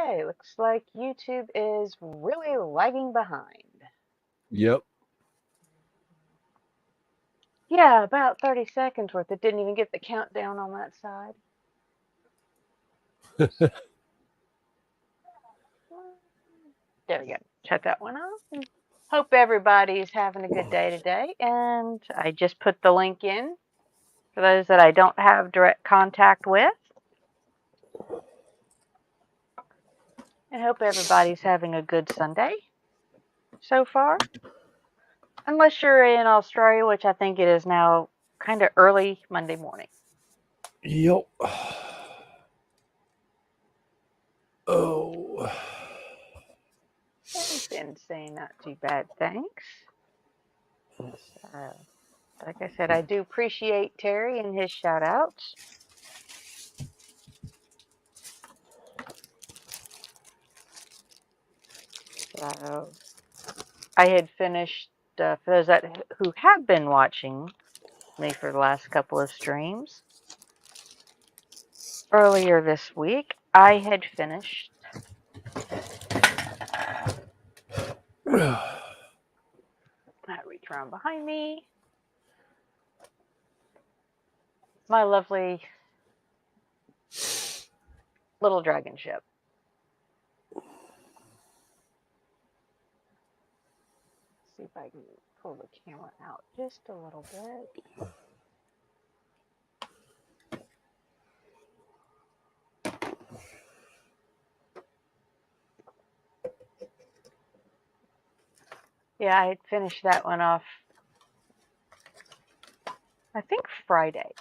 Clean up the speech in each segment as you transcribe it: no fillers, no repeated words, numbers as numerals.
Okay, looks like YouTube is really lagging behind. Yep. Yeah, about 30 seconds worth. It didn't even get the countdown on that side. There we go. Shut that one off. And hope everybody's having a good day today. And I just put the link in for those that I don't have direct contact with. And hope everybody's having a good Sunday so far. Unless you're in Australia, which I think it is now kind of early Monday morning. Yep. Oh. And Finn saying not too bad, thanks. So, like I said, I do appreciate Terry and his shout outs. So I had finished, for those who have been watching me for the last couple of streams, earlier this week, I had finished I reach around behind me. My lovely little dragon ship. See if I can pull the camera out just a little bit. Yeah, I had finished that one off, I think Friday,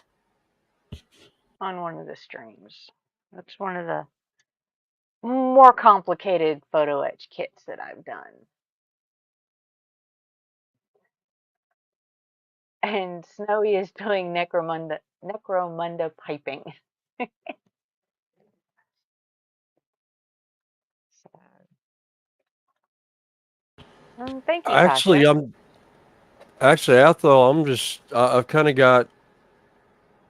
on one of the streams. That's one of the more complicated photo etch kits that I've done. And Snowy is doing necromunda piping. So, thank you, Actually, Tasha. Ethel, I've kind of got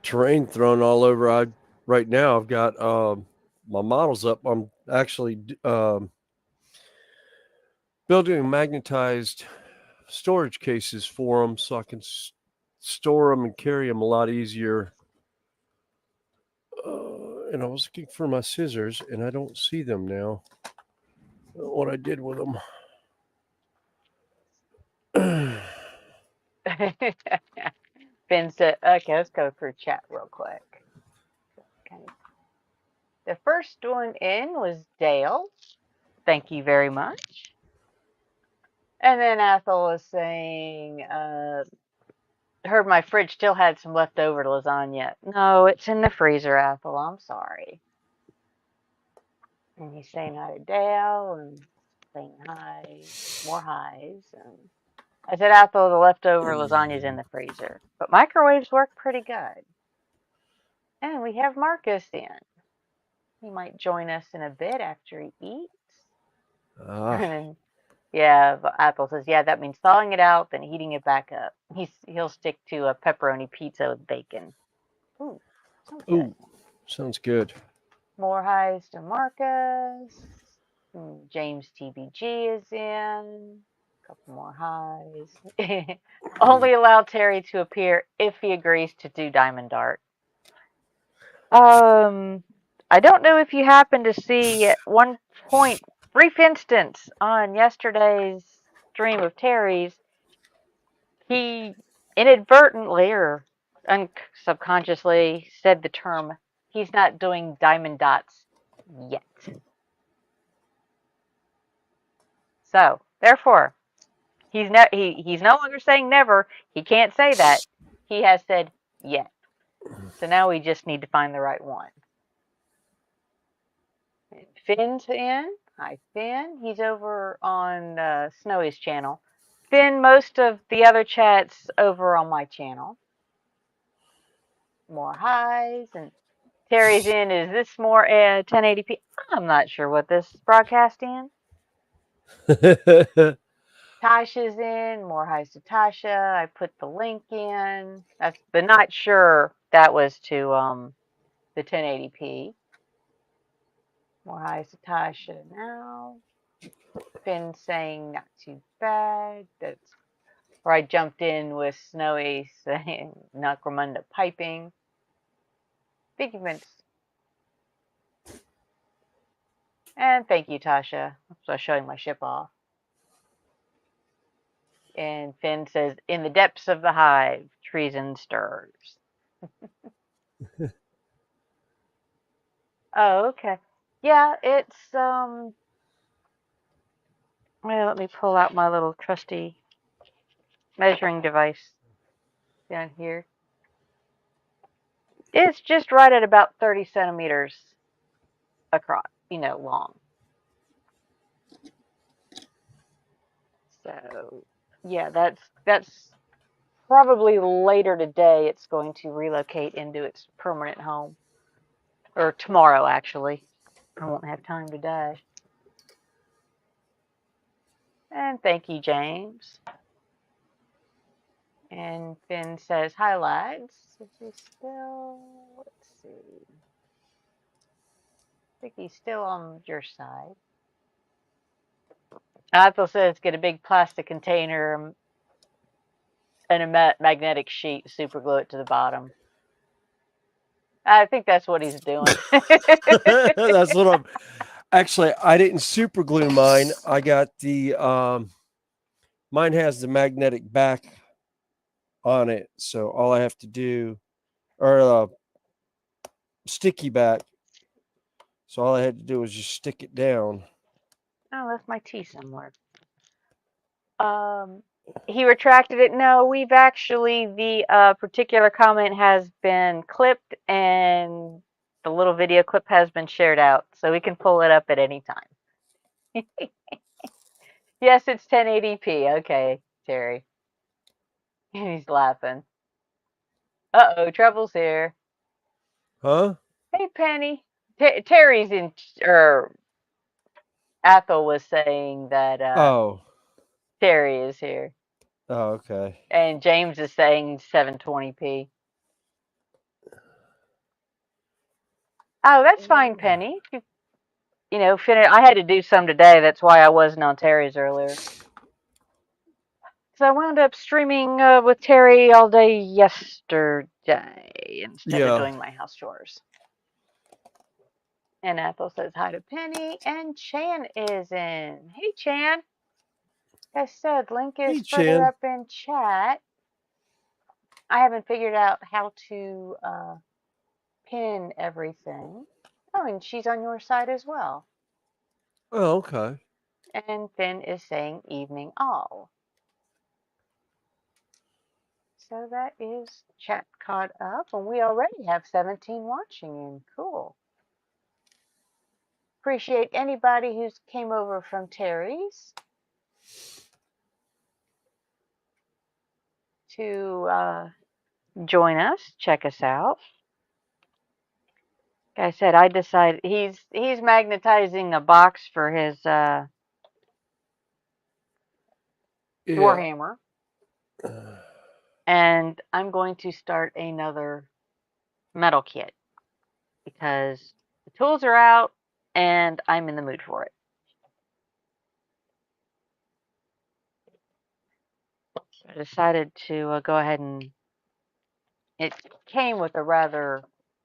terrain thrown all over. Right now I've got my models up. I'm actually building magnetized storage cases for them so I can store them and carry them a lot easier. And I was looking for my scissors and I don't see them now. What I did with them. Ben said, okay, let's go through chat real quick. Okay. The first one in was Dale. Thank you very much. And then Ethel was saying, heard my fridge still had some leftover lasagna. No, it's in the freezer, Ethel. I'm sorry. And he's saying hi to Dale and saying hi, more highs. And I said, Ethel, the leftover lasagna's in the freezer. But microwaves work pretty good. And we have Marcus in. He might join us in a bit after he eats. And then, yeah, Ethel says, yeah, that means thawing it out, then heating it back up. He'll stick to a pepperoni pizza with bacon. Ooh, sounds good. Ooh, sounds good. More highs to Marcus. James TBG is in. A couple more highs. Only allow Terry to appear if he agrees to do Diamond Dart. I don't know if you happen to see at one point, brief instance on yesterday's stream of Terry's, he inadvertently or subconsciously said the term, he's not doing diamond dots yet. So, therefore, he's no longer saying never. He can't say that. He has said yet. So now we just need to find the right one. Finn's in. Hi, Finn. He's over on Snowy's channel. Finn, most of the other chats over on my channel. More highs. And Terry's in. Is this more 1080p? I'm not sure what this is broadcasting. Tasha's in. More highs to Tasha. I put the link in. That's but not sure that was to the 1080p. More highs to Tasha now. Finn saying not too bad. That's where I jumped in with Snowy saying Necromunda piping. Figments. And thank you, Tasha. So showing my ship off. And Finn says, in the depths of the hive, treason stirs. Oh, okay. Yeah, it's well, let me pull out my little trusty measuring device down here. It's just right at about 30 centimeters across, long. So, yeah, that's probably later today it's going to relocate into its permanent home. Or tomorrow, actually. I won't have time today. And thank you, James. And Finn says, hi, lads. Is he still? Let's see. I think he's still on your side. Athel says, get a big plastic container and a magnetic sheet, super glue it to the bottom. I think that's what he's doing. That's what I'm. Actually, I didn't super glue mine. I got the mine has the magnetic back on it, so all I have to do, or sticky back. So all I had to do was just stick it down. Oh, that's my tea somewhere. He retracted it. No, we've actually, the particular comment has been clipped and the little video clip has been shared out, so we can pull it up at any time. Yes, it's 1080p. Okay, Terry. He's laughing. Uh-oh, trouble's here. Huh? Hey, Penny. Terry's in, or Athel was saying that Oh. Terry is here. Oh, okay. And James is saying 720p. Oh, that's fine, Penny. I had to do some today. That's why I wasn't on Terry's earlier. So I wound up streaming with Terry all day yesterday instead of Yeah. doing my house chores. And Ethel says hi to Penny, and Chan is in. Hey, Chan. Like I said, link is Hey, further Chan. up in chat. I haven't figured out how to pin everything. Oh, and she's on your side as well. Oh, okay. And Finn is saying evening all. So that is chat caught up, and we already have 17 watching in. Cool. Appreciate anybody who's came over from Terry's to join us, check us out. Like I said, I decided he's magnetizing a box for his Yeah. Warhammer, and I'm going to start another metal kit because the tools are out and I'm in the mood for it. I decided to go ahead and it came with a rather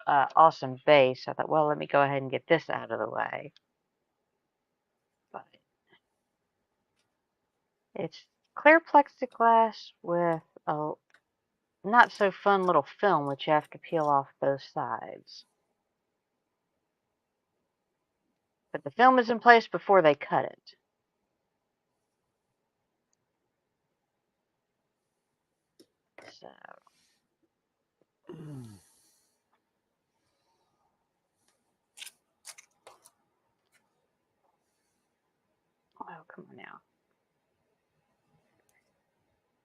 awesome base. I thought, well, let me go ahead and get this out of the way. But it's clear plexiglass with a not so fun little film which you have to peel off both sides. But the film is in place before they cut it. So, oh, come on now.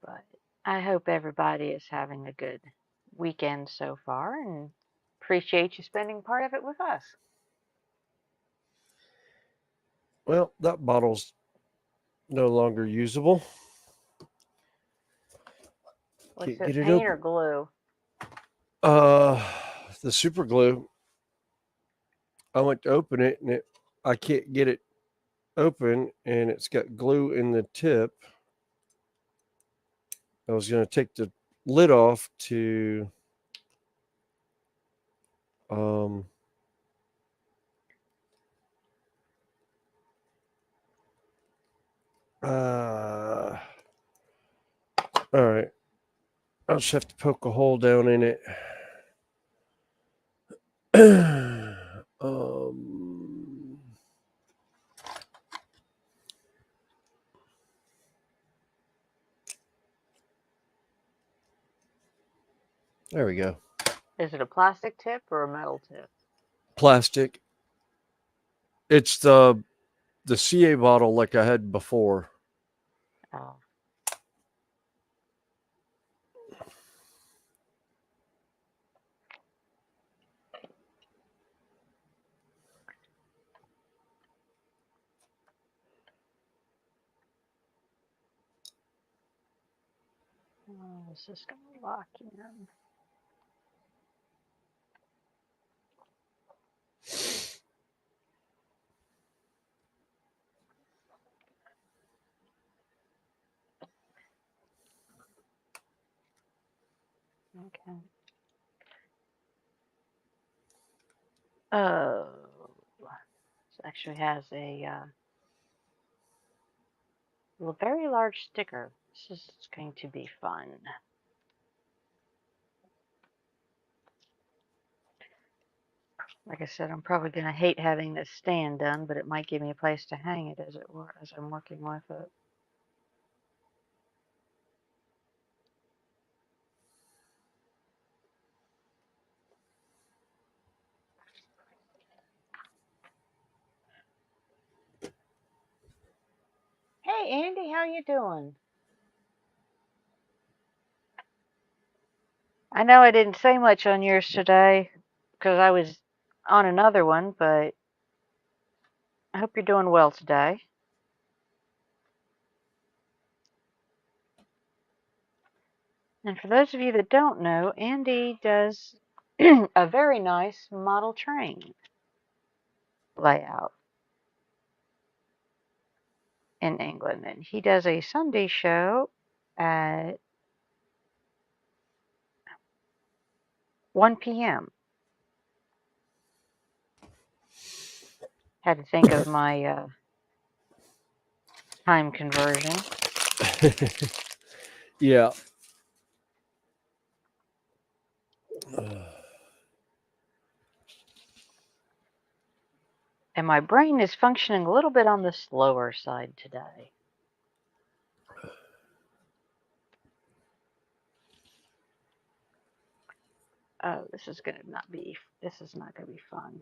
But I hope everybody is having a good weekend so far and appreciate you spending part of it with us. Well, that bottle's no longer usable. Was Can't it get it paint or open. glue? The super glue. I went to open it and it I can't get it open, and it's got glue in the tip. I was going to take the lid off to um, all right. I'll just have to poke a hole down in it. There we go. Is it a plastic tip or a metal tip? Plastic. It's the CA bottle like I had before. Oh. Oh, is this going to lock in? Okay. Oh, this actually has a very large sticker. This is going to be fun. Like I said, I'm probably going to hate having this stand done, but it might give me a place to hang it as it were as I'm working with it. Hey Andy, how you doing? I know I didn't say much on yours today because I was on another one, but I hope you're doing well today. And for those of you that don't know, Andy does a very nice model train layout in England. And he does a Sunday show at 1 p.m. Had to think of my time conversion. Yeah. And my brain is functioning a little bit on the slower side today. Oh, this is not going to be fun.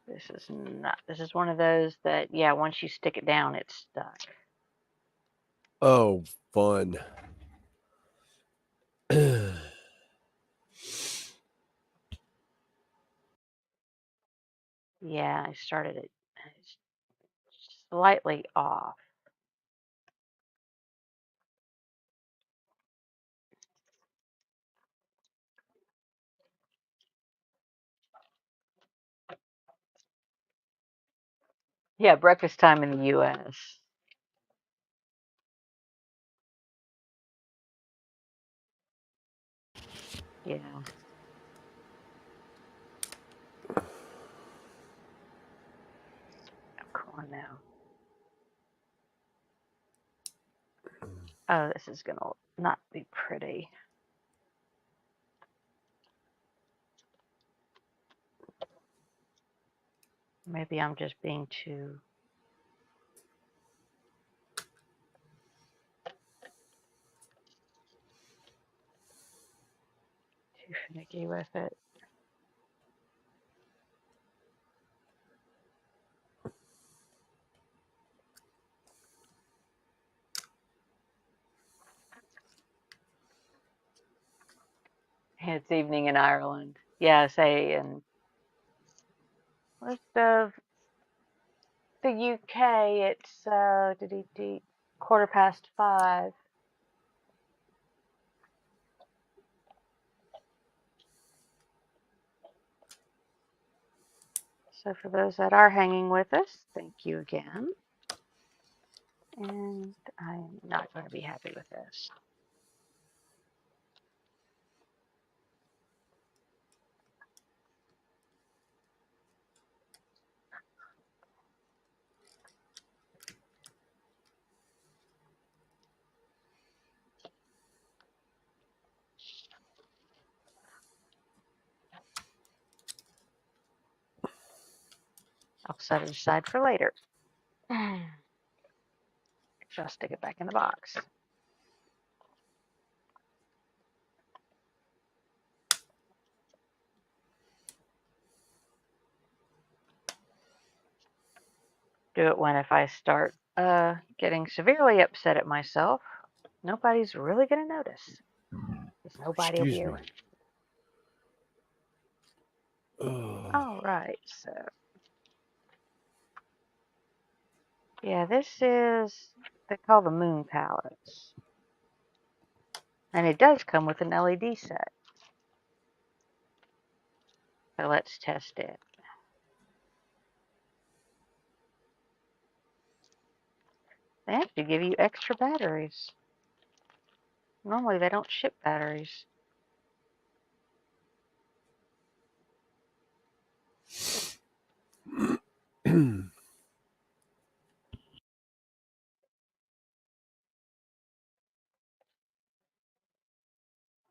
This is one of those that, yeah, once you stick it down, it's stuck. Oh, fun. Yeah, I started it slightly off. Yeah, breakfast time in the U.S. Yeah. Oh, come on now. Oh, this is going to not be pretty. Maybe I'm just being too finicky with it. It's evening in Ireland. Yeah, say in most of the UK, it's 5:15. So for those that are hanging with us, thank you again. And I'm not going to be happy with this. I'll set it aside for later. Just stick it back in the box. Do it when if I start getting severely upset at myself, nobody's really going to notice. Because nobody will Excuse be me. around. All right, so yeah, this is they call the Moon palettes, and it does come with an LED set. So let's test it. They have to give you extra batteries. Normally they don't ship batteries. That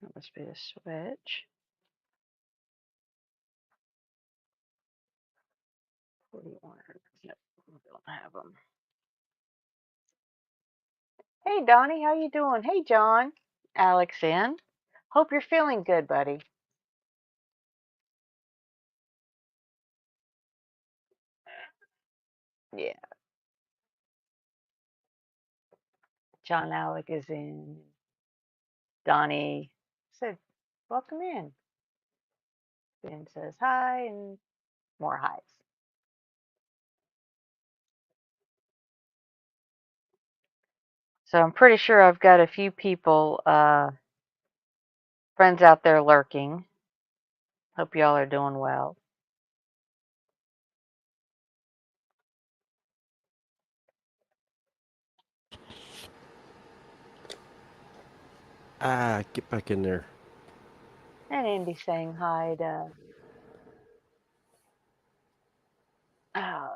That must be the switch. 41. Nope, we don't have them. Hey Donnie, how you doing? Hey John, Alex in. Hope you're feeling good, buddy. Yeah, John Alec is in. Donnie said, "Welcome in." Ben says hi and more highs. So I'm pretty sure I've got a few people, friends out there lurking. Hope y'all are doing well. get back in there. And Andy saying hi to. Uh,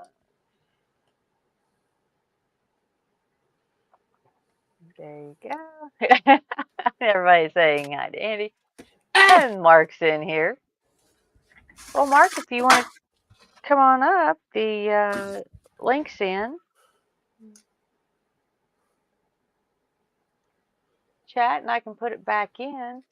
there you go. Everybody's saying hi to Andy. And Mark's in here. Well, Mark, if you want to come on up, the link's in chat and I can put it back in.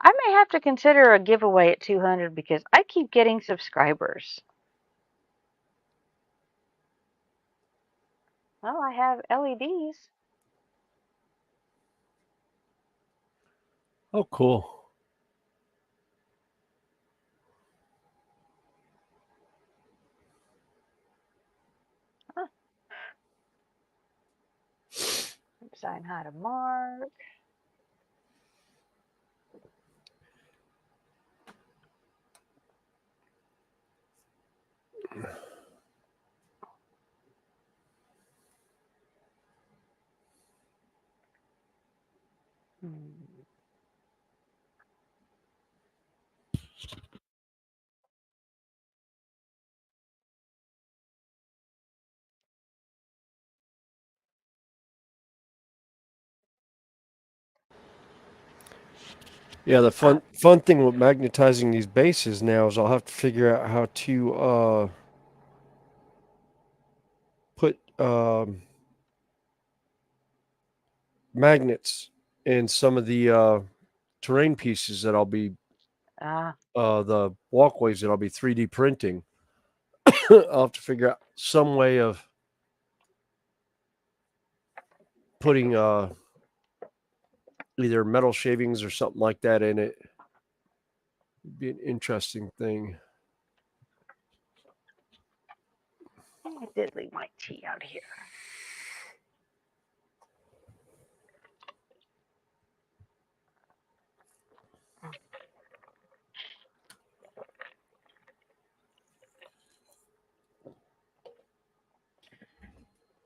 I may have to consider a giveaway at 200 because I keep getting subscribers. Well, I have LEDs. Oh, cool. Huh. I'm saying hi to Mark. Hmm. Yeah, the fun thing with magnetizing these bases now is I'll have to figure out how to put magnets in some of the terrain pieces that I'll be Ah, the walkways that I'll be 3D printing. I'll have to figure out some way of putting either metal shavings or something like that in it. It'd be an interesting thing. I did leave my tea out here.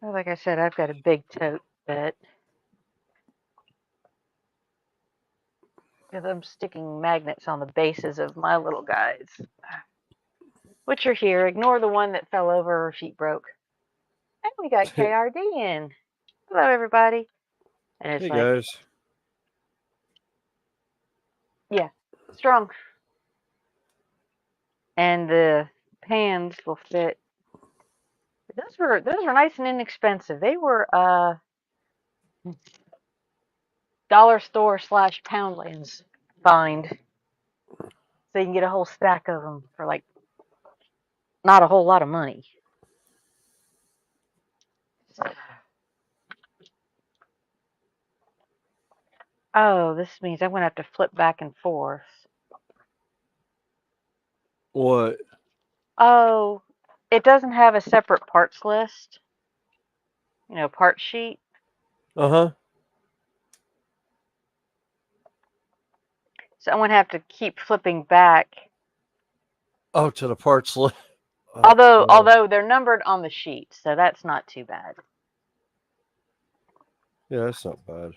Well, like I said, I've got a big tote bed because I'm sticking magnets on the bases of my little guys, which are here. Ignore the one that fell over or sheet broke. And we got KRD in. Hello, everybody. And it's Hey like, guys. yeah, strong. And the pans will fit. Those were nice and inexpensive. They were dollar store / Poundlands find. So you can get a whole stack of them for like not a whole lot of money. Oh, this means I'm gonna have to flip back and forth. What? Oh, it doesn't have a separate parts list. Part sheet. Uh-huh. So I'm gonna have to keep flipping back. Oh, to the parts list. Oh, Although God. although they're numbered on the sheet, so that's not too bad. Yeah, that's not bad.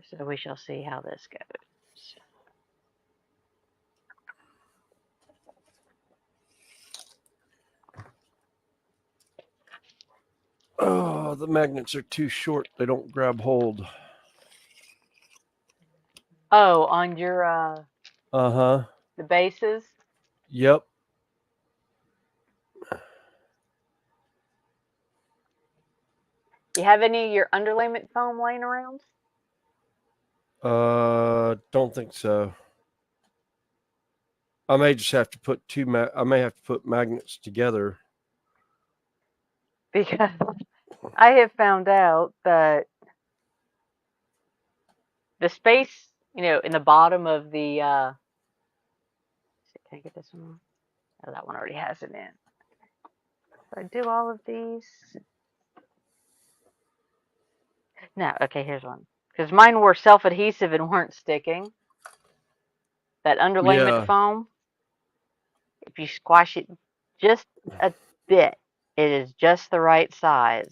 So we shall see how this goes. Oh, the magnets are too short. They don't grab hold. Oh, on your Uh-huh. the bases. Yep. You have any of your underlayment foam laying around? Don't think so. I may just have to put I may have to put magnets together. Because I have found out that the space, in the bottom of the can I get this one? Oh, that one already has it in. So I do all of these. No, okay, here's one. Because mine were self-adhesive and weren't sticking. That underlayment Yeah. foam, if you squash it just a bit, it is just the right size.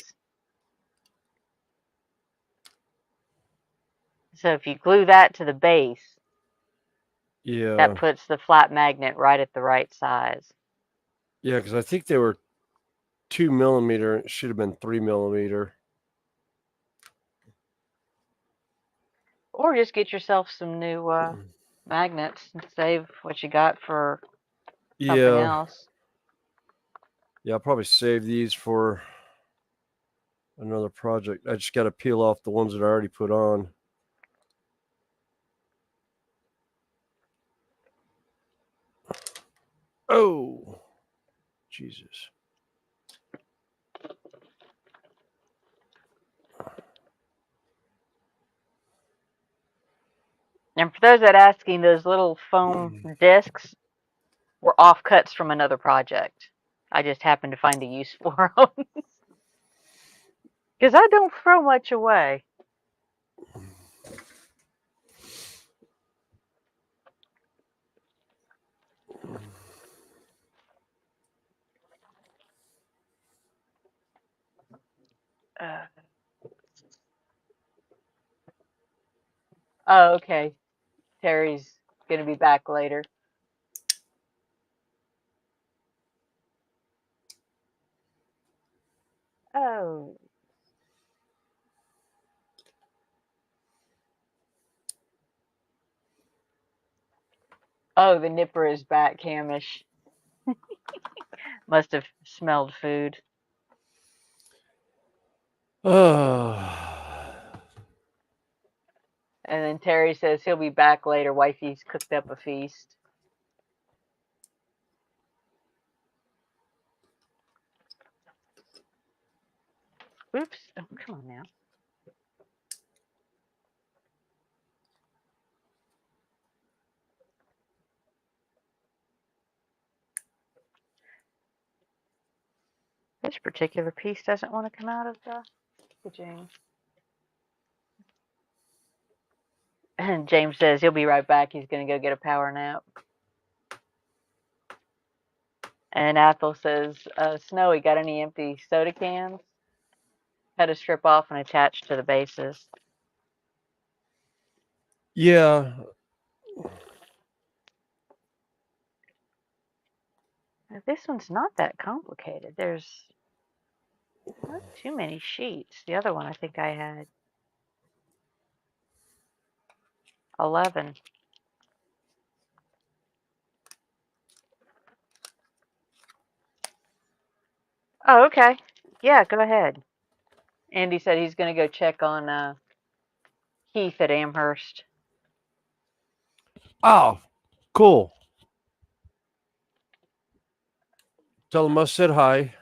So if you glue that to the base, that Yeah. puts the flat magnet right at the right size. Yeah, because I think they were 2 millimeter. It should have been 3 millimeter. Or just get yourself some new magnets and save what you got for something Yeah. else. Yeah, I'll probably save these for another project. I just got to peel off the ones that I already put on. Oh, Jesus. And for those that are asking, those little foam discs were offcuts from another project. I just happened to find a use for them because I don't throw much away. Uh, oh, okay. Terry's gonna be back later. Oh, oh, the nipper is back, Hamish. Must have smelled food. Oh. And then Terry says he'll be back later. Wifey's cooked up a feast. Oops. Oh, come on now. This particular piece doesn't want to come out of the packaging. And James says he'll be right back. He's going to go get a power nap. And Athel says, Snowy, got any empty soda cans? Had to strip off and attach to the bases. Yeah. This one's not that complicated. There's not too many sheets. The other one, I think I had 11. Oh, okay. Yeah, go ahead. Andy said he's going to go check on Keith at Amherst. Oh, cool. Tell him I said hi.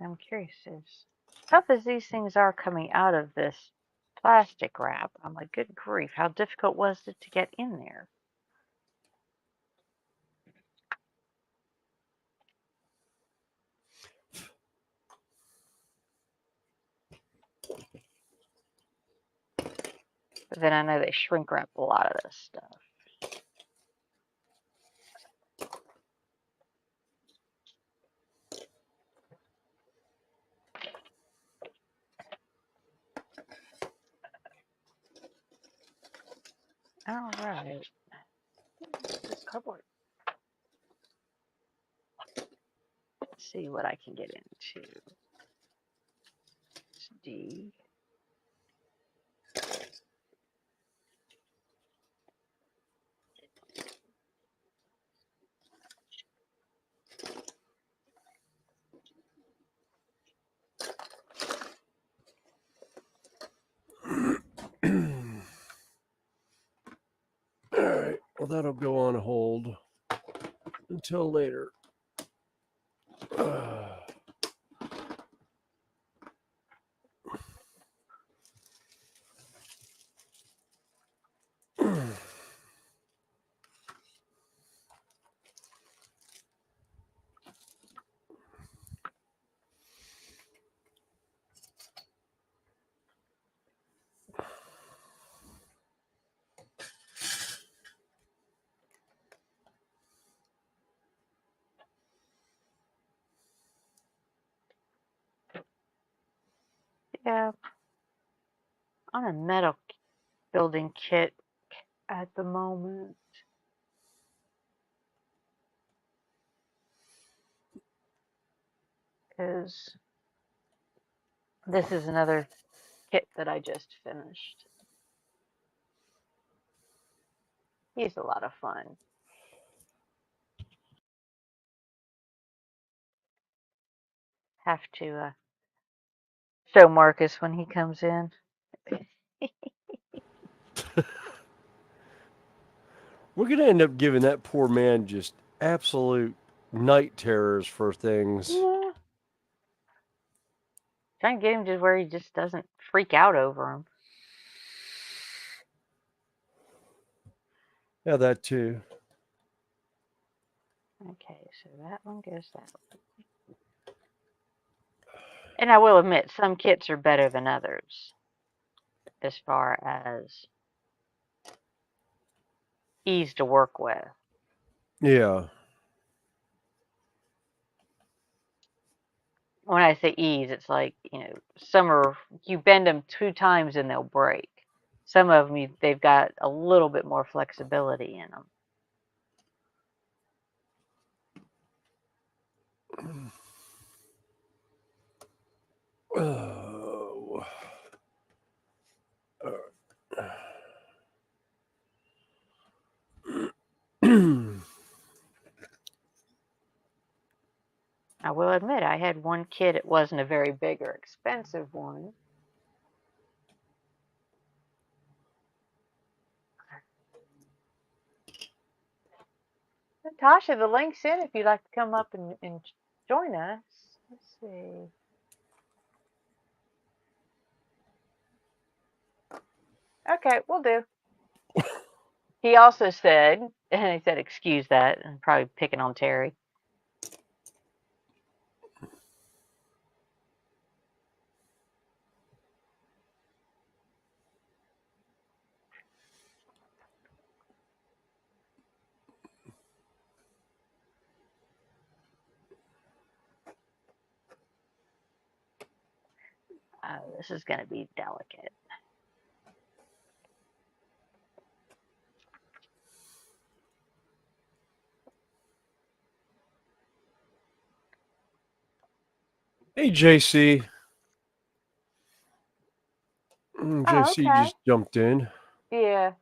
I'm curious, as tough as these things are coming out of this plastic wrap, I'm like, good grief, how difficult was it to get in there? But then I know they shrink wrap a lot of this stuff. All right. This cupboard. Let's see what I can get into. It's D. All right. Well, that'll go on hold until later. Yeah, on a metal building kit at the moment. Because this is another kit that I just finished. He's a lot of fun. Have to show Marcus when he comes in. We're going to end up giving that poor man just absolute night terrors for things. Yeah. Trying to get him to where he just doesn't freak out over them. Yeah, that too. Okay, so that one goes that way. And I will admit, some kits are better than others as far as ease to work with. Yeah. When I say ease, it's like, some are, you bend them 2 times and they'll break. Some of them, they've got a little bit more flexibility in them. Oh. I will admit I had one kit. It wasn't a very big or expensive one. Natasha, the link's in if you'd like to come up and join us. Let's see. Okay, we'll do. He also said, and he said, excuse that, and probably picking on Terry. Oh, this is going to be delicate. Hey, JC. Oh, JC okay. just jumped in. Yeah.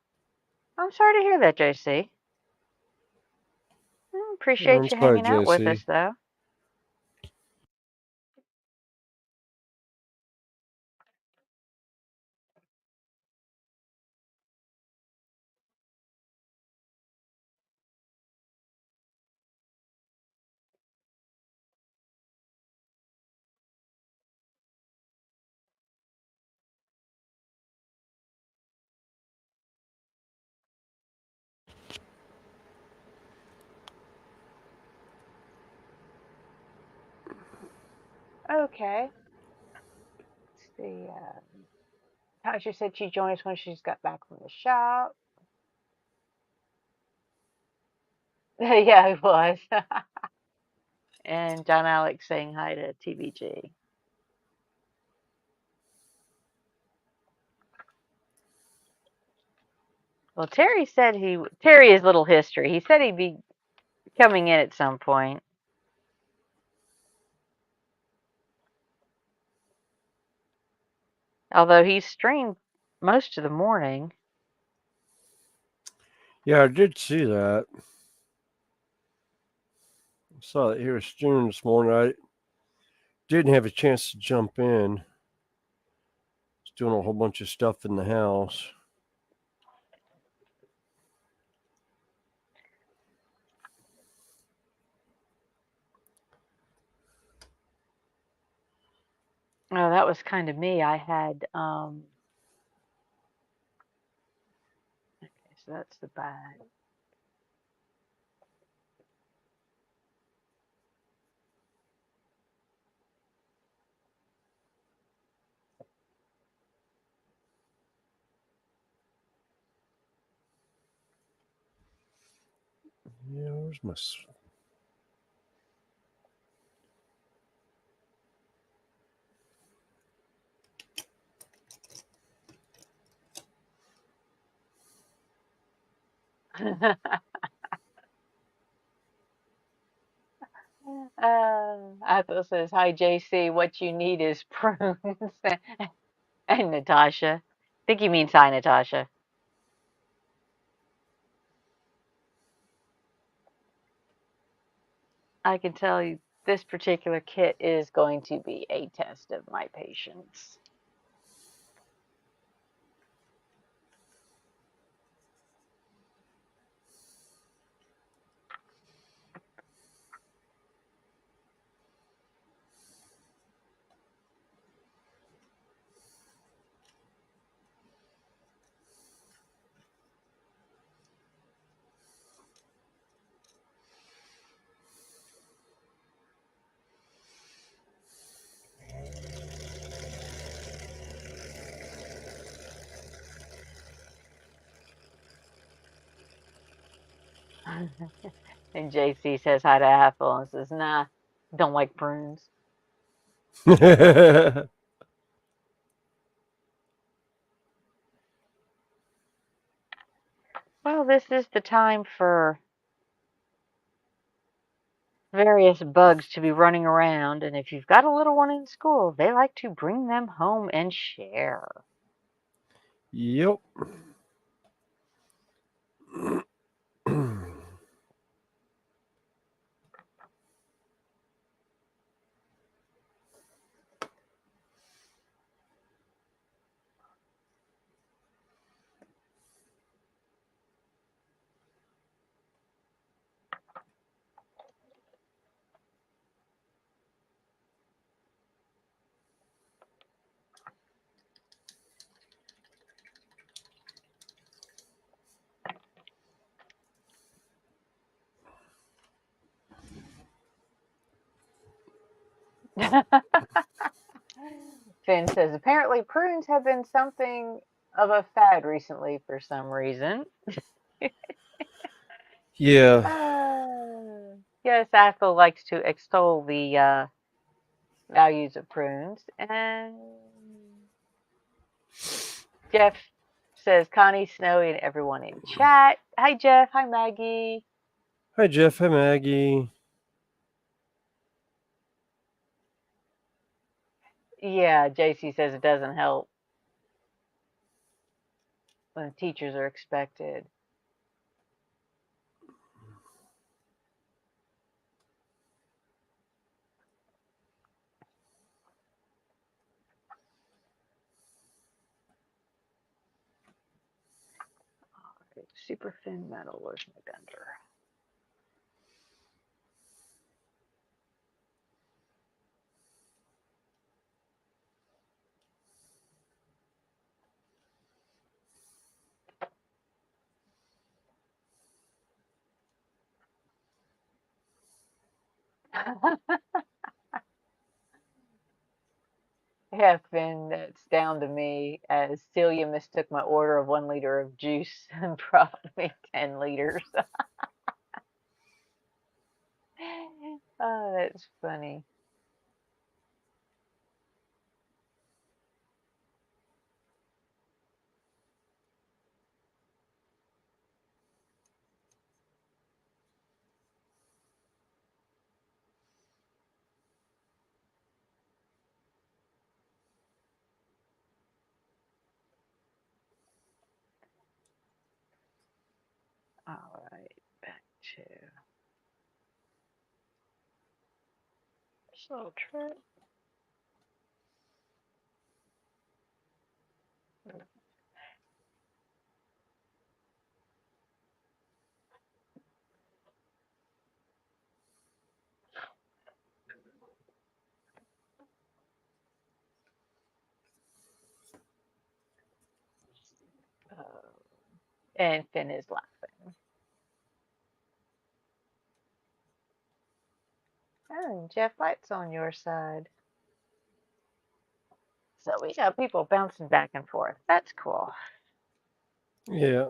I'm sorry to hear that, JC. I'm Appreciate you sorry, hanging out with JC. us, though. Okay. Let's see. Tasha said she'd join us when she's got back from the shop. Yeah, it was. And John Alex saying hi to TBG. Well, Terry is little history. He said he'd be coming in at some point. Although he streamed most of the morning. Yeah, I did see that. I saw that he was streaming this morning. I didn't have a chance to jump in. He's doing a whole bunch of stuff in the house. Oh, that was kind of me. I had okay, so that's the bag. Yeah, where's my. Ethel says, "Hi JC, what you need is prunes." And Natasha, I think he means hi, Natasha. I can tell you this particular kit is going to be a test of my patience. And JC says hi to Ethel and says, "Nah, don't like prunes." Well, this is the time for various bugs to be running around, and if you've got a little one in school, they like to bring them home and share. Yep. Finn says apparently prunes have been something of a fad recently for some reason. Yeah. Yes, Athel likes to extol the values of prunes. And Jeff says Connie, Snowy, and everyone in chat. Hi, Jeff. Hi, Maggie. Hi, Jeff. Hi, Maggie. Yeah, JC says it doesn't help when teachers are expected. Right, super thin metal. Where's my bender? Yeah, Finn, it's down to me as Celia mistook my order of 1 liter of juice and brought me 10 liters. Oh, that's funny. All right, back to Soul Trip. Uh, and Finn is laughing. Oh, Jeff, light's on your side. So we got people bouncing back and forth. That's cool. Yeah.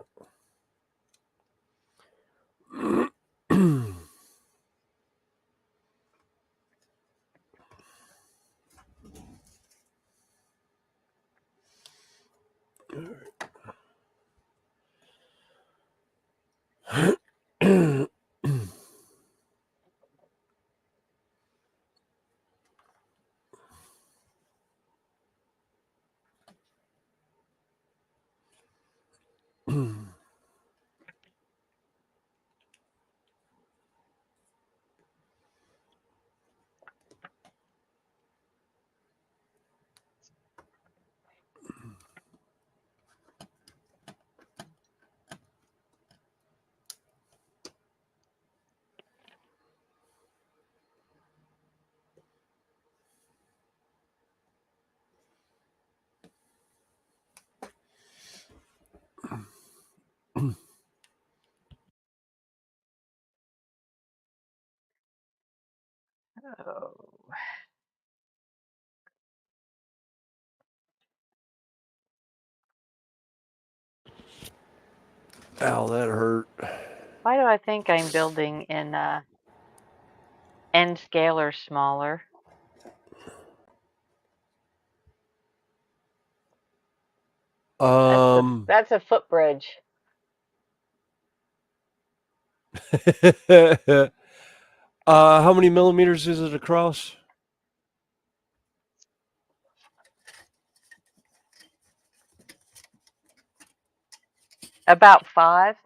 Oh. Ow, that hurt. Why do I think I'm building in N scale or smaller? Um, That's a footbridge. how many millimeters is it across? About 5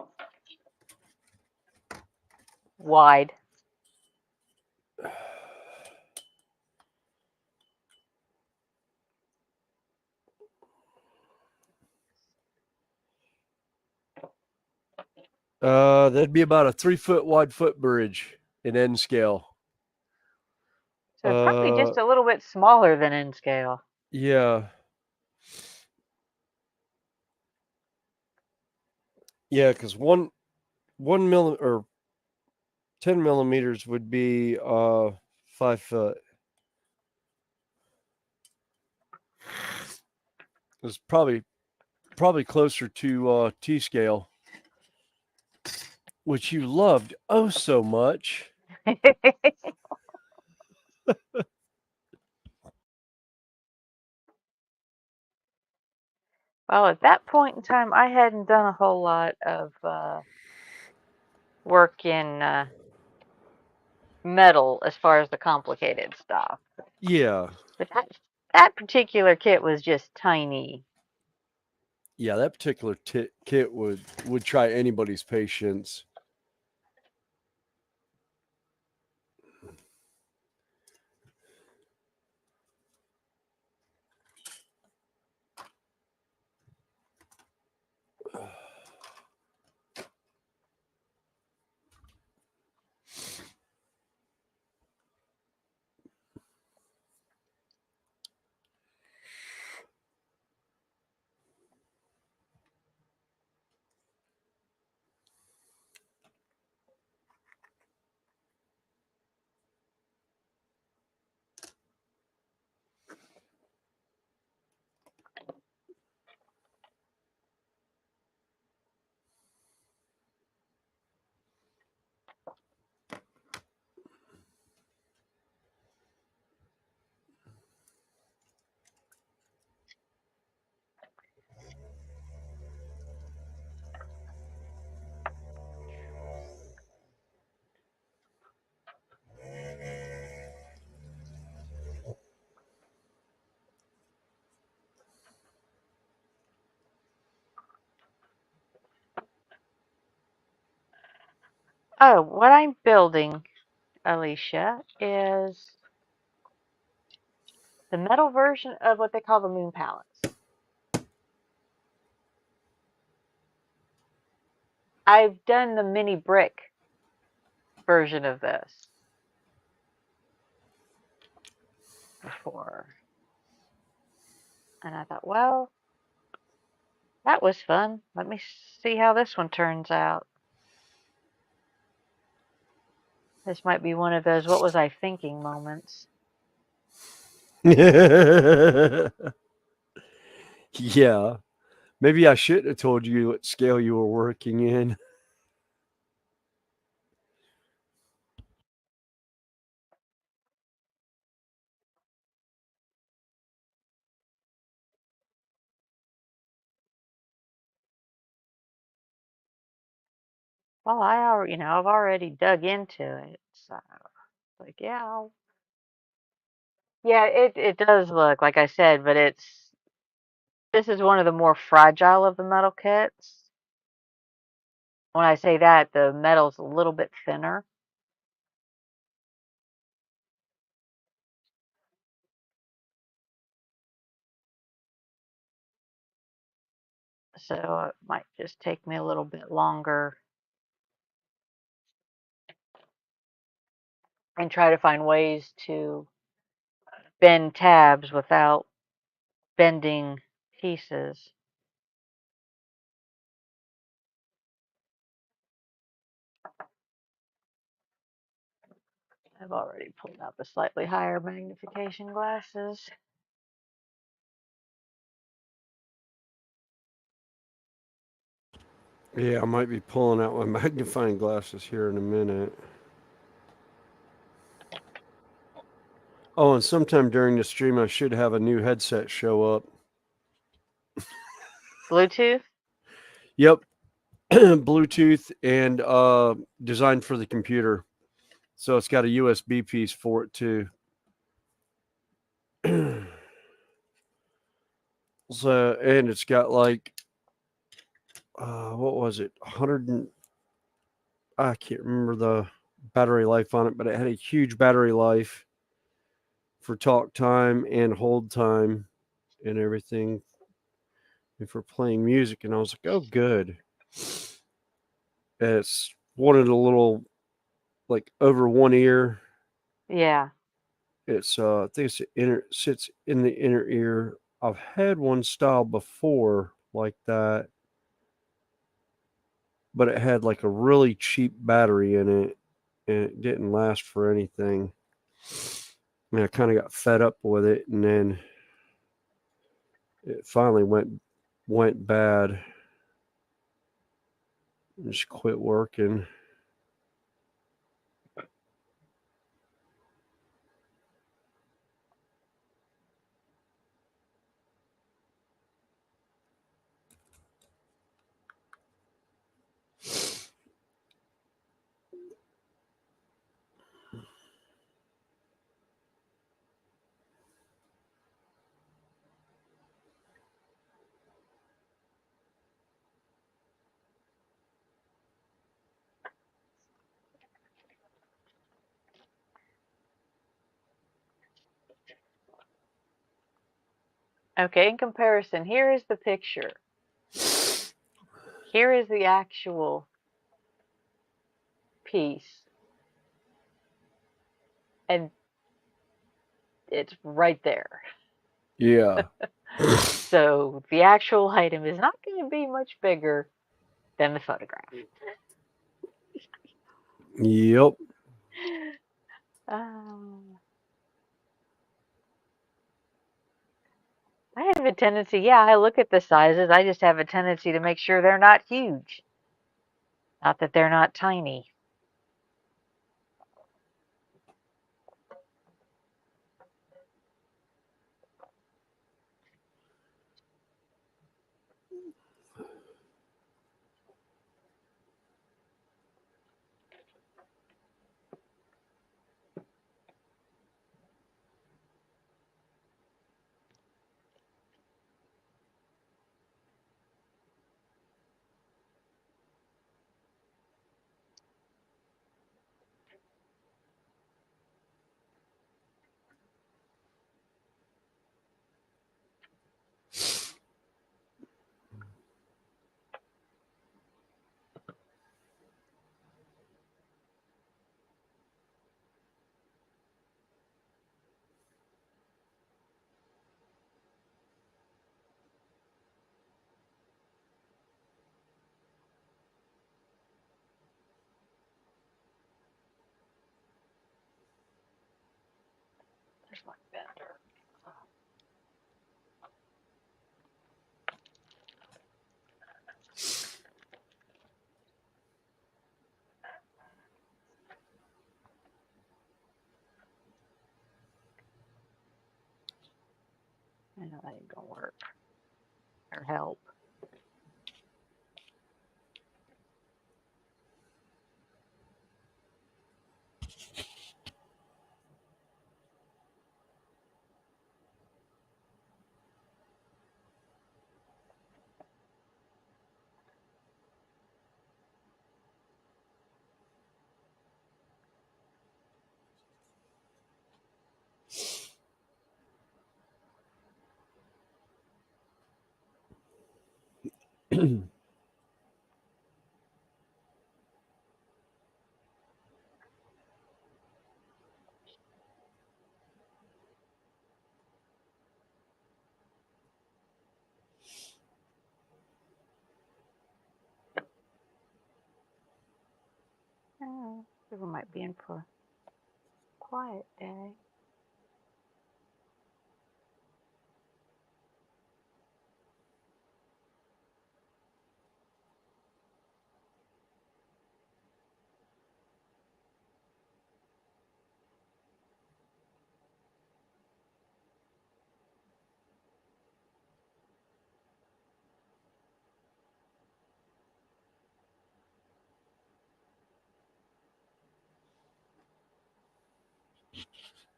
wide. That'd be about a 3-foot wide footbridge in N scale. So probably just a little bit smaller than N scale. Yeah. Yeah, because one or 10 millimeters would be 5 foot. It's probably closer to T scale, which you loved oh so much. Well, at that point in time, I hadn't done a whole lot of work in metal as far as the complicated stuff. Yeah, But that particular kit was just tiny. yeah, that particular kit would try anybody's patience. Oh, what I'm building, Alicia, is the metal version of what they call the Moon Palace. I've done the mini brick version of this before. And I thought, well, that was fun. Let me see how this one turns out. This might be one of those what was I thinking moments. Yeah, maybe I shouldn't have told you what scale you were working in. Well, I already, I've already dug into it. So, like, yeah, it does look like I said, but this is one of the more fragile of the metal kits. When I say that, the metal's a little bit thinner, so it might just take me a little bit longer and try to find ways to bend tabs without bending pieces. I've already pulled out the slightly higher magnification glasses. Yeah, I might be pulling out my magnifying glasses here in a minute. Oh, and sometime during the stream, I should have a new headset show up. Bluetooth? Yep, Bluetooth and designed for the computer. So it's got a USB piece for it too. So, and it's got like what was it? 100 and I can't remember the battery life on it, but it had a huge battery life for talk time and hold time and everything. And for playing music, and I was like, "Oh, good." It's wanted a little like over one ear. Yeah. It's I think it's sits in the inner ear. I've had one style before like that, but it had like a really cheap battery in it, and it didn't last for anything. I mean, I kind of got fed up with it, and then it finally went bad. Just quit working. Okay, in comparison, here is the picture. Here is the actual piece. And it's right there. Yeah. So the actual item is not going to be much bigger than the photograph. Yep. Um, I have a tendency, yeah, I look at the sizes. I just have a tendency to make sure they're not huge. Not that they're not tiny. There's my bender. I know that ain't gonna work or help. Oh, people might be in for a quiet day.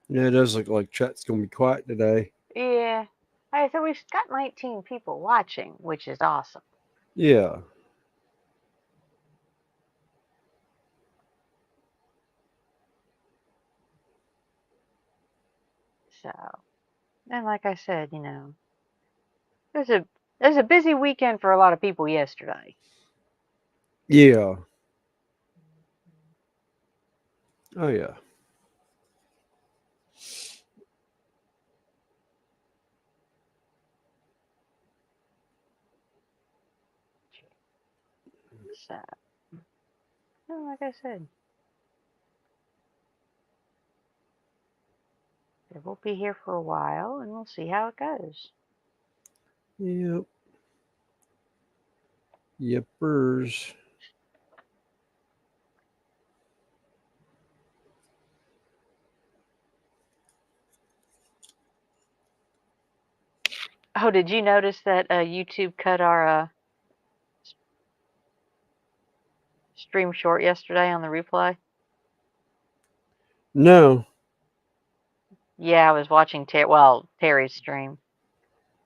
Yeah, it does look like chat's gonna be quiet today. Yeah. All right, so we've got 19 people watching, which is awesome. Yeah. So, and like I said, there's a there's a busy weekend for a lot of people yesterday. Yeah. Oh yeah. So, and like I said, we'll be here for a while and we'll see how it goes. Yep. Yippers. Oh, did you notice that YouTube cut our stream short yesterday on the replay? No, Yeah, I was watching Terry's stream.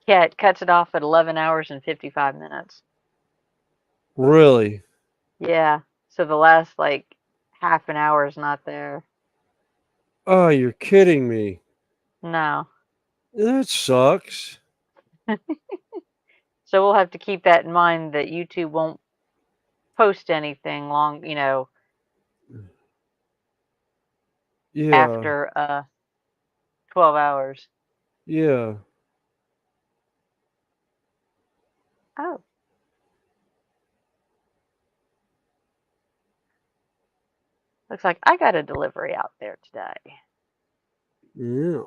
Yeah, it cuts it off at 11 hours and 55 minutes. really. Yeah, so the last like half an hour is not there. Oh, you're kidding me. No. That sucks. So we'll have to keep that in mind that YouTube won't post anything long, Yeah, after 12 hours. yeah. Oh, looks like I got a delivery out there today. Yeah.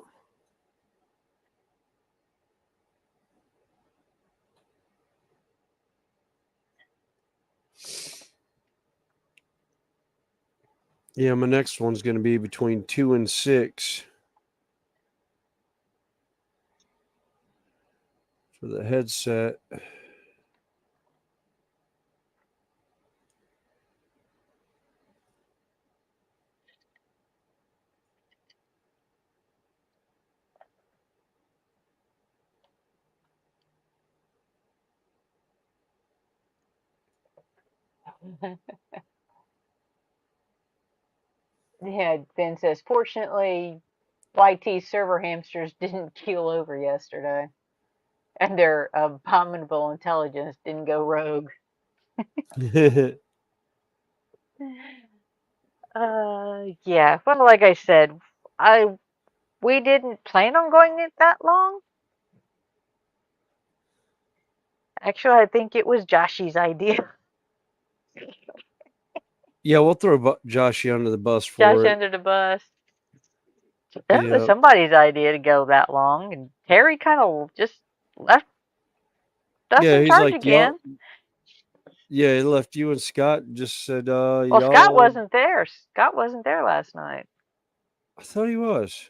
Yeah, my next one's going to be between 2 and 6 for the headset. Yeah, Ben says, fortunately, YT server hamsters didn't keel over yesterday, and their abominable intelligence didn't go rogue. Yeah. Well, like I said, I we didn't plan on going it that long. Actually, I think it was Joshy's idea. Yeah, we'll throw Joshy under the bus Josh for it. under the bus. It was Yeah. somebody's idea to go that long, and Terry kind of just left us Yeah, in he's charge like, y'all. again. Yeah, he left you and Scott and just said, Well, Scott y'all. wasn't there. Scott wasn't there last night. I thought he was.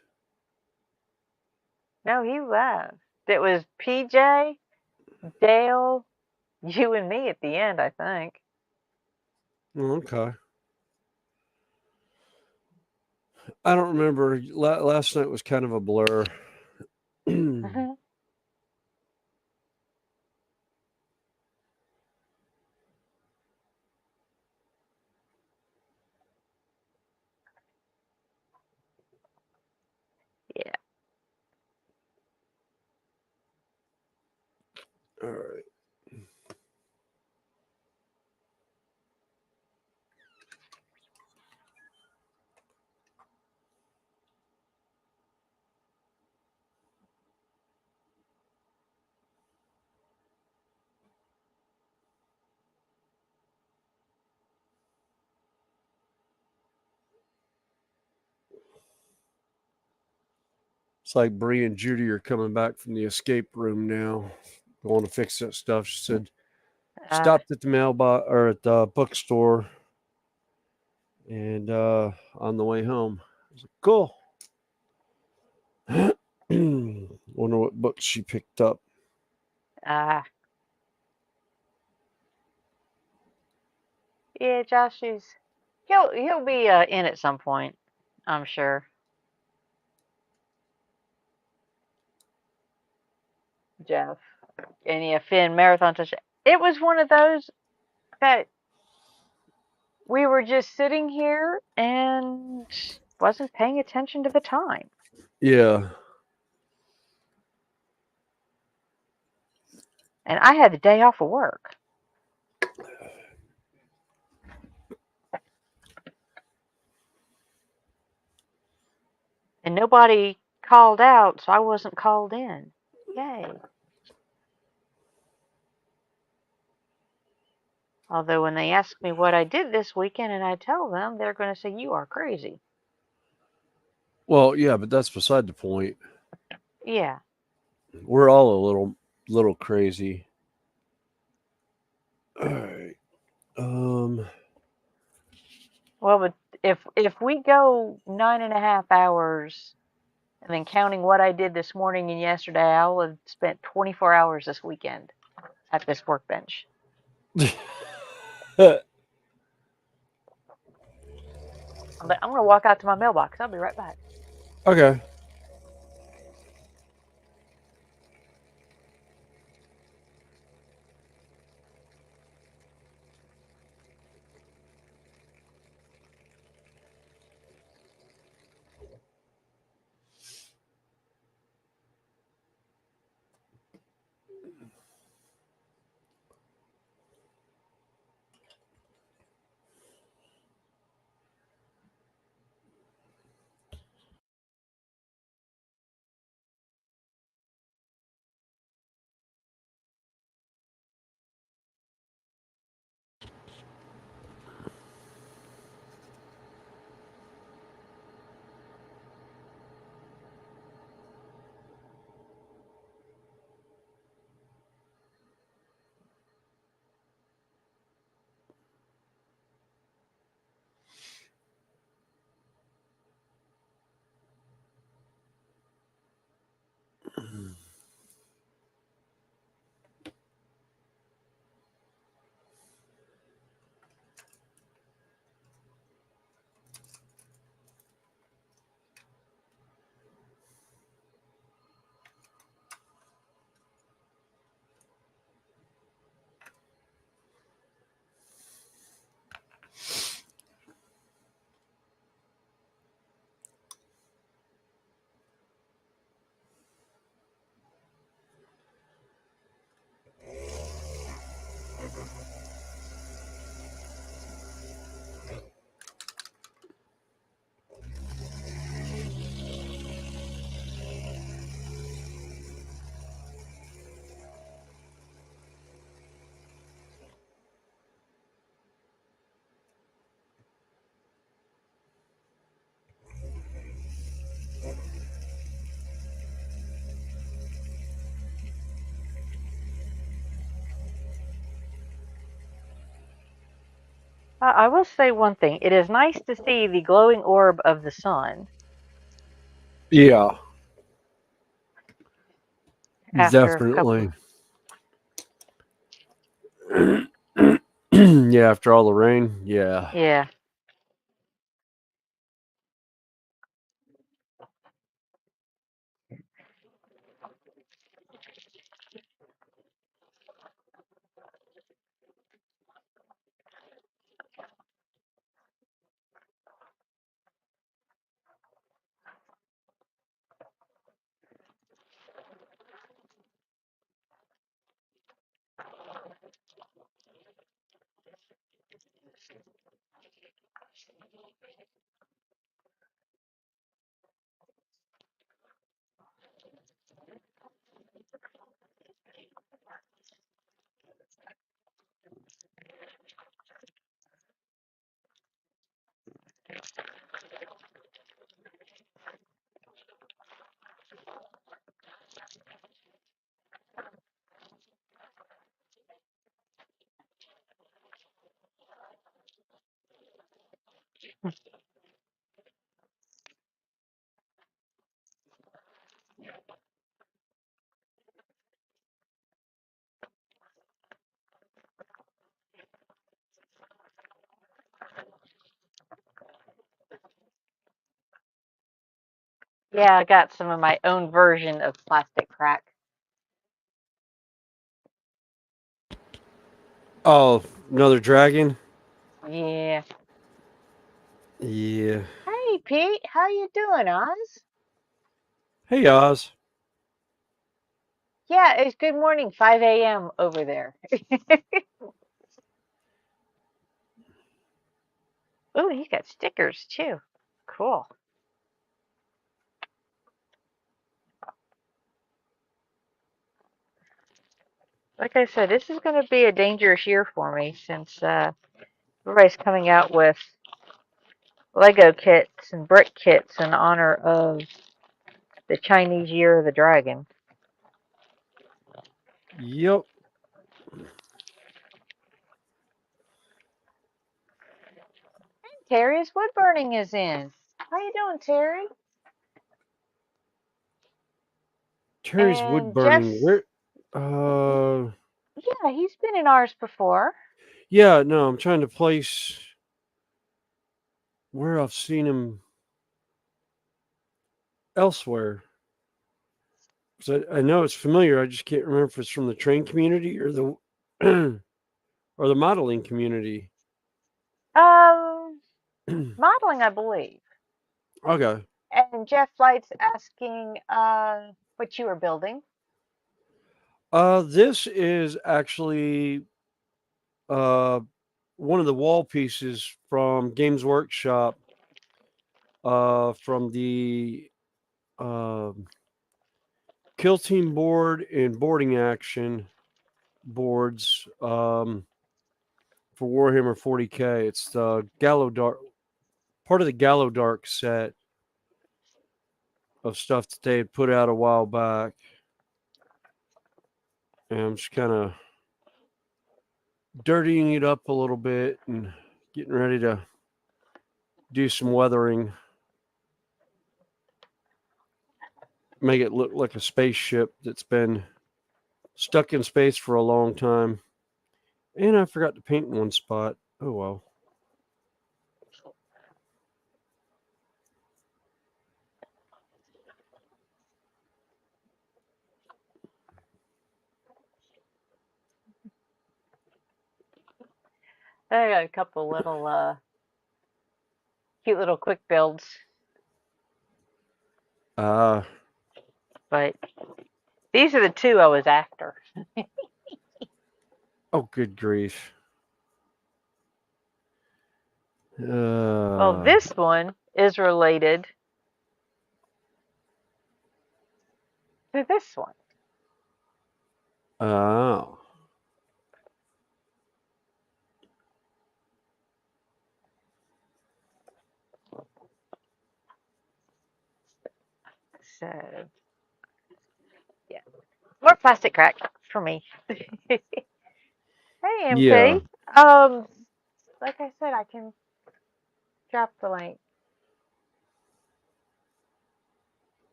No, he left. It was PJ, Dale, you, and me at the end, I think. Oh, okay. I don't remember. Last night was kind of a blur. Yeah. All right. It's like Bree and Judy are coming back from the escape room now, going to fix that stuff. She said, Uh, stopped at the mailbox or at the bookstore and on the way home. I was like, cool. Wonder what books she picked up. uh, yeah, Josh is. He'll be in at some point, I'm sure. Jeff and yeah, Finn marathon touch. It was one of those that we were just sitting here and wasn't paying attention to the time. Yeah. And I had the day off of work. And nobody called out, so I wasn't called in. Yay. Although when they ask me what I did this weekend and I tell them, they're going to say, you are crazy. Well, yeah, but that's beside the point. Yeah. We're all a little little crazy. All right. Well, but if we go 9.5 hours, and then counting what I did this morning and yesterday, I will have spent 24 hours this weekend at this workbench. I'm going to walk out to my mailbox. I'll be right back. Okay. I will say one thing. It is nice to see the glowing orb of the sun Yeah, after a couple. definitely. Yeah, after all the rain. Yeah. Yeah. Yeah, I got some of my own version of plastic crack. Oh, another dragon. Yeah. Yeah. Hey, Pete. How you doing, Oz? Hey, Oz. Yeah, it's good morning, 5 a.m. over there. Oh, he's got stickers too. Cool. Like I said, this is going to be a dangerous year for me since everybody's coming out with Lego kits and brick kits in honor of the Chinese Year of the Dragon. Yep. Terry's wood burning is in. How you doing, Terry? Terry's wood And burning. Jeff's, Where? Uh, yeah, he's been in ours before. yeah. No, I'm trying to place where I've seen him elsewhere. So I know it's familiar. I just can't remember if it's from the train community or the or the modeling community. Um, Modeling, I believe. Okay. And Jeff Light's asking what you were building. This is actually uh one of the wall pieces from Games Workshop. From the um Kill Team board and boarding action boards for Warhammer 40K. It's the Gallo Dark part of the Gallo Dark set of stuff that they had put out a while back. And I'm just kind of dirtying it up a little bit and getting ready to do some weathering, make it look like a spaceship that's been stuck in space for a long time. And I forgot to paint in one spot. Oh well. I got a couple little cute little quick builds, Ah, but these are the two I was after. oh, good grief. Well, Uh, this one is related to this one. oh. So, yeah, more plastic crack for me. Hey, Yeah. MP. Um, like I said, I can drop the link.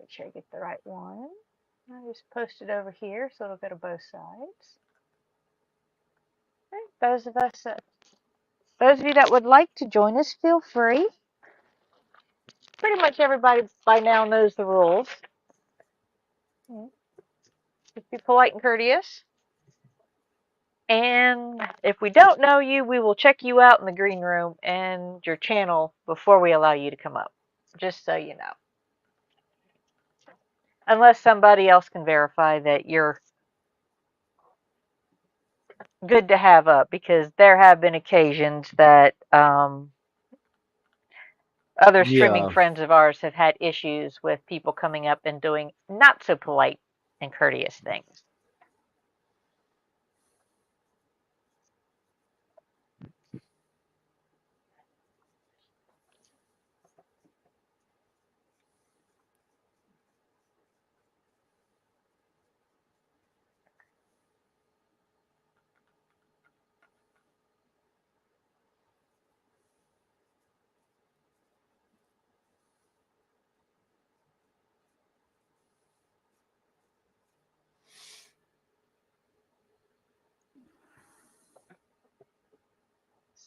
Make sure I get the right one. I just post it over here so it'll go to both sides. Okay, those of you that would like to join us, feel free. Pretty much everybody by now knows the rules. Just be polite and courteous. And if we don't know you, we will check you out in the green room and your channel before we allow you to come up. Just so you know. Unless somebody else can verify that you're good to have up, because there have been occasions that other streaming Yeah. friends of ours have had issues with people coming up and doing not so polite and courteous things.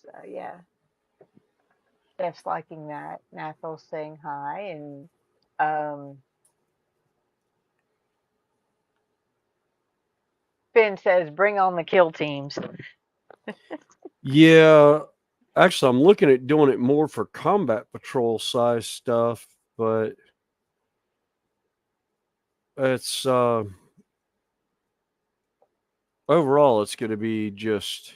So yeah, Jeff's liking that. Nathal's saying hi, and um, Finn says, "Bring on the kill teams." Yeah. Actually, I'm looking at doing it more for combat patrol size stuff, but it's overall it's going to be just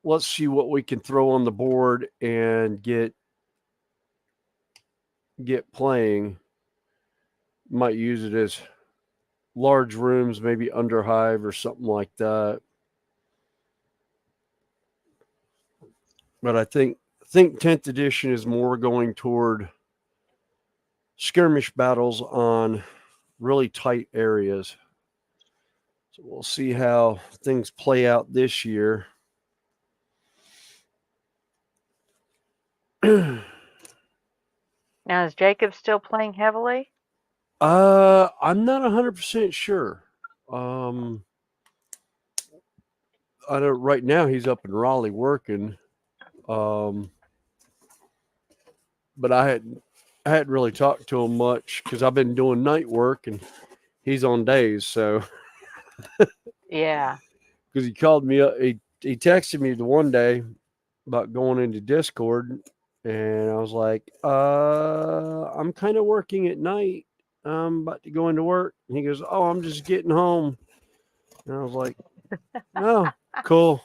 let's see what we can throw on the board and get playing. Might use it as large rooms, maybe under hive or something like that. But I think 10th edition is more going toward skirmish battles on really tight areas. So we'll see how things play out this year. Now, is Jacob still playing heavily? I'm not 100% sure. I don't. Right now, he's up in Raleigh working. Um, but I hadn't really talked to him much because I've been doing night work and he's on days. So Yeah. because he called me up, he texted me the one day about going into Discord, and I was like, I'm kind of working at night. I'm about to go into work, and he goes, oh, I'm just getting home, and I was like, oh, cool.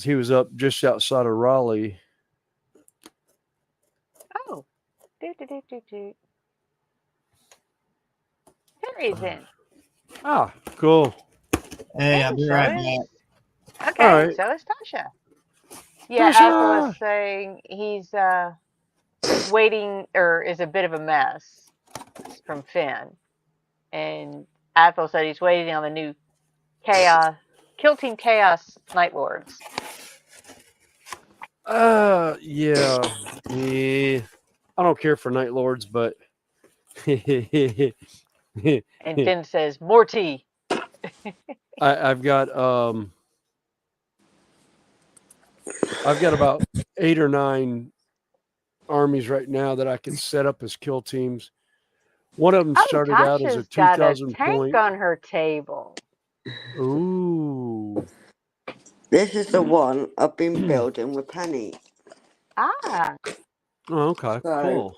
He was up just outside of Raleigh. Oh. Do. Terry's in. Ah, cool. Hey, I'll And be so right is. back. Okay, All and right. so is Tasha. Yeah, Athel was Tasha! saying he's waiting, or is a bit of a mess from Finn. And Athel said he's waiting on the new Chaos, Kill Team Chaos Night Lords. Yeah. Yeah. I don't care for Night Lords, but And Finn says, more tea. I've got about 8 or 9 armies right now that I can set up as kill teams. One of them Oh, started out as a Tasha's got a 2,000 tank point. on her table. Ooh. This is the one I've been building with Penny. Ah. Oh, okay, So cool.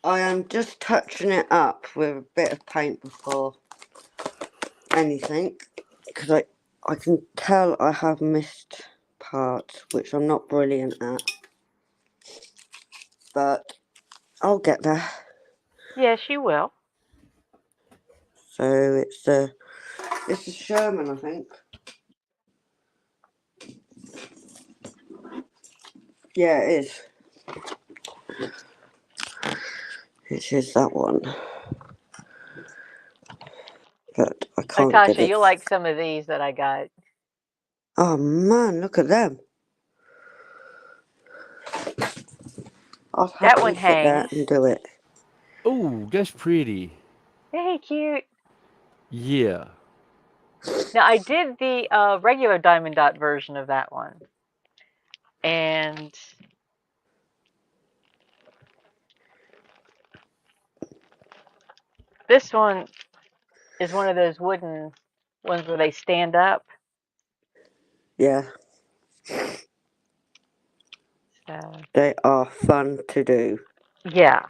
I am just touching it up with a bit of paint before anything, because I can tell I have missed parts, which I'm not brilliant at. But I'll get there. Yes, you will. So this is Sherman, I think. Yeah, it is. It is that one. But I can't get Tasha, it. you'll like some of these that I got. Oh man, look at them. I'll That happily one sit there hangs. and do it. Ooh, that's pretty. Hey, cute. Yeah. Now, I did the regular Diamond Dot version of that one. And this one is one of those wooden ones where they stand up. Yeah, So, they are fun to do. yeah.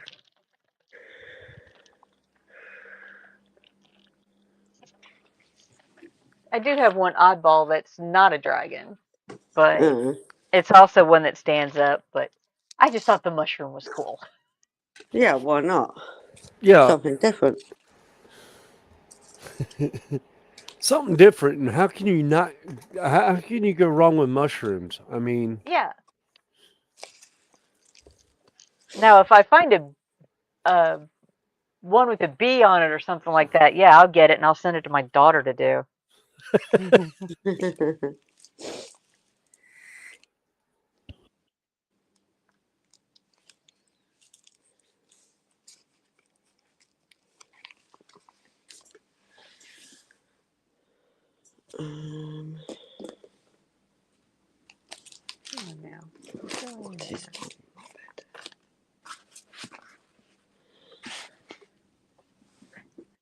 I do have one oddball that's not a dragon, but it's also one that stands up. But I just thought the mushroom was cool. Yeah, why not? Yeah. Something different. Something different. And how can you not? How can you go wrong with mushrooms? I mean, Yeah. Now, if I find a one with a bee on it or something like that, yeah, I'll get it and I'll send it to my daughter to do. Come on now. Go in there.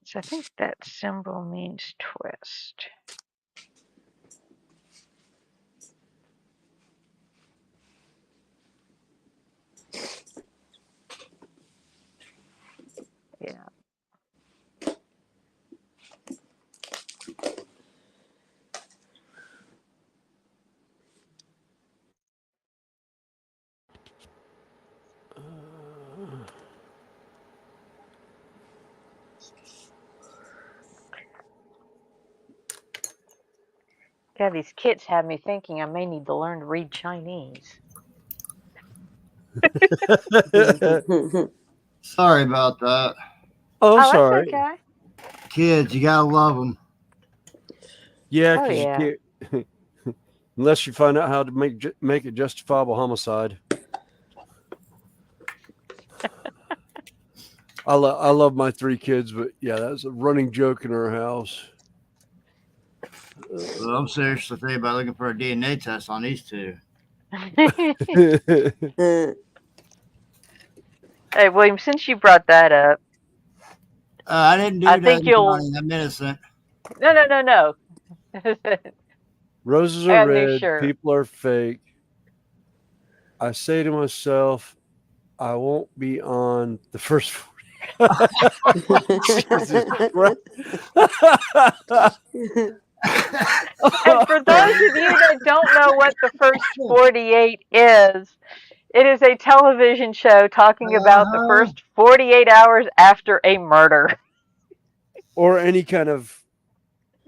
So I think that symbol means twist. Yeah. God, these kits have me thinking I may need to learn to read Chinese. Sorry about that. Oh, Oh, that's sorry. okay. Kids, you gotta love them. Yeah, Oh, because you yeah. can't unless you find out how to make it justifiable homicide. I love my 3 kids, but yeah, that's a running joke in our house. Well, I'm seriously thinking about looking for a DNA test on these two. Hey, William, since you brought that up, I didn't do I think nothing, you'll. Johnny. I'm innocent. No, no, no, no. I Roses are got a new red, shirt. people are fake. I say to myself, I won't be on the first 40. Jesus Christ. And for those of you that don't know what the first 48 is, it is a television show talking about the Uh-huh. first 48 hours after a murder. Or any kind of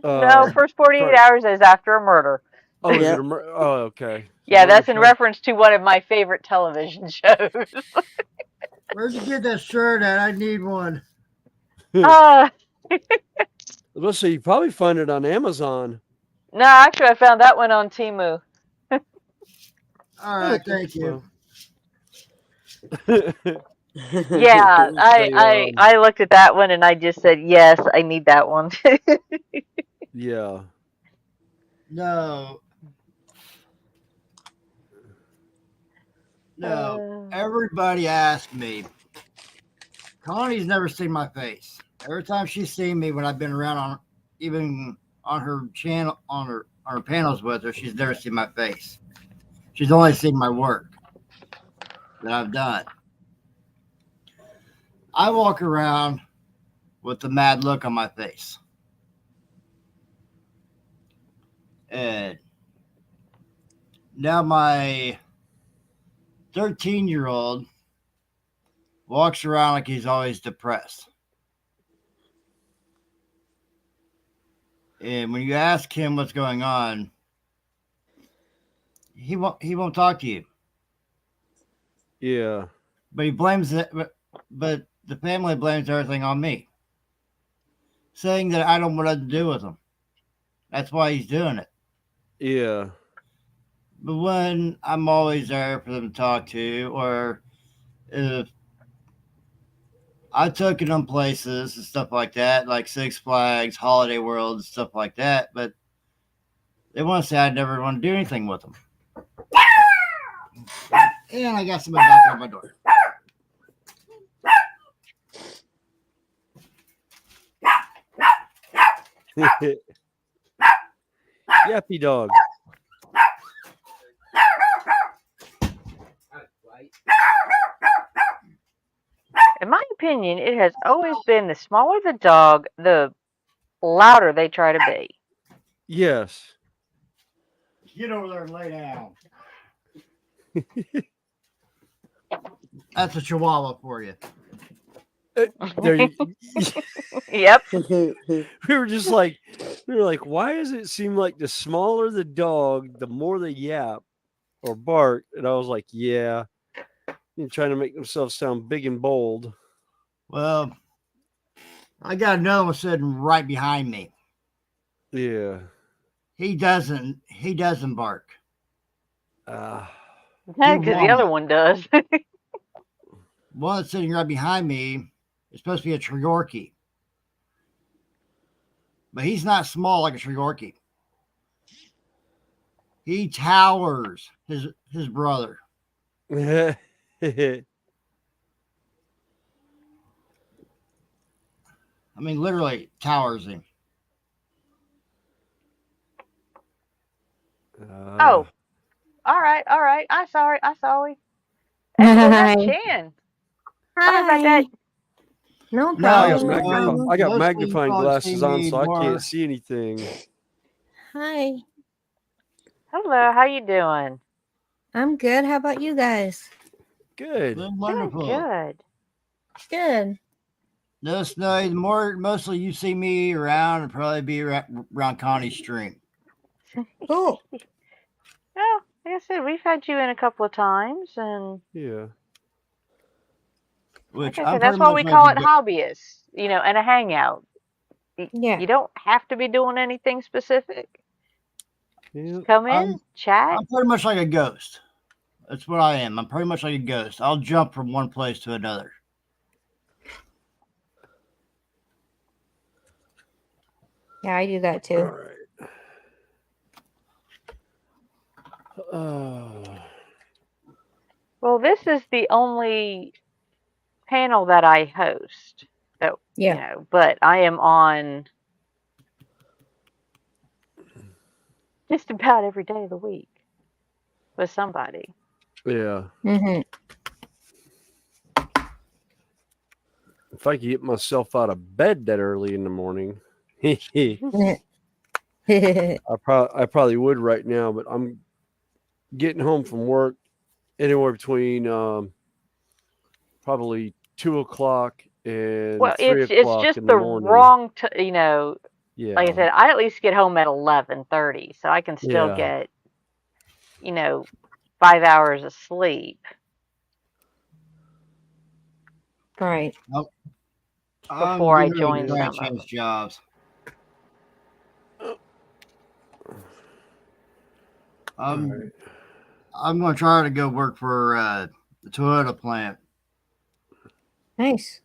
No, first 48 crime. hours is after a murder. Oh, is it Yep. a oh, okay. It's a Yeah, murder that's in show? reference to one of my favorite television shows. Where'd you get that shirt at? I need one. uh, Let's see, you probably find it on Amazon. no, actually, I found that one on Temu. All right, thank you. Well. Yeah, Say, I looked at that one and I just said, yes, I need that one. yeah. No, no. Uh, Everybody asked me. Connie's never seen my face. Every time she's seen me when I've been around on, even on her channel, on her panels with her, she's never seen my face. She's only seen my work that I've done. I walk around with a mad look on my face. And now my 13-year-old walks around like he's always depressed. And when you ask him what's going on, he won't talk to you. Yeah. But he blames it. But the family blames everything on me, saying that I don't want nothing to do with him. That's why he's doing it. Yeah. But when I'm always there for them to talk to, or if I took them places and stuff like that, like Six Flags, Holiday World, and stuff like that, but they want to say I never want to do anything with them. And I got somebody knocking on my door. Yappy dog. in my opinion, it has always been the smaller the dog, the louder they try to be. Yes. Get over there and lay down. That's a chihuahua for you. There you, Yep. we were just like, why does it seem like the smaller the dog, the more they yap or bark? And I was like, yeah, you're trying to make themselves sound big and bold. Well, I got another one sitting right behind me. Yeah. He doesn't bark. Because the other one does. One that's sitting right behind me is supposed to be a Trigorki. But he's not small like a Trigorki. He towers his brother. I mean, literally towers him. Oh, all right. I saw it. Hey, that's Chan. Sorry about that. No No, problem. I got most of you magnifying probably glasses see on, me so I more- can't see anything. Hi. Hello, how you doing? I'm good. How about you guys? Good. Doing Doing wonderful. good. Good. No, Snowy, the more mostly you see me around, it'll probably be around Connie's stream. Cool. Well, like I said, we've had you in a couple of times, and Yeah. which Like I I'm said, that's pretty why much we like call a it hobbyists, and a hangout. Yeah. You don't have to be doing anything specific. Yeah. Come I'm in, chat. I'm pretty much like a ghost. That's what I am. I'm pretty much like a ghost. I'll jump from one place to another. Yeah, I do that All too. right. Well, this is the only panel that I host. So, Yeah. but I am on just about every day of the week with somebody. Yeah. Mm-hmm. If I could get myself out of bed that early in the morning, I probably would right now. But I'm getting home from work anywhere between probably 2 o'clock and Well, 3 o'clock just in the the morning. wrong, like I Yeah. said, I at least get home at 11:30, so I can still Yeah. get, 5 hours of sleep Right. Nope. I'm before I getting ready to join try and some of change them. jobs. All right. I'm going to try to go work for the Toyota plant. Nice.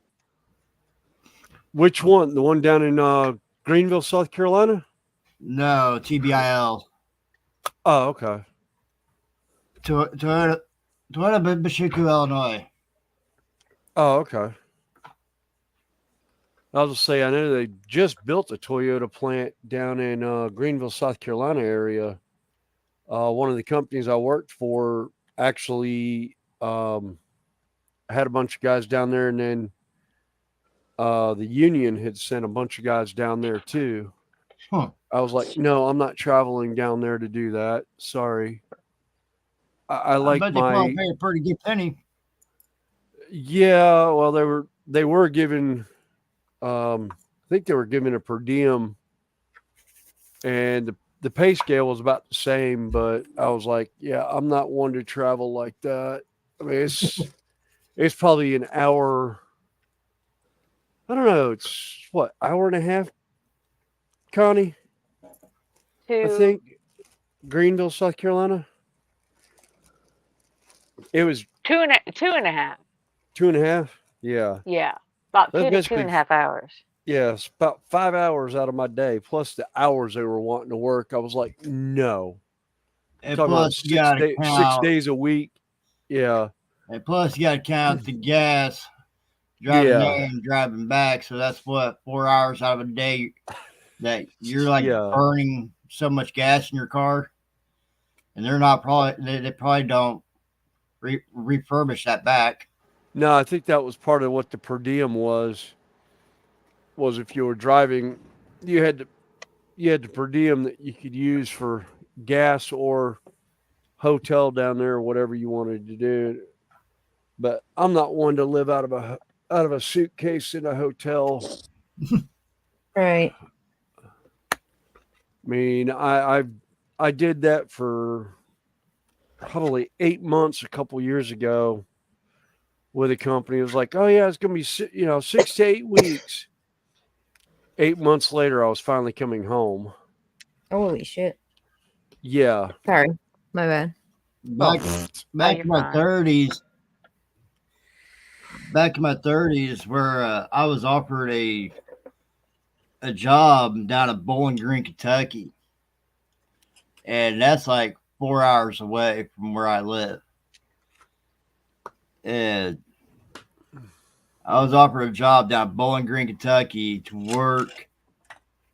Which one? The one down in Greenville, South Carolina? No, TBIL. Oh, okay. Toyota Bashuku, Illinois. Oh, okay. I'll just say I know they just built a Toyota plant down in Greenville, South Carolina area. One of the companies I worked for actually had a bunch of guys down there, and then the union had sent a bunch of guys down there too. Huh. I was like, no, I'm not traveling down there to do that. Sorry. I I like bet they probably my pay a pretty good penny. yeah. Well, they were given. I think they were given a per diem, and the pay scale was about the same. But I was like, yeah, I'm not one to travel like that. I mean, it's probably an hour. I don't know. It's what, hour and a half, Connie? I Two, think Greenville, South Carolina. It was two and a half. 2.5. Yeah, Yeah, about that's 2 to 2.5 hours. yeah, it's about 5 hours out of my day plus the hours they were wanting to work. I was like, no. And Talking about plus, you got to six count. days a week. Yeah, And plus, you got to count the gas driving there yeah, and driving back. So that's what 4 hours out of a day that you're like yeah. burning so much gas in your car, and they're not probably they probably don't refurbish that back. No, I think that was part of what the per diem was. Was if you were driving, you had to per diem that you could use for gas or hotel down there or whatever you wanted to do. But I'm not one to live out of a suitcase in a hotel. Right. I mean, I did that for probably 8 months a couple years ago with a company. It was like, oh yeah, it's gonna be 6 to 8 weeks. 8 months later, I was finally coming home. Holy shit. Yeah. Sorry. My bad. Back Oh, back you're in my fine. 30s, where I was offered a job down at Bowling Green, Kentucky, and that's like 4 hours away from where I live. And I was offered a job down at Bowling Green, Kentucky to work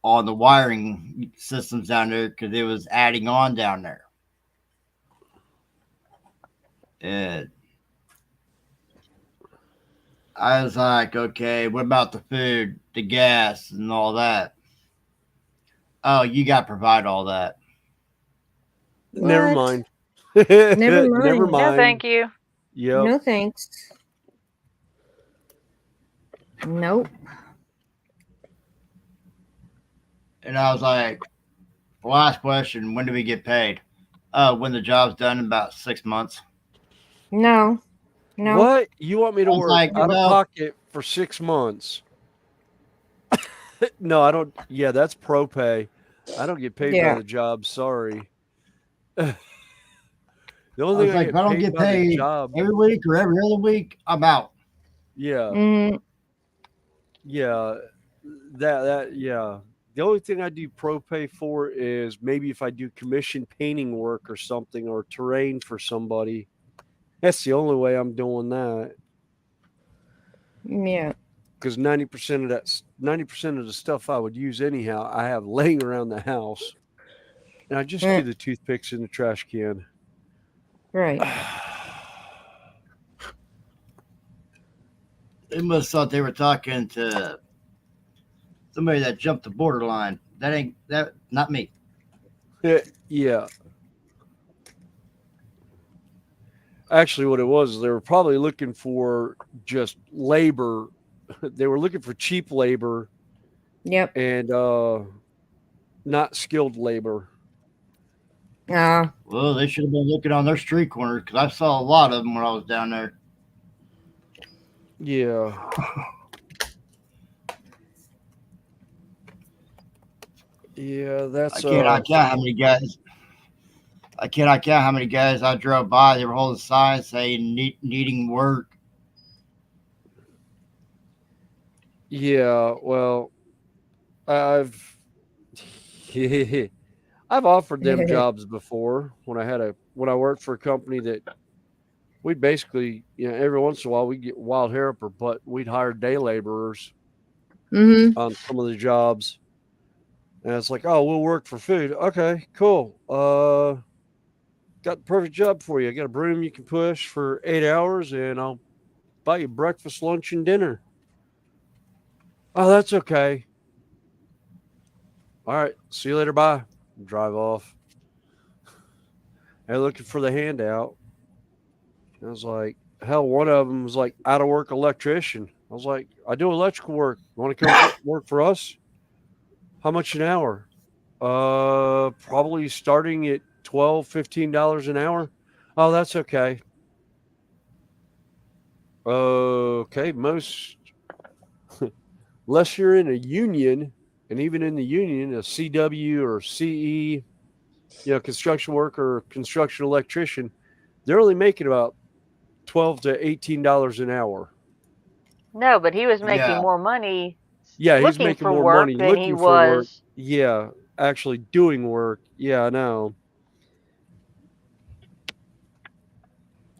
on the wiring systems down there because it was adding on down there. And I was like, okay, what about the food, the gas, and all that? Oh, you got to provide all that. never What? mind. Never Never mind. No, mind. thank you. Yep. No thanks. Nope. And I was like, last question, when do we get paid? When the job's done in about 6 months. No. No. What? You want me to I was work like, out of well, pocket for 6 months? No, I don't. Yeah, that's pro pay. I don't get paid by Yeah. the job. Sorry. The I only was thing I like, if get I don't paid get by the paid job, every week or every other week, I'm out. yeah, Mm, yeah, yeah. The only thing I do pro pay for is maybe if I do commission painting work or something or terrain for somebody. That's the only way I'm doing that. yeah. Because 90% of the stuff I would use anyhow, I have laying around the house, and I just do Mm, the toothpicks in the trash can. right. They must thought they were talking to somebody that jumped the borderline. That ain't that. Not me. Yeah. Actually, what it was, they were probably looking for just labor. They were looking for cheap labor Yep. and not skilled labor. Ah. Well, they should have been looking on their street corners because I saw a lot of them when I was down there. Yeah. Yeah, I that's cannot count how many guys. I cannot count how many guys I drove by. They were holding signs saying needing work. yeah, well, I've I've offered them jobs before when I worked for a company that we basically, every once in a while we get wild hair up our butt. We'd hire day laborers Mm-hmm. on some of the jobs. And it's like, oh, we'll work for food. Okay, cool. Got the perfect job for you. I got a broom you can push for 8 hours, and I'll buy you breakfast, lunch, and dinner. Oh, that's okay. All right, see you later. Bye. Drive off. And looking for the handout. I was like, hell, one of them was like out of work electrician. I was like, I do electrical work. You want to come work for us? How much an hour? Probably starting at $12, $15 an hour. Oh, that's okay. Okay, unless you're in a union, and even in the union, a CW or CE, construction worker or construction electrician, they're only making about $12 to $18 an hour. No, but he was making Yeah, more money Yeah, he's looking making for more work money than he looking for work. was. Yeah, actually doing work. Yeah, I know.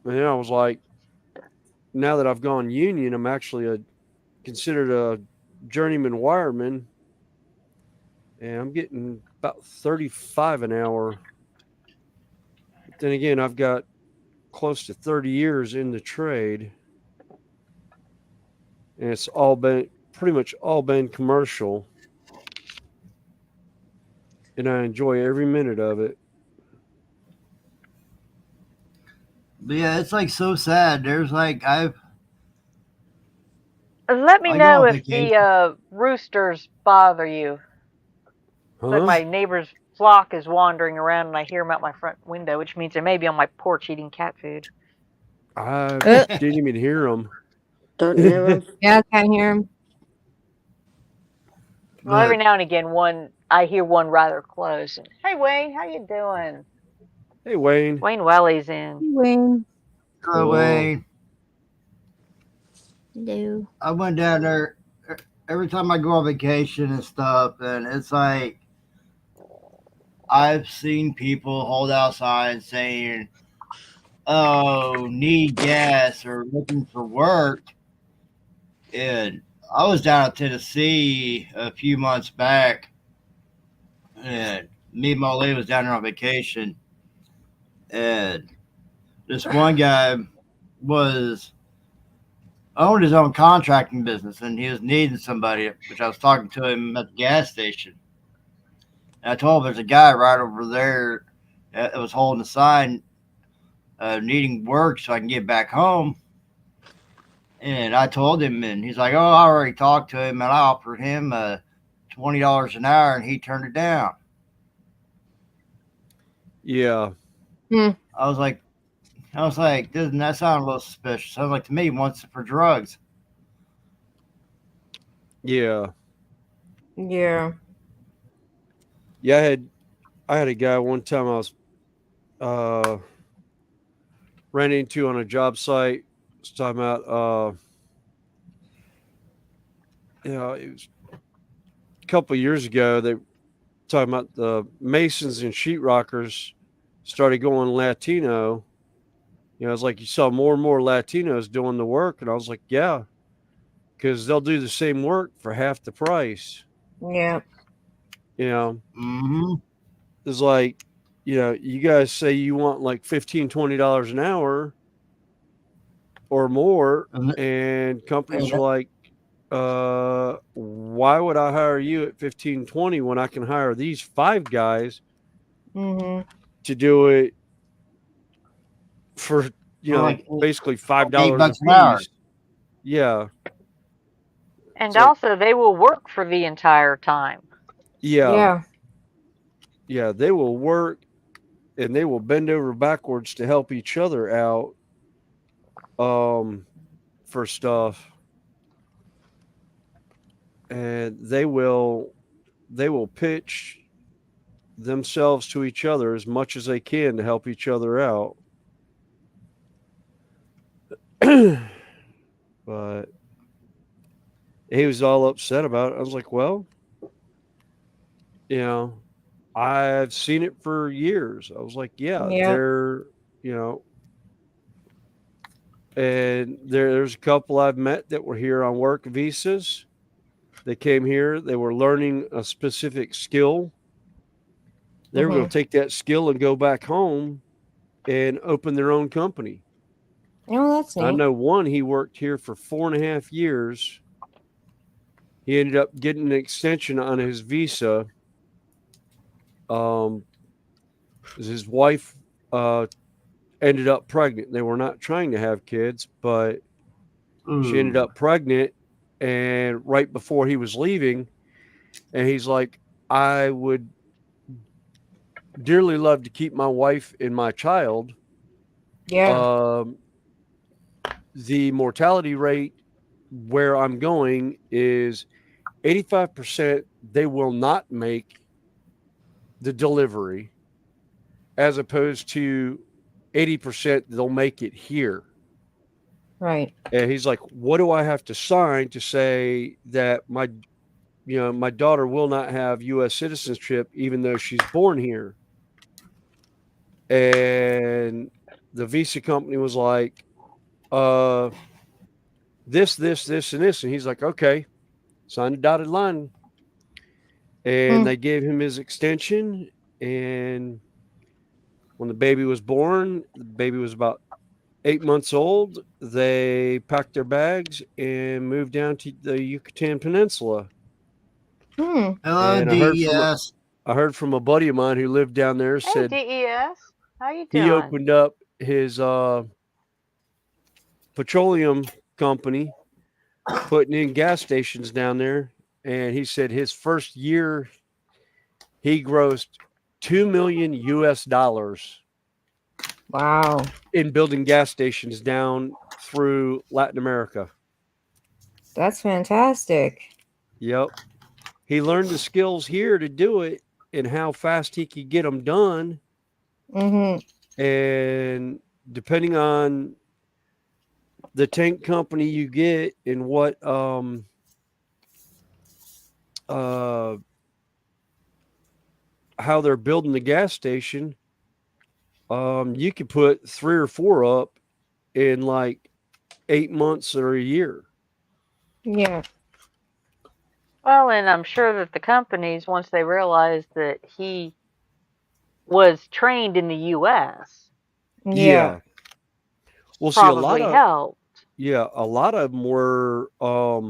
And then I was like, now that I've gone union, I'm actually considered a journeyman wireman, and I'm getting about 35 an hour. But then again, I've got close to 30 years in the trade, and it's all been pretty much all been commercial, and I enjoy every minute of it. but yeah, it's like so sad. There's like Let me I go know on if vacation. the roosters bother you. It's like Huh? my neighbor's flock is wandering around and I hear them out my front window, which means they may be on my porch eating cat food. I Uh, didn't even hear them. Don't hear him. yeah, I can't hear him. Well, every But now and again, I hear one rather close. And, hey, Wayne, how you doing? Hey, Wayne. Wayne Welly's in. Wing. Cool. Wayne, Hello. I went down there every time I go on vacation and stuff, and it's like I've seen people hold out signs saying, "Oh, need gas" or looking for work. And I was down in Tennessee a few months back, and me and my lady was down there on vacation, and this one guy was owned his own contracting business, and he was needing somebody, which I was talking to him at the gas station. And I told him there's a guy right over there that was holding a sign needing work so I can get back home. And I told him, and he's like, "Oh, I already talked to him, and I offered him $20 an hour, and he turned it down." Yeah. I was like, I was like, doesn't that sound a little suspicious? Sounds like to me he wants it for drugs. Yeah. Yeah. Yeah, I had a guy one time I was ran into on a job site. Was talking about it was a couple of years ago. They were talking about the masons and sheetrockers started going Latino. It's like you saw more and more Latinos doing the work, and I was like, yeah, because they'll do the same work for half the price. Yeah. Mm-hmm. It's like, you guys say you want like $15-$20 an hour or more, and companies are like, why would I hire you at 15-20 when I can hire these 5 guys Mm-hmm. to do it for like basically $8 $5 a an hour. piece? Yeah. And It's like, also, they will work for the entire time. yeah, Yeah. yeah, they will work and they will bend over backwards to help each other out for stuff. And they will pitch themselves to each other as much as they can to help each other out. But he was all upset about it. I was like, well, I've seen it for years. I was like, yeah, Yeah. they're, and there's a couple I've met that were here on work visas. They came here, they were learning a specific skill. They were going Mm-hmm. to take that skill and go back home and open their own company. Oh, that's I neat. know one, he worked here for 4.5 years. He ended up getting an extension on his visa. His wife ended up pregnant. They were not trying to have kids, but she ended up pregnant. And right before he was leaving, and he's like, I would dearly love to keep my wife and my child. Yeah. The mortality rate where I'm going is 85% they will not make the delivery, as opposed to 80% they'll make it here. Right. And he's like, what do I have to sign to say that my daughter will not have US citizenship even though she's born here? And the visa company was like, this, and this. And he's like, okay, sign a dotted line. And they gave him his extension. And when the baby was born, the baby was about 8 months old. They packed their bags and moved down to the Yucatan Peninsula. Hmm. Hello, And DES. I heard from a buddy of mine who lived down there, Hey, said DES, how you he doing? opened up his petroleum company, putting in gas stations down there. And he said his first year, he grossed $2 million US Wow. in building gas stations down through Latin America. That's fantastic. Yep. He learned the skills here to do it and how fast he could get them done. Mm-hmm. And depending on the tank company you get and what how they're building the gas station, you could put 3 or 4 up in like 8 months or a year. Yeah. Well, and I'm sure that the companies, once they realized that he was trained in the U.S., Yeah. Well, see, probably helped. a lot of them were a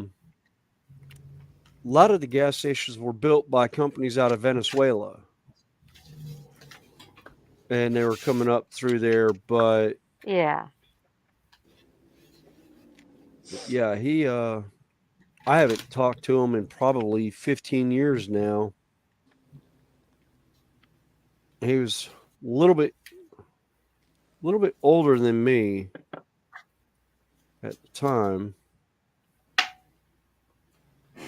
lot of the gas stations were built by companies out of Venezuela, and they were coming up through there. But Yeah. yeah, I haven't talked to him in probably 15 years now. He was a little little bit older than me at the time.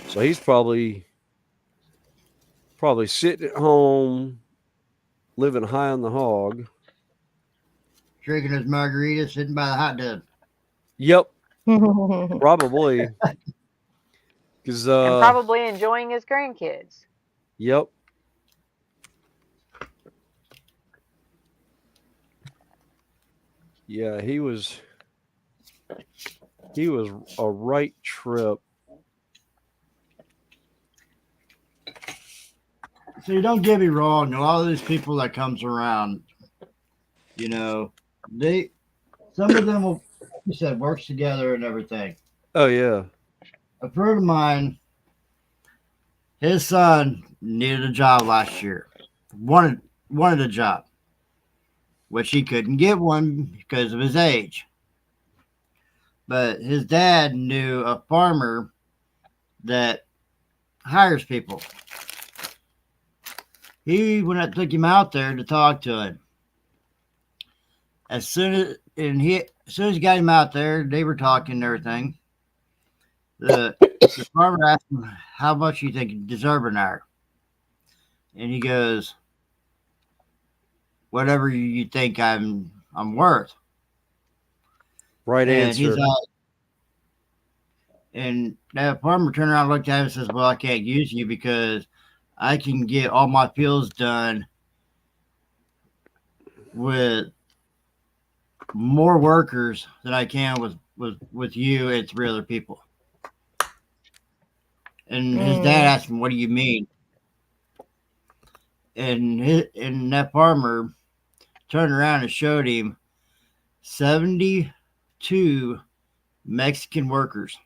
So he's probably sitting at home, living high on the hog. Drinking his margarita, sitting by the hot tub. Yep, probably. Because And probably enjoying his grandkids. Yep. Yeah, he was a right trip. See, don't get me wrong. A lot of these people that comes around, you know, some of them will, like you said, works together and everything. Oh yeah. A friend of mine, his son needed a job last year. Wanted a job, which he couldn't get one because of his age. But his dad knew a farmer that hires people. He went up, took him out there to talk to him. As soon as he got him out there, they were talking and everything. The farmer asked him, "How much you think you deserve an hour?" And he goes, "Whatever you think I'm worth." Right And answer. he's like, and that farmer turned around and looked at him and says, "Well, I can't use you because I can get all my fields done with more workers than I can with you and 3 other people." And his dad asked him, "What do you mean?" And that farmer turned around and showed him 72 Mexican workers.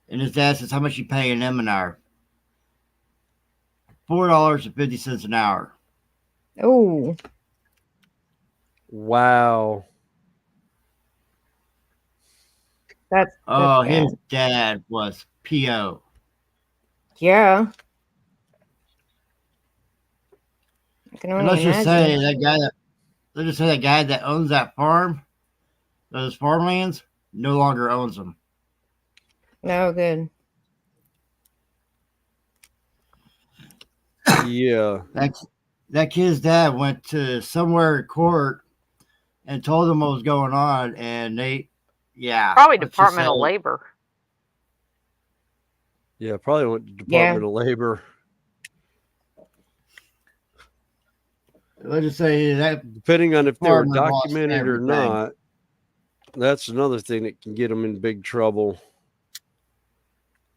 And his dad says, "How much you paying them an hour?" $4.50 an hour. Oh, Wow. that's His bad. dad was PO. Yeah. I can And only let's just imagine. say that guy that owns that farm, those farmlands, no longer owns them. No good. Yeah. That kid's dad went to somewhere in court and told them what was going on, and Probably let's just Department of Labor. Yeah, probably went to Department of Labor. Let's just say that Depending on if they were farmer lost documented or everything. not, that's another thing that can get them in big trouble.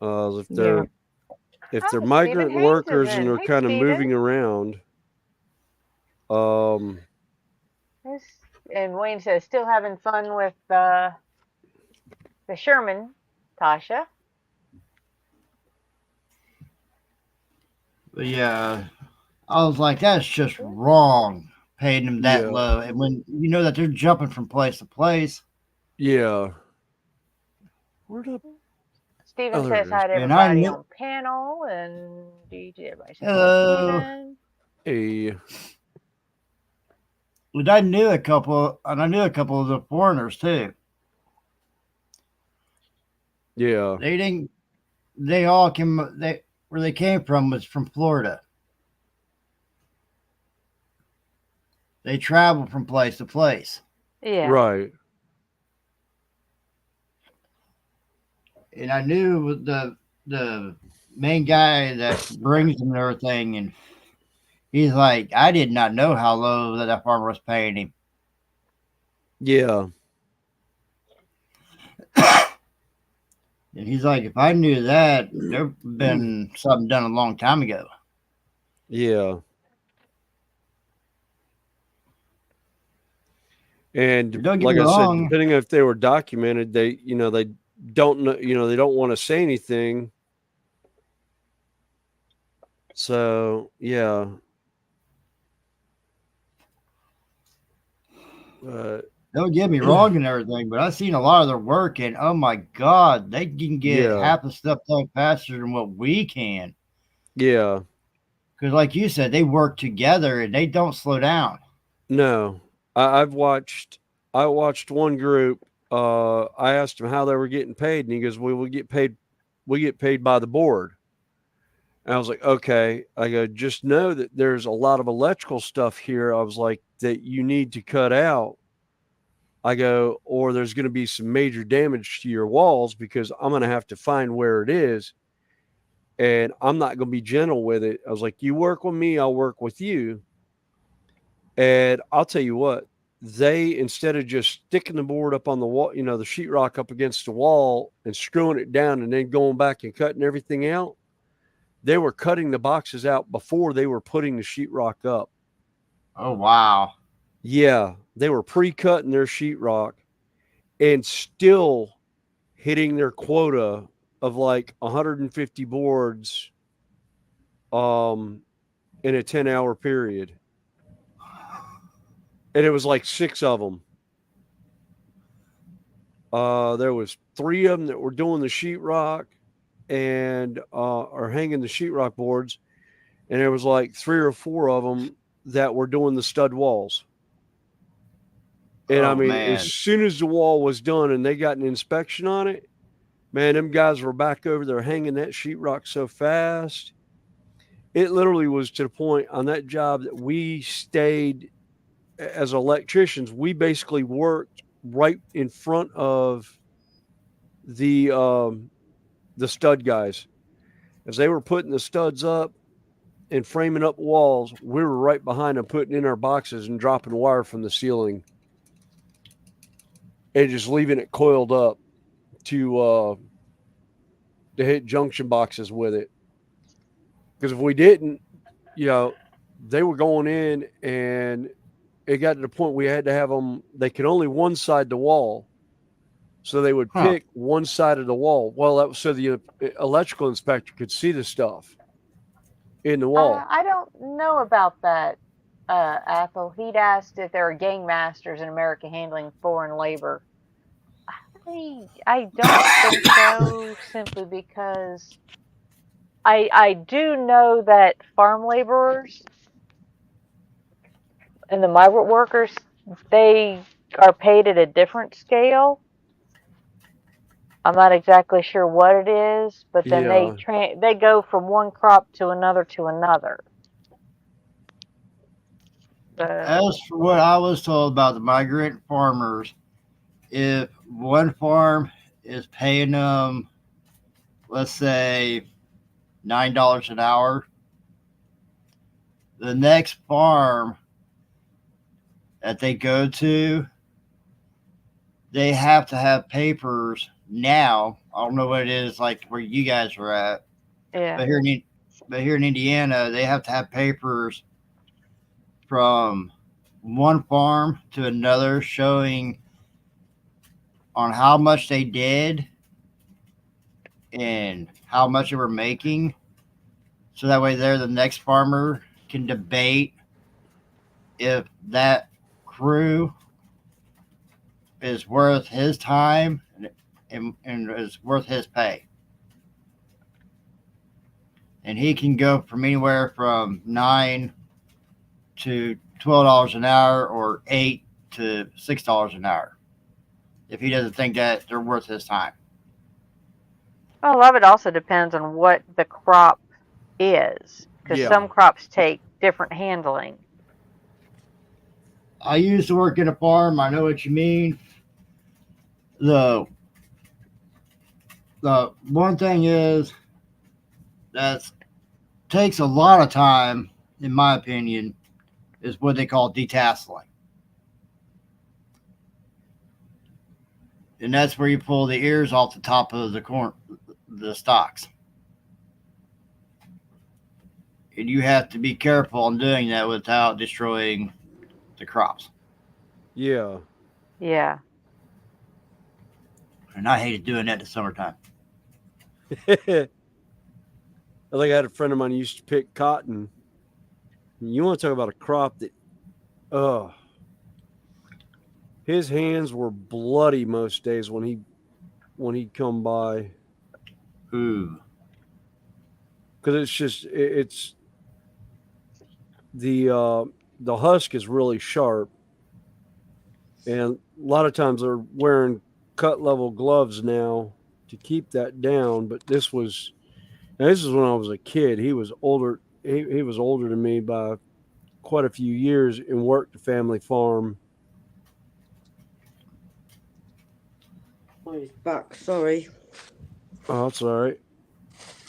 If they're migrant Stephen Haynes workers is and in. they're Hey, kind of Stephen. moving around. And Wayne says, still having fun with the Sherman, Tasha. But yeah, I was like, that's just wrong, paying them that Yeah. low. And when you know that they're jumping from place to place. Yeah. Where'd up? Stephen Oh, there says it is. hi to And I everybody knew- on panel and DJ. Everybody says Hello. Stephen. Hey. And I knew a couple of the foreigners too. Yeah. They all came. Where they came from was from Florida. They traveled from place to place. Yeah. Right. And I knew the main guy that brings them and everything, and he's like, I did not know how low that farmer was paying him. Yeah. And he's like, if I knew that, there'd been something done a long time ago. Yeah. And Don't get like me I said, wrong. depending on if they were documented, they don't know, they don't want to say anything. So yeah. Don't get me wrong and everything, but I've seen a lot of their work, and oh my God, they can get Yeah. half the stuff done faster than what we can. Yeah. Because, like you said, they work together and they don't slow down. No. I've watched. I watched one group. I asked him how they were getting paid, and he goes, "Well, we get paid. We get paid by the board." And I was like, "Okay." I go, "Just know that there's a lot of electrical stuff here." I was like, "That you need to cut out." I go, "Or there's going to be some major damage to your walls because I'm going to have to find where it is, and I'm not going to be gentle with it." I was like, "You work with me, I'll work with you." And I'll tell you what, they, instead of just sticking the board up on the wall, the sheetrock up against the wall and screwing it down and then going back and cutting everything out, they were cutting the boxes out before they were putting the sheetrock up. Oh wow. Yeah, they were pre-cutting their sheetrock and still hitting their quota of like 150 boards in a 10-hour period. And it was like 6 of them. There was 3 of them that were doing the sheetrock and or hanging the sheetrock boards, and there was like 3 or 4 of them that were doing the stud walls. And I Oh mean, as man. soon as the wall was done and they got an inspection on it, man, them guys were back over there hanging that sheetrock so fast. It literally was to the point on that job that we stayed as electricians. We basically worked right in front of the stud guys as they were putting the studs up and framing up walls. We were right behind them, putting in our boxes and dropping wire from the ceiling and just leaving it coiled up to hit junction boxes with it. Because if we didn't, they were going in, and it got to the point we had to have them. They could only one side the wall, so they would Huh. pick one side of the wall. Well, that was so the electrical inspector could see the stuff in the wall. I don't know about that, Athel. He'd asked if there are gang masters in America handling foreign labor. I don't think so, simply because I do know that farm laborers and the migrant workers, they are paid at a different scale. I'm not exactly sure what it is, but then Yeah, they go from one crop to another to another. So As for what I was told about the migrant farmers, if one farm is paying them, let's say, $9 an hour, the next farm that they go to, they have to have papers now. I don't know what it is like where you guys are at, yeah, but here in Indiana, they have to have papers from one farm to another showing on how much they did and how much they were making. So that way, there the next farmer can debate if that crew is worth his time and is worth his pay. And he can go from anywhere from $9 to $12 an hour or $8 to $6 an hour if he doesn't think that they're worth his time. well, a lot of it also depends on what the crop is, because yeah, some crops take different handling. I used to work in a farm. I know what you mean. The the one thing is that takes a lot of time, in my opinion, is what they call detasseling. And that's where you pull the ears off the top of the corn, the stalks. And you have to be careful on doing that without destroying the crops. yeah. Yeah. And I hated doing that in the summertime. I think I had a friend of mine who used to pick cotton. You want to talk about a crop that, uh, his hands were bloody most days when he'd come by, Ooh. because it's just it's the husk is really sharp, And a lot of times they're wearing cut level gloves now to keep that down. But this was when I was a kid. He was older. He was older than me by quite a few years and worked a family farm. Oh, he's back. Sorry. Oh, that's all right.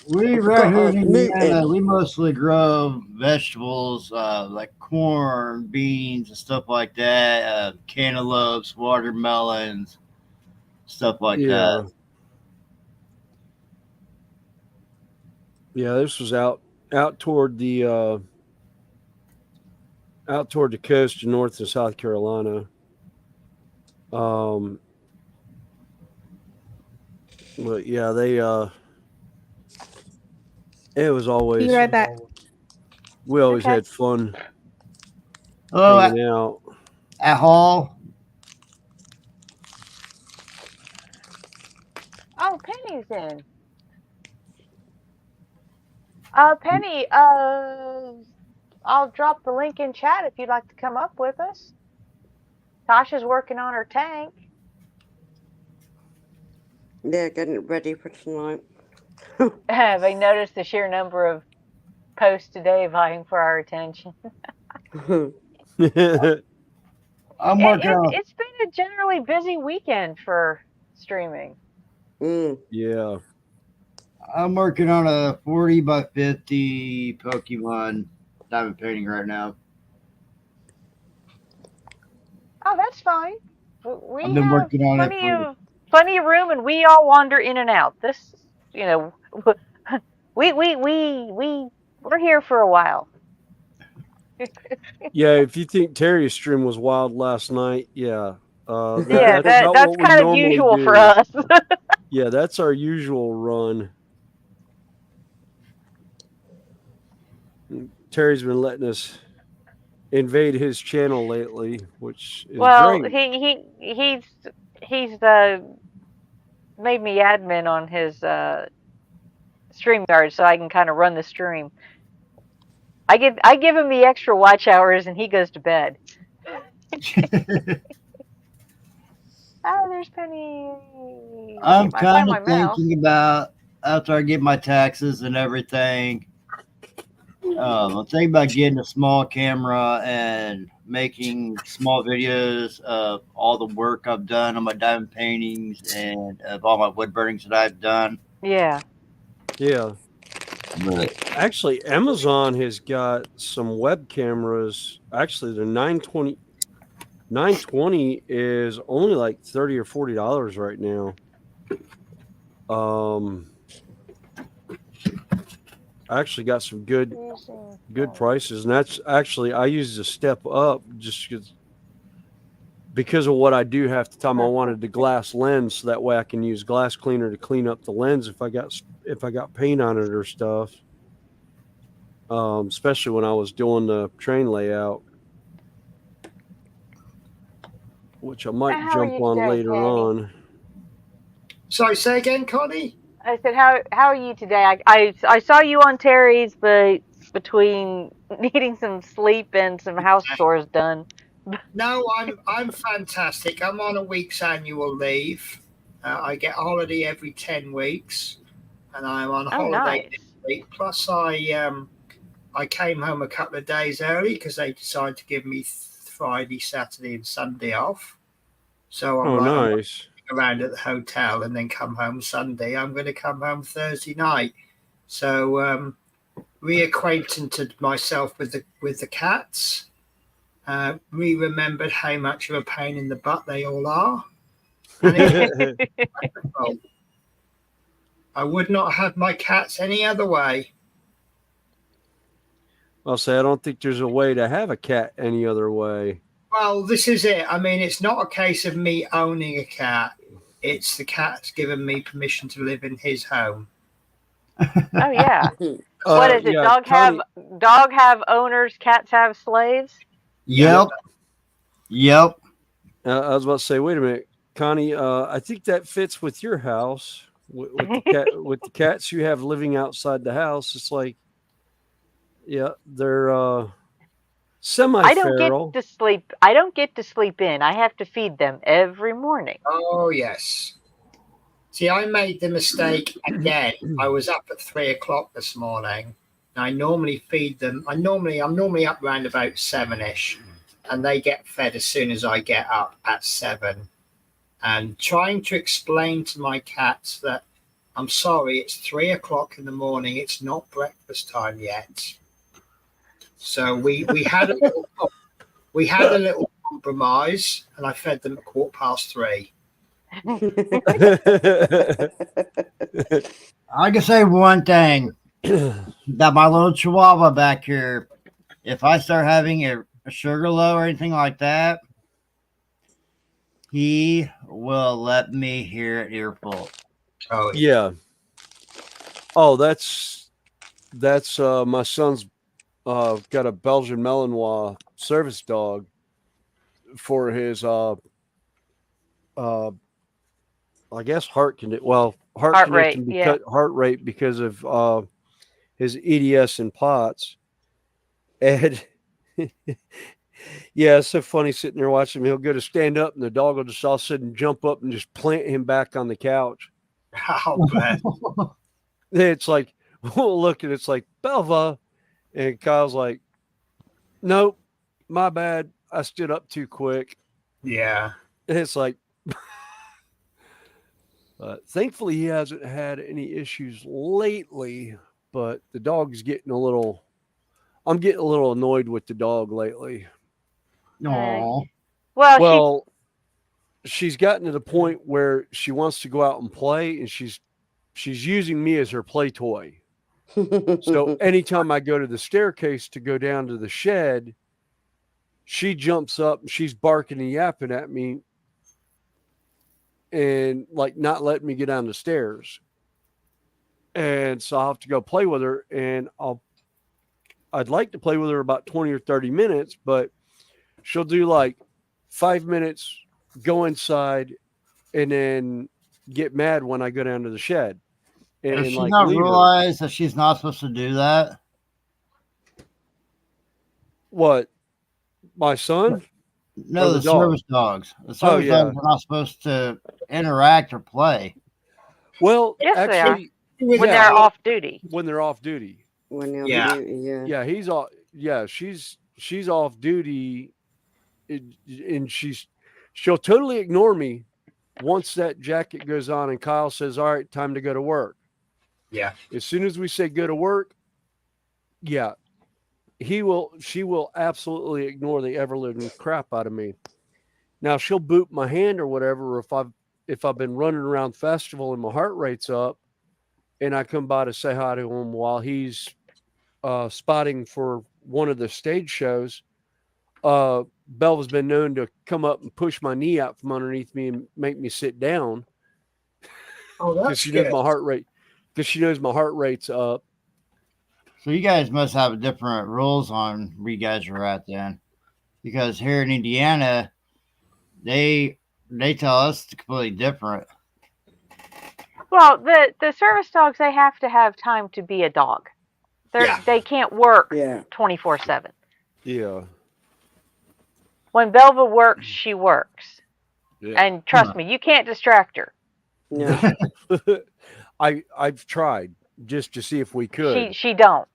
We I right forgot I here in was Indiana, muted. we mostly grow vegetables like corn, beans, and stuff like that. Cantaloupes, watermelons, stuff like that. Yeah. Yeah, this was out toward the out toward the coast in North and South Carolina. Um, but yeah, they it was Be always right back. we always Okay. had fun Hello, hanging out. at Hall. Oh, Penny's in. Penny, I'll drop the link in chat if you'd like to come up with us. Tasha's working on her tank. Yeah, getting it ready for tonight. Have I noticed the sheer number of posts today vying for our attention? I'm working on. It's been a generally busy weekend for streaming. Yeah. I'm working on a 40 by 50 Pokemon diamond painting right now. Oh, that's fine. I've We been have working on it for. plenty of room, and we all wander in and out. This, you know, we're here for a while. Yeah, if you think Terry's stream was wild last night, yeah. Yeah, That's about that's what we kind of normally usual do. for us. Yeah, that's our usual run. Terry's been letting us invade his channel lately, which is Well, great. he's made me admin on his StreamYard so I can kind of run the stream. I give him the extra watch hours and he goes to bed. Oh, there's Penny. I'm I find kind of my mouse. thinking about after I get my taxes and everything. I'm thinking about getting a small camera and making small videos of all the work I've done on my diamond paintings and of all my wood burnings that I've done. Yeah. Yeah. But Actually, Amazon has got some web cameras. Actually, the 920 is only like $30 or $40 right now. I actually got some good prices, and that's actually I used a step up just because of what I do half the time. I wanted the glass lens so that way I can use glass cleaner to clean up the lens if I got paint on it or stuff. Especially when I was doing the train layout, which I might How are jump you on today, later Penny? on. Sorry, say again, Connie? I said, how are you today? I saw you on Terry's, but between needing some sleep and some house chores done. No, I'm fantastic. I'm on a week's annual leave. I get a holiday every 10 weeks, and I'm on Oh, holiday nice. this week. Plus, I came home a couple of days early because they decided to give me Friday, Saturday, and Sunday off. So I'm Oh, like, I'm nice. around at the hotel and then come home Sunday. I'm going to come home Thursday night. So reacquainted myself with the cats. Remembered how much of a pain in the butt they all are. And it's wonderful. I would not have my cats any other way. I'll say I don't think there's a way to have a cat any other way. Well, this is it. I mean, it's not a case of me owning a cat. It's the cat's given me permission to live in his home. Oh yeah. What is it? Yeah, Connie, dog have owners, cats have slaves? Yep. I was about to say, wait a minute, Connie. I think that fits with your house with the cats you have living outside the house. It's like, yeah, they're I don't get Semi-feral. to sleep. I don't get to sleep in. I have to feed them every morning. Oh yes. See, I made the mistake again. I was up at 3 o'clock this morning. And I normally feed them. I'm normally up around about 7ish, and they get fed as soon as I get up at 7. And trying to explain to my cats that I'm sorry, it's 3 o'clock in the morning. It's not breakfast time yet. So we had a little compromise, and I fed them at 3:15. I can say one thing that my little chihuahua back here, if I start having a sugar low or anything like that, he will let me hear it earful. Oh Yeah. Oh, that's my son's got a Belgian Malinois service dog for his I guess heart condition. Well, heart Heart condition rate, yeah. heart rate because of his EDS and POTS. And yeah, it's so funny sitting there watching him. He'll go to stand up, and the dog will just all of a sudden jump up and just plant him back on the couch. Oh, bless. It's like, we'll look, and it's like, Belva. And Kyle's like, nope, my bad. I stood up too quick. Yeah. And it's like, thankfully, he hasn't had any issues lately, but the dog's getting I'm getting a little annoyed with the dog lately. No. Well, she's gotten to the point where she wants to go out and play, and she's using me as her play toy. So anytime I go to the staircase to go down to the shed, she jumps up and she's barking and yapping at me and like not letting me get down the stairs. And so I'll have to go play with her, and I'd like to play with her about 20 or 30 minutes, but she'll do like 5 minutes, go inside, and then get mad when I go down to the shed. Does And she like not leave her. realize that she's not supposed to do that? What? My son? No, Or the the dog? service dogs. The service yeah. dogs are not supposed to interact or play. Well, Yes, they are. actually, When yeah, they're off duty. when they're off duty. When you're Yeah. beauty, yeah. Yeah, he's off. Yeah, she's off duty, and she'll totally ignore me once that jacket goes on and Kyle says, "All right, time to go to work." Yeah. As soon as we say go to work, yeah, she will absolutely ignore the ever living crap out of me. Now she'll boot my hand or whatever if I've been running around festival and my heart rate's up, and I come by to say hi to him while he's spotting for one of the stage shows. Belva's been known to come up and push my knee out from underneath me and make me sit down Oh, because that's she knows good. my heart rate. Because she knows my heart rate's up. So you guys must have different rules on where you guys are at then. Because here in Indiana, they tell us it's completely different. Well, the service dogs, they have to have time to be a dog. They can't work Yeah. 24/7. Yeah. When Belva works, she works. Yeah. And trust me, you can't distract her. No. I've tried just to see if we could. She don't.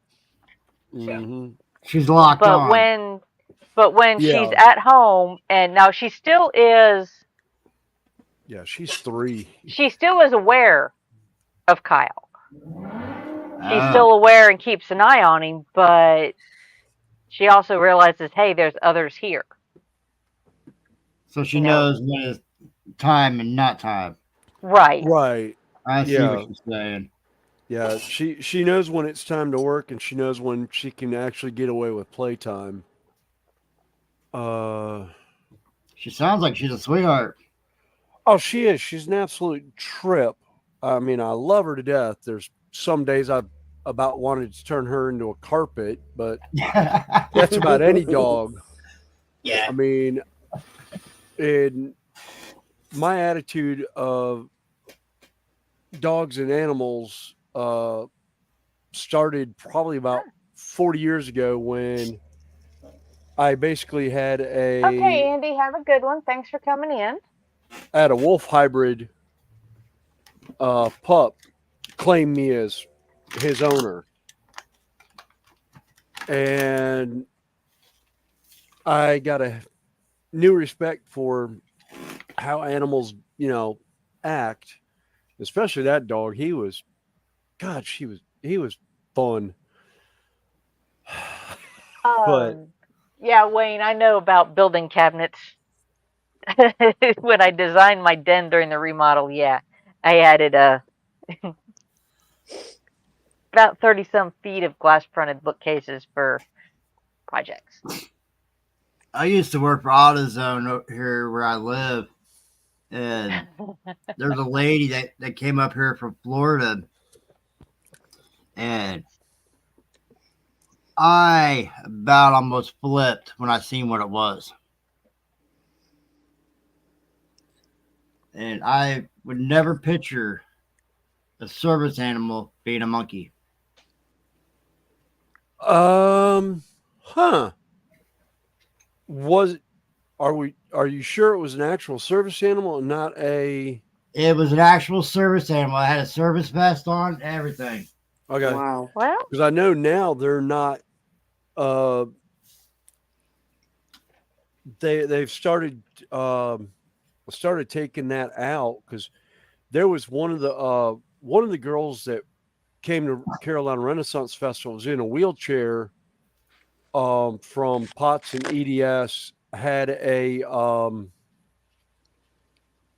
Mhm. She's locked But on. when Yeah. she's at home, and now she still is Yeah, she's 3. aware of Kyle. She's Ah. still aware and keeps an eye on him, but she also realizes, hey, there's others here. So she You know. knows when it's time and not time. Right. Right. I see Yeah. what you're saying. Yeah, she knows when it's time to work, and she knows when she can actually get away with playtime. She sounds like she's a sweetheart. Oh, she is. She's an absolute trip. I mean, I love her to death. There's some days I about wanted to turn her into a carpet, but that's about any dog. Yeah. I mean, in my attitude of dogs and animals started probably about 40 years ago when I basically had Okay, Andy, have a good one. Thanks for coming in. a wolf hybrid pup claim me as his owner, and I got a new respect for how animals, act. Especially that dog. He was, God, he was fun. But Yeah, Wayne, I know about building cabinets. When I designed my den during the remodel, yeah, I added about 30 some feet of glass fronted bookcases for projects. I used to work for AutoZone here where I live, and there's a lady that came up here from Florida, and I about almost flipped when I seen what it was. And I would never picture a service animal being a monkey. Huh. Was are you sure it was an actual service animal and not a It was an actual service animal. I had a service vest on, everything. okay? Wow. Well, Because I know now they're not uh they've started taking that out because there was one of the girls that came to Carolina Renaissance Festival was in a wheelchair from Potts and EDS had a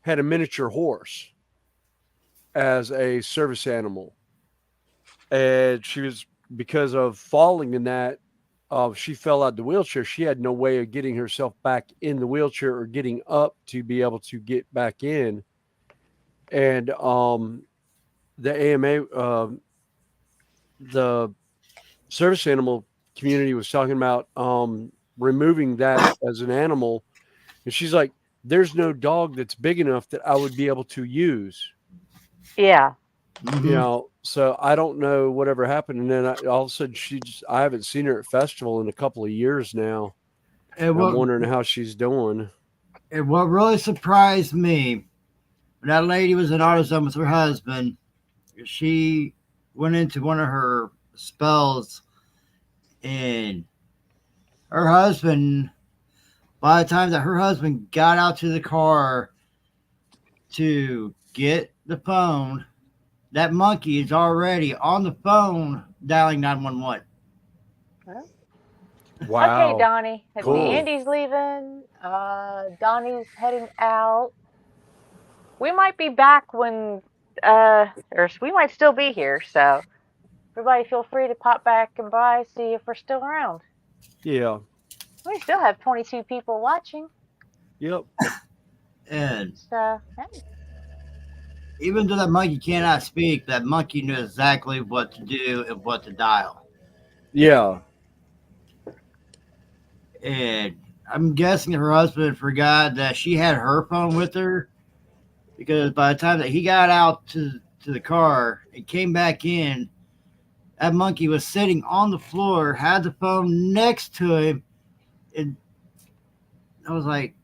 miniature horse as a service animal, and she was because of falling in that. She fell out the wheelchair. She had no way of getting herself back in the wheelchair or getting up to be able to get back in. And the AMA, the service animal community was talking about removing that as an animal. And she's like, there's no dog that's big enough that I would be able to use. yeah. So I don't know whatever happened. And then all of a sudden I haven't seen her at festival in a couple of years now. And I'm wondering how she's doing. what really surprised me, when that lady was in AutoZone with her husband, she went into one of her spells, and her husband, by the time that her husband got out to the car to get the phone, that monkey is already on the phone dialing 911. Well, Wow. okay, Donnie. Let's see. Cool. Andy's leaving. Donnie's heading out. We might be back when, or we might still be here. So everybody, feel free to pop back and by, see if we're still around. Yeah. We still have 22 people watching. Yep. And So, hey. even though that monkey cannot speak, that monkey knew exactly what to do and what to dial. Yeah. And I'm guessing her husband forgot that she had her phone with her, because by the time that he got out to the car and came back in, that monkey was sitting on the floor, had the phone next to him, and I was like,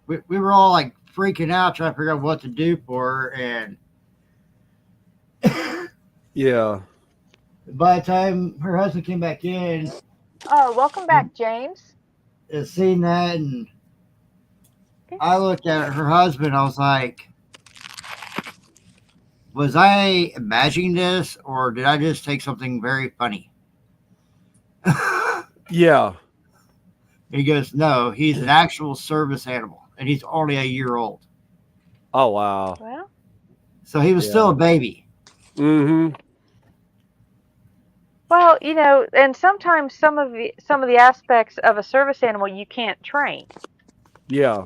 we were all like freaking out trying to figure out what to do for her. And Yeah. by the time her husband came back in, Oh, welcome back, James. and seen that, and I looked at her husband, I was like, was I imagining this, or did I just take something very funny? Yeah. He goes, no, he's an actual service animal, and he's only a year old. Oh, wow. Well, So he was still a baby. Mm-hmm. well, and sometimes some of the aspects of a service animal you can't train. Yeah.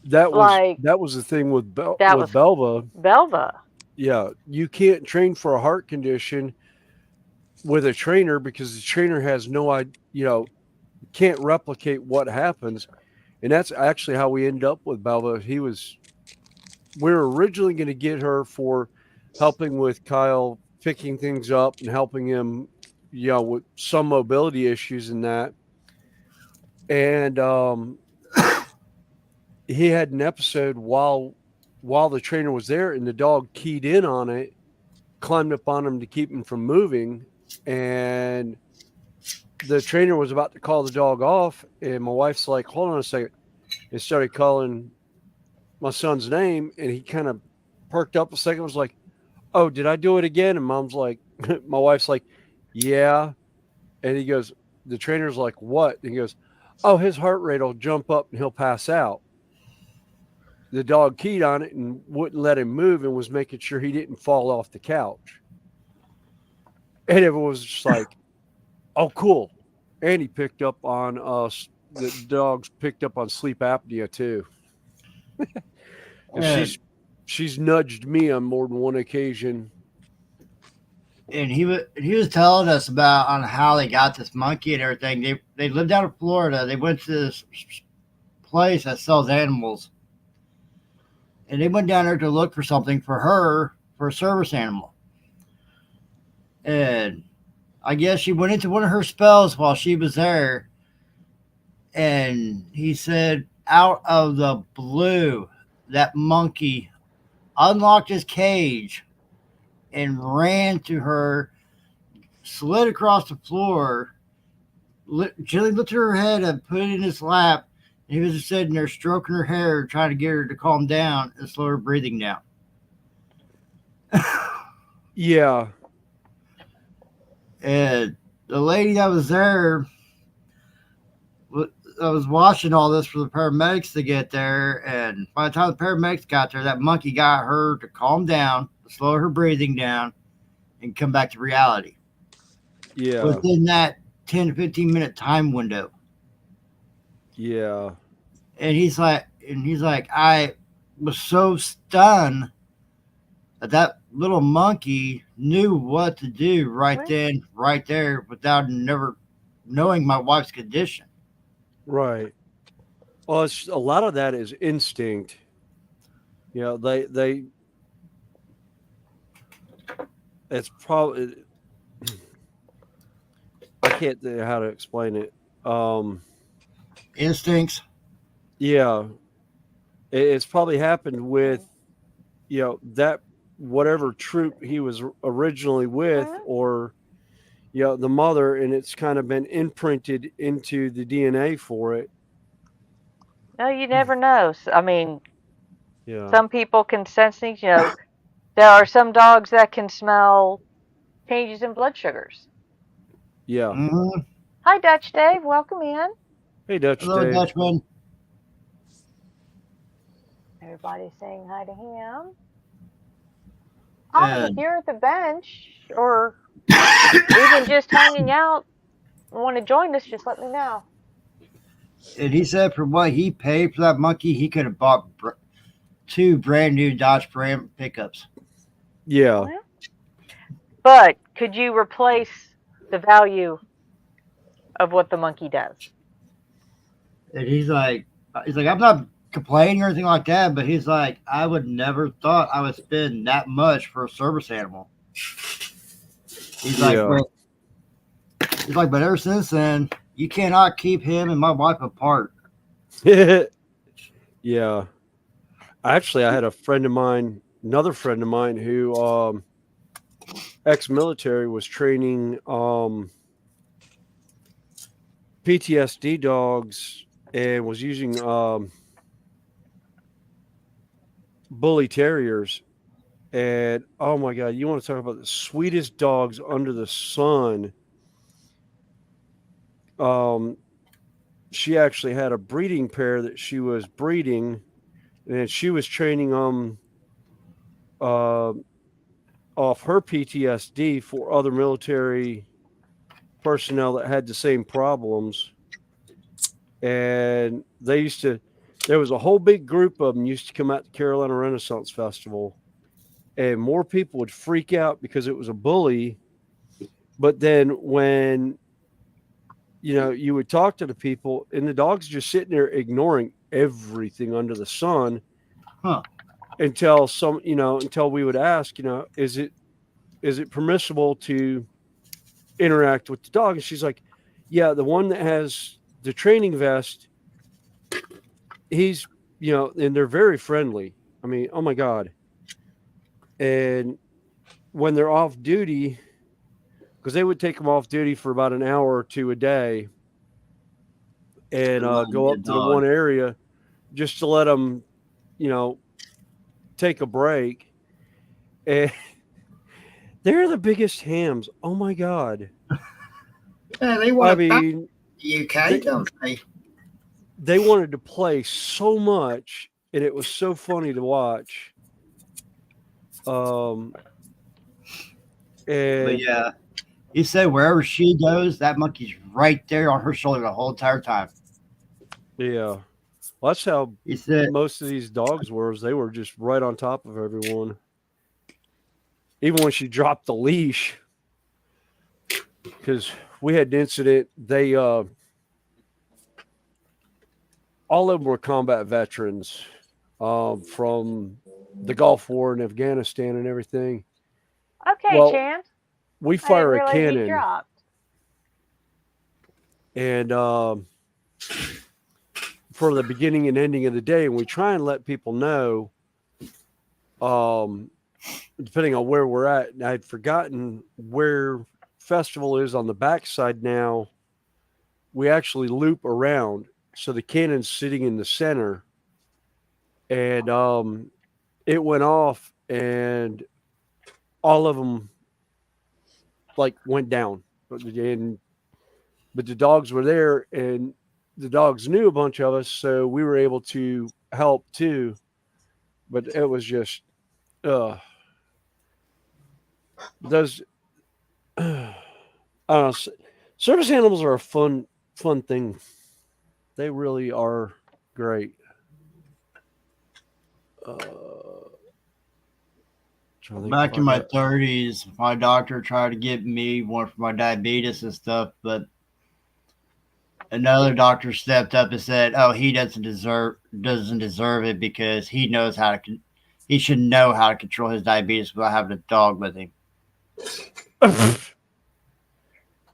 That was the thing with That was Belva. Belva. Yeah. You can't train for a heart condition with a trainer because the trainer has no idea, can't replicate what happens. And that's actually how we end up with Belva. We were originally going to get her for helping with Kyle picking things up and helping him, with some mobility issues and that. And he had an episode while the trainer was there, and the dog keyed in on it, climbed up on him to keep him from moving, and the trainer was about to call the dog off, and my wife's like, "Hold on a second," and started calling my son's name, and he kind of perked up a second, was like, "Oh, did I do it again?" And mom's like, my wife's like, "Yeah," and he goes, the trainer's like, "What?" And he goes, "Oh, his heart rate will jump up and he'll pass out." The dog keyed on it and wouldn't let him move and was making sure he didn't fall off the couch. And it was just like, oh, cool. And he picked up on the dogs picked up on sleep apnea too. And And, she's nudged me on more than one occasion. and he was telling us about on how they got this monkey and everything. They lived out of Florida. They went to this place that sells animals, and they went down there to look for something for her for a service animal. And I guess she went into one of her spells while she was there, and he said out of the blue that monkey unlocked his cage and ran to her, slid across the floor, gently lifted her head and put it in his lap. And he was just sitting there stroking her hair, trying to get her to calm down and slow her breathing down. Yeah. And the lady that was there, I was watching all this for the paramedics to get there, and by the time the paramedics got there, that monkey got her to calm down, to slow her breathing down, and come back to reality. Yeah. Within that 10 to 15 minute time window. Yeah. And he's like, I was so stunned that little monkey knew what to do right then, right there, without never knowing my wife's condition. Right. Well, it's, a lot of that is instinct. You know, they it's probably, I can't think how to explain it. Instincts. Yeah, it's probably happened with, you know, that whatever troop he was originally with, or you know, the mother, and it's kind of been imprinted into the DNA for it. No, you never know. I mean, Yeah. some people can sense things. You know, there are some dogs that can smell changes in blood sugars. Yeah. Mm-hmm. Hi, Dutch Dave. Welcome in. Hey, Dutch Hello, Dave. Dutchman. Everybody's saying hi to him. Hi, if you're at the bench or even just hanging out and want to join us, just let me know. And he said for what he paid for that monkey, he could have bought 2 brand new Dodge Ram pickups. Yeah. Well, but could you replace the value of what the monkey does? And he's like, I'm not complaining or anything like that, but he's like, I would never thought I would spend that much for a service animal. He's like, but ever since then, you cannot keep him and my wife apart. Yeah. Actually, I had another friend of mine who ex-military, was training PTSD dogs and was using bully terriers. And oh my God, you want to talk about the sweetest dogs under the sun. She actually had a breeding pair that she was breeding, and she was training them off her PTSD for other military personnel that had the same problems. And there was a whole big group of them used to come out to Carolina Renaissance Festival, and more people would freak out because it was a bully. But then when, you know, you would talk to the people, and the dog's just sitting there ignoring everything under the sun. Until we would ask, is it permissible to interact with the dog? And she's like, yeah, the one that has the training vest, he's, and they're very friendly. I mean, oh my God. And when they're off duty, because they would take them off duty for about an hour or two a day and Reminds go me up of to the dog. one area just to let them, you know, take a break. And they're the biggest hams. Oh my God. Yeah, they want I to back mean, the UK, they, don't they? they wanted to play so much, and it was so funny to watch. Um, But and yeah, he said wherever she goes, that monkey's right there on her shoulder the whole entire time. yeah, well, that's how He said, most of these dogs were. Is they were just right on top of everyone. Even when she dropped the leash, because we had an incident. They all of them were combat veterans from the Gulf War in Afghanistan and everything. Okay, Well, Chance. we I didn't fire a realize you cannon, dropped. and for the beginning and ending of the day, and we try and let people know, depending on where we're at. And I'd forgotten where festival is on the backside now. We actually loop around, so the cannon's sitting in the center, and it went off, and all of them like went down, but the dogs were there, and the dogs knew a bunch of us, so we were able to help too. But it was just those. I don't know. Service animals are a fun thing. They really are great. Uh, trying to think if back I in my got. 30s, my doctor tried to get me one for my diabetes and stuff, but another doctor stepped up and said, "Oh, he doesn't deserve it because he knows how to. He should know how to control his diabetes without having a dog with him."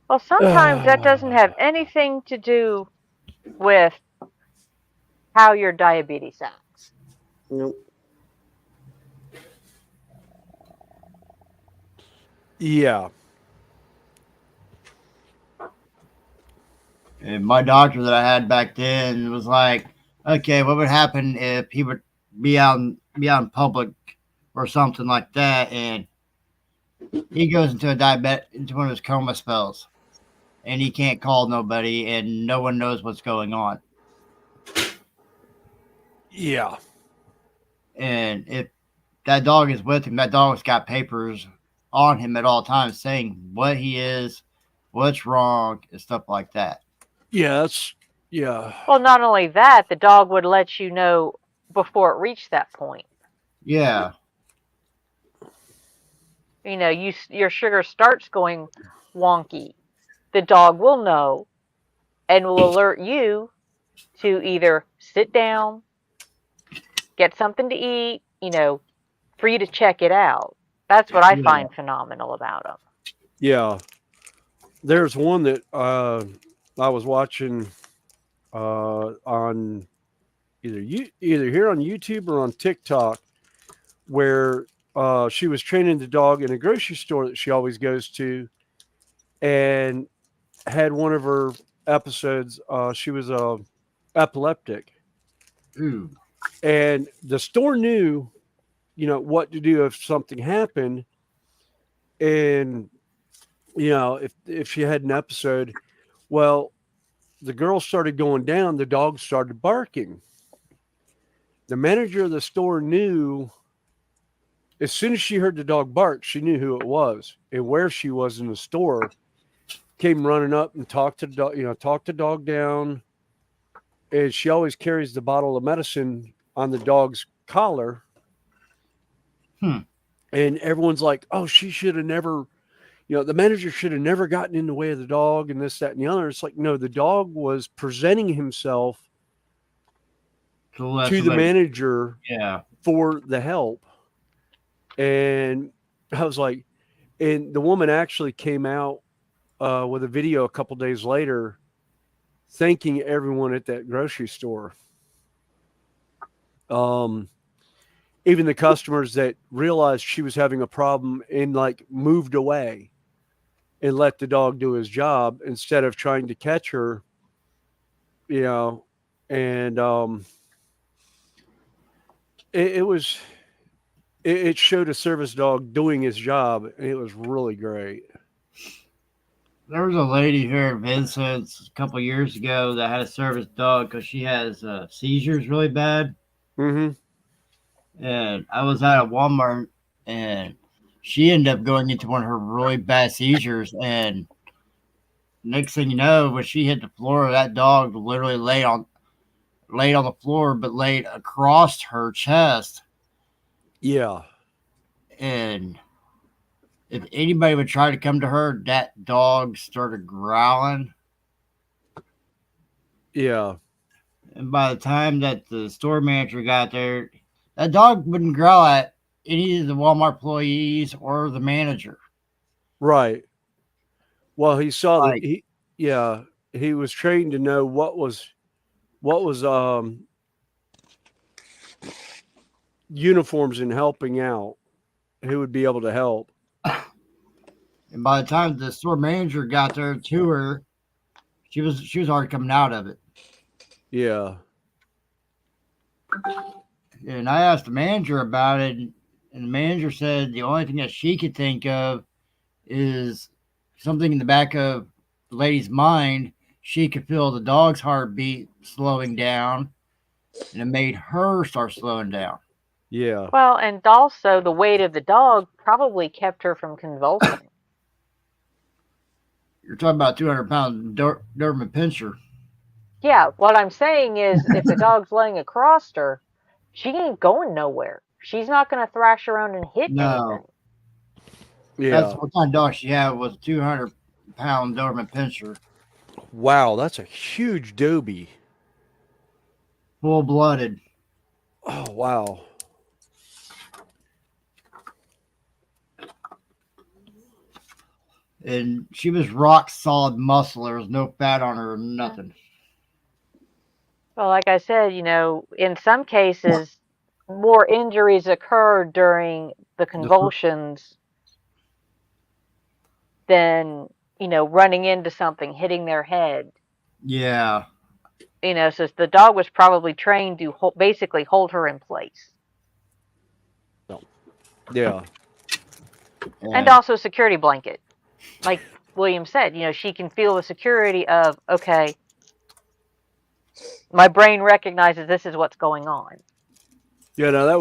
Well, sometimes that doesn't have anything to do with how your diabetes acts. Nope. Yeah. And my doctor that I had back then was like, "Okay, what would happen if he would be out in public or something like that, and he goes into into one of his coma spells, and he can't call nobody, and no one knows what's going on. Yeah. And if that dog is with him, that dog's got papers on him at all times saying what he is, what's wrong, and stuff like that." Yeah. Yeah. Well, not only that, the dog would let you know before it reached that point. Yeah, Your sugar starts going wonky. The dog will know and will alert you to either sit down, get something to eat, for you to check it out. That's what I yeah. find phenomenal about them. Yeah. There's one that I was watching on either here on YouTube or on TikTok, where she was training the dog in a grocery store that she always goes to, and had one of her episodes. She was epileptic, Ooh, and the store knew, what to do if something happened, and if she had an episode, well, the girl started going down, the dog started barking. The manager of the store knew as soon as she heard the dog bark, she knew who it was and where she was in the store. Came running up and talked to the dog, talked the dog down. And she always carries the bottle of medicine on the dog's collar. Hmm. And everyone's like, oh, she should have never, the manager should have never gotten in the way of the dog and this, that, and the other. It's like, no, the dog was presenting himself so that's to the like, manager yeah, for the help. And I was like, and the woman actually came out with a video a couple days later thanking everyone at that grocery store. Even the customers that realized she was having a problem and like moved away and let the dog do his job instead of trying to catch her, you know, and it was it showed a service dog doing his job, and it was really great. There was a lady here in Vincent a couple years ago that had a service dog because she has seizures really bad. Mm-hmm. And I was at a Walmart, and she ended up going into one of her really bad seizures. And next thing you know, when she hit the floor, that dog literally laid on the floor, but laid across her chest. Yeah. And if anybody would try to come to her, that dog started growling. Yeah. And by the time that the store manager got there, that dog wouldn't growl at any of the Walmart employees or the manager. Right. Well, he saw that Like, he was trained to know what was uniforms and helping out, who would be able to help. and by the time the store manager got there to her, she was already coming out of it. Yeah. And I asked the manager about it, and the manager said the only thing that she could think of is something in the back of the lady's mind. She could feel the dog's heartbeat slowing down, and it made her start slowing down. Yeah. Well, and also the weight of the dog probably kept her from convulsing. You're talking about 200-pound Doberman Pinscher. Yeah, what I'm saying is if the dog's laying across her, she ain't going nowhere. She's not going to thrash around and hit No. anything. Yeah. That's what kind of dog she had, was a 200-pound Doberman Pinscher. Wow, that's a huge Dobie. Full-blooded. Oh, wow. And she was rock solid muscle. There was no fat on her or nothing. Well, like I said, in some cases, more injuries occur during the convulsions than, running into something, hitting their head. Yeah. So the dog was probably trained to basically hold her in place. Yeah. And also security blanket. Like William said, she can feel the security of, okay, my brain recognizes this is what's going on. Yeah, no, that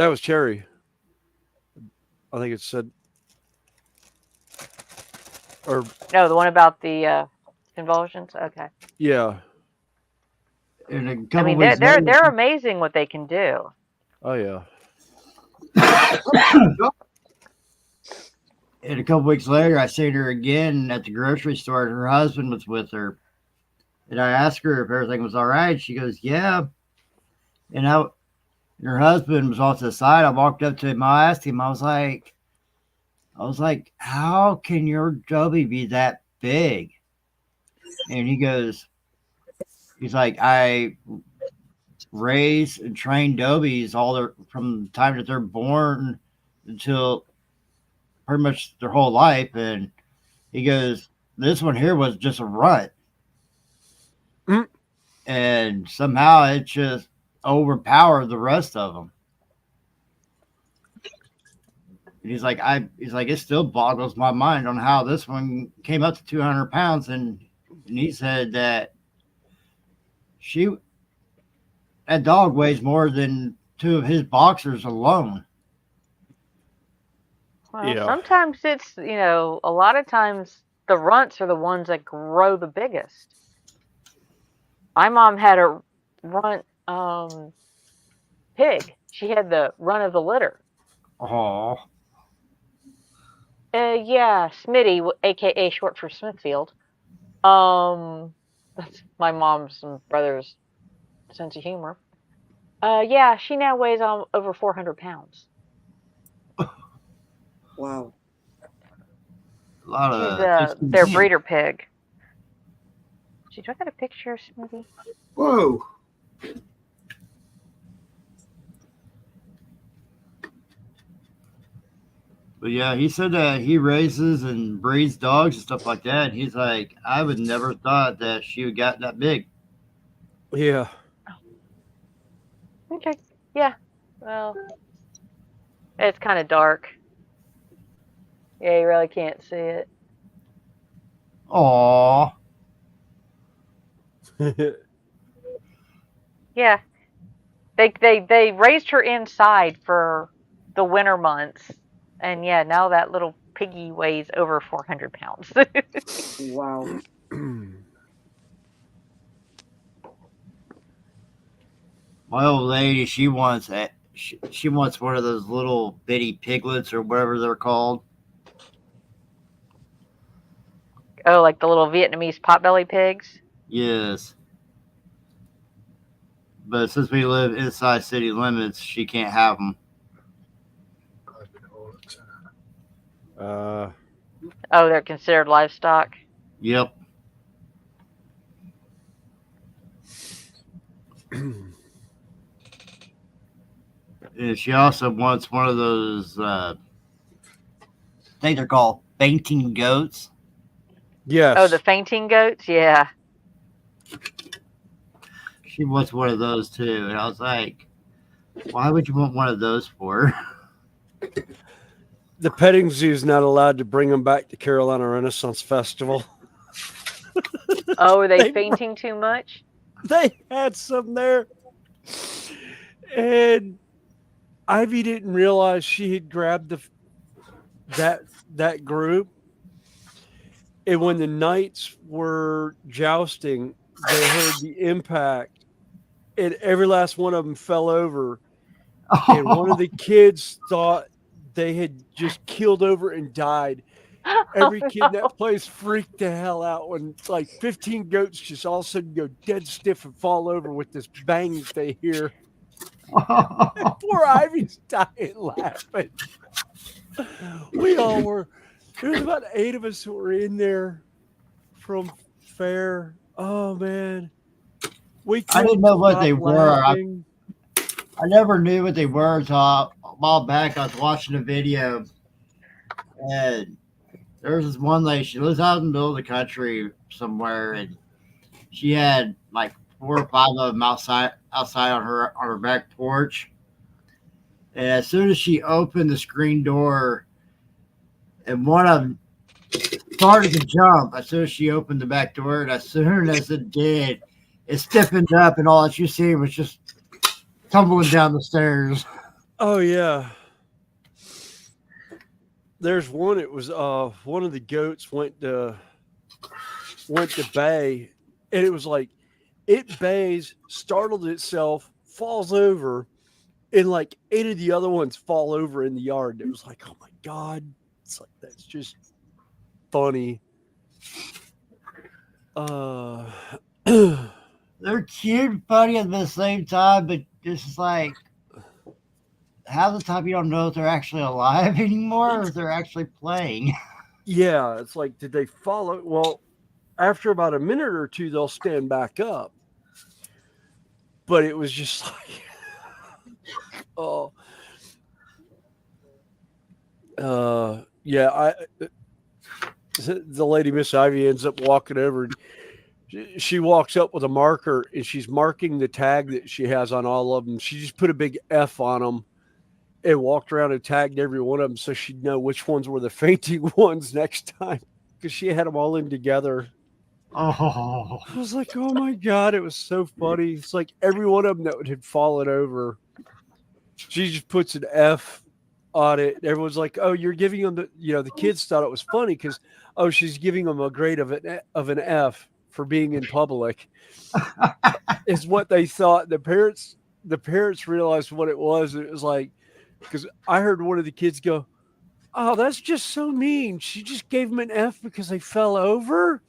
was Cherry. I think it said, or no, the one about the convulsions. Okay. Yeah. And a couple they're amazing what they can do. Oh yeah. And a couple weeks later, I seen her again at the grocery store, and her husband was with her. And I asked her if everything was all right. She goes, "Yeah." And her husband was off to the side. I walked up to him. I asked him. I was like, "How can your Dobie be that big?" And he's like, "I raise and train Dobies from the time that they're born until pretty much their whole life." And he goes, "This one here was just a runt." And somehow it just overpowered the rest of them. And he's like, it still boggles my mind on how this one came up to 200 pounds. And he said that that dog weighs more than two of his boxers alone. Well, sometimes it's, a lot of times the runts are the ones that grow the biggest. My mom had a runt pig. She had the run of the litter. Oh. Yeah, Smitty, aka short for Smithfield. That's my mom's and brother's sense of humor. Yeah, she now weighs over 400 pounds. Wow. A lot of She's their breeder pig. see, do I got a picture of Smoothie? Whoa. But yeah, he said that he raises and breeds dogs and stuff like that. And he's like, I would never thought that she would got that big. Yeah. Okay. Yeah. Well, it's kind of dark. Yeah, you really can't see it. Aw. Yeah. They raised her inside for the winter months. And yeah, now that little piggy weighs over 400 pounds. Wow. My old lady, she wants she wants one of those little bitty piglets or whatever they're called. Oh, like the little Vietnamese potbelly pigs? Yes. But since we live inside city limits, she can't have them. uh, Oh, they're considered livestock. Yep. And she also wants one of those, I think they're called fainting goats. yes. Oh, the fainting goats? Yeah. She wants one of those too. And I was like, why would you want one of those for? The petting zoo is not allowed to bring them back to Carolina Renaissance Festival. Oh, are they They- fainting too much? They had some there, and Ivy didn't realize she had grabbed that group. And when the knights were jousting, they heard the impact, and every last one of them fell over. And one of the kids thought they had just keeled over and died. Every kid in that place freaked the hell out when like 15 goats just all of a sudden go dead stiff and fall over with this bang that they hear. Poor Ivy's dying laughing. We all were. There was about 8 of us who were in there from fair. Oh man, we I didn't know what stop they were. laughing. I never knew what they were until a while back. I was watching a video, and there's this one lady. She lives out in the middle of the country somewhere, and she had like 4 or 5 of them outside on her back porch. And as soon as she opened the screen door, and one of them started to jump as soon as she opened the back door, and as soon as it did, it stiffened up, and all that you see was just tumbling down the stairs. Oh yeah. There's one. It was one of the goats went to bay, and it was like it bays, startled itself, falls over, and like 8 of the other ones fall over in the yard. It was like, oh my god, it's like that's just funny. They're cute and funny at the same time, but this is like half the time you don't know if they're actually alive anymore or if they're actually playing. Yeah, it's like, did they follow? Well, after about a minute or two, they'll stand back up. But it was just like, oh, yeah. The lady, Miss Ivy, ends up walking over. She walks up with a marker and she's marking the tag that she has on all of them. She just put a big F on them and walked around and tagged every one of them so she'd know which ones were the fainting ones next time because she had them all in together. Oh, I was like, oh my God, it was so funny. It's like every one of them that had fallen over, she just puts an F on it. Everyone's like, oh, you're giving them the kids thought it was funny because, oh, she's giving them a grade of an F for being in public is what they thought. The parents realized what it was. It was like, because I heard one of the kids go, oh, that's just so mean. She just gave them an F because they fell over.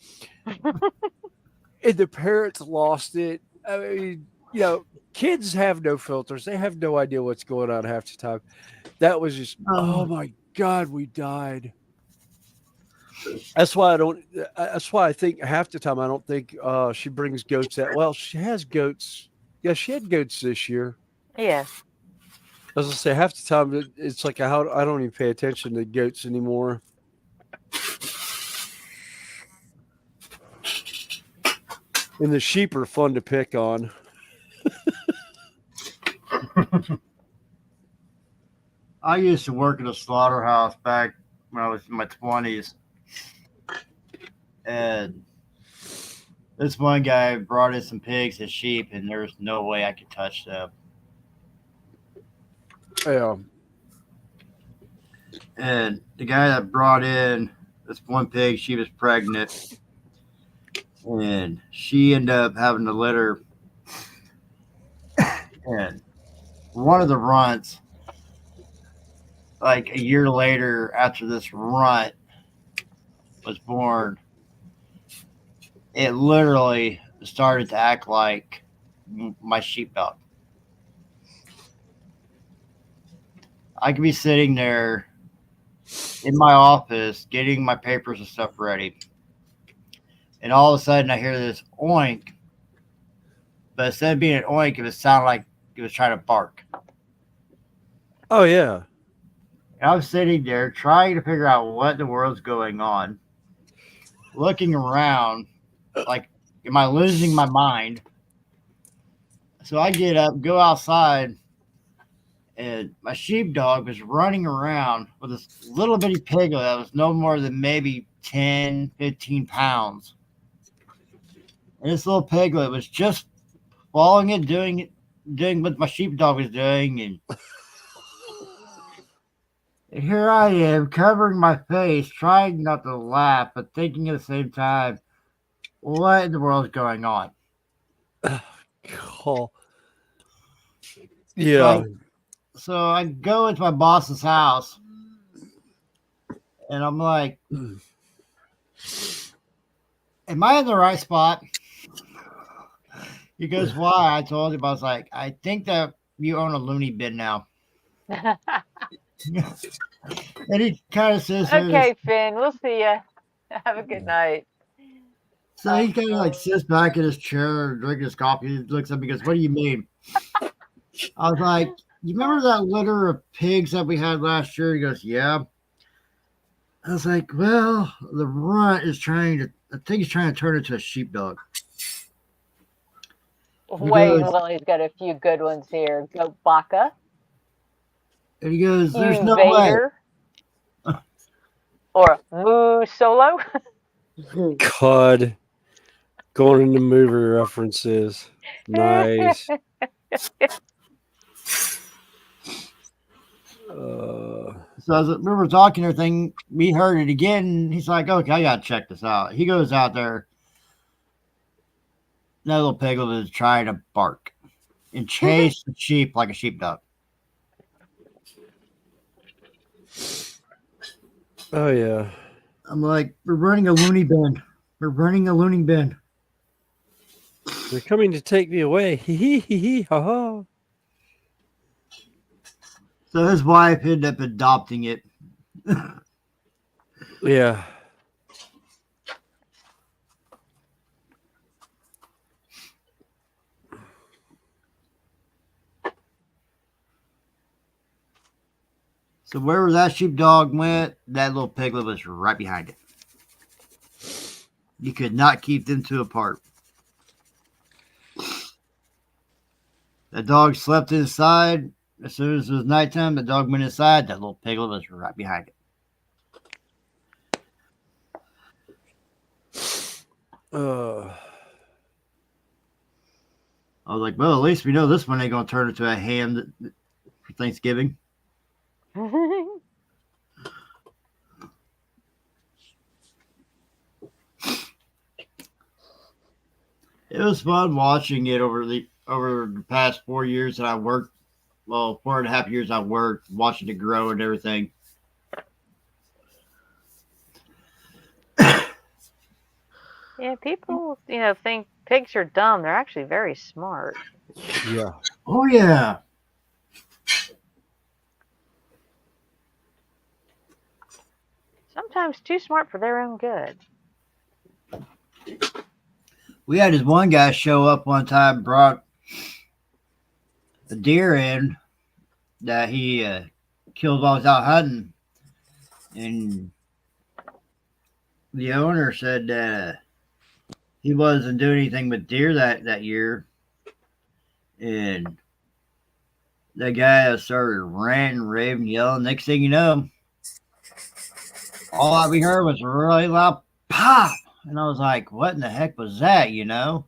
And the parents lost it. I mean, kids have no filters. They have no idea what's going on half the time. That was just, oh my God, we died. That's why I don't. That's why I think half the time I don't think she brings goats out. Well, she has goats. Yeah, she had goats this year. Yes. As I say, half the time it's like I don't even pay attention to goats anymore. And the sheep are fun to pick on. I used to work at a slaughterhouse back when I was in my 20s, and this one guy brought in some pigs and sheep, and there was no way I could touch them. Yeah. And the guy that brought in this one pig, she was pregnant, and she ended up having to litter. And one of the runts, like a year later after this runt was born, it literally started to act like my sheepdog. I could be sitting there in my office getting my papers and stuff ready, and all of a sudden I hear this oink, but instead of being an oink, it would sound like it was trying to bark. Oh yeah. And I'm sitting there trying to figure out what in the world's going on, looking around like, am I losing my mind? So I get up, go outside, and my sheepdog was running around with this little bitty piglet that was no more than maybe 10, 15 pounds. And this little piglet was just following it, doing what my sheepdog was doing. And here I am covering my face, trying not to laugh, but thinking at the same time, what in the world is going on? Oh. Yeah. So I go into my boss's house, and I'm like, am I in the right spot? He goes, why? I told him, I was like, I think that you own a loony bin now. And he kind of says, Okay, Finn. We'll see ya. Have a good night. so he kind of like sits back in his chair, drinking his coffee. He looks at me and goes, what do you mean? I was like, you remember that litter of pigs that we had last year? He goes, yeah. I was like, well, the runt is I think he's trying to turn it into a sheepdog. Wait, well, he's got a few good ones here. Goat Baka, And he goes, there's Hugh no way. Vader, or Moo Solo. God. Going into movie references. Nice. So as we were talking everything, we heard it again. He's like, okay, I gotta check this out. He goes out there. That little piglet is trying to bark and chase the sheep like a sheepdog. Oh yeah. I'm like, we're running a loony bin. We're running a loony bin. They're coming to take me away. Hee hee hee hee ha ha. So his wife ended up adopting it. Yeah. So wherever that sheepdog went, that little piglet was right behind it. You could not keep them two apart. The dog slept inside. As soon as it was nighttime, the dog went inside. That little piglet was right behind it. I was like, well, at least we know this one ain't going to turn into a ham for Thanksgiving. It was fun watching it over the past 4 years that I worked. Well, 4.5 years I worked, watching it grow and everything. Yeah, people, think pigs are dumb. They're actually very smart. Yeah. Oh yeah. Sometimes too smart for their own good. We had this one guy show up one time, brought a deer in that he killed while he was out hunting, and the owner said that he wasn't doing anything with deer that year, and the guy started ranting, raving, yelling. Next thing you know, all we heard was a really loud pop, and I was like, "What in the heck was that?" You know,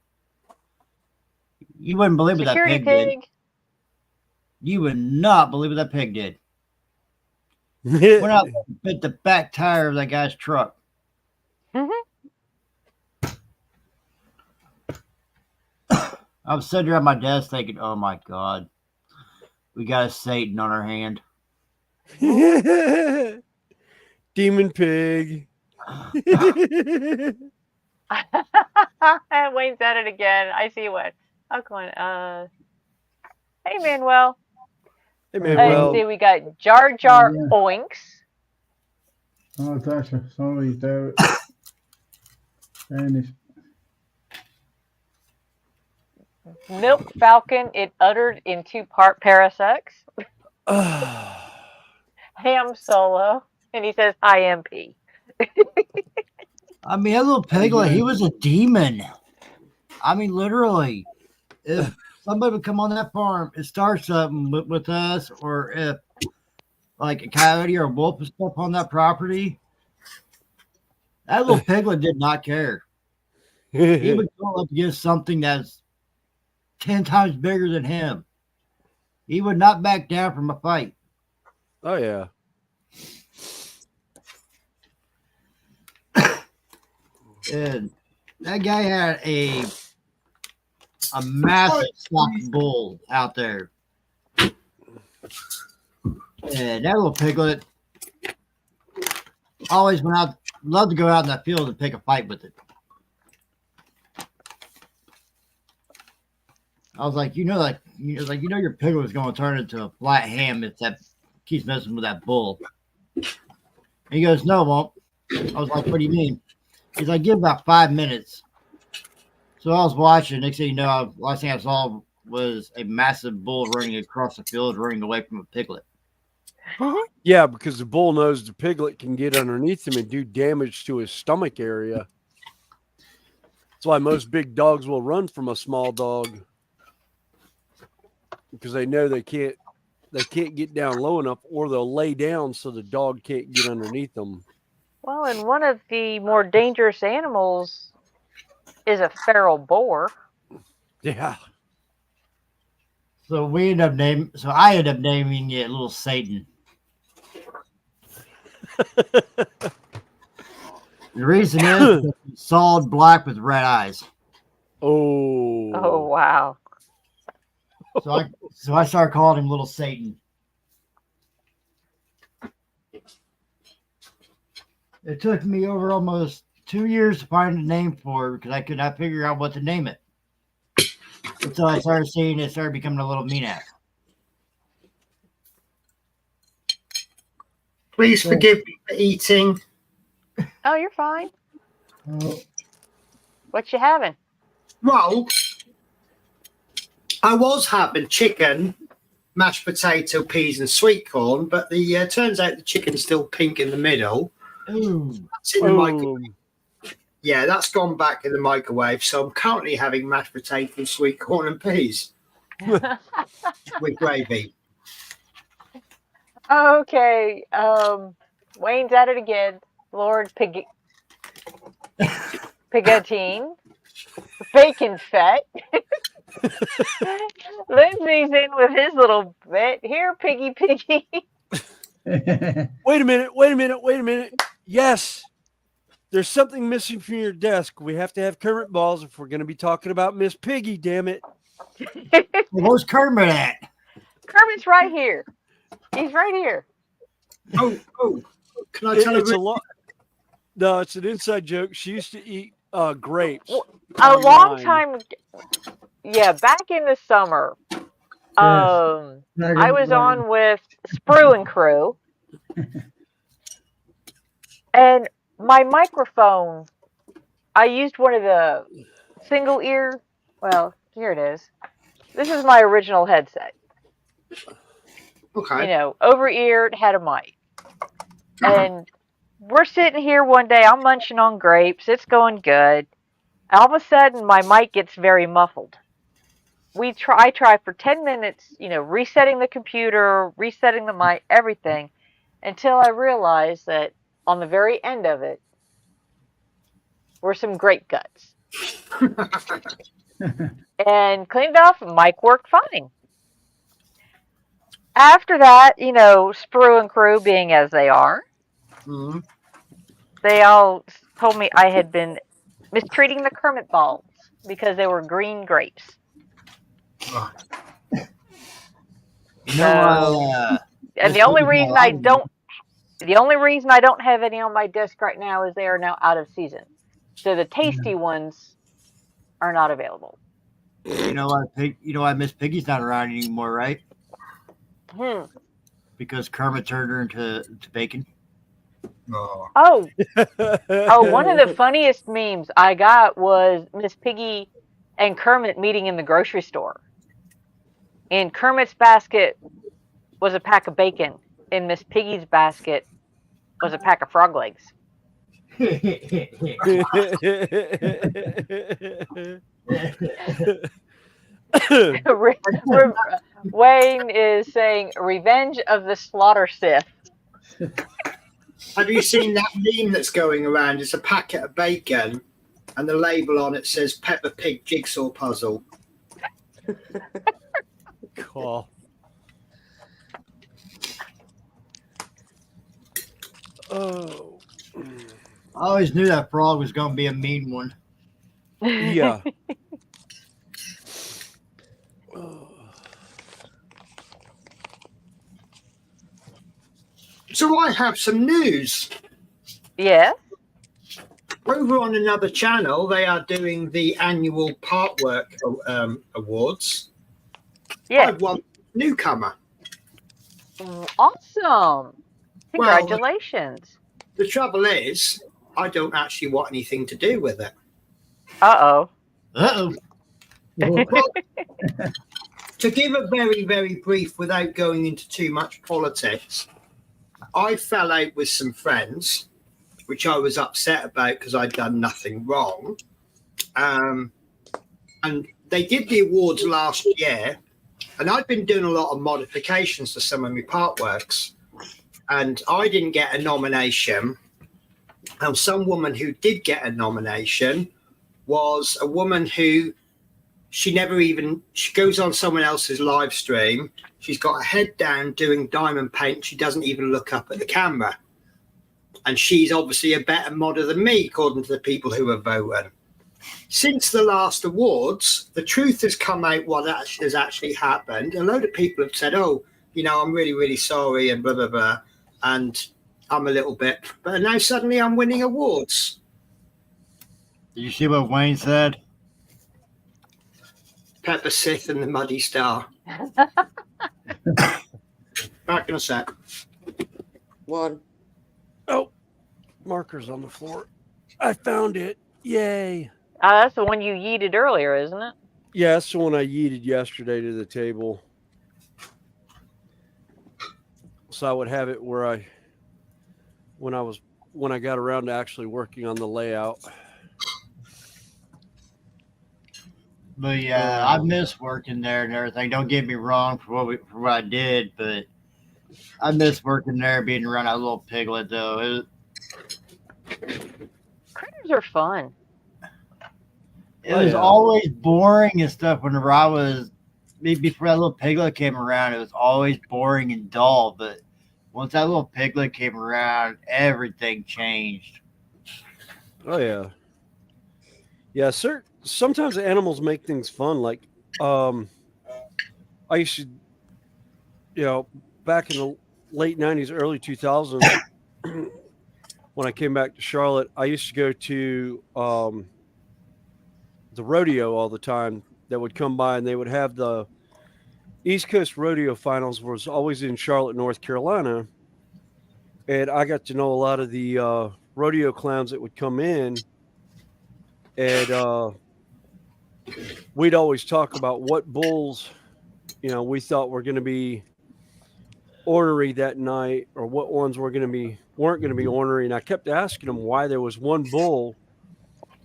you wouldn't believe what that Security pig did. pig. You would not believe what that pig did. Went out and bit the back tire of that guy's truck. Mhm. I was sitting there at my desk thinking, "Oh my God, we got a Satan on our hand." Demon pig. Wayne's at it again. I see what. I'm going. Hey Manuel. Hey, Let's Manuel. see. We got Jar Jar yeah. Oinks. Oh, taxa, sorry, there. Danish. Milk Falcon. It uttered in 2-part parasex. Ham Solo, and he says IMP. I mean, that little piglet, he was a demon. I mean, literally, if somebody would come on that farm and start something with us, or if like a coyote or a wolf would step on that property, that little piglet did not care. He would go up against something that's 10 times bigger than him. He would not back down from a fight. Oh yeah. And that guy had a massive stock bull out there. And that little piglet always went out, loved to go out in that field and pick a fight with it. I was like, you know your piglet is going to turn into a flat ham if that keeps messing with that bull. And he goes, no, it won't. I was like, what do you mean? He's like, give about 5 minutes. So I was watching. Next thing you know, last thing I saw was a massive bull running across the field, running away from a piglet. Yeah, because the bull knows the piglet can get underneath him and do damage to his stomach area. That's why most big dogs will run from a small dog, because they know they can't get down low enough, or they'll lay down so the dog can't get underneath them. Well, and one of the more dangerous animals is a feral boar. Yeah. So I ended up naming it Little Satan. The reason is solid black with red eyes. Oh. Oh wow. So I started calling him Little Satan. It took me over almost 2 years to find a name for it because I could not figure out what to name it. Until I started seeing it started becoming a little mean ass. Please forgive me for eating. Oh, you're fine. Oh, What you having? Well, I was having chicken, mashed potato, peas, and sweet corn, but the turns out the chicken's still pink in the middle. Ooh. It's in the microwave. Yeah, that's gone back in the microwave. So I'm currently having mashed potato, sweet corn, and peas with gravy. Okay. Wayne's at it again. Lord Pigatine. Bacon fett. Lindsay's in with his little bit. Here, piggy. Wait a minute. Yes. There's something missing from your desk. We have to have Kermit balls if we're going to be talking about Miss Piggy, damn it. Where's Kermit at? Kermit's right here. He's right here. Oh, can I tell It's you? a lot. No, it's an inside joke. She used to eat grapes. A long time. Yeah, back in the summer. I was on with Sprue and Crew. And my microphone, I used one of the single ear. Well, here it is. This is my original headset. Okay. Over ear, it had a mic. And we're sitting here one day, I'm munching on grapes, it's going good. All of a sudden, my mic gets very muffled. I try for 10 minutes, resetting the computer, resetting the mic, everything, until I realized that on the very end of it were some grape guts. And cleaned off, mic worked fine. After that, Sprue and crew being as they are, Mm-hmm. they all told me I had been mistreating the Kermit balls because they were green grapes. Right. You know, And the only reason I don't have any on my disc right now is they are now out of season. So the tasty ones are not available. you know why Miss Piggy's not around anymore, right? Because Kermit turned her into bacon. Oh. Oh, one of the funniest memes I got was Miss Piggy and Kermit meeting in the grocery store. And Kermit's basket was a pack of bacon, and Miss Piggy's basket was a pack of frog legs. Wayne is saying Revenge of the Slaughter Sith. Have you seen that meme that's going around? It's a packet of bacon, and the label on it says Peppa Pig jigsaw puzzle. Cool. Oh. I always knew that frog was going to be a mean one. Yeah. So I have some news. Yes. Over on another channel, they are doing the annual Partwork Awards. Yeah. I've won newcomer. Awesome. Congratulations. Well, the trouble is, I don't actually want anything to do with it. Uh-oh. Uh-oh. Well, to give a very, very brief, without going into too much politics, I fell out with some friends, which I was upset about because I'd done nothing wrong. And they did the awards last year, and I'd been doing a lot of modifications to some of my partworks, and I didn't get a nomination. And some woman who did get a nomination was a woman who she goes on someone else's live stream. She's got her head down doing diamond paint. She doesn't even look up at the camera. And she's obviously a better modder than me, according to the people who are voting. Since the last awards, the truth has come out what has actually happened. A load of people have said, oh, I'm really, really sorry and blah, blah, blah. And I'm a little bit, but now suddenly I'm winning awards. Did you see what Wayne said? Pepper Sith and the Muddy Star. Back in a sec. One. Oh, marker's on the floor. I found it. Yay. That's the one you yeeted earlier, isn't it? Yeah, that's the one I yeeted yesterday to the table. So I would have it where when I got around to actually working on the layout. But yeah, I miss working there and everything. Don't get me wrong for what I did, but I miss working there, being around that little piglet though. Critters are fun. It was always boring and stuff whenever before that little piglet came around, it was always boring and dull. But once that little piglet came around, everything changed. Oh, yeah. Yeah, sometimes animals make things fun. Like, I used to, back in the late 90s, early 2000s, when I came back to Charlotte, I used to go to the rodeo all the time that would come by, and they would have the East Coast Rodeo Finals was always in Charlotte, North Carolina. And I got to know a lot of the rodeo clowns that would come in, and we'd always talk about what bulls, we thought were going to be ornery that night, or what ones weren't going to be ornery. And I kept asking them why there was one bull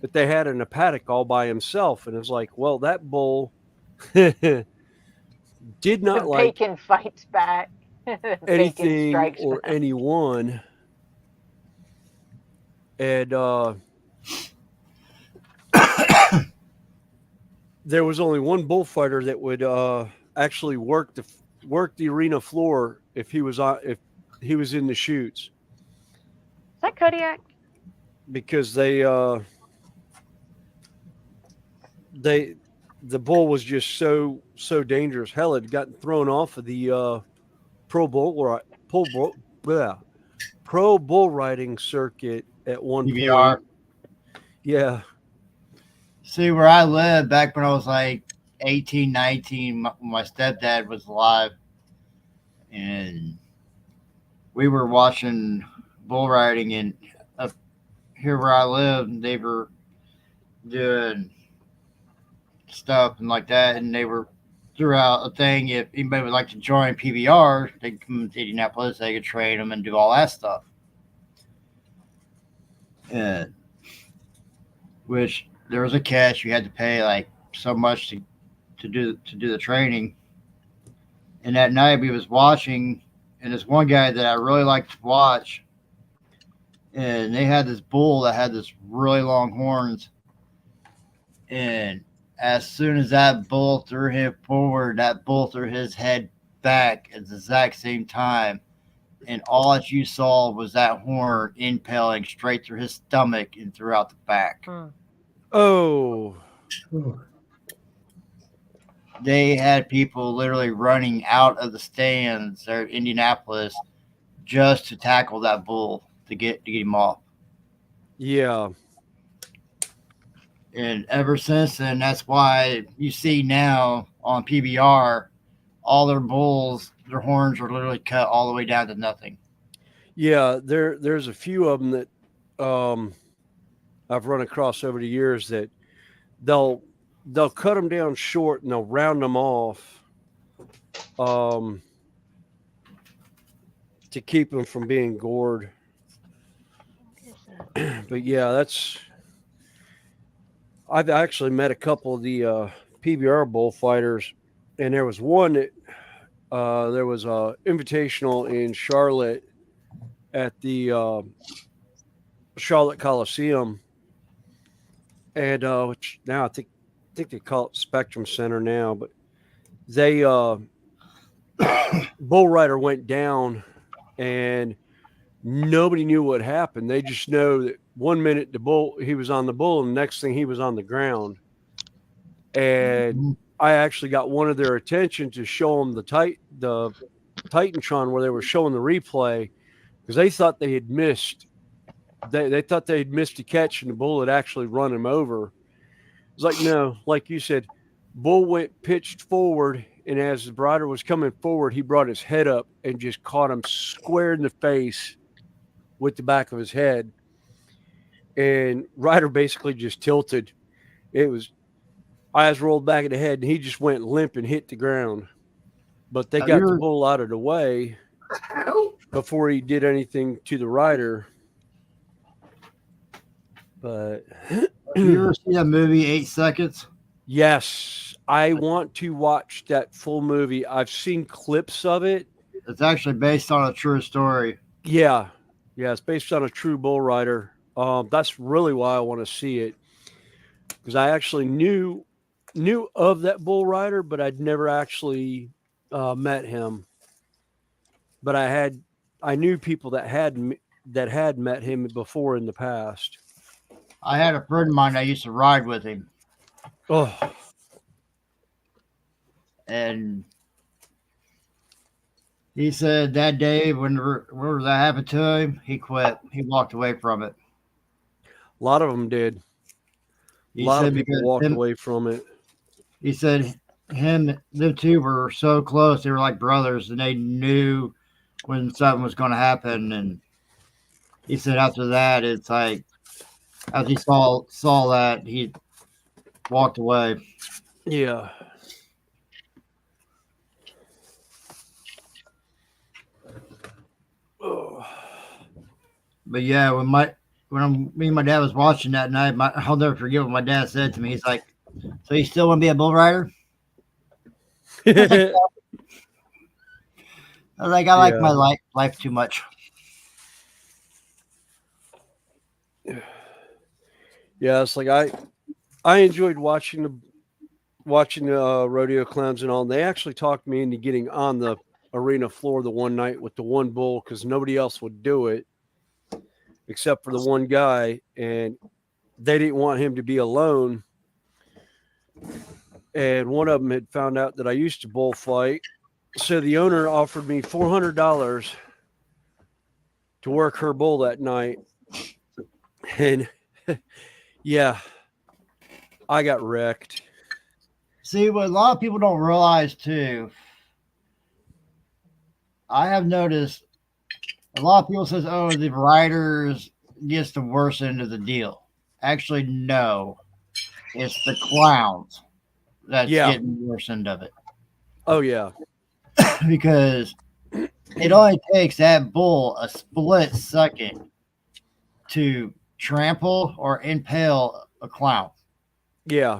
that they had in a paddock all by himself, and it's like, well, that bull did not The like bacon fights back. The bacon anything strikes or back. anyone. And there was only one bullfighter that would actually work the arena floor if he was in the chutes, Is that Kodiak? because the bull was just so dangerous. Hell, it had gotten thrown off of the pro bull riding circuit at one PBR. point. Yeah. See, where I lived back when I was like 18, 19, my stepdad was alive, and we were watching bull riding, and up here where I lived, they were doing stuff and like that, and they were threw out a thing. If anybody would like to join PBR, they could come to Indianapolis, they could train them and do all that stuff. And which there was a catch, you had to pay like so much to do the training. And that night we was watching, and this one guy that I really liked to watch, and they had this bull that had this really long horns, and as soon as that bull threw him forward, that bull threw his head back at the exact same time, and all that you saw was that horn impaling straight through his stomach and throughout the back. Oh. Oh, They had people literally running out of the stands there in Indianapolis just to tackle that bull to get him off. Yeah. And ever since then, that's why you see now on PBR, all their bulls, their horns are literally cut all the way down to nothing. Yeah, there's a few of them that I've run across over the years that they'll cut them down short and they'll round them off to keep them from being gored. But yeah, I've actually met a couple of the PBR bullfighters, and there was one that there was a invitational in Charlotte at the Charlotte Coliseum, and which now I think they call it Spectrum Center now, but they bull rider went down and nobody knew what happened. They just know that 1 minute he was on the bull, and the next thing he was on the ground. And I actually got one of their attention to show them the Titantron where they were showing the replay, because they thought they had missed. They thought they had missed a catch, and the bull had actually run him over. It's like, no, like you said, bull went pitched forward, and as the rider was coming forward, he brought his head up and just caught him square in the face with the back of his head. And rider basically just tilted. It was eyes rolled back of the head, and he just went limp and hit the ground. But they got the bull out of the way before he did anything to the rider. But Have you ever seen that movie 8 Seconds? yes, I want to watch that full movie. I've seen clips of it. It's actually based on a true story. Yeah, it's based on a true bull rider. That's really why I want to see it, because I actually knew of that bull rider, but I'd never actually met him. But I knew people that had met him before in the past. I had a friend of mine that used to ride with him, Oh, and he said that day whenever that happened to him, he quit. He walked away from it. a lot of them did. He A lot said of people because walked away from it. He said them two were so close. They were like brothers, and they knew when something was going to happen. And he said after that, it's like as he saw that, he walked away. Yeah. Oh. But yeah, me and my dad was watching that night, I'll never forget what my dad said to me. He's like, "So you still want to be a bull rider?" I was like, I like my life too much. Yeah, it's like I enjoyed watching the rodeo clowns and all. And they actually talked me into getting on the arena floor the one night with the one bull because nobody else would do it except for the one guy, and they didn't want him to be alone. And one of them had found out that I used to bullfight, so the owner offered me $400 to work her bull that night. And yeah, I got wrecked. See, what a lot of people don't realize too, I have noticed a lot of people says, "Oh, the riders gets the worst end of the deal." Actually, no, it's the clowns that's getting the worst end of it. Oh yeah, because it only takes that bull a split second to trample or impale a clown. Yeah.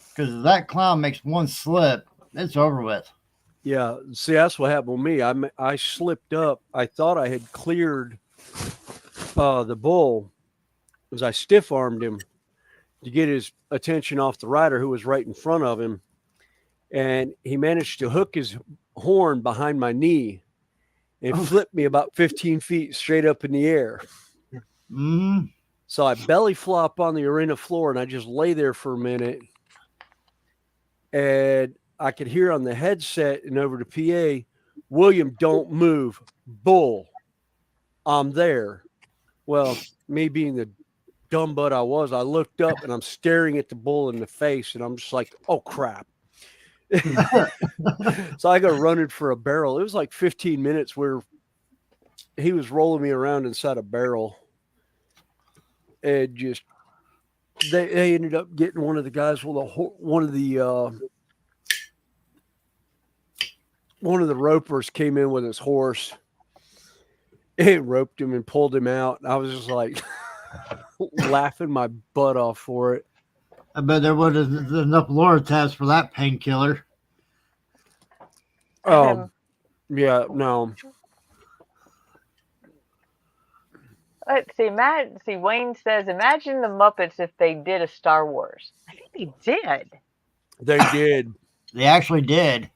Because if that clown makes one slip, it's over with. Yeah. See, that's what happened with me. I slipped up. I thought I had cleared the bull as I stiff armed him to get his attention off the rider who was right in front of him. And he managed to hook his horn behind my knee and flipped me about 15 feet straight up in the air. Mm-hmm. So I belly flop on the arena floor and I just lay there for a minute. And I could hear on the headset and over the PA, "William, don't move. Bull. I'm there." Well, me being the dumb butt I was, I looked up and I'm staring at the bull in the face and I'm just like, "Oh, crap." So I go running for a barrel. It was like 15 minutes where he was rolling me around inside a barrel. And just they ended up getting one of the guys with one of the ropers came in with his horse and roped him and pulled him out. And I was just like laughing my butt off for it. I bet there wasn't enough Lortabs for that painkiller. Oh, yeah, no. Let's see. See, Wayne says, "Imagine the Muppets if they did a Star Wars." I think they did. They did. They actually did.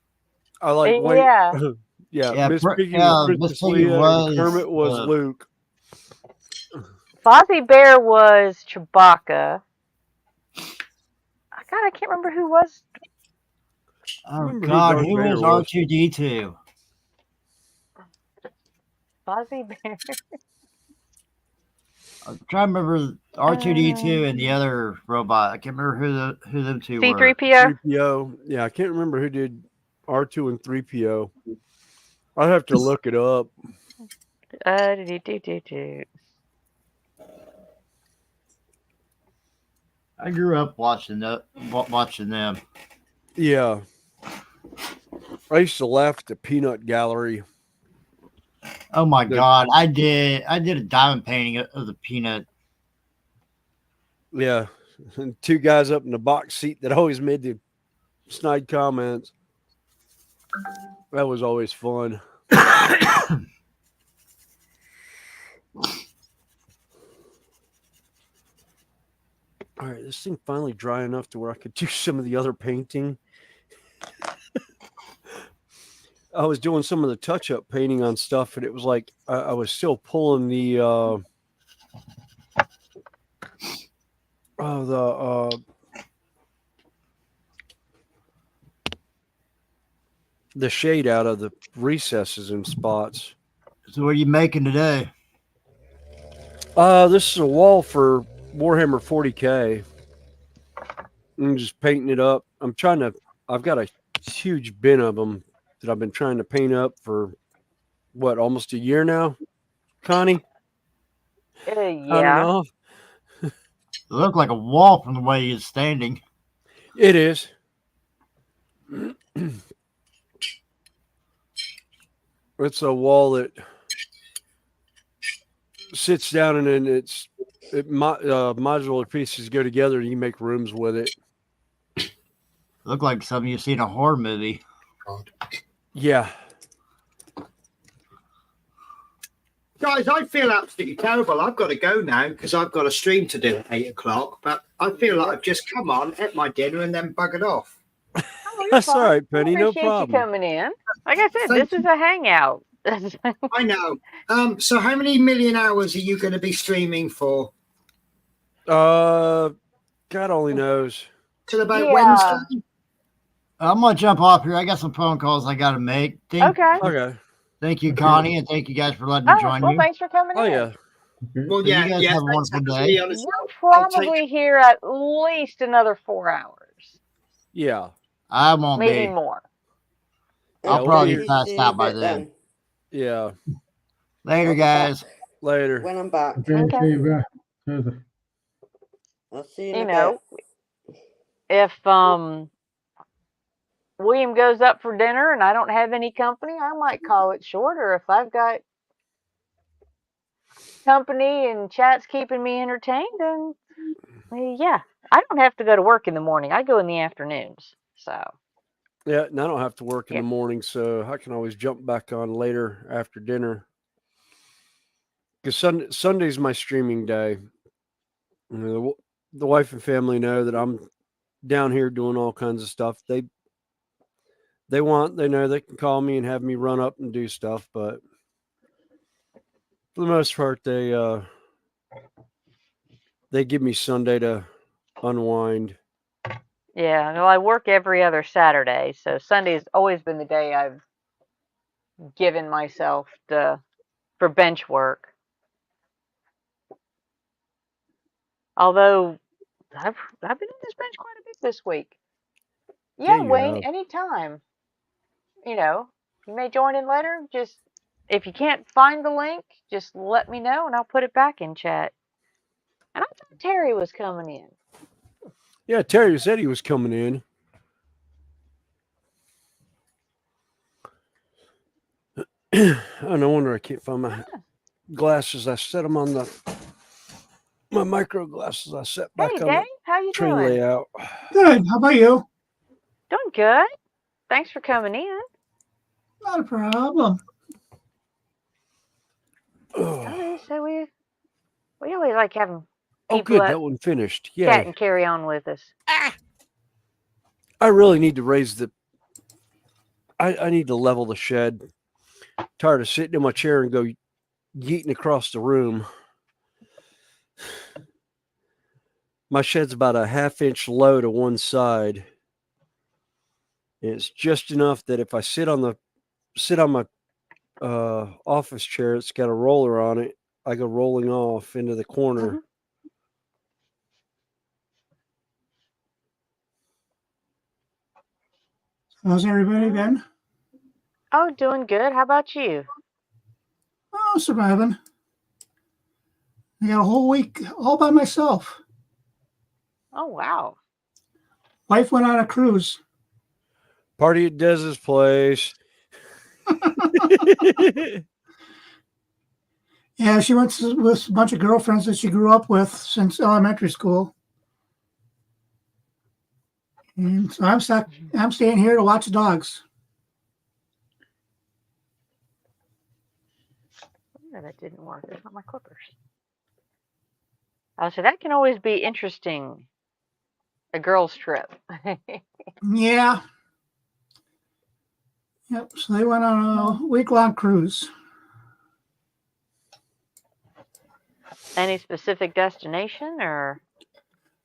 I like Wayne. Yeah. Yeah, Miss Piggy was Princess Leia and Kermit was Luke. Fozzie Bear was Chewbacca. God, I can't remember who was. Oh God, who was R2D2? Fozzie Bear. I'm trying to remember R2D2 and the other robot. I can't remember who them two were. C3PO. 3PO. Yeah, I can't remember who did R2 and 3PO. I'd have to look it up. I grew up watching them. Yeah. I used to laugh at the peanut gallery. Oh my God. I did a diamond painting of the peanut. Yeah. And two guys up in the box seat that always made the snide comments. That was always fun. All right, this thing finally dry enough to where I could do some of the other painting. I was doing some of the touch-up painting on stuff, and it was like I was still pulling the shade out of the recesses and spots. So what are you making today? This is a wall for Warhammer 40K. I'm just painting it up. I've got a huge bin of them that I've been trying to paint up for almost a year now. Connie? On and Yeah. off? It looked like a wall from the way he was standing. It is. It's a wall that sits down and then modular pieces go together and you make rooms with it. It looked like something you see in a horror movie. God. Yeah. Guys, I feel absolutely terrible. I've got to go now because I've got a stream to do at 8 o'clock. But I feel like I've just come on, ate my dinner, and then buggered off. Oh, you're That's all fine. right, Penny. No Appreciate you problem. coming in. Like I said, Thank this is a hangout. I know. So how many million hours are you going to be streaming for? God only knows. Till about Yeah. Wednesday? I'm gonna jump off here. I got some phone calls I gotta make. Okay. Okay. Thank you, Connie, and thank you guys for letting me Oh, join well, you. thanks for coming Oh in. yeah. Okay. Well, You yeah, guys yeah. have a Thanks, wonderful Ashley. day. Honestly, We're I'll take- probably here at least another 4 hours, Yeah. I won't maybe be. more. I'll Yeah, probably we'll be passed out by then. Yeah. Later, I'll be guys. back Later. when I'm back. Okay, Okay. see you back. Further. I'll see you in You a know, bit. if William goes up for dinner and I don't have any company, I might call it short. Or if I've got company and chat's keeping me entertained, then yeah, I don't have to go to work in the morning. I go in the afternoons. So Yeah, and I don't have to work in Yeah. the morning, so I can always jump back on later after dinner. Because Sunday's my streaming day. You know, the wife and family know that I'm down here doing all kinds of stuff. They know they can call me and have me run up and do stuff, but for the most part, they give me Sunday to unwind. yeah, well, I work every other Saturday, so Sunday's always been the day I've given myself for bench work. Although I've been in this bench quite a bit this week. Yeah, Yeah, you Wayne, have. anytime. You know, you may join in later. Just if you can't find the link, just let me know and I'll put it back in chat. And I thought Terry was coming in. Yeah, Terry said he was coming in. Oh, no wonder I can't find my glasses. I set them on my micro glasses. I set back Hey, on Dave, the how you train doing? layout. Good. How about you? Doing good. Thanks for coming in. Not a problem. Oh, So we always like having people good. that That one finished. chat Yay. and carry on with us. I really need to raise the. I need to level the shed. Tired of sitting in my chair and go yeeting across the room. My shed's about a half-inch low to one side. And it's just enough that if I sit on my office chair, it's got a roller on it. I go rolling off into the corner. Mhm. How's everybody been? Oh, doing good. How about you? Oh, surviving. I got a whole week all by myself. Oh, wow. Wife went on a cruise. Party at Dez's place. Yeah, she went with a bunch of girlfriends that she grew up with since elementary school. And so I'm staying here to watch the dogs. No, that didn't work. It's not my clippers. So that can always be interesting. A girls' trip. Yeah. Yep. So they went on a week-long cruise. Any specific destination or?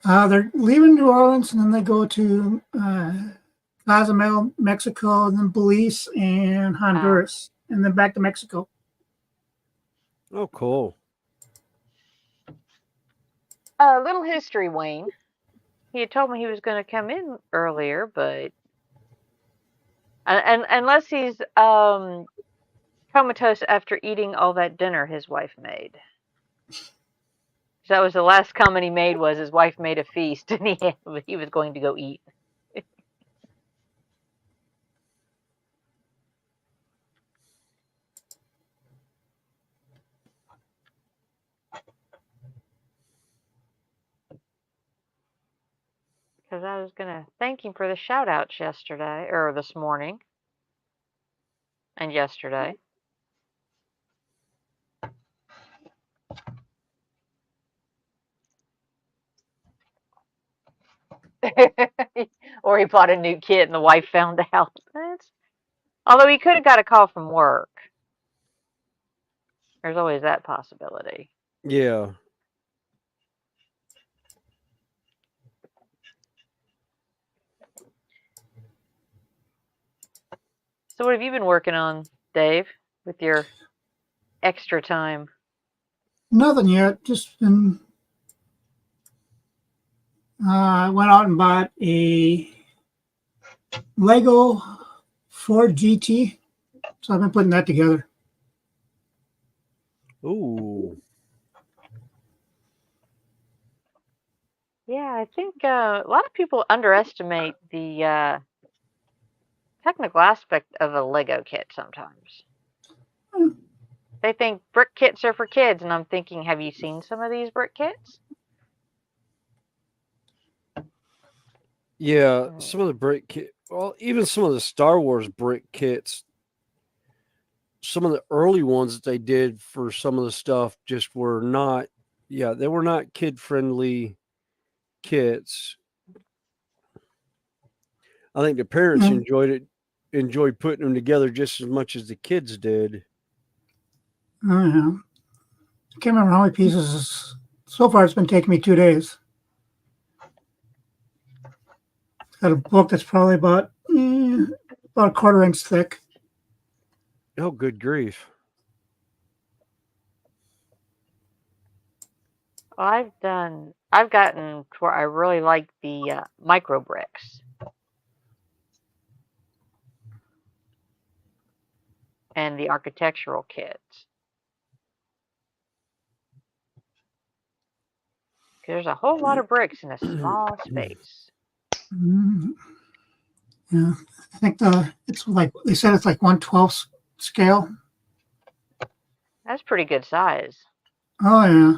They're leaving New Orleans and then they go to Cozumel, Mexico, and then Belize and Honduras, and then back to Mexico. Oh, cool. A little history, Wayne. He had told me he was going to come in earlier, but and unless he's comatose after eating all that dinner his wife made. So that was the last comment he made was his wife made a feast and he was going to go eat. Because I was going to thank him for the shout outs yesterday, or this morning, and yesterday. Or he bought a new kit and the wife found out. Although he could have got a call from work. There's always that possibility. Yeah. So what have you been working on, Dave, with your extra time? Nothing yet. Just been. I went out and bought a Lego Ford GT, so I've been putting that together. Ooh. Yeah, I think a lot of people underestimate the technical aspect of a Lego kit sometimes. They think brick kits are for kids, and I'm thinking, have you seen some of these brick kits? Yeah, some of the brick kit, well, even some of the Star Wars brick kits, some of the early ones that they did for some of the stuff just were not, yeah, they were not kid friendly kits. I think the parents enjoyed putting them together just as much as the kids did. Oh, yeah. I can't remember how many pieces. So far, it's been taking me 2 days. Got a book that's probably about a quarter-inch thick. Oh, good grief. Well, I've gotten to where I really like the micro bricks. And the architectural kits. There's a whole lot of bricks in a small space. Yeah, I think it's like they said it's like 1/12 scale. That's pretty good size. Oh yeah.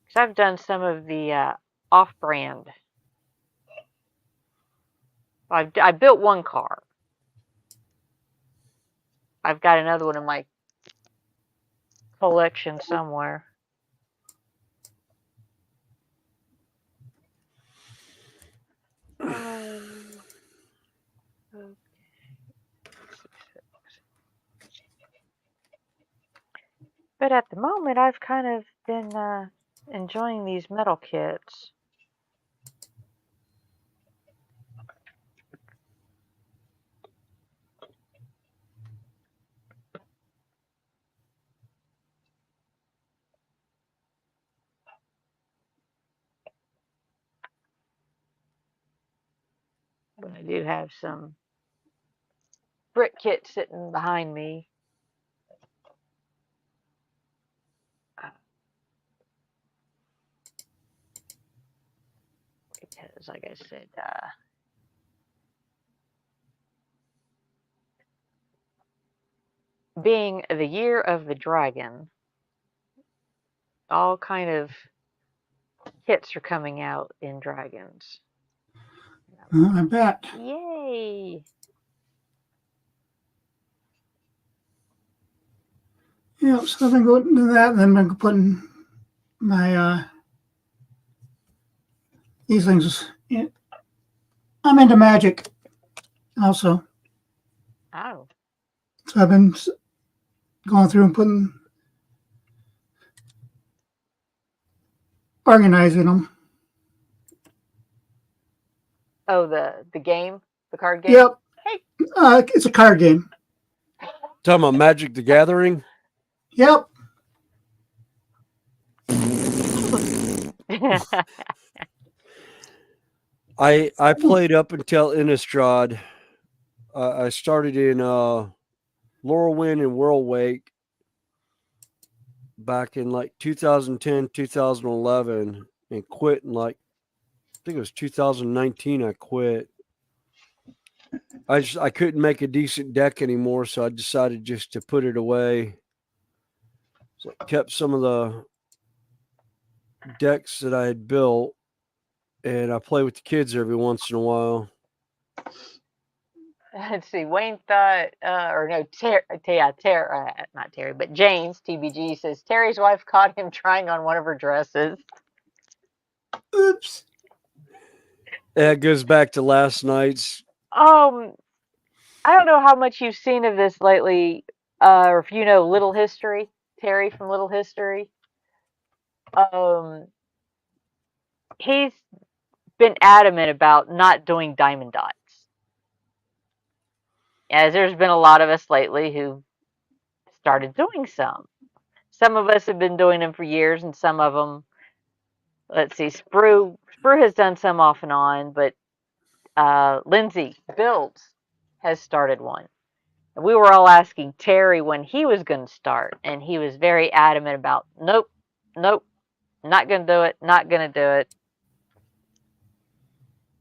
Because I've done some of the off-brand. I built one car. I've got another one in my collection somewhere. Okay. But at the moment, I've kind of been enjoying these metal kits. But I do have some brick kits sitting behind me. Because, like I said, being the year of the dragon, all kind of kits are coming out in dragons. I bet. Yay! Yeah, so I've been going to do that, and then I've been putting my these things. I'm into magic, also. Oh. So I've been going through and organizing them. Oh, the game, the card game. Yep. Hey. It's a card game. Talking about Magic the Gathering? Yep. I played up until Innistrad, I started in Laurelwind and Whirlwake back in like 2010, 2011, and quit in like I think it was 2019. I quit. I couldn't make a decent deck anymore, so I decided just to put it away. So I kept some of the decks that I had built, and I play with the kids every once in a while. Let's see. Wayne thought, or no, not Terry, but James TBG says Terry's wife caught him trying on one of her dresses. Oops. That goes back to last night's. I don't know how much you've seen of this lately, or if you know Little History, Terry from Little History. He's been adamant about not doing diamond dots. As there's been a lot of us lately who started doing some. Some of us have been doing them for years, and some of them, let's see, Sprue has done some off and on, but Lindsay Builds has started one. And we were all asking Terry when he was going to start, and he was very adamant about, nope, nope, not going to do it, not going to do it.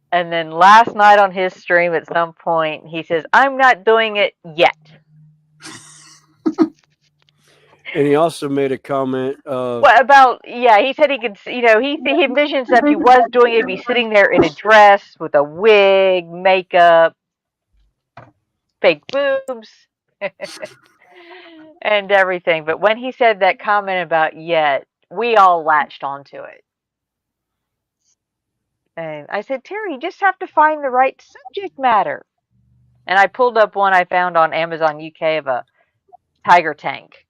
And then last night on his stream at some point, he says, I'm not doing it yet. And he also made a comment of, What about, yeah, he said he could, he envisions that if he was doing it, he'd be sitting there in a dress with a wig, makeup, fake boobs, and everything. But when he said that comment about yet, we all latched onto it. And I said, Terry, you just have to find the right subject matter. And I pulled up one I found on Amazon UK of a tiger tank.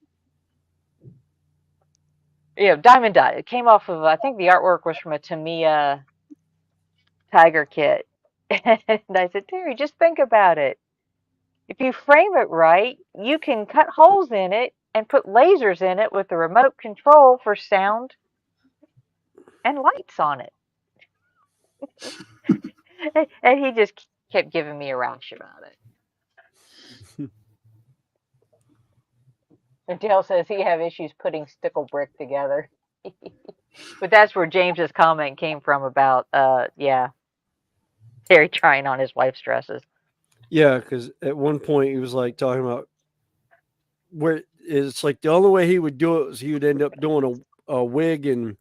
Diamond dot. It came off of, I think the artwork was from a Tamiya tiger kit. And I said, Terry, just think about it. If you frame it right, you can cut holes in it and put lasers in it with the remote control for sound and lights on it. And he just kept giving me a rash about it. And Dale says he have issues putting stickle brick together. But that's where James's comment came from about, Terry trying on his wife's dresses. yeah, because at one point he was like talking about where it's like the only way he would do it was he would end up doing a wig and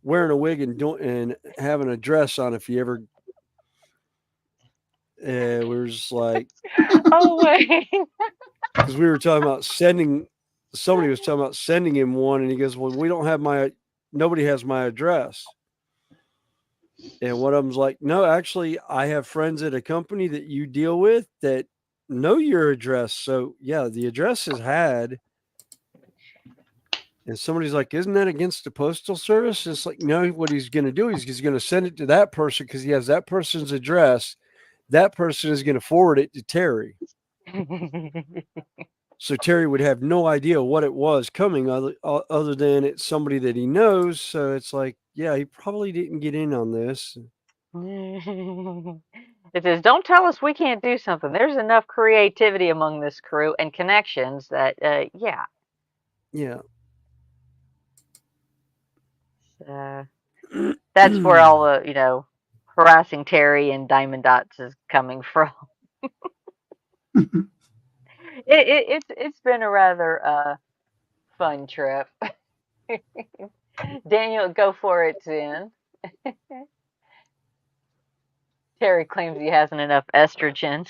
wearing a wig and having a dress on if he ever. We were just like, Oh, wait. because we were talking about somebody was talking about sending him one, and he goes, well, nobody has my address. And one of them's like, no, actually, I have friends at a company that you deal with that know your address. So yeah, the address is had. And somebody's like, isn't that against the postal service? It's like, no, what he's going to do is he's going to send it to that person because he has that person's address. That person is going to forward it to Terry. So Terry would have no idea what it was coming other than it's somebody that he knows. So it's like, yeah, he probably didn't get in on this. It says, don't tell us we can't do something. There's enough creativity among this crew and connections that, yeah. Yeah. That's where all the, harassing Terry and Diamond Dots is coming from. It's been a rather fun trip. Daniel, go for it, Zen. Terry claims he hasn't enough estrogen.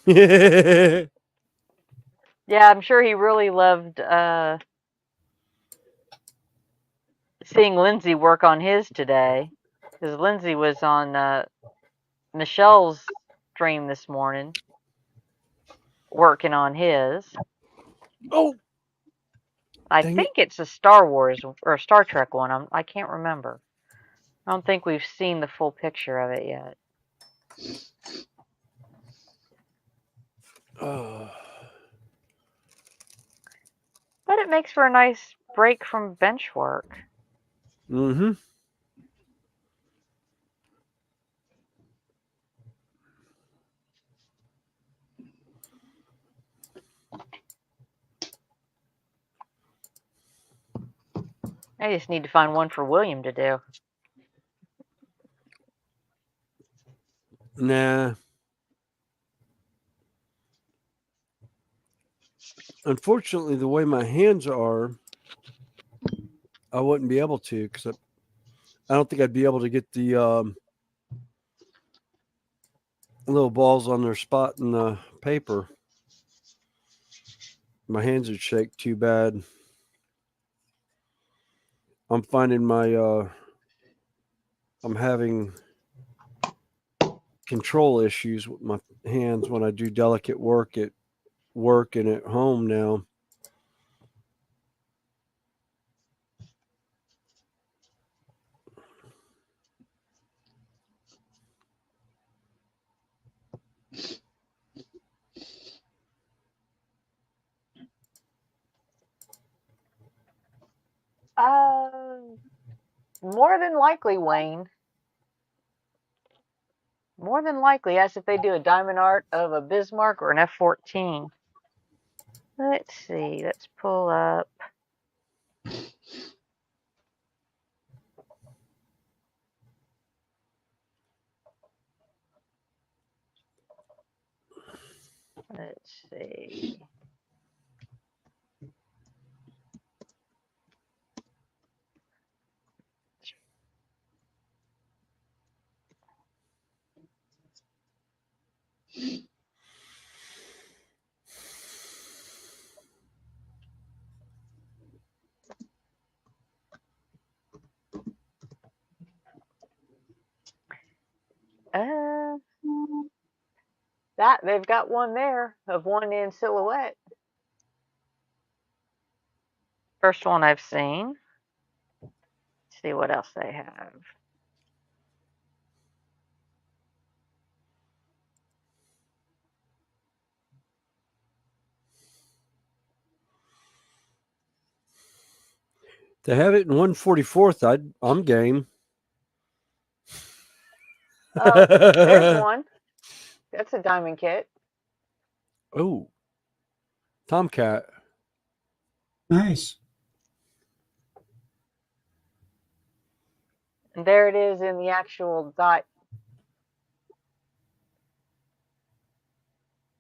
Yeah, I'm sure he really loved seeing Lindsay work on his today, because Lindsay was on Michelle's stream this morning working on his. Oh, I think it's a Star Wars or a Star Trek one. I can't remember. I don't think we've seen the full picture of it yet. But it makes for a nice break from bench work. Mm-hmm. I just need to find one for William to do. Nah. Unfortunately, the way my hands are, I wouldn't be able to because I don't think I'd be able to get the little balls on their spot in the paper. My hands would shake too bad. I'm finding I'm having control issues with my hands when I do delicate work at work and at home now. More than likely, Wayne. More than likely, as if they do a diamond art of a Bismarck or an F-14. Let's see. Let's pull up. Let's see. That they've got one there of one in silhouette. First one I've seen. Let's see what else they have. To have it in 144th, I'm game. Oh, there's one. That's a diamond kit. Oh, Tomcat. Nice. And there it is in the actual dot.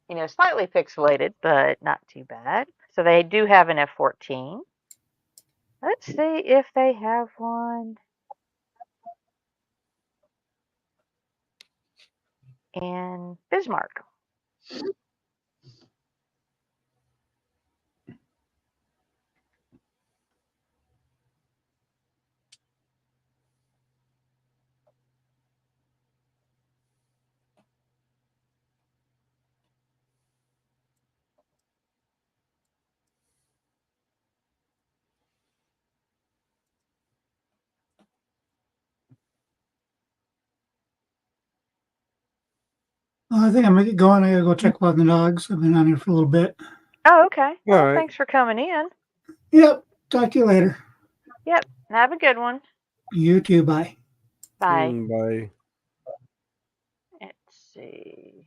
You know, slightly pixelated, but not too bad. So they do have an F-14. Let's see if they have one in Bismarck. I think I'm gonna get going. I gotta go check on the dogs. I've been on here for a little bit. Oh, okay. Well, right. thanks for coming in. Yep. Talk to you later. Yep. Have a good one. You too. Bye. Bye. Bye. Let's see.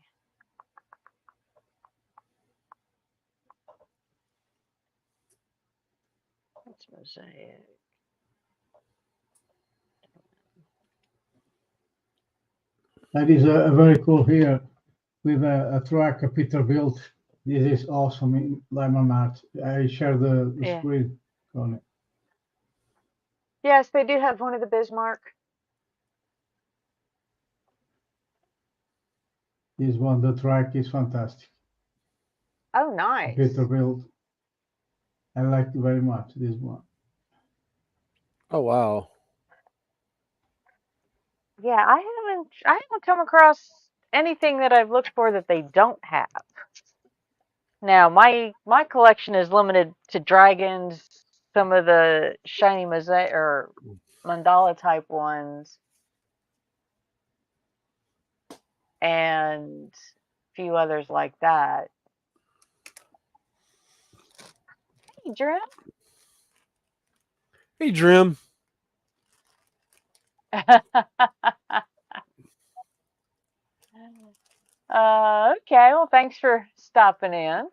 That's mosaic. That is a very cool here with a track Peter built. This is awesome in Diamond Art. I share the Yeah. screen on it. Yes, they do have one of the Bismarck. This one, the track is fantastic. Oh, nice. Peter built. I like it very much, this one. Oh, wow. Yeah, I haven't come across anything that I've looked for that they don't have. Now, my collection is limited to dragons, some of the shiny mosaic or mandala type ones, and a few others like that. Hey, Drew. Hey, Drim. Okay, well, thanks for stopping in.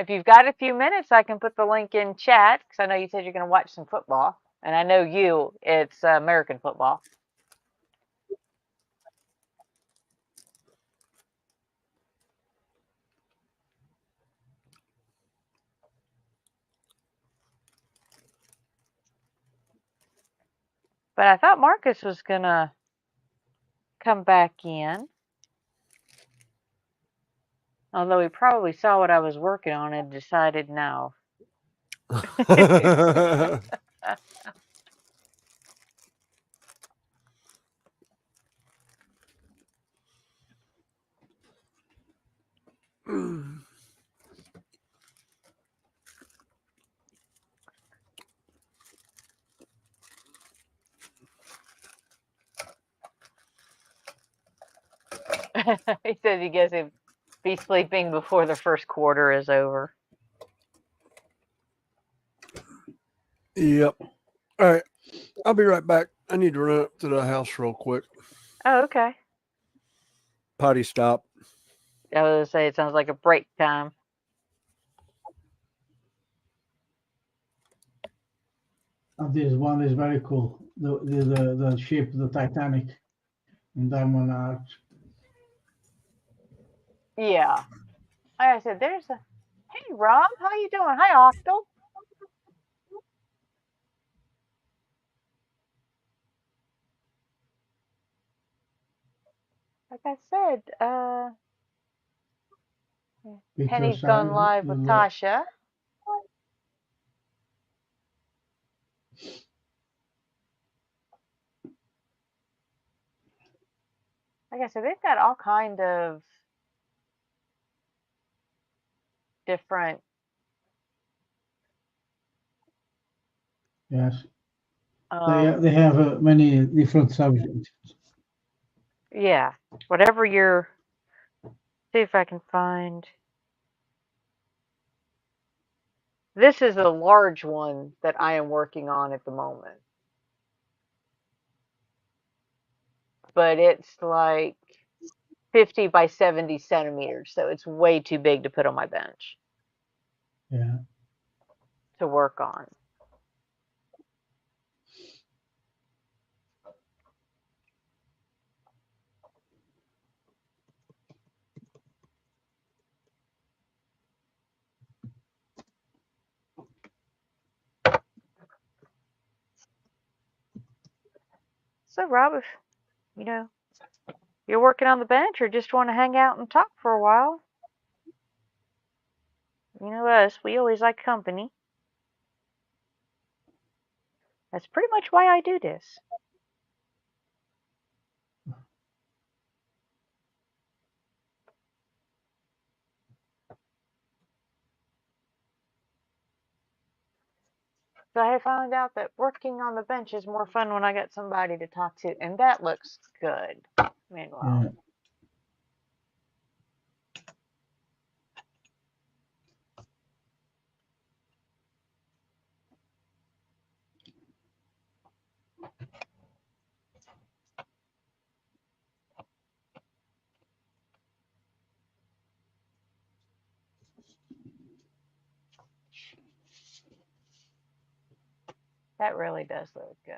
If you've got a few minutes, I can put the link in chat because I know you said you're going to watch some football. And I know it's American football. But I thought Marcus was going to come back in. Although he probably saw what I was working on and decided no. He says he guess he'll be sleeping before the first quarter is over. Yep. All right. I'll be right back. I need to run up to the house real quick. Oh, okay. Potty stop. I was going to say it sounds like a break time. And this one is very cool. The ship, the Titanic, in Diamond Arch. Yeah. Like I said, hey, Rob, how you doing? Hi, Octal. Like I said, Penny's gone live with Tasha. Like I said, they've got all kind of different. Yes. They have many different subjects. Yeah. Whatever you're. See if I can find. This is a large one that I am working on at the moment. But it's like 50 by 70 centimeters. So it's way too big to put on my bench. Yeah. To work on. So, Rob, if you're working on the bench or just want to hang out and talk for a while, you know us, we always like company. That's pretty much why I do this. So I found out that working on the bench is more fun when I got somebody to talk to, and that looks good. Meanwhile. Yeah. That really does look good.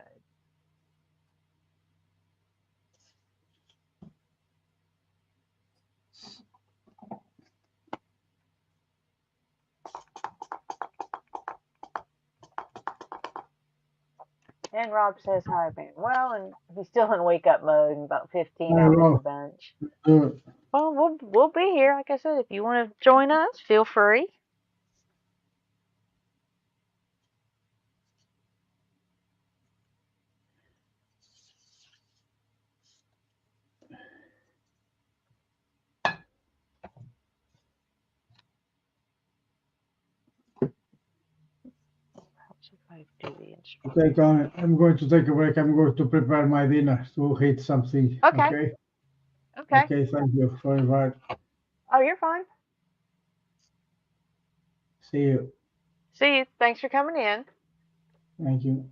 And Rob says hi, Manuel, and he's still in wake up mode and about 15 Hi, hours on the Rob. bench. Good. Well, we'll be here. Like I said, if you want to join us, feel free. I'm going to take a break. I'm going to prepare my dinner to eat something. Okay. Okay. Okay. Thank you for inviting. Oh, you're fine. See you. See you. Thanks for coming in. Thank you.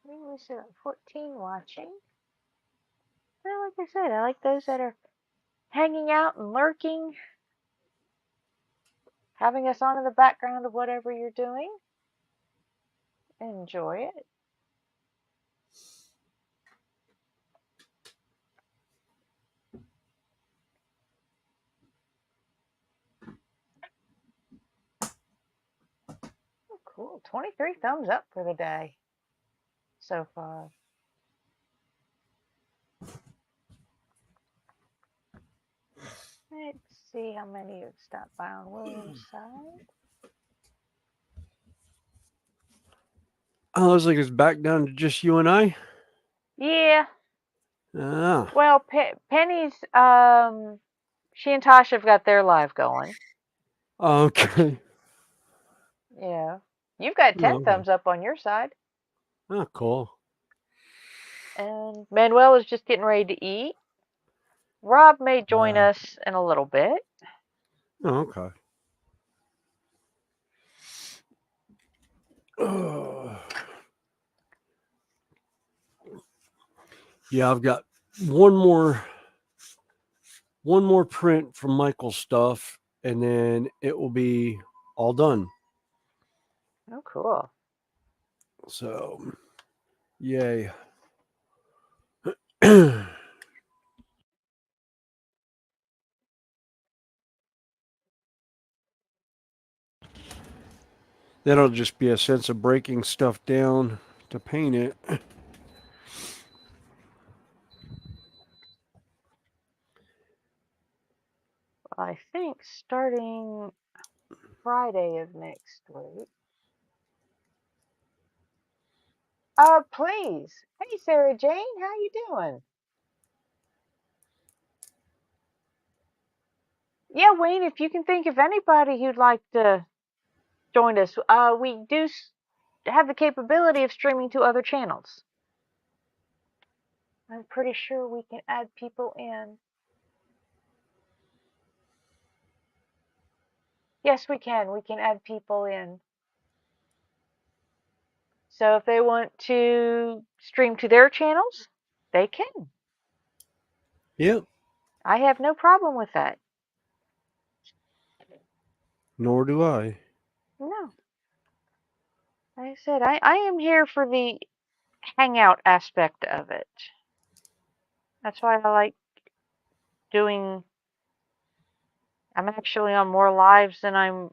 We said 14 watching. Well, like I said, I like those that are hanging out and lurking, having us on in the background of whatever you're doing. Enjoy it. Oh, cool. 23 thumbs up for the day so far. Let's see how many have stopped by on William's side. Oh, looks like it's back down to just you and I. Yeah. Ah. Well, Penny's, she and Tasha have got their live going. Okay. Yeah. You've got 10 Okay. thumbs up on your side. Oh, cool. And Manuel is just getting ready to eat. Rob may join us in a little bit. Oh, okay. Yeah, I've got one more print from Michael's stuff, and then it will be all done. Oh, cool. So, yay. That'll just be a sense of breaking stuff down to paint it. I think starting Friday of next week. Please. Hey, Sarah Jane, how you doing? Yeah, Wayne, if you can think of anybody who'd like to join us, we do have the capability of streaming to other channels. I'm pretty sure we can add people in. Yes, we can. We can add people in. So if they want to stream to their channels, they can. Yep. I have no problem with that. Nor do I. No. Like I said, I am here for the hangout aspect of it. That's why I like doing. I'm actually on more lives than I'm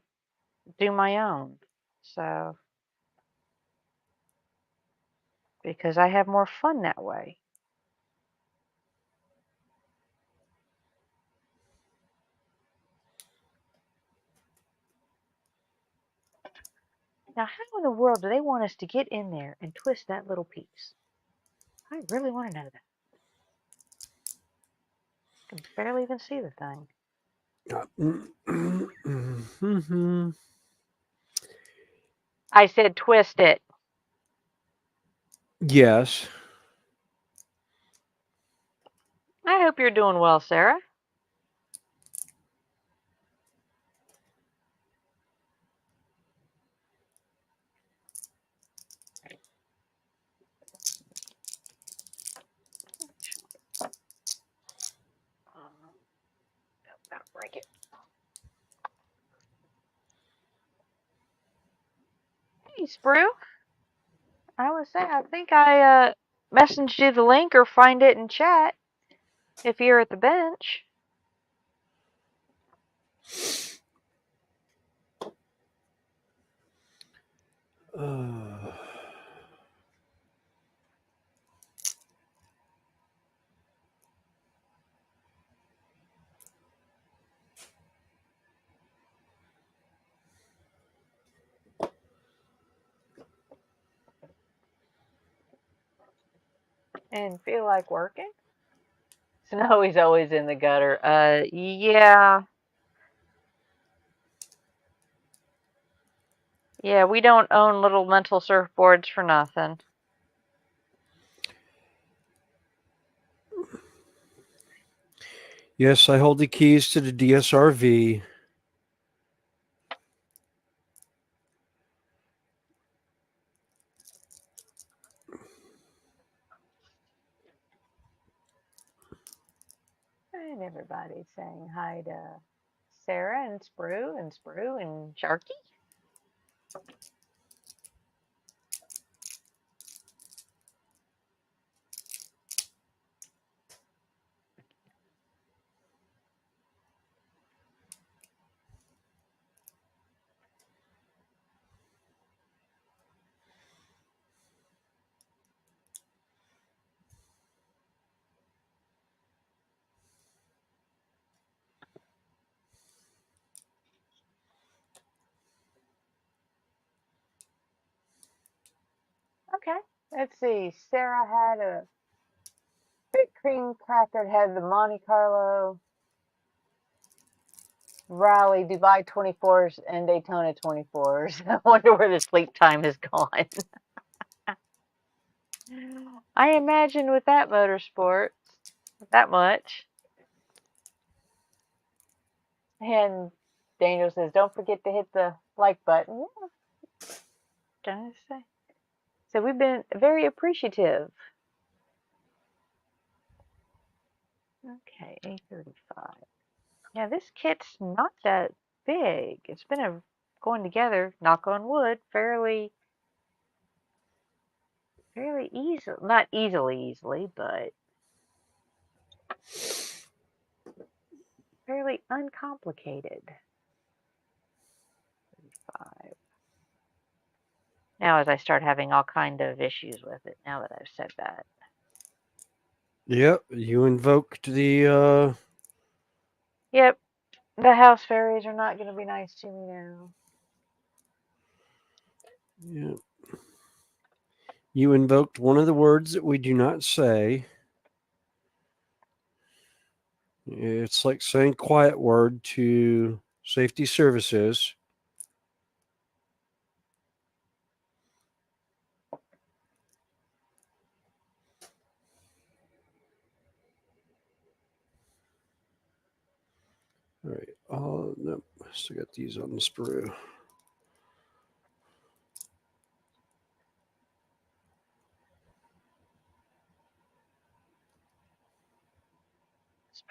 do my own. So because I have more fun that way. Now, how in the world do they want us to get in there and twist that little piece? I really want to know that. I can barely even see the thing. I said twist it. Yes. I hope you're doing well, Sarah. That'll break it. Hey, Sprue. I was saying, I think I messaged you the link or find it in chat if you're at the bench. And feel like working? Snowy's always in the gutter. Yeah. Yeah, we don't own little mental surfboards for nothing. Yes, I hold the keys to the DSRV. And everybody's saying hi to Sarah and Sprue and Sharky. Okay, let's see. Sarah had a big cream cracker, had the Monte Carlo, Raleigh, Dubai 24s, and Daytona 24s. I wonder where the sleep time has gone. I imagine with that motorsport, that much. And Daniel says, don't forget to hit the like button. Yeah, can I say? So we've been very appreciative. Okay, 8:35. Yeah, this kit's not that big. It's been going together, knock on wood, fairly easy. Not easily, but fairly uncomplicated. 35. Now, as I start having all kind of issues with it, now that I've said that. Yep, you invoked the Yep, the house fairies are not going to be nice to me now. Yep. You invoked one of the words that we do not say. It's like saying quiet word to safety services. All right. Oh, no. Still got these on the sprue.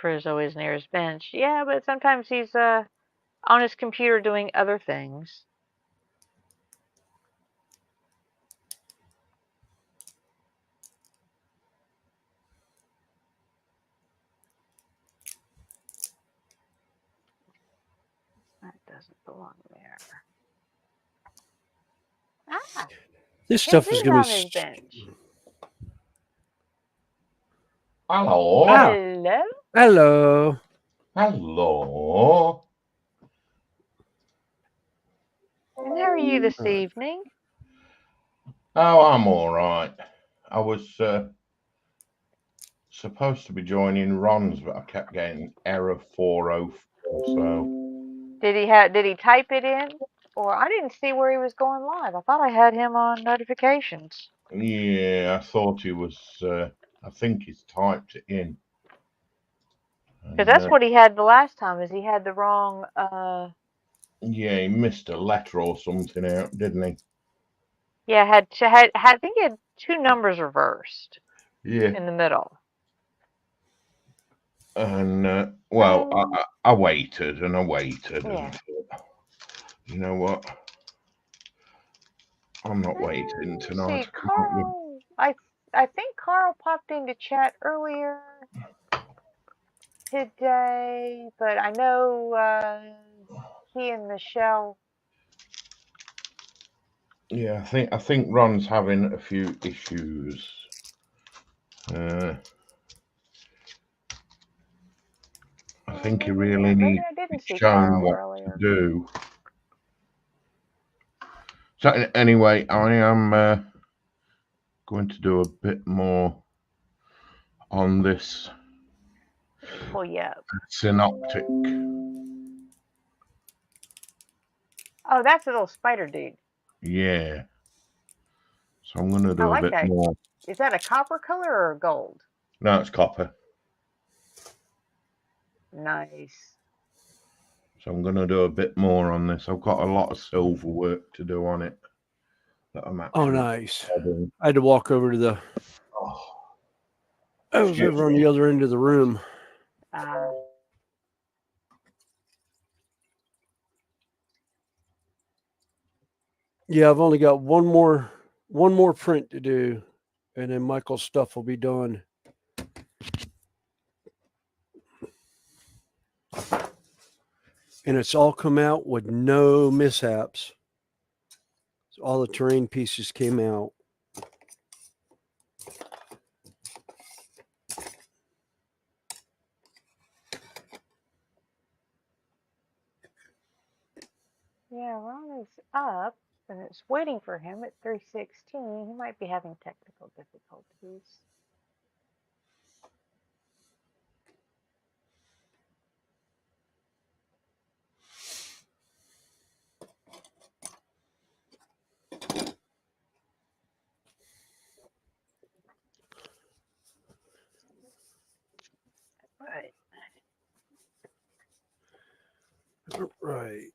Sprue's always near his bench. Yeah, but sometimes he's on his computer doing other things. That doesn't belong there. Ah, This yes, stuff it is is going on to his be. bench. Hello. Hello. Hello. Hello. And how are you this evening? Oh, I'm all right. I was supposed to be joining Ron's, but I kept getting error 404. So Did he type it in? Or I didn't see where he was going live. I thought I had him on notifications. yeah, I thought he was. I think he's typed it in. Because that's what he had the last time. Is he had the wrong? Yeah, he missed a letter or something out, didn't he? Yeah, I think he had 2 numbers reversed Yeah. in the middle. And well, I waited and I waited Yeah. and thought, you know what? I'm not waiting Let's tonight. see, Carl. I think Carl popped into chat earlier today, but I know he and Michelle. Yeah, I think Ron's having a few issues. I think he really Maybe needs I didn't to see be shown Carl what earlier. to do. So anyway, I am going to do a bit more on this Pull you up. synoptic. Oh, that's a little spider dude. Yeah. So I'm going to I do a like bit that. more. Is that a copper color or gold? No, it's copper. Nice. So I'm going to do a bit more on this. I've got a lot of silver work to do on it. That I'm actually Nice. doing. I had to walk over to the. I was over on the other end of the room. Yeah, I've only got one more print to do, and then Michael's stuff will be done. And it's all come out with no mishaps. So all the terrain pieces came out. Yeah, Ron is up, and it's waiting for him at 3:16. He might be having technical difficulties. Right. Right.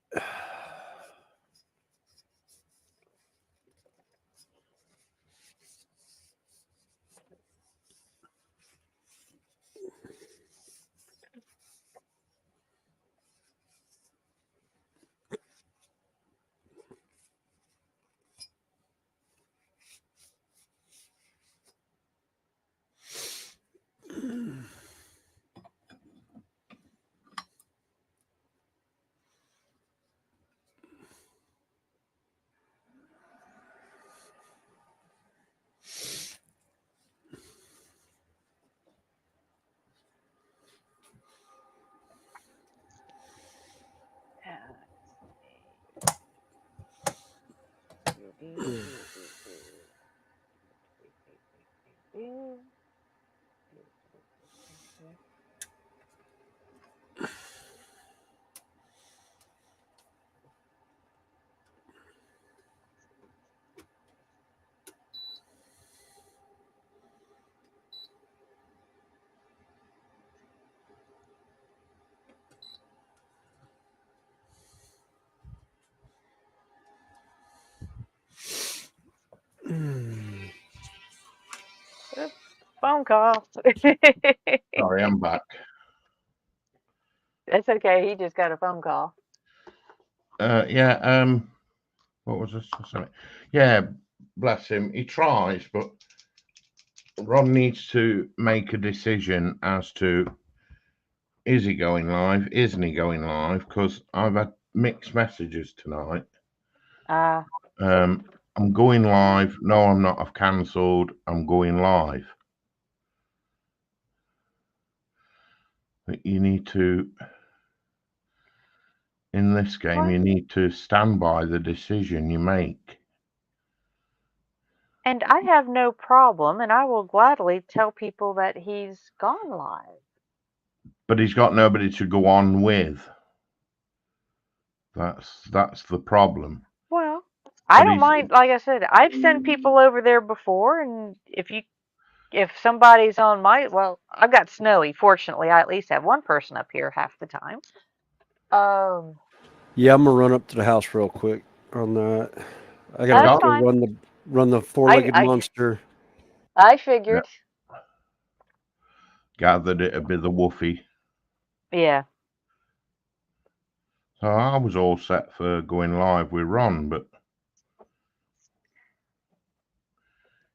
Phone call. Sorry, I'm back. That's okay. He just got a phone call. Yeah. What was this? Yeah. Bless him. He tries, but Ron needs to make a decision as to is he going live? Isn't he going live? Because I've had mixed messages tonight. I'm going live. No, I'm not. I've cancelled. I'm going live. You need to, in this game, What? you need to stand by the decision you make. And I have no problem, and I will gladly tell people that he's gone live. But he's got nobody to go on with. That's the problem. Well, I But don't mind. Like I said, I've sent people over there before, and if somebody's on my, well, I've got Snowy. Fortunately, I at least have one person up here half the time. Yeah, I'm gonna run up to the house real quick on that. I That's gotta go fine. run the four-legged monster. I figured. Gathered it'd be the woofy. Yeah. So I was all set for going live with Ron, but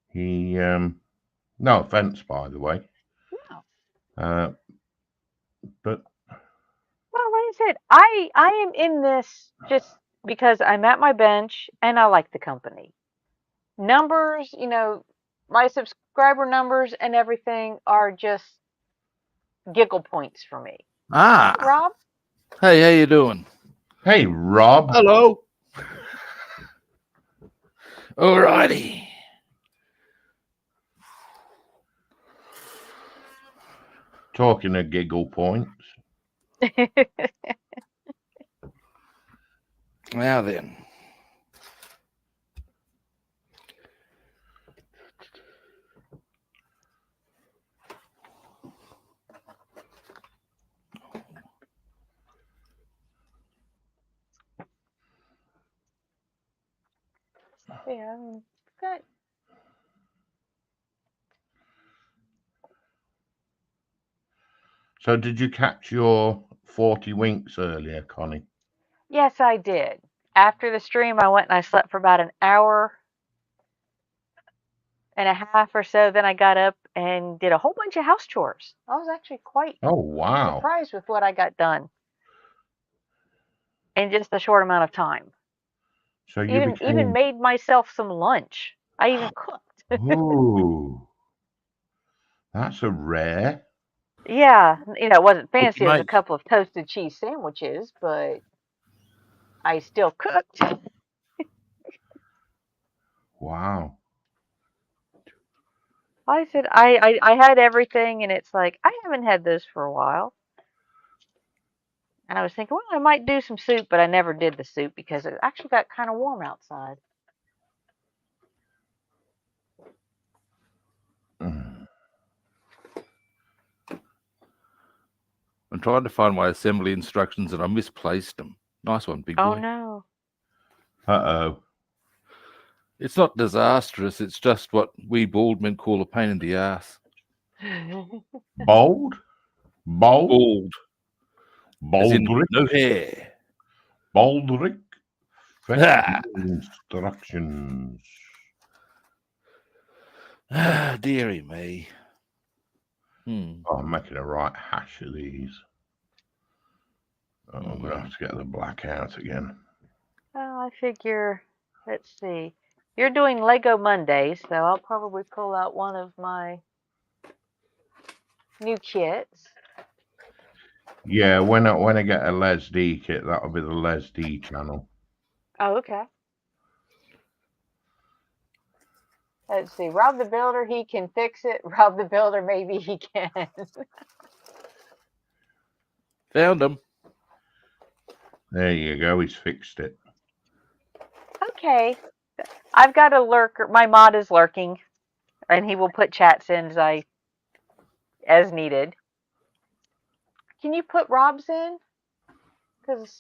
he no offense, by the way. No. But Well, like I said, I am in this just because I'm at my bench and I like the company. Numbers, my subscriber numbers and everything are just giggle points for me. Ah. Hey, Rob. Hey, how you doing? Hey, Rob. Hello. Alrighty. Talking of giggle points. Now then. Yeah, good. So did you catch your 40 winks earlier, Connie? Yes, I did. After the stream, I went and I slept for about an hour and a half or so. Then I got up and did a whole bunch of house chores. I was actually quite surprised with what I got done in just a short amount of time. So you Even made myself some lunch. I even cooked. Ooh, that's a rare. Yeah, it wasn't fancy. It was a make? couple of toasted cheese sandwiches, but I still cooked. Wow. I said I had everything, and it's like I haven't had those for a while. And I was thinking, well, I might do some soup, but I never did the soup because it actually got kind of warm outside. I'm trying to find my assembly instructions and I misplaced them. Nice one, big boy. Oh no. Uh-oh. It's not disastrous. It's just what we bald men call a pain in the ass. Bold? Bold? As in Baldrick? no hair. Baldrick? Fetch instructions. Ah, dearie me. Oh, I'm making a right hash of these. Oh, I'm going to have to get the black out again. Well, I figure, let's see. You're doing Lego Mondays, so I'll probably pull out one of my new kits. Yeah, when I get a Les D kit, that'll be the Les D channel. Oh, okay. Let's see. Rob the Builder, he can fix it. Rob the Builder, maybe he can. Found him. There you go. He's fixed it. Okay. I've got a lurker. My mod is lurking, and he will put chats in as needed. Can you put Rob's in? Because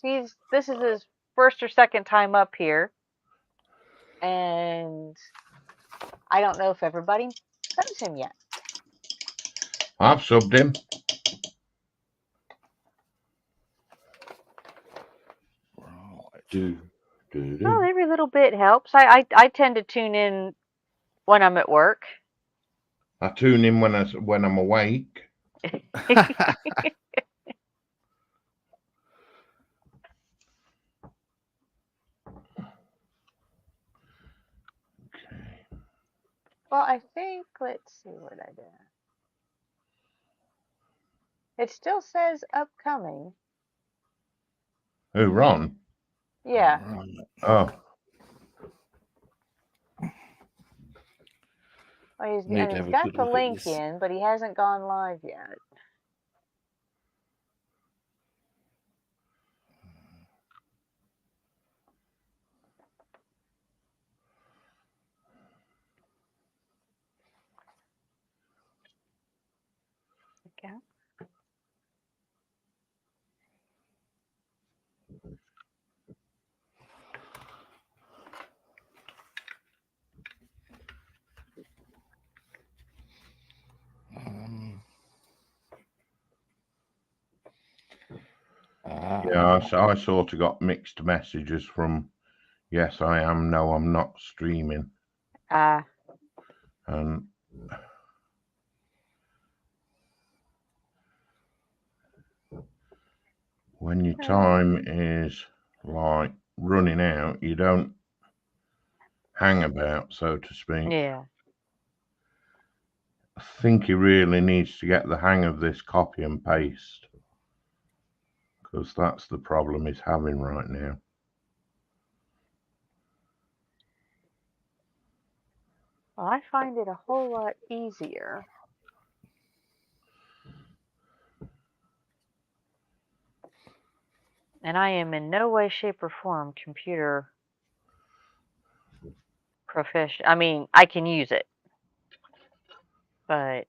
this is his first or second time up here, and I don't know if everybody knows him yet. I've subbed him. Well, every little bit helps. I tend to tune in when I'm at work. I tune in when I'm awake. Well, I think, let's see what I did. It still says upcoming. Who, Ron? Yeah. Oh, Well, Need to he's have a got good the look at link this. in, but he hasn't gone live yet. Okay. yeah. I sort of got mixed messages from yes, I am. No, I'm not streaming. And when your time is like running out, you don't hang about, so to speak. Yeah. I think he really needs to get the hang of this copy and paste, because that's the problem he's having right now. Well, I find it a whole lot easier. And I am in no way, shape, or form computer proficient. I mean, I can use it, but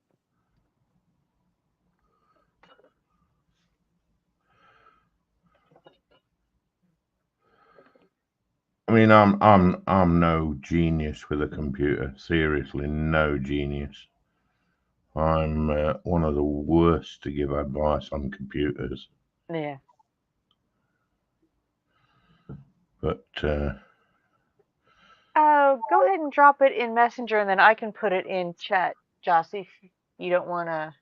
I mean, I'm no genius with a computer. Seriously, no genius. I'm one of the worst to give advice on computers. yeah. But Oh, go ahead and drop it in Messenger, and then I can put it in chat, Jossie, if you don't want to.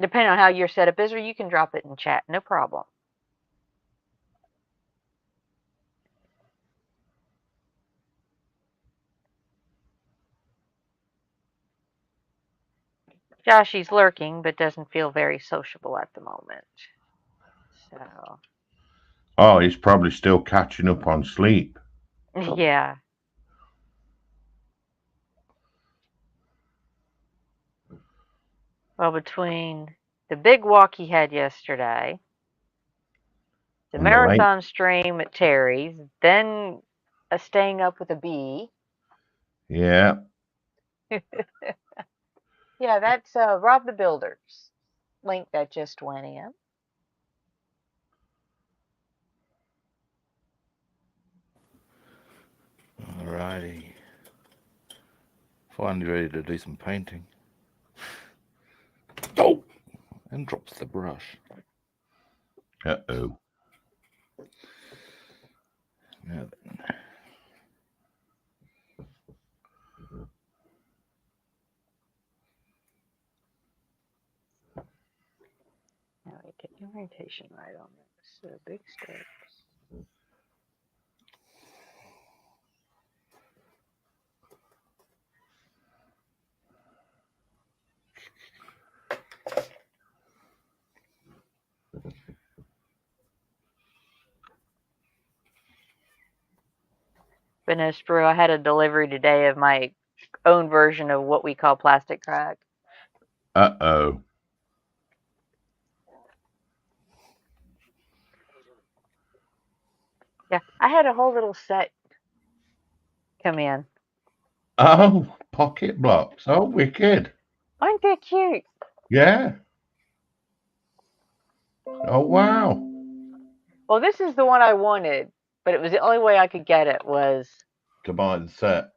Depending on how your setup is, or you can drop it in chat, no problem. Joshy's lurking, but doesn't feel very sociable at the moment. So, oh, he's probably still catching up on sleep. yeah. Well, between the big walk he had yesterday, the And the late, marathon stream at Terry's, then staying up with a bee. yeah. Yeah, that's Rob the Builder's link that just went in. Alrighty. Finally ready to do some painting. Oh! And drops the brush. Uh-oh. Now then. Now we get the orientation right on this. So big strokes. Goodness, Brew, I had a delivery today of my own version of what we call plastic crack. Uh-oh. Yeah, I had a whole little set come in. Oh, pocket blocks. Oh, wicked. Aren't they cute? Yeah. Oh, wow. Well, this is the one I wanted, but it was the only way I could get it was, To buy the set.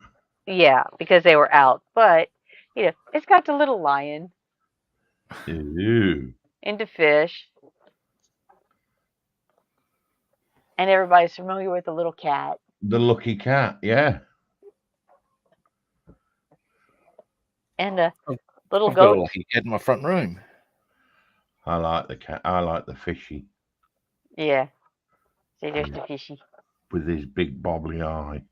yeah, because they were out. But, you know, it's got the little lion Ew. into fish. And everybody's familiar with the little cat. The lucky cat, yeah. And a little I've got a goat. lucky cat in my front room. I like the cat. I like the fishy Yeah. See, there's the fishy. with his big bobbly eye.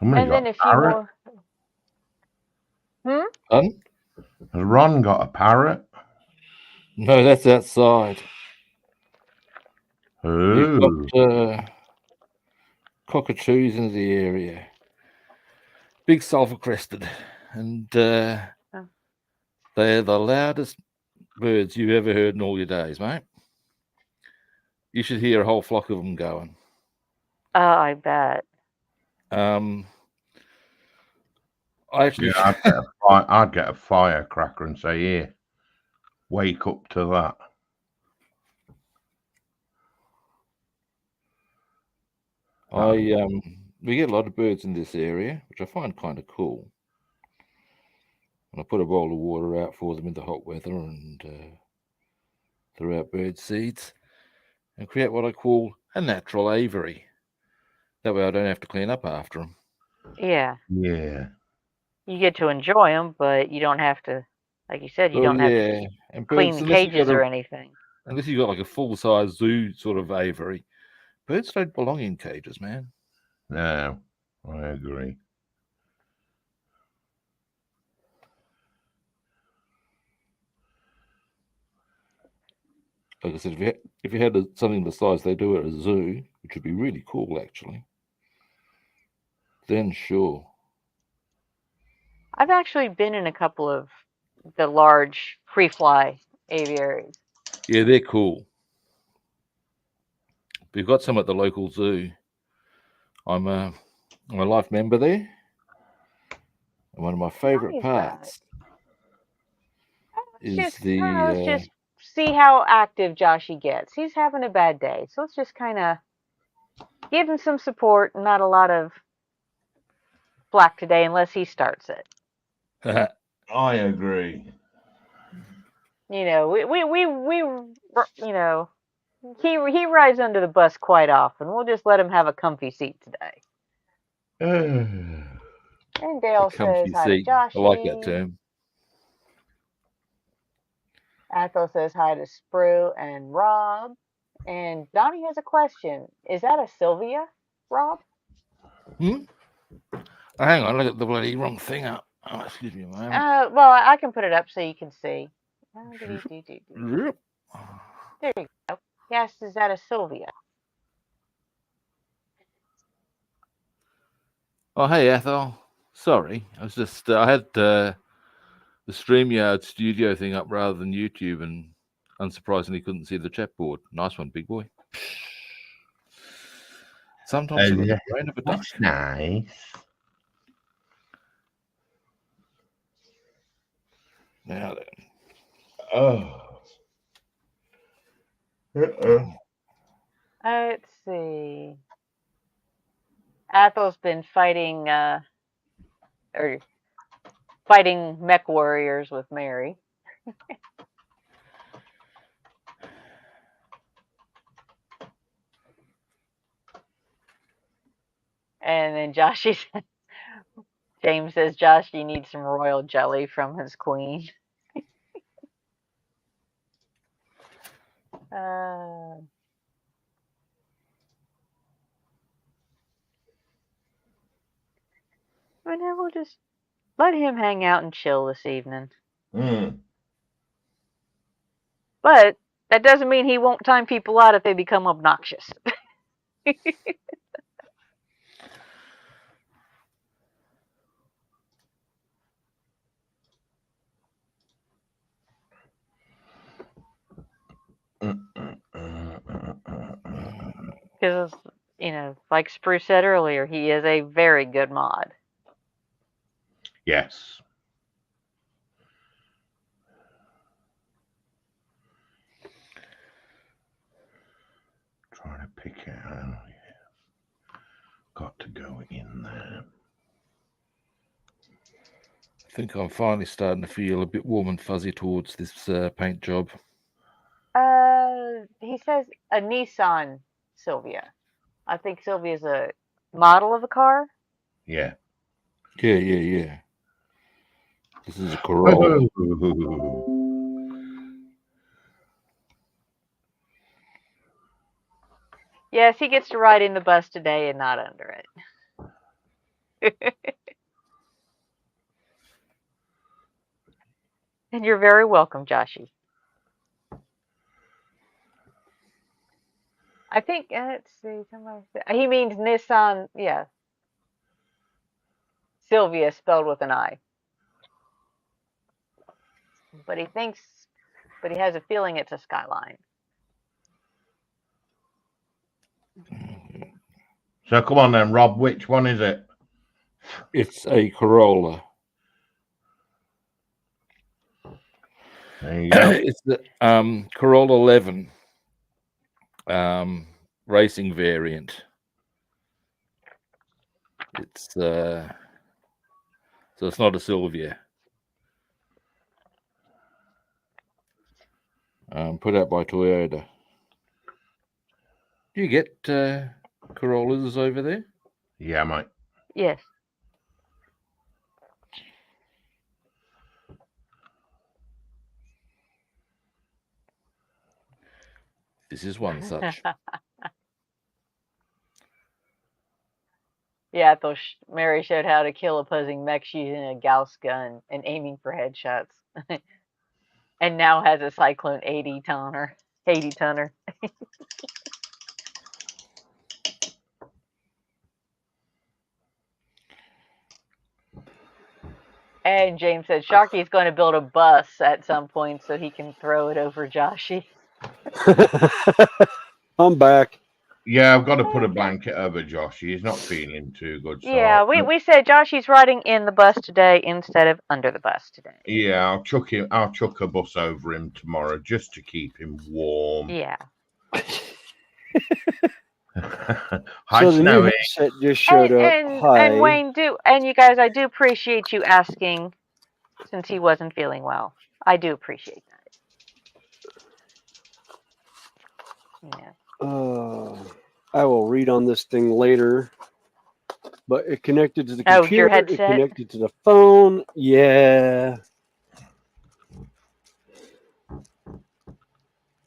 Somebody And got then a a few parrot. more. Pardon? Has Ron got a parrot? No, that's outside. You've Oh, got cockatoos in the area. Big sulfur crested. And they're the loudest birds you've ever heard in all your days, mate. You should hear a whole flock of them going. Oh, I bet. I actually, yeah. I'd get a firecracker and say, "Here, wake up to that." we get a lot of birds in this area, which I find kind of cool. And I put a bowl of water out for them in the hot weather and throw out bird seeds and create what I call a natural aviary. That way I don't have to clean up after them. Yeah. Yeah. You get to enjoy them, but you don't have to, like you said, you Oh don't have to yeah, and clean birds the unless you've got cages or anything. unless you've got like a full-size zoo sort of aviary, birds don't belong in cages, man. No, I agree. Like I said, if you had something the size they do at a zoo, which would be really cool actually, then sure. I've actually been in a couple of the large free fly aviaries. Yeah, they're cool. We've got some at the local zoo. I'm a life member there. And one of my favorite Nice, parts is let's the just see how active Joshy gets. He's having a bad day, so let's just kind of give him some support and not a lot of flack today unless he starts it. I agree. We he rides under the bus quite often. We'll just let him have a comfy seat today. And Dale says comfy hi to seat. I like that Joshy. term. Athel says hi to Sprue and Rob. And Donnie has a question. Is that a Sylvia, Rob? Hang on, I got the bloody wrong thing up. Oh, excuse me a moment. Well, I can put it up so you can see. There you go. Yes, is that a Sylvia? Oh, hey, Ethel. Sorry, I was just I had the StreamYard studio thing up rather than YouTube, and unsurprisingly couldn't see the chat board. Nice one, big boy. Sometimes you've got the brain of a duck. That's nice. Now then. Oh. Let's see. Athel's been fighting mech warriors with Mary. And then James says, Josh, you need some royal jelly from his queen. And then we'll just let him hang out and chill this evening. But that doesn't mean he won't time people out if they become obnoxious. Because, like Spruce said earlier, he is a very good mod. Yes. Trying to pick it out. Got to go in there. I think I'm finally starting to feel a bit warm and fuzzy towards this paint job. He says a Nissan Sylvia. I think Sylvia's a model of a car. Yeah. Yeah. This is a Corolla. Yes, he gets to ride in the bus today and not under And you're very welcome, Joshy. I think, let's see, he means Nissan, yeah. Sylvia spelled with an I. But he has a feeling it's a Skyline. So come on then, Rob. Which one is it? It's a Corolla. There you go. It's the Corolla 11 racing variant. It's so it's not a Sylvia. Put out by Toyota. Do you get Corollas over there? Yeah, mate. Yes. This is one such. Yeah, I thought Mary showed how to kill opposing mechs using a Gauss gun and aiming for headshots. And now has a Cyclone 80 tonner. And James said Sharky's going to build a bus at some point so he can throw it over Joshy. I'm back. Yeah, I've got to put a blanket over Josh. He's not feeling too good. So Yeah, we said Joshy's riding in the bus today instead of under the bus today. Yeah, I'll chuck a bus over him tomorrow just to keep him warm. Yeah. Hi, So the new Snowy. headset just showed up. Hi. And Wayne, you guys, I do appreciate you asking since he wasn't feeling well. I do appreciate that. Yeah. I will read on this thing later. But it connected to the Oh, computer. your It headset? connected to the phone. Yeah.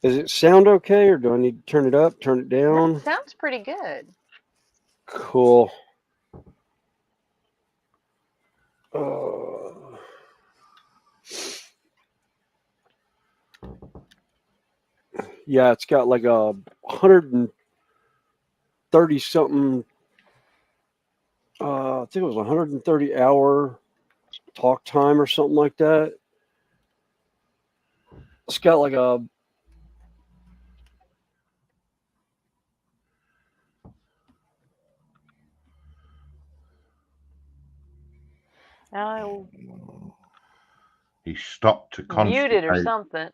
Does it sound okay, or do I need to turn it up, turn it down? That sounds pretty good. Cool. Yeah, it's got like a 130 something. I think it was 130 hour talk time or something like that. It's got like a He stopped to constipate. Muted or something.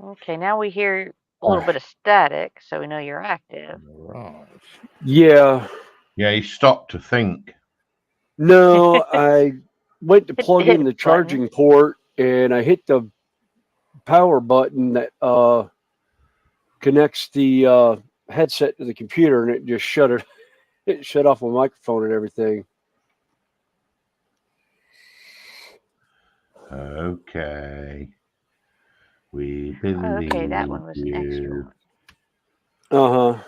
Okay, now we hear a little bit of static, so we know you're active. Right. Yeah. Yeah, he stopped to think. No, I went to plug hit in the the charging port and I hit the power button that connects the headset to the computer, and it just shut it. It shut off my microphone and everything. Okay. We believe Okay, that one was an extra one. Uh-huh.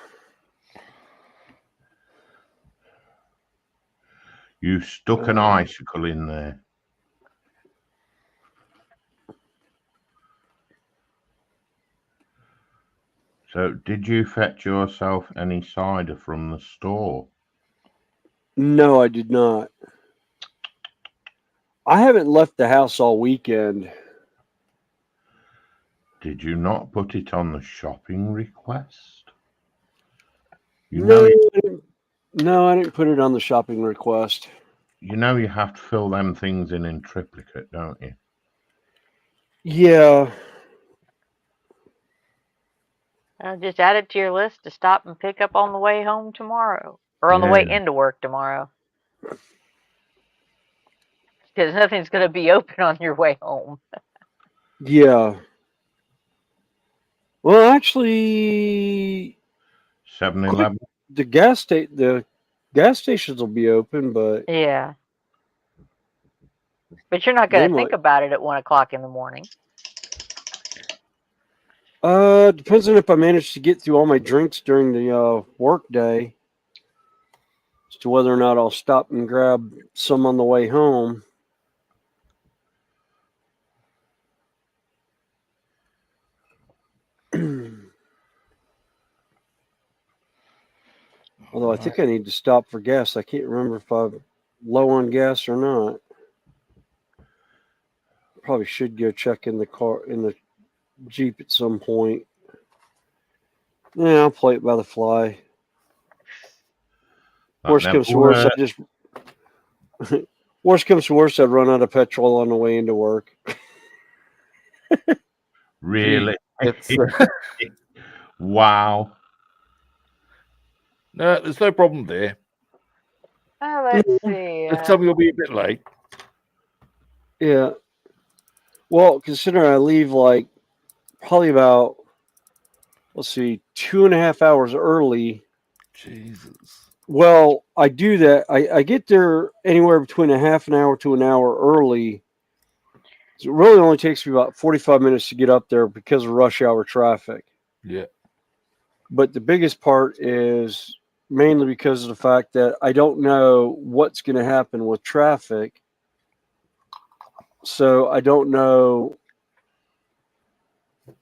You stuck an icicle in there. So, did you fetch yourself any cider from the store? No, I did not. I haven't left the house all weekend. Did you not put it on the shopping request? No, I didn't put it on the shopping request. You know you have to fill them things in triplicate, don't you? Yeah. Just add it to your list to stop and pick up on the way home tomorrow, or on the way into work tomorrow. Because nothing's going to be open on your way home. Yeah. Well, actually, 7-Eleven. The gas stations will be open, but yeah. But you're not going to think about it at 1 o'clock in the morning. Depends on if I manage to get through all my drinks during the work day, as to whether or not I'll stop and grab some on the way home. Although I think I need to stop for gas. I can't remember if I'm low on gas or not. Probably should go check in the Jeep at some point. Yeah, I'll play it by the fly. Worst comes to worst, worst comes to worst, I'd run out of petrol on the way into work. Really? It's Wow. no, there's no problem there. Oh, let's see. Just tell me you'll be a bit late. Yeah. Well, considering I leave like probably about, let's see, 2.5 hours early. Jesus. Well, I do that. I get there anywhere between a half an hour to an hour early. So it really only takes me about 45 minutes to get up there because of rush hour traffic. Yeah. But the biggest part is mainly because of the fact that I don't know what's going to happen with traffic. So I don't know.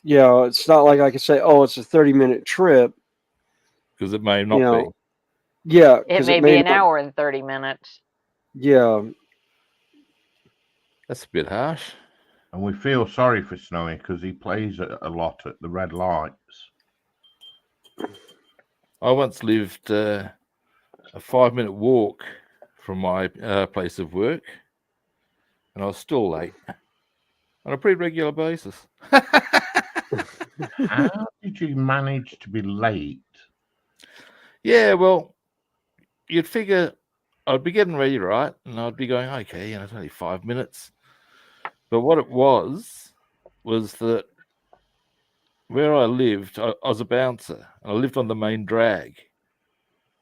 Yeah, it's not like I can say, oh, it's a 30-minute trip. Because it may not be. Yeah. It may be an hour and 30 minutes. Yeah. That's a bit harsh. And we feel sorry for Snowy because he plays a lot at the red lights. I once lived a 5-minute walk from my place of work, and I was still late on a pretty regular basis. How did you manage to be late? Yeah, well, you'd figure I'd be getting ready, right? And I'd be going, okay, it's only 5 minutes. But what it was that where I lived, I was a bouncer. And I lived on the main drag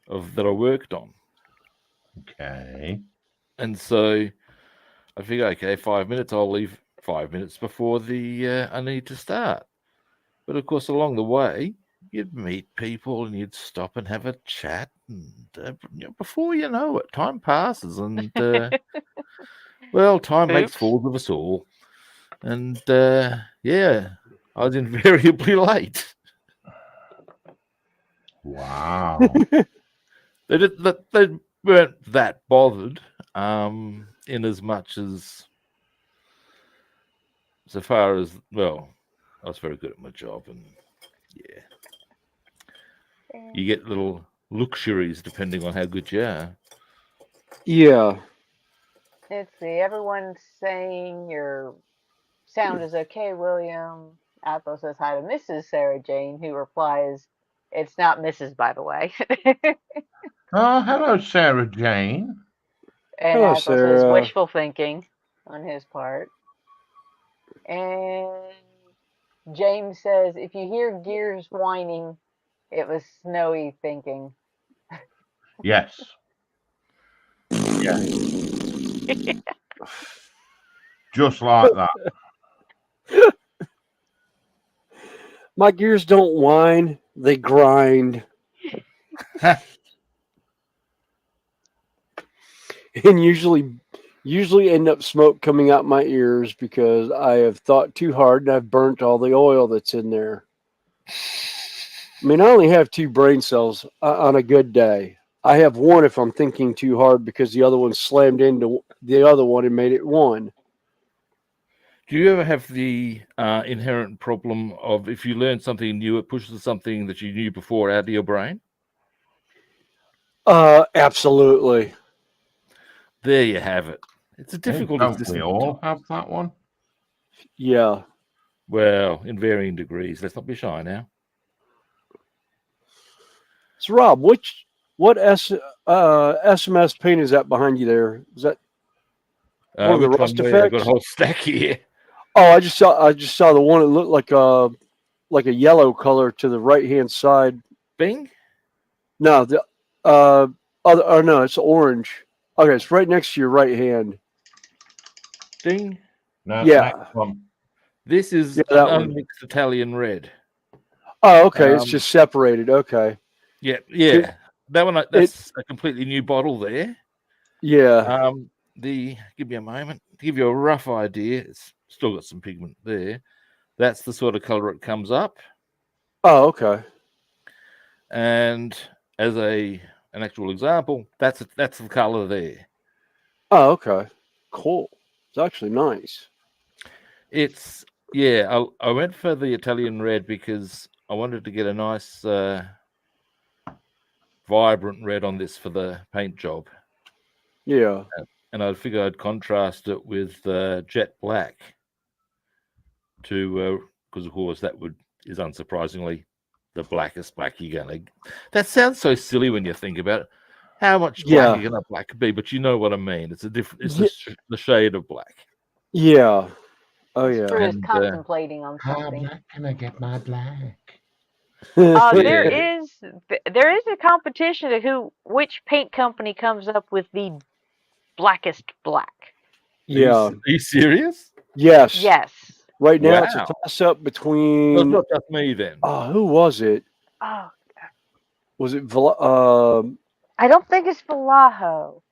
that I worked on. Okay. And so I figure, okay, 5 minutes, I'll leave 5 minutes before I need to start. But of course, along the way, you'd meet people and you'd stop and have a chat. And before you know it, time passes. And, well, time makes fools of us all. And, yeah, I was invariably late. Wow. They weren't that bothered in as much as, so far as, well, I was very good at my job, and yeah, you get little luxuries depending on how good you are. Yeah. Let's see. Everyone's saying your sound is okay, William. Athol says hi to Mrs. Sarah Jane, who replies, it's not Mrs., by the way. Oh, hello, Sarah Jane. And Hello, Athol says Sarah. wishful thinking on his part. And James says, if you hear gears whining, it was Snowy thinking. Yes. Yeah. Just like that. My gears don't whine, they grind. And usually end up smoke coming out my ears because I have thought too hard and I've burnt all the oil that's in there. I mean, I only have 2 brain cells on a good day. I have 1 if I'm thinking too hard because the other one slammed into the other one and made it 1. Do you ever have the inherent problem of if you learn something new, it pushes something that you knew before out of your brain? Absolutely. There you have it. It's a difficult. Don't we all have that one? Yeah. Well, in varying degrees. Let's not be shy now. So, Rob, what SMS paint is that behind you there? Is that one of the which rust one there? I've effects? got a whole stack here. Oh, I just saw the one that looked like a yellow color to the right hand side. Bing? No, the other. Oh no, it's orange. Okay, it's right next to your right hand. Ding. No, Yeah. next one. This is Yeah, an that one. unmixed Italian red. Oh, okay. It's Um, just separated. Okay. yeah, Could- yeah. That one, It. that's a completely new bottle there. Yeah. Give me a moment to give you a rough idea. It's still got some pigment there. That's the sort of color it comes up. Oh, okay. And as an actual example, that's the color there. Oh, okay. Cool. It's actually nice. It's I went for the Italian red because I wanted to get a nice vibrant red on this for the paint job. Yeah. And I figured I'd contrast it with jet black to because of course is unsurprisingly the blackest black you're gonna. That sounds so silly when you think about it. How much blacker can a black be? But you know what I mean. It's a different. It's the shade of black. Yeah. Oh yeah. Drew is And, contemplating on How something. black can I get my black? Yeah. There is a competition to which paint company comes up with the blackest black. Yeah. Are you serious? Yes. Yes. Right now it's a Wow. toss up Well, it's between. not just me then. Who was it? Oh, Was it I don't think it's Vallejo,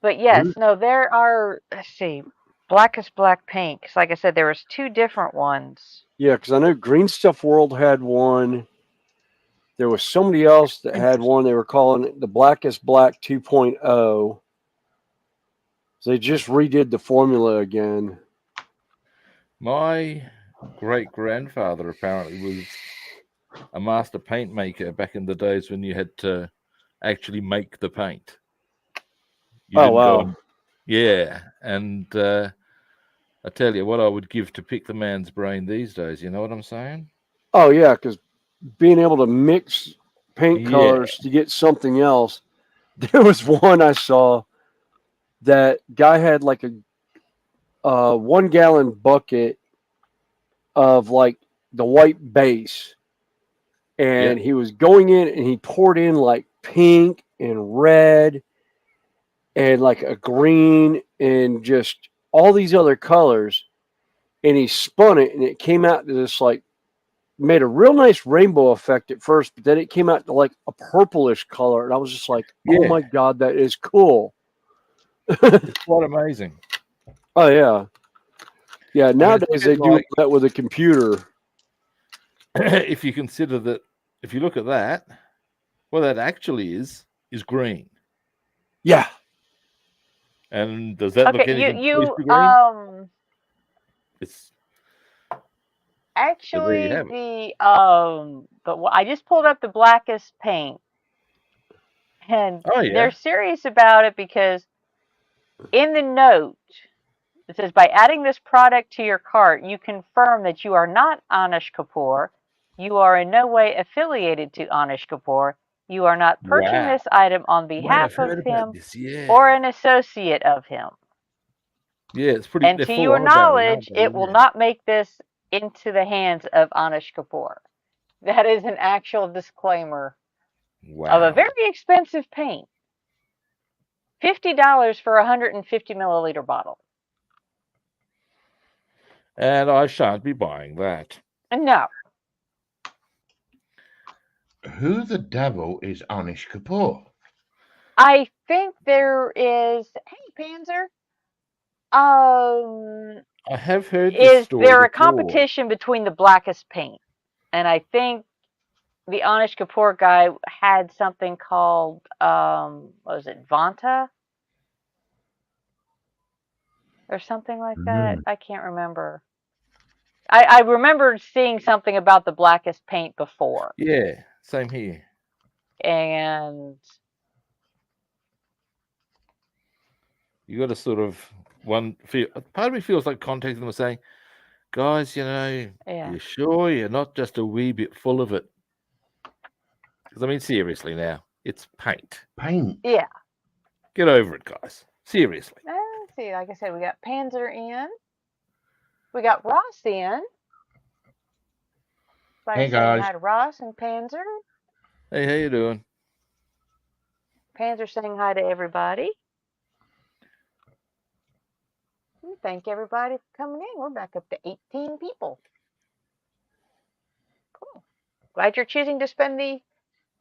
but yes, no, there are. Let's see, blackest black paint. 'Cause like I said, there was two different ones. Yeah, because I know Green Stuff World had one. There was somebody else that had one. They were calling it the Blackest Black 2.0. So they just redid the formula again. My great grandfather apparently was a master paint maker back in the days when you had to actually make the paint. You didn't go and, yeah, and I tell you what, I would give to pick the man's brain these days. You know what I'm saying? Oh yeah, because being able to mix paint colors to get something else. There was one I saw that guy had like a 1 gallon bucket of like the white base, and he was going in and he poured in like pink and red and like a green and just all these other colors, and he spun it and it came out to this like made a real nice rainbow effect at first, but then it came out to like a purplish color, and I was just like, oh my god, that is cool. It's quite amazing. Oh yeah. Yeah, nowadays they do that with a computer. If you consider that, if you look at that, what that actually is green. Yeah. And does that look Okay, anything you close to green? It's actually I just pulled up the blackest paint, and they're serious about it because in the note it says, by adding this product to your cart, you confirm that you are not Anish Kapoor. You are in no way affiliated to Anish Kapoor. You are not purchasing this item on behalf of him or an associate of him. Yeah, it's pretty. And to your knowledge, it will not make this into the hands of Anish Kapoor. That is an actual disclaimer of a very expensive paint. $50 for a 150 milliliter bottle. And I shan't be buying that. No. Who the devil is Anish Kapoor? I think there is. Hey, Panzer. I have heard this story there a before. competition between the blackest paint? And I think the Anish Kapoor guy had something called what was it, Vanta? Or something like that. I can't remember. I remember seeing something about the blackest paint before. Yeah, same here. And you got to sort of part of me feels like contacting them and saying, guys, you sure you're not just a wee bit full of it? Because I mean, seriously now, it's paint. Paint. Yeah. Get over it, guys. Seriously. Let's see. Like I said, we got Panzer in. We got Ross in. Hey guys. Hi to Ross and Panzer. Hey, how you doing? Panzer saying hi to everybody. Thank everybody for coming in. We're back up to 18 people. Cool. glad you're choosing to spend the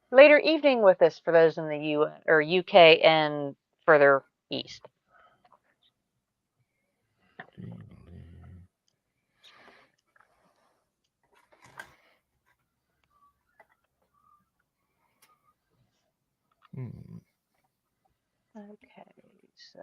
later evening with us for those in the UK and further east. Okay, so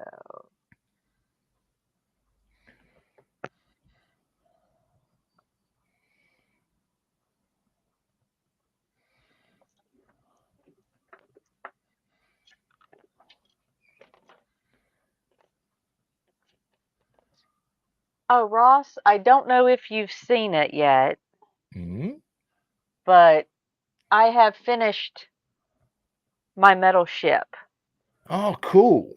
oh, Ross, I don't know if you've seen it yet, but I have finished my metal ship. Oh, cool.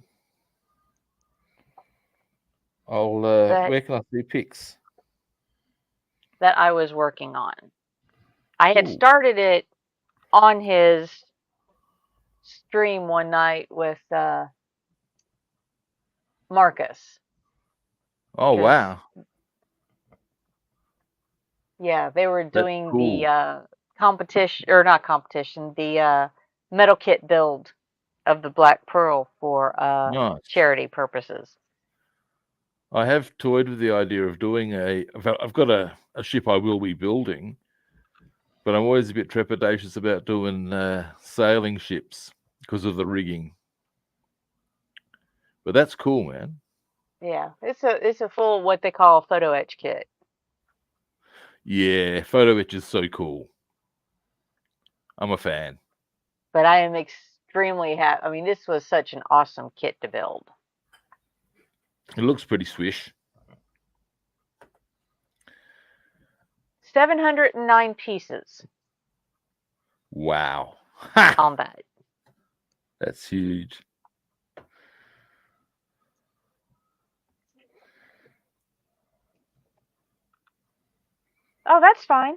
I'll where can I see pics? That I was working on. I had Cool. started it on his stream one night with Marcus. Oh 'Cause, wow. yeah, they were That's doing cool. the competition, or not competition, the metal kit build of the Black Pearl for Nice. charity purposes. I have toyed with the idea of doing I've got a ship I will be building, but I'm always a bit trepidatious about doing sailing ships because of the rigging. But that's cool, man. Yeah, it's a full what they call a photo etch kit. Yeah, photo etch is so cool. I'm a fan. But I am extremely happy. I mean, this was such an awesome kit to build. It looks pretty swish. 709 pieces. Wow. On that. That's huge. Oh, that's fine.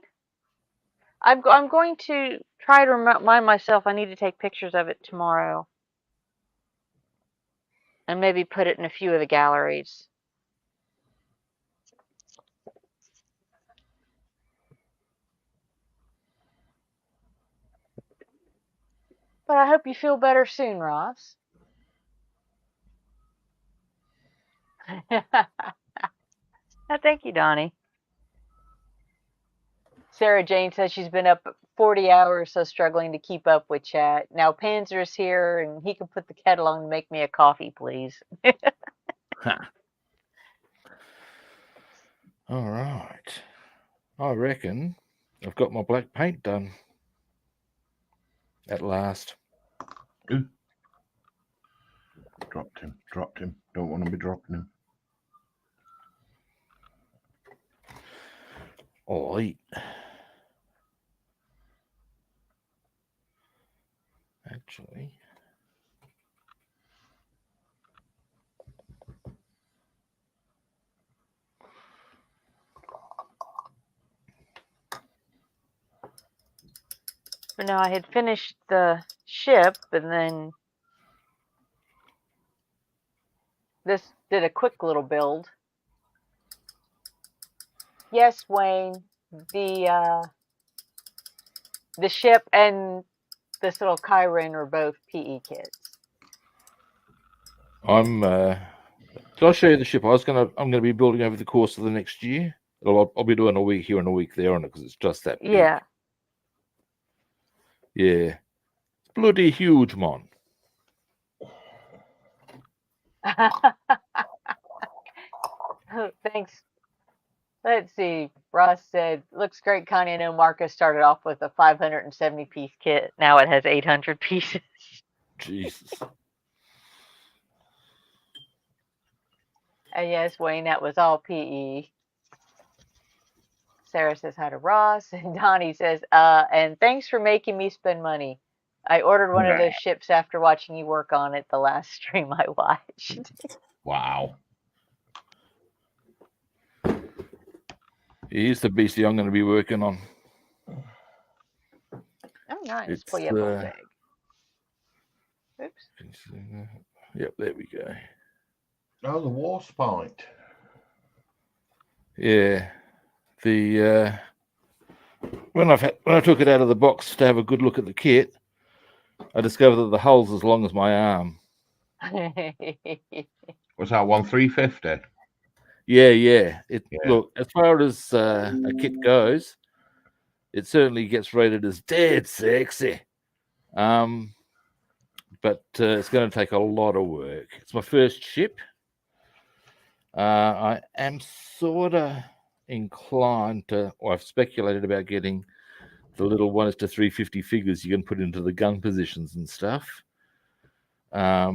I'm going to try to remind myself I need to take pictures of it tomorrow. And maybe put it in a few of the galleries. But I hope you feel better soon, Ross. Thank you, Donnie. Sarah Jane says she's been up 40 hours, so struggling to keep up with chat. Now Panzer's here, and he can put the kettle on and make me a coffee, please. All right. I reckon I've got my black paint done. At last. Ooh. Dropped him. Don't want to be dropping him. All right. Actually. But no, I had finished the ship, and then this did a quick little build. Yes, Wayne, the ship and this little Chiron are both PE kits. Did I show you the ship I'm gonna be building over the course of the next year? I'll be doing a week here and a week there on it because it's just that big. Yeah. Yeah. It's bloody huge, man. Thanks. Let's see. Ross said, looks great, Connie. I know Marcus started off with a 570 piece kit. Now it has 800 pieces. Jesus. And yes, Wayne, that was all PE. Sarah says hi to Ross. And Donnie says, and thanks for making me spend money. I ordered one of those ships after watching you work on it the last stream I watched. Wow. Here's the beastie I'm going to be working on. Oh, nice. It's, Pull you up a little big. Oops. Yep, there we go. Oh, the war spite. Yeah. The when I took it out of the box to have a good look at the kit, I discovered that the hull's as long as my arm. Was that one 350? Yeah. Yeah. Look, as far as a kit goes, it certainly gets rated as dead sexy. But it's going to take a lot of work. It's my first ship. I am sort of inclined to, or I've speculated about getting the little 1:350 figures you can put into the gun positions and stuff. But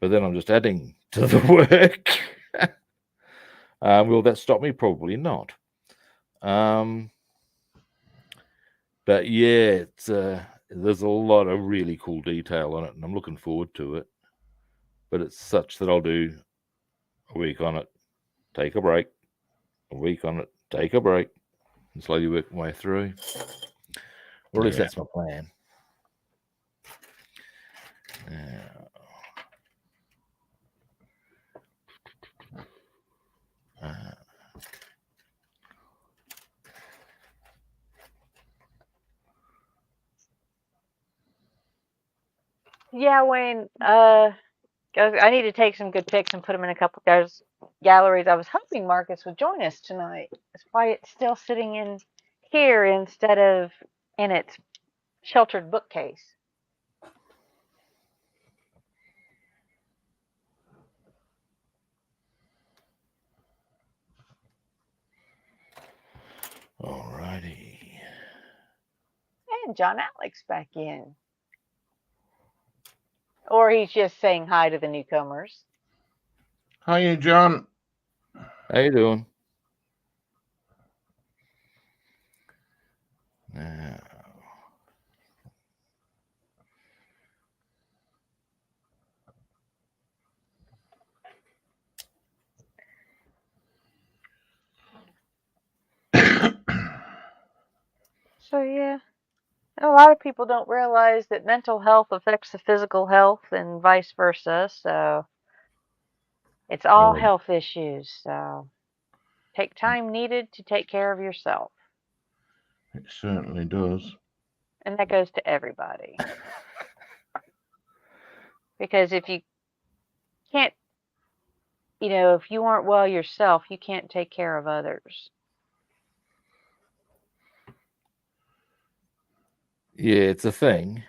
then I'm just adding to the work. Will that stop me? Probably not. But yeah, it's there's a lot of really cool detail on it, and I'm looking forward to it. But it's such that I'll do a week on it, take a break, a week on it, take a break, and slowly work my way through. Or at least that's my plan. Yeah, Wayne. I need to take some good pics and put them in a couple of galleries. I was hoping Marcus would join us tonight. That's why it's still sitting in here instead of in its sheltered bookcase. Alrighty. And John Alex back in. Or he's just saying hi to the newcomers. Hiya, John. How you doing? So yeah, a lot of people don't realize that mental health affects the physical health and vice versa. So it's all Oh, health issues. So take time needed to take care of yourself. it certainly does. And that goes to everybody. Because if you can't, if you aren't well yourself, you can't take care of others. Yeah, it's a thing.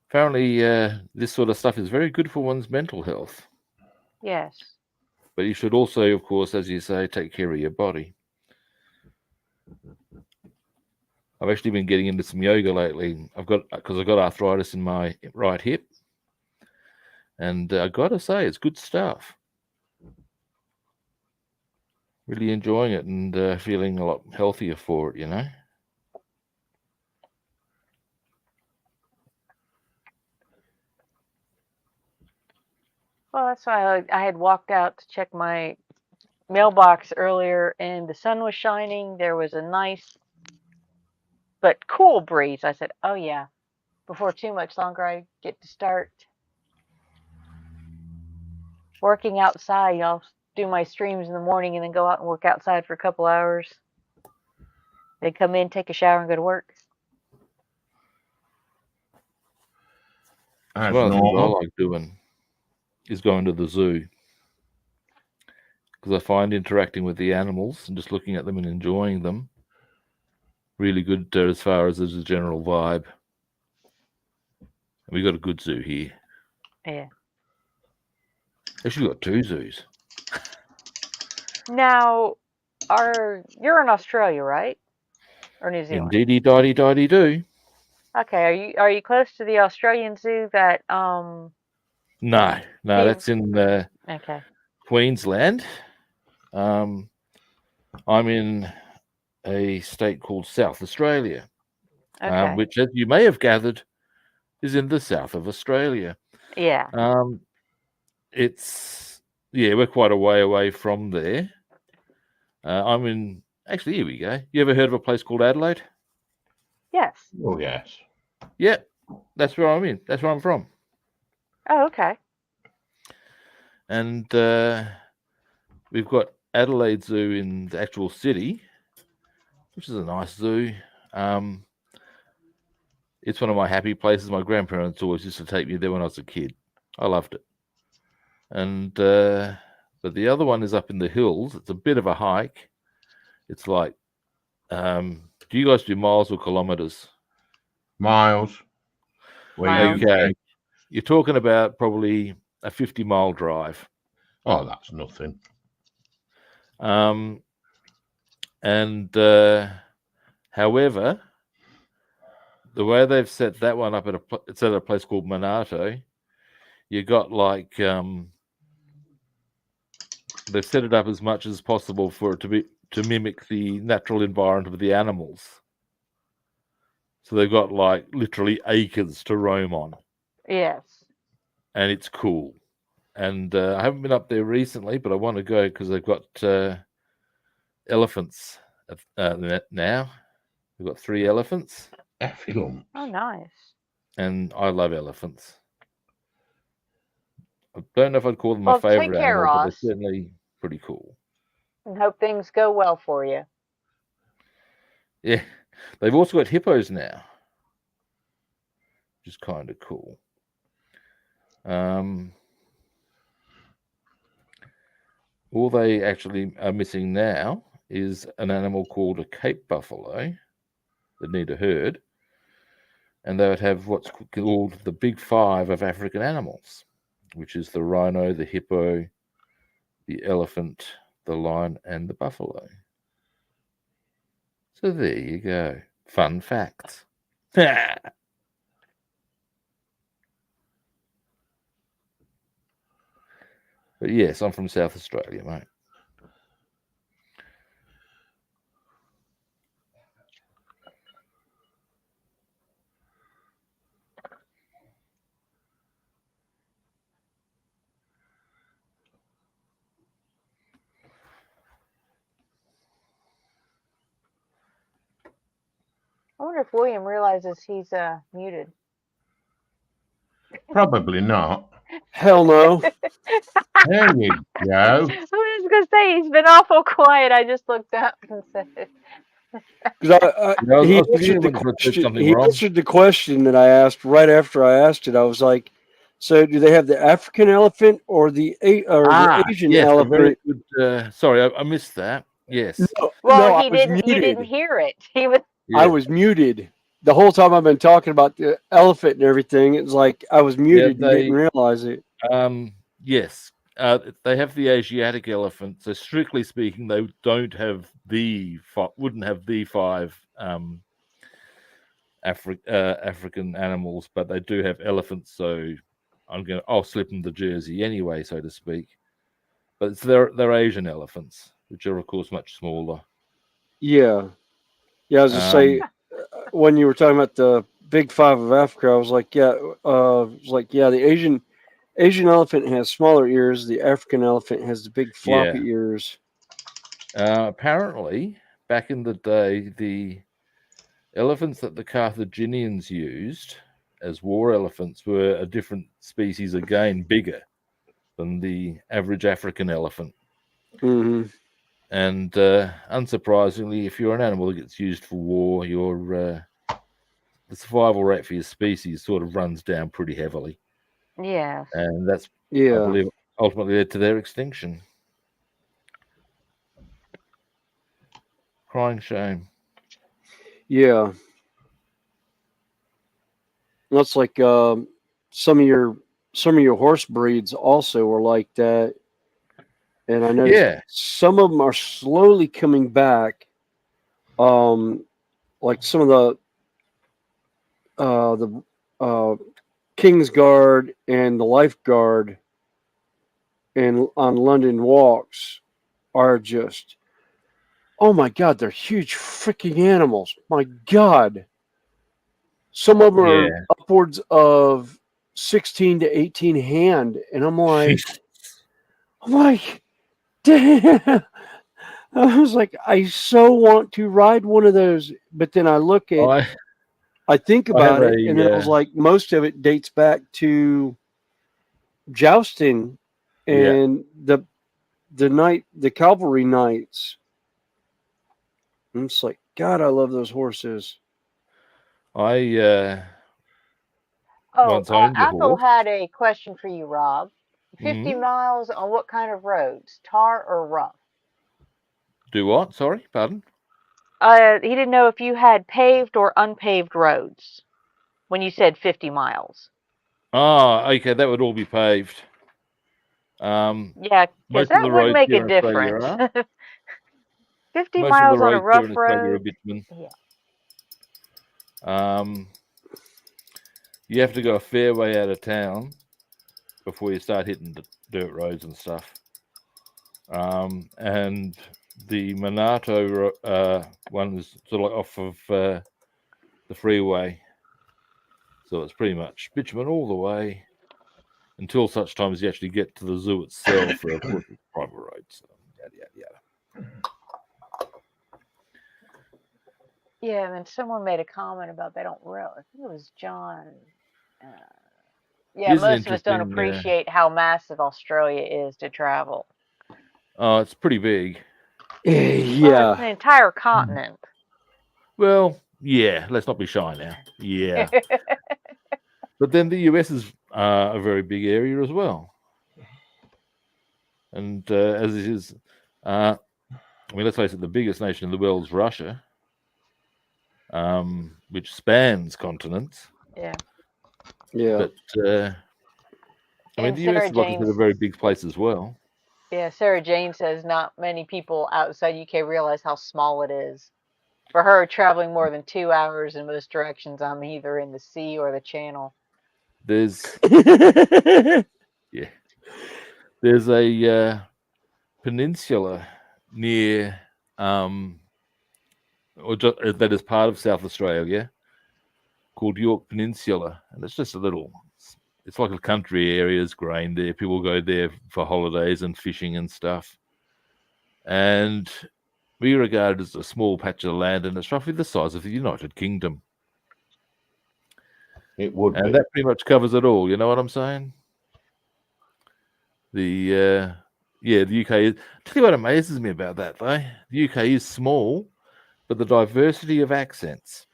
Apparently, this sort of stuff is very good for one's mental health. Yes. But you should also, of course, as you say, take care of your body. I've actually been getting into some yoga lately. Because I've got arthritis in my right hip. And I got to say, it's good stuff. Really enjoying it and feeling a lot healthier for it, Well, that's why I had walked out to check my mailbox earlier and the sun was shining. There was a nice but cool breeze. I said, oh, yeah, before too much longer, I get to start working outside. I'll do my streams in the morning and then go out and work outside for a couple hours. Then come in, take a shower, and go to work. As One of the things I normal. like doing is going to the zoo. Because I find interacting with the animals and just looking at them and enjoying them really good as far as a general vibe. And we've got a good zoo here. Yeah. Actually, got 2 zoos. Now, you're in Australia, right? Or New Zealand? Indeedy didey do. Okay. Are you close to the Australian zoo that No, Steve- that's in Okay. Queensland. I'm in a state called South Australia, Okay. which, as you may have gathered, is in the south of Australia. Yeah. We're quite a way away from there. Actually, here we go. You ever heard of a place called Adelaide? Yes. Oh, yes. Yep, that's where I'm in. That's where I'm from. Oh, okay. And we've got Adelaide Zoo in the actual city, which is a nice zoo. It's one of my happy places. My grandparents always used to take me there when I was a kid. I loved it. And but the other one is up in the hills. It's a bit of a hike. It's like, do you guys do miles or kilometers? Miles. Miles. Okay. You're talking about probably a 50-mile drive. Oh, that's nothing. And however, the way they've set that one up it's at a place called Minato. You got like they've set it up as much as possible for it to mimic the natural environment of the animals. So they've got like literally acres to roam on. Yes. And it's cool. And I haven't been up there recently, but I want to go because they've got elephants now. We've got 3 elephants. Effilum. Oh, nice. And I love elephants. I don't know if I'd call them Well, my take favorite care, animal, but Ross. they're certainly pretty cool. And hope things go well for you. Yeah. They've also got hippos now, which is kind of cool. All they actually are missing now is an animal called a Cape buffalo that need a herd. And they would have what's called the big 5 of African animals, which is the rhino, the hippo, the elephant, the lion, and the buffalo. So there you go. Fun facts. But yes, I'm from South Australia, mate. I wonder if William realizes he's muted. Probably not. Hell no. There you go. I was going to say, he's been awful quiet. I just looked up and said, Because he answered the question. He answered the question that I asked right after I asked it. I was like, "So, do they have the African elephant or the Asian yes, elephant?" Very good. Sorry, I missed that. Yes. well, no, he didn't. You didn't hear it. He was. Yeah. I was muted the whole time. I've been talking about the elephant and everything. It's like I was muted and didn't realize it. Yes. They have the Asiatic elephant. So strictly speaking, they don't have wouldn't have the 5 African animals, but they do have elephants. So I'll slip them the jersey anyway, so to speak. But it's they're Asian elephants, which are of course much smaller. Yeah. I was just say when you were talking about the big 5 of Africa, I was like, the Asian elephant has smaller ears. The African elephant has the big floppy ears. Apparently, back in the day, the elephants that the Carthaginians used as war elephants were a different species again, bigger than the average African elephant. Mm-hmm. And unsurprisingly, if you're an animal that gets used for war, the survival rate for your species sort of runs down pretty heavily. Yeah. And that's, I believe, ultimately led to their extinction. Crying shame. Yeah. That's like some of your horse breeds also are like that. And I know some of them are slowly coming back. Like some of the King's Guard and the Life Guard and on London walks are just, oh my God, they're huge freaking animals. My God. Some of them are upwards of 16 to 18 hand. And I'm like, damn. I was like, I so want to ride one of those. But then I look at, I think about it, and then I was like, most of it dates back to jousting and the cavalry knights. And it's like, God, I love those horses. I Oh, once owned a Ethel horse. had a question for you, Rob. 50 Mhm. miles on what kind of roads? Tar or rough? Do what? Sorry, pardon. He didn't know if you had paved or unpaved roads when you said 50 miles. Ah, okay, that would all be paved. Yeah, because Most of that the would roads make a here in Australia difference. are. 50 Most of the miles on a roads here in rough Australia are road. bitumen. Yeah. You have to go a fair way out of town before you start hitting the dirt roads and stuff. And the Monarto one is sort of like off of the freeway. So it's pretty much bitumen all the way until such time as you actually get to the zoo itself, or of course it's private roads. So yada, yada, yada. Yeah, and then someone made a comment about they don't really. I think it was John. Uh, yeah, Here's an most of us don't interesting. appreciate how massive Australia is to travel. Oh, it's pretty big. Well, it's Yeah. an entire continent. Well, yeah. Let's not be shy now. Yeah, but then the US is a very big area as well, and as it is, I mean, let's face it, the biggest nation in the world is Russia, which spans continents. Yeah. Yeah. But I mean, And the US Sarah is, like I said, a Jane's, very big place as well. yeah, Sarah Jane says not many people outside UK realize how small it is. For her, traveling more than 2 hours in most directions, I'm either in the sea or the channel. There's yeah, there's a peninsula near that is part of South Australia called York Peninsula, and it's just a little. It's like a country area. It's grain there. People go there for holidays and fishing and stuff. And we regard it as a small patch of land, and it's roughly the size of the United Kingdom. It would And be. that pretty much covers it all. You know what I'm saying? The UK is. Tell you what amazes me about that, though. The UK is small, but the diversity of accents.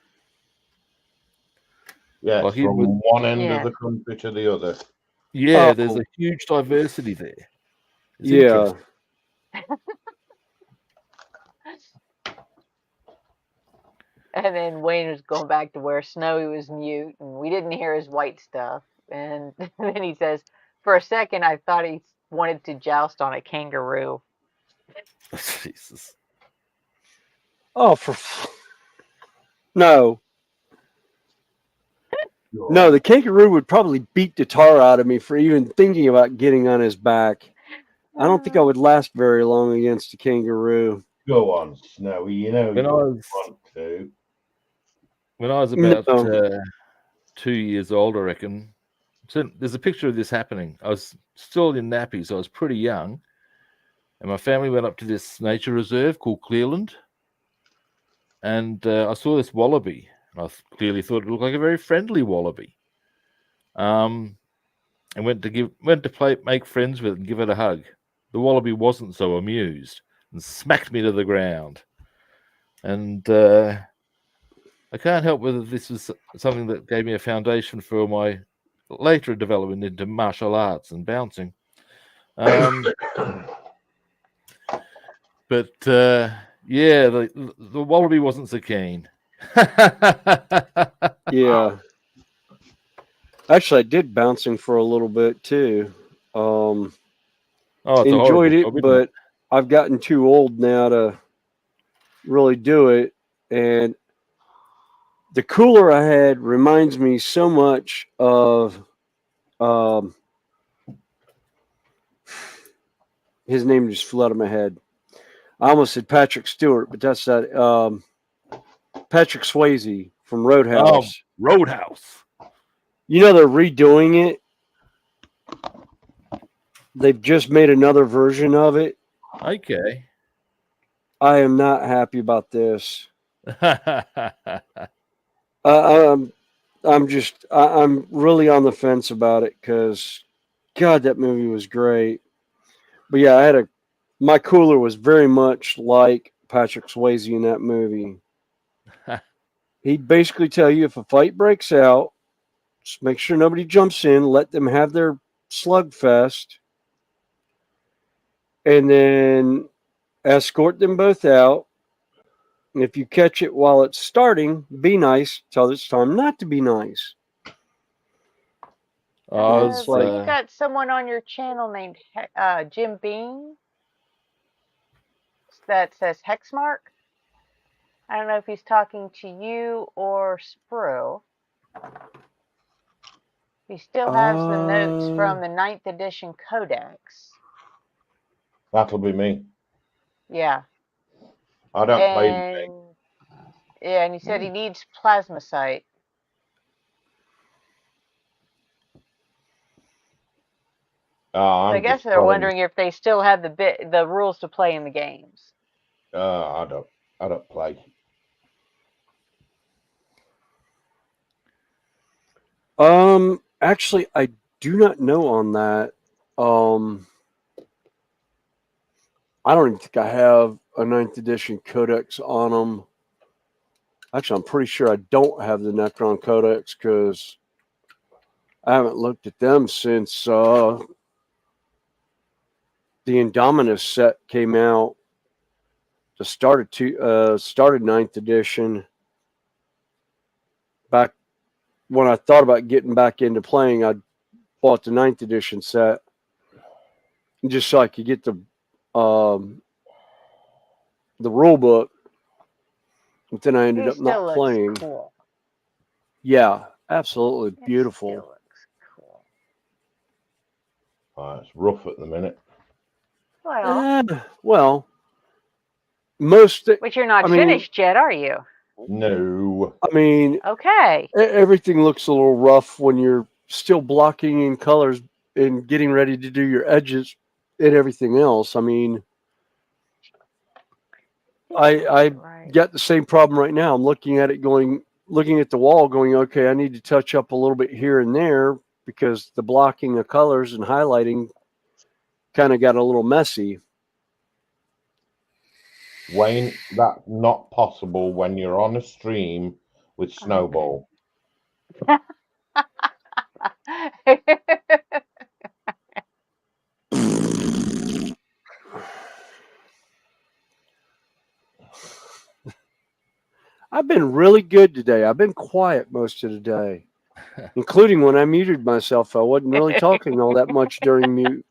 Yes, Like even with, from one end of Yeah. the country to the other. yeah, there's Oh, a huge diversity there. It's yeah. interesting. And then Wayne was going back to where Snowy was mute and we didn't hear his white stuff. And then he says, for a second, I thought he wanted to joust on a kangaroo. Jesus. Oh, no. No, the kangaroo would probably beat the tar out of me for even thinking about getting on his back. I don't think I would last very long against a kangaroo. Go on, Snowy. You know When you I was want to. when I was about No. 2 years old, I reckon. So there's a picture of this happening. I was still in nappies, so I was pretty young, and my family went up to this nature reserve called Clearland, and I saw this wallaby, and I clearly thought it looked like a very friendly wallaby. And went to make friends with it and give it a hug. The wallaby wasn't so amused and smacked me to the ground. And I can't help whether this was something that gave me a foundation for my later development into martial arts and bouncing. But yeah, the wallaby wasn't so keen. Yeah. Actually, I did bouncing for a little bit too. Oh, it's a Enjoyed horrible it, job, isn't it? but I've gotten too old now to really do it. And the cooler I had reminds me so much of his name just flew out of my head. I almost said Patrick Stewart, but that's that Patrick Swayze from Roadhouse. Roadhouse. You know they're redoing it. They've just made another version of it. Okay. I am not happy about this. I'm really on the fence about it because, God, that movie was great. But yeah, my cooler was very much like Patrick Swayze in that movie. He'd basically tell you if a fight breaks out, just make sure nobody jumps in, let them have their slugfest, and then escort them both out. And if you catch it while it's starting, be nice. Tell it's time not to be nice. Oz, Well, you got someone on your channel named Jim Beam that says Hexmark. I don't know if he's talking to you or Sprue. He still has the notes from the 9th edition codex. That'll be me. Yeah. I don't play the game. Yeah, and he said he needs plasmacite. So I I'm guess just they're telling wondering if they still have the rules to play in the games. you. I don't play. Actually, I do not know on that. I don't even think I have a 9th edition codex on them. Actually, I'm pretty sure I don't have the Necron codex because I haven't looked at them since the Indominus set came out. Started 9th edition. Back when I thought about getting back into playing, I bought the 9th edition set just so I could get the rule book. But then I ended He up still not looks playing. cool. Yeah, absolutely It beautiful. still looks cool. It's rough at the minute. Well, Most. but you're not I mean, finished yet, are you? No. I mean, Okay. everything looks a little rough when you're still blocking in colors and getting ready to do your edges and everything else. I mean, I got the same problem right now. I'm looking at the wall going, okay, I need to touch up a little bit here and there because the blocking of colors and highlighting kind of got a little messy. Wayne, that's not possible when you're on a stream with Snowball. I've been really good today. I've been quiet most of the day, including when I muted myself. I wasn't really talking all that much during mute.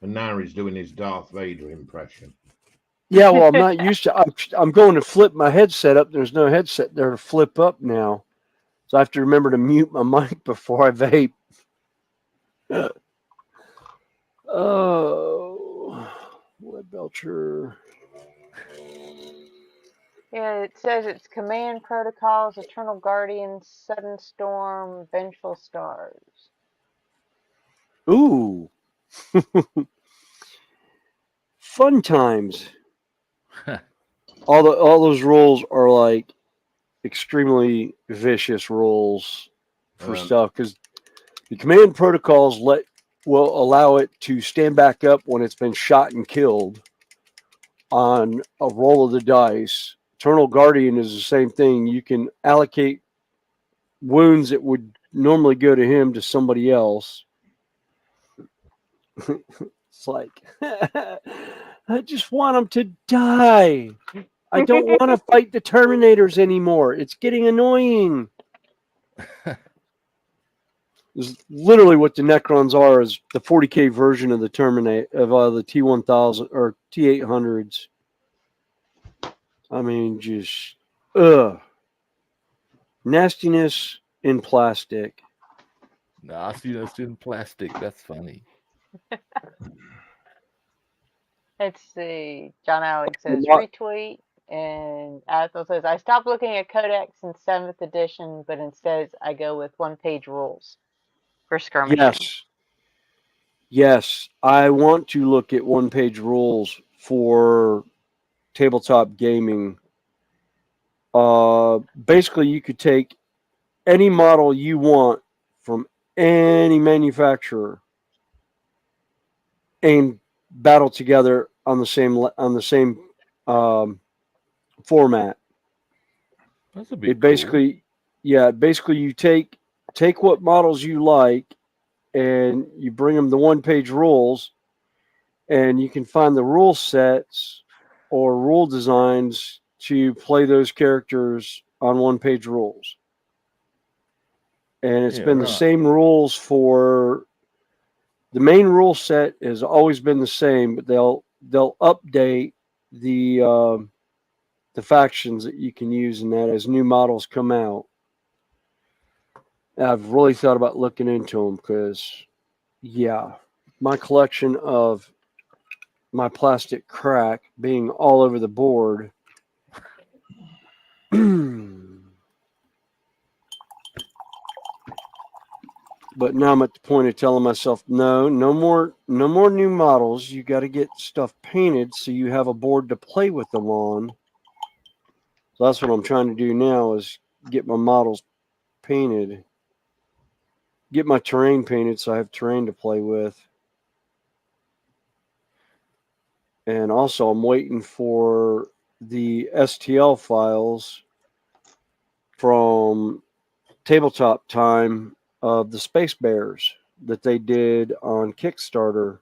And now he's doing his Darth Vader impression. Yeah, well, I'm not used to. I'm going to flip my headset up. There's no headset there to flip up now, so I have to remember to mute my mic before I vape. Oh, Web Belcher. Yeah, it says it's Command Protocols, Eternal Guardians, Sudden Storm, Vengeful Stars. Ooh. Fun times. all those rules are like extremely vicious rules for stuff because the command protocols will allow it to stand back up when it's been shot and killed on a roll of the dice. Eternal Guardian is the same thing. You can allocate wounds that would normally go to him to somebody else. It's like, I just want him to die. I don't want to fight the Terminators anymore. It's getting annoying. Is literally what the Necrons are, is the 40k version of the Terminator of the T1000 or T800s. I mean, just nastiness in plastic. Nastiness in plastic. That's funny. Let's see. John Alex says retweet, and Athel says I stopped looking at Codex in 7th edition, but instead I go with one-page rules for skirmishing. Yes, I want to look at one-page rules for tabletop gaming. Basically, you could take any model you want from any manufacturer and battle together on the same format. That's a bit It basically, basically you take what models you like and you bring them the one-page rules, and you can find the rule sets or rule designs to play those characters on one-page rules. And it's been the same rules for the main rule set has always been the same, but they'll update the factions that you can use in that as new models come out. I've really thought about looking into them because, my collection of my plastic crack being all over the board. But now I'm at the point of telling myself, no more new models. You got to get stuff painted so you have a board to play with them on. So that's what I'm trying to do now is get my models painted, get my terrain painted so I have terrain to play with. And also I'm waiting for the STL files from Tabletop Time of the Space Bears that they did on Kickstarter.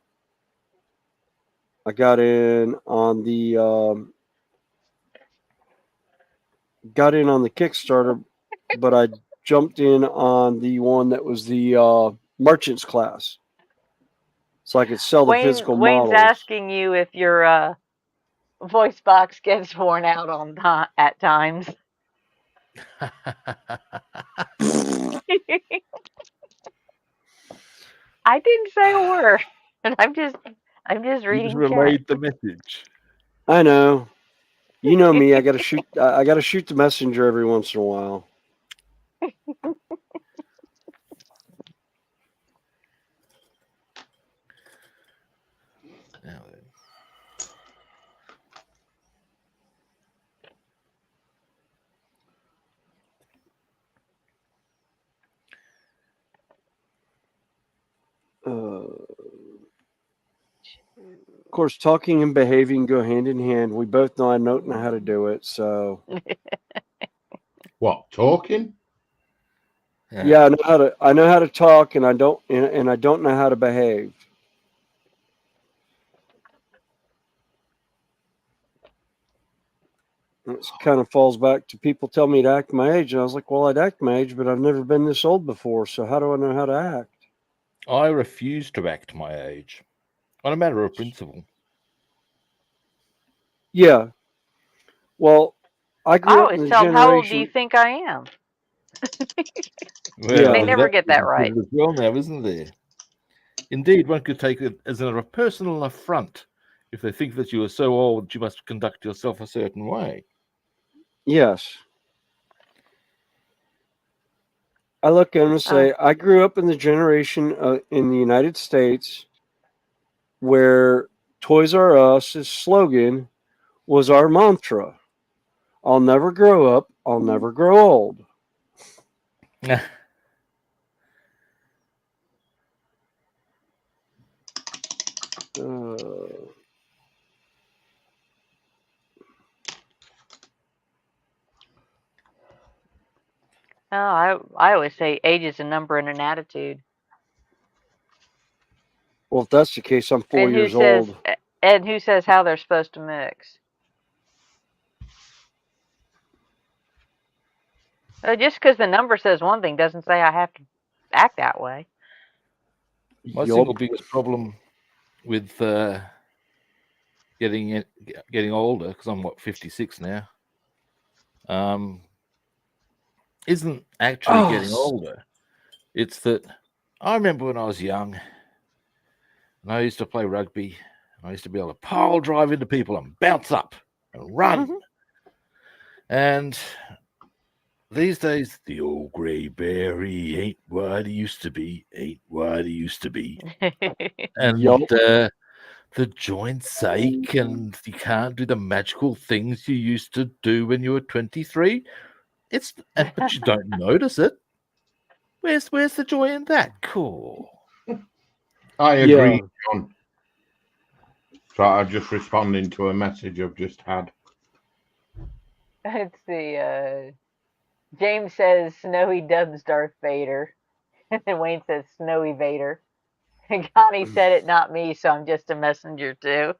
I got in on the Kickstarter, but I jumped in on the one that was the merchants class, so I could sell the physical Wayne's models. asking you if your voice box gets worn out at times. I didn't say a word. I'm just You reading just chat. relayed the message. I know. You know me. I gotta shoot the messenger every once in a while. Now then. Of course, talking and behaving go hand in hand. We both know I don't know how to do it. So, What, talking? yeah, I know how to talk, and I don't know how to behave. It kind of falls back to people tell me to act my age, and I was like, well, I'd act my age, but I've never been this old before, so how do I know how to act? I refuse to act my age on a matter of principle. Yeah. Well, I grew up in the tell them, how old do you generation. think I am? Well, They never get that right. As well now, isn't there? Indeed, one could take it as a personal affront if they think that you are so old you must conduct yourself a certain way. Yes. I look at them and say, I grew up in the generation in the United States where Toys R Us' slogan was our mantra. I'll never grow up. I'll never grow old. I always say age is a number and an attitude. Well, if that's the case, I'm 4 years old. And who says how they're supposed to mix? Just because the number says one thing doesn't say I have to act that way. My single biggest problem with getting older, because I'm 56 now, isn't actually getting older. It's that I remember when I was young and I used to play rugby. I used to be able to pile drive into people and bounce up and run. Mm-hmm. And these days, the old grey bear, he ain't what he used to be, and the joints ache and you can't do the magical things you used to do when you were 23. But you don't notice it. Where's the joy in that? Cool. I agree, John. So I'm just responding to a message I've just had. It's the James says Snowy dubs Darth Vader, and then Wayne says Snowy Vader. And Connie said it, not me, so I'm just a messenger too.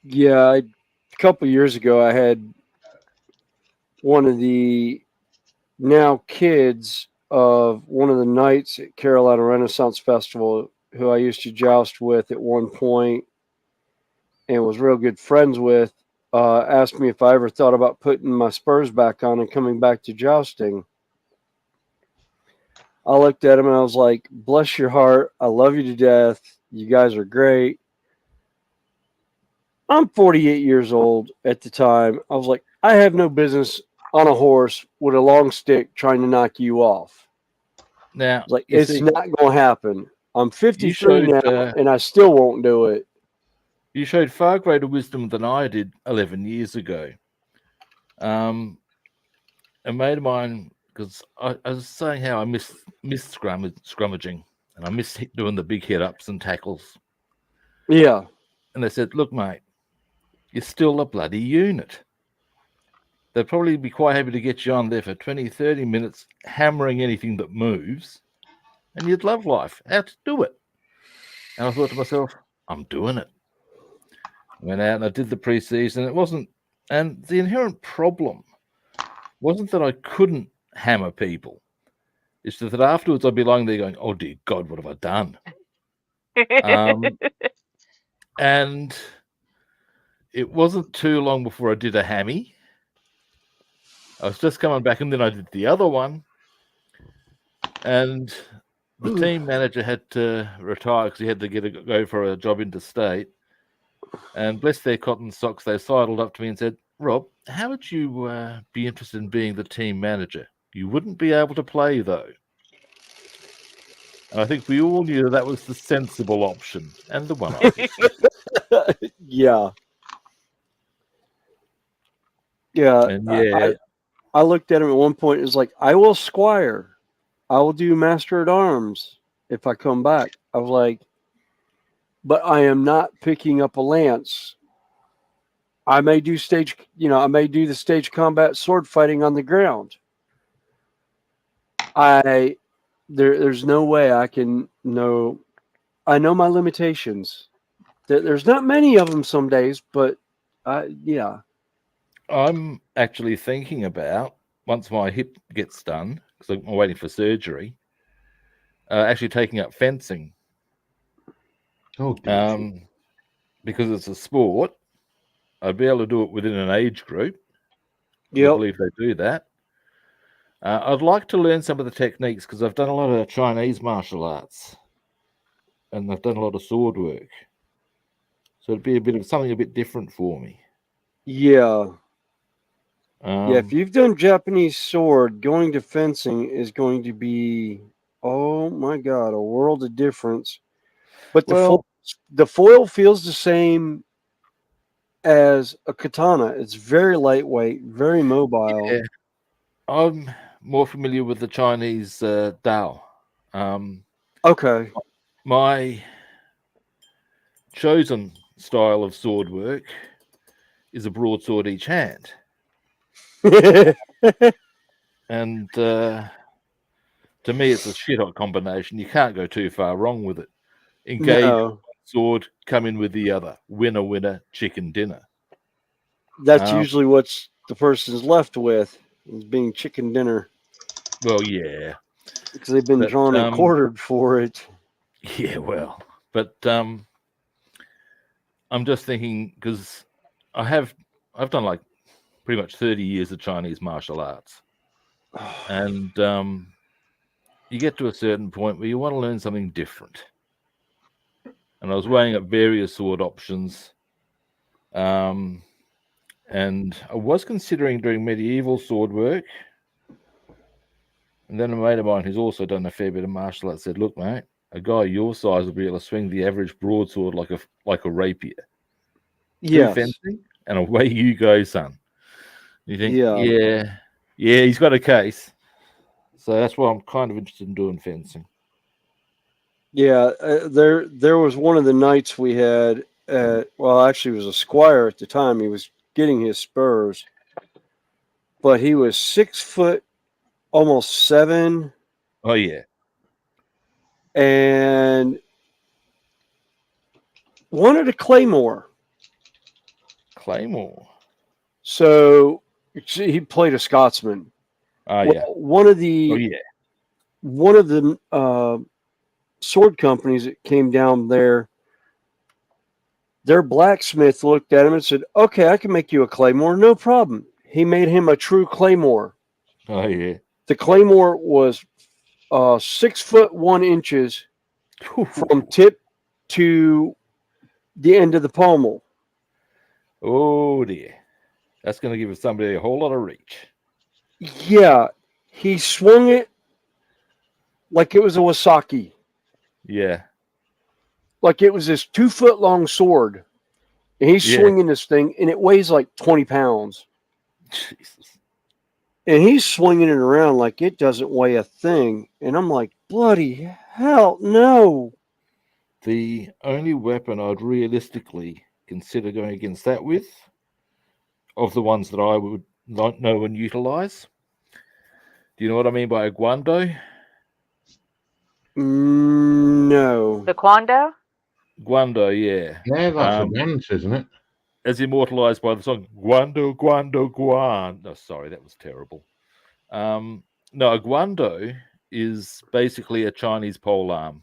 Yeah, a couple years ago, I had one of the now kids of one of the knights at Carolina Renaissance Festival, who I used to joust with at one point and was real good friends with, asked me if I ever thought about putting my spurs back on and coming back to jousting. I looked at him and I was like, bless your heart. I love you to death. You guys are great. I'm 48 years old at the time. I was like, I have no business on a horse with a long stick trying to knock you off. Now, Like, you it's see, not going to happen. I'm 53 showed, now, and I still won't do it. you showed far greater wisdom than I did 11 years ago. A mate of mine, because I was saying how I missed scrummaging, and I miss doing the big hit ups and tackles. Yeah. And they said, look, mate, you're still a bloody unit. They'd probably be quite happy to get you on there for 20, 30 minutes, hammering anything that moves, and you'd love life. How to do it? And I thought to myself, I'm doing it. I went out and I did the pre-season. It wasn't, and the inherent problem wasn't that I couldn't hammer people. It's just that afterwards I'd be lying there going, oh dear God, what have I done? And it wasn't too long before I did a hammy. I was just coming back, and then I did the other one. And the team manager had to retire because he had to go for a job interstate. And bless their cotton socks, they sidled up to me and said, Rob, how would you be interested in being the team manager? You wouldn't be able to play, though. And I think we all knew that was the sensible option and the one I pursued. Yeah. Yeah. And yeah, I looked at him at one point. It was like, I will squire. I will do master at arms if I come back. I was like, but I am not picking up a lance. I may do I may do the stage combat sword fighting on the ground. There's no way I can know. I know my limitations. There's not many of them some days, but yeah. I'm actually thinking about, once my hip gets done, because I'm waiting for surgery, actually taking up fencing. Oh, because it's a sport, I'd be able to do it within an age group. Yep. I believe they do that. I'd like to learn some of the techniques because I've done a lot of Chinese martial arts and I've done a lot of sword work. So it'd be a bit of something a bit different for me. Yeah. If you've done Japanese sword, going to fencing is going to be, oh my God, a world of difference. But the foil feels the same as a katana. It's very lightweight, very mobile. Yeah. I'm more familiar with the Chinese Dao. Okay. My chosen style of sword work is a broadsword each hand. And to me, it's a shit hot combination. You can't go too far wrong with it. Engage one sword, come in with the other. Winner, winner, chicken dinner. That's usually what the person's left with, is being chicken dinner. Well, yeah. Because they've been drawn and quartered for it. Yeah, well. But I'm just thinking, because I've done like pretty much 30 years of Chinese martial arts. And you get to a certain point where you want to learn something different. And I was weighing up various sword options. And I was considering doing medieval sword work. And then a mate of mine who's also done a fair bit of martial arts said, look, mate, a guy your size will be able to swing the average broadsword like a rapier. do Yes. fencing, and away you go, son. You think, Yeah. yeah, he's got a case. So that's why I'm kind of interested in doing fencing. Yeah, there was one of the nights we had well, actually it was a squire at the time. He was getting his spurs, but he was 6 foot, almost 7, Oh yeah, and wanted a claymore. Claymore. So he played a Scotsman. Oh Well, yeah, one of the oh yeah. sword companies that came down there, their blacksmith looked at him and said, "Okay, I can make you a claymore, no problem." He made him a true claymore. Oh yeah. The claymore was 6 foot 1 inches from tip to the end of the pommel. Oh dear, that's going to give somebody a whole lot of reach. Yeah, he swung it like it was a wasaki, Yeah, like it was this 2 foot long sword. And he's Yeah. swinging this thing, and it weighs like 20 pounds. Jesus. And he's swinging it around like it doesn't weigh a thing. And I'm like, bloody hell, no. The only weapon I'd realistically consider going against that with, of the ones that I would not know and utilize, do you know what I mean by a guando? No. The Quando? Guando, yeah. Yeah, that's a dance, isn't it? As immortalized by the song Guando, Guando, Guan. No, sorry, that was terrible. No, a guando is basically a Chinese pole arm.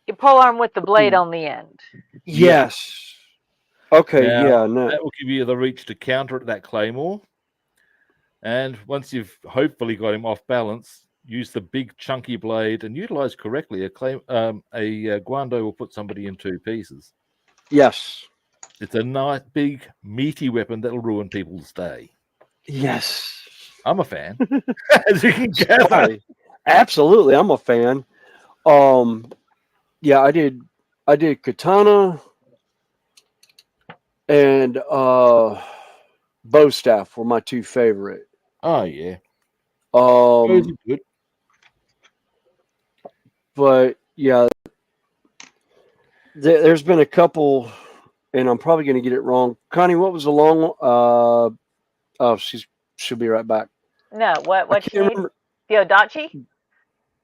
You pole arm with the blade on the end. Yes. Okay, Now, yeah, no. that will give you the reach to counter that claymore. And once you've hopefully got him off balance, use the big chunky blade and utilize correctly. A guando will put somebody in 2 pieces. Yes. It's a nice, big, meaty weapon that'll ruin people's day. Yes. I'm a fan. As you can gather. Absolutely, I'm a fan. Yeah, I did katana and bow staff were my 2 favorite. Oh yeah. Those are good. But yeah, there's been a couple, and I'm probably going to get it wrong. Connie, what was the long one? Oh, she'll be right back. No, what you need? Remember. The Odachi?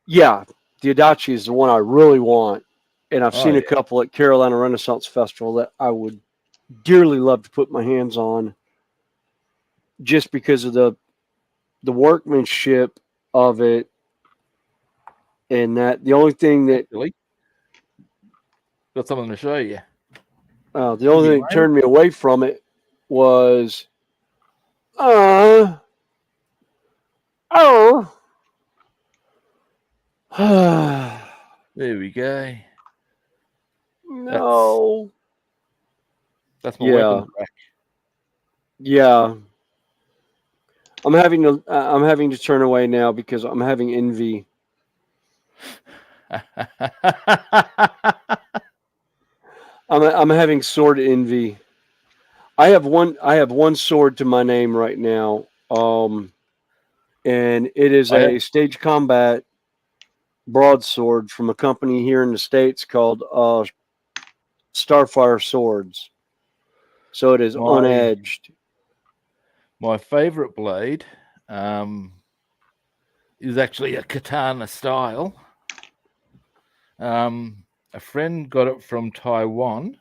Yeah, the Adachi is the one I really want, and I've seen yeah. a couple at Carolina Renaissance Festival that I would dearly love to put my hands on, just because of the workmanship of it, and that the only thing that got something to show you. The only thing that turned me away from it was, there we go. No. That's my weapon back. Yeah. I'm having to turn away now because I'm having envy. I'm having sword envy. I have one sword to my name right now. And it is a stage combat broadsword from a company here in the States called Starfire Swords. So it is unedged. My favorite blade is actually a katana style. A friend got it from Taiwan.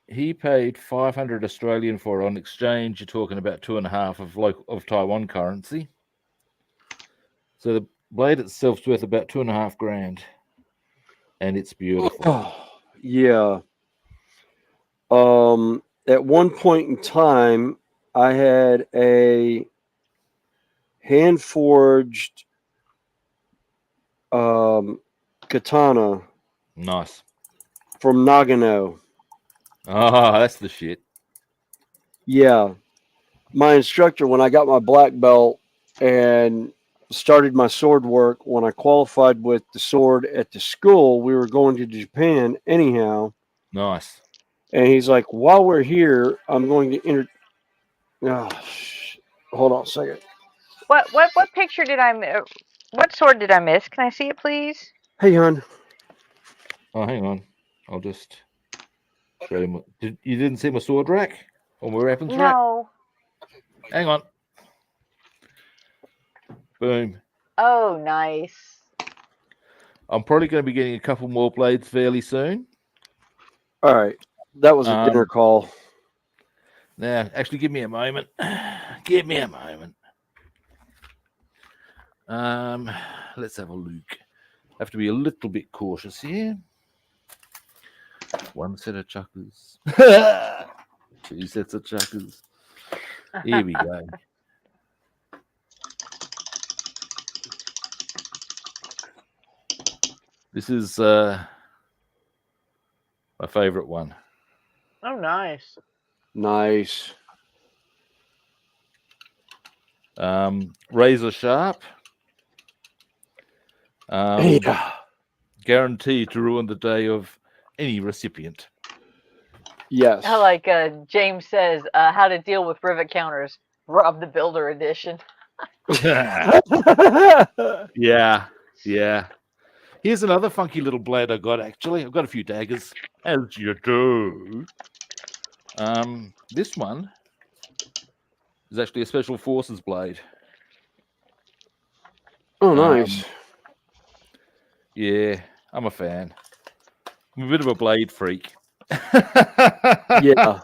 He paid 500 Australian for it on exchange. You're talking about 2.5 of Taiwan currency. So the blade itself is worth about 2.5 grand, and it's beautiful. Oh, yeah. At one point in time, I had a hand forged katana. Nice. From Nagano. Oh, that's the shit. Yeah. My instructor, when I got my black belt and started my sword work, when I qualified with the sword at the school, we were going to Japan anyhow. Nice. And he's like, while we're here, I'm going to hold on a second. What picture did what sword did I miss? Can I see it, please? Hey, hon. Oh, hang on. I'll just show you. You didn't see my sword rack or my weapons rack? No. Hang on. Boom. Oh, nice. I'm probably going to be getting a couple more blades fairly soon. All right. That was a dinner call. Now, actually, give me a moment. Give me a moment. Let's have a look. Have to be a little bit cautious here. One set of chuckers. 2 sets of chuckers. Here we go. This is my favorite one. Oh, nice. Nice. Razor sharp. Yeah. Guaranteed to ruin the day of any recipient. Yes. Like James says, how to deal with rivet counters. Rob the Builder edition. Yeah. Here's another funky little blade I got, actually. I've got a few daggers, as you do. This one is actually a Special Forces blade. Oh, nice. Yeah, I'm a fan. I'm a bit of a blade freak. Yeah.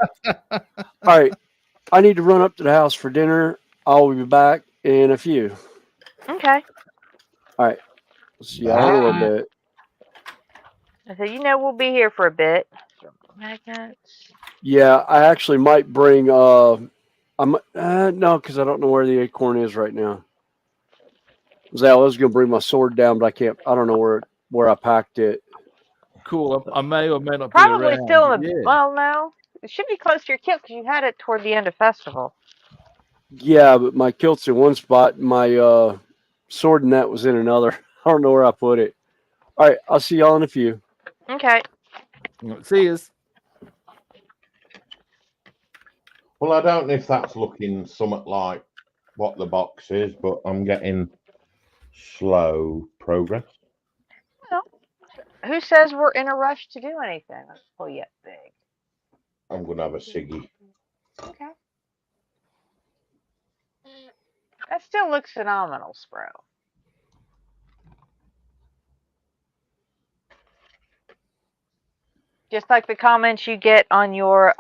All right. I need to run up to the house for dinner. I'll be back in a few. Okay. All right. See y'all in a little bit. I said, we'll be here for a bit. Magnets. Yeah, I actually might bring. No, because I don't know where the acorn is right now. I was gonna bring my sword down, but I can't. I don't know where I packed it. Cool. I may or may not Probably be around. still in Yeah. well, no. It should be close to your kit because you had it toward the end of festival. Yeah, but my kilt's in one spot, and my sword and net was in another. I don't know where I put it. All right, I'll see y'all in a few. Okay. See yous. Well, I don't know if that's looking somewhat like what the box is, but I'm getting slow progress. Well, who says we're in a rush to do anything? Let's pull you up big. I'm going to have a ciggy. Okay. That still looks phenomenal, Spro. Just like the comments you get on your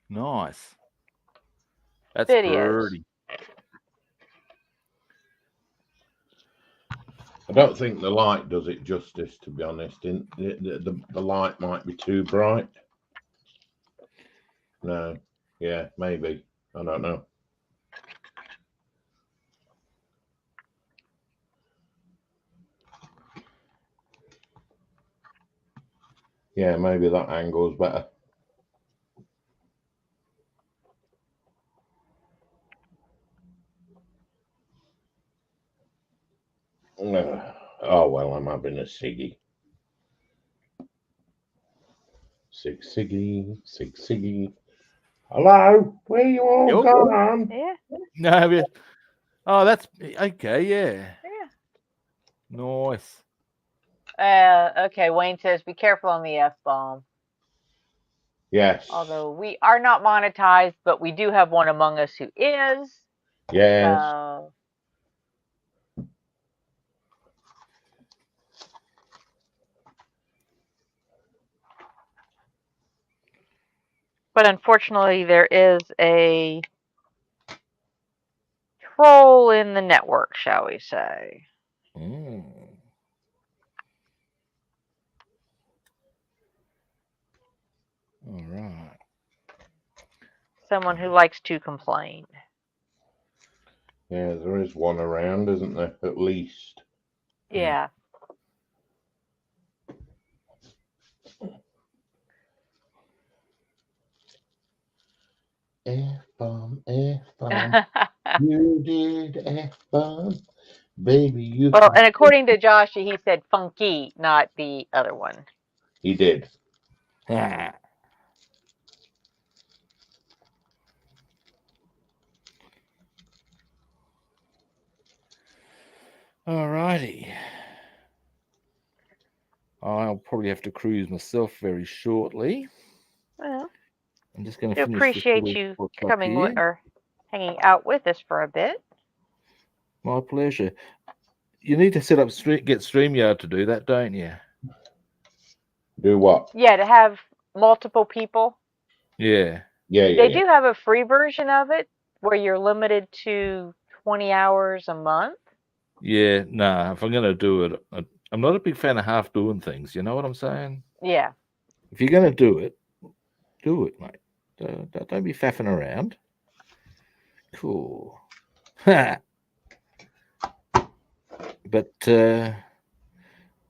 Nice. That's videos. pretty. I don't think the light does it justice, to be honest. The light might be too bright. No. Yeah, maybe. I don't know. Yeah, maybe that angle's better. Oh, well, I'm having a ciggy. Siggy. Hello? Where you all gone? Yeah. No, oh, that's okay. Yeah. Yeah. Nice. Okay, Wayne says be careful on the F-bomb. Yes. Although we are not monetized, but we do have one among us who is. Yes. So... But unfortunately, there is a troll in the network, shall we say. All right. Someone who likes to complain. Yeah, there is one around, isn't there? At least. Yeah. F-bomb. You did F-bomb. Baby, you Well, can. and according to Josh, he said funky, not the other one. He did. Ah. Alrighty. I'll probably have to cruise myself very shortly. Well, I'm just going I to finish this appreciate little you book up coming here. or hanging out with us for a bit. My pleasure. You need to set up get StreamYard to do that, don't you? Do what? Yeah, to have multiple people. Yeah. They do have a free version of it where you're limited to 20 hours a month. Yeah, nah, if I'm going to do it, I'm not a big fan of half doing things. You know what I'm saying? Yeah. If you're going to do it, mate. Don't be faffing around. Cool. But, yeah,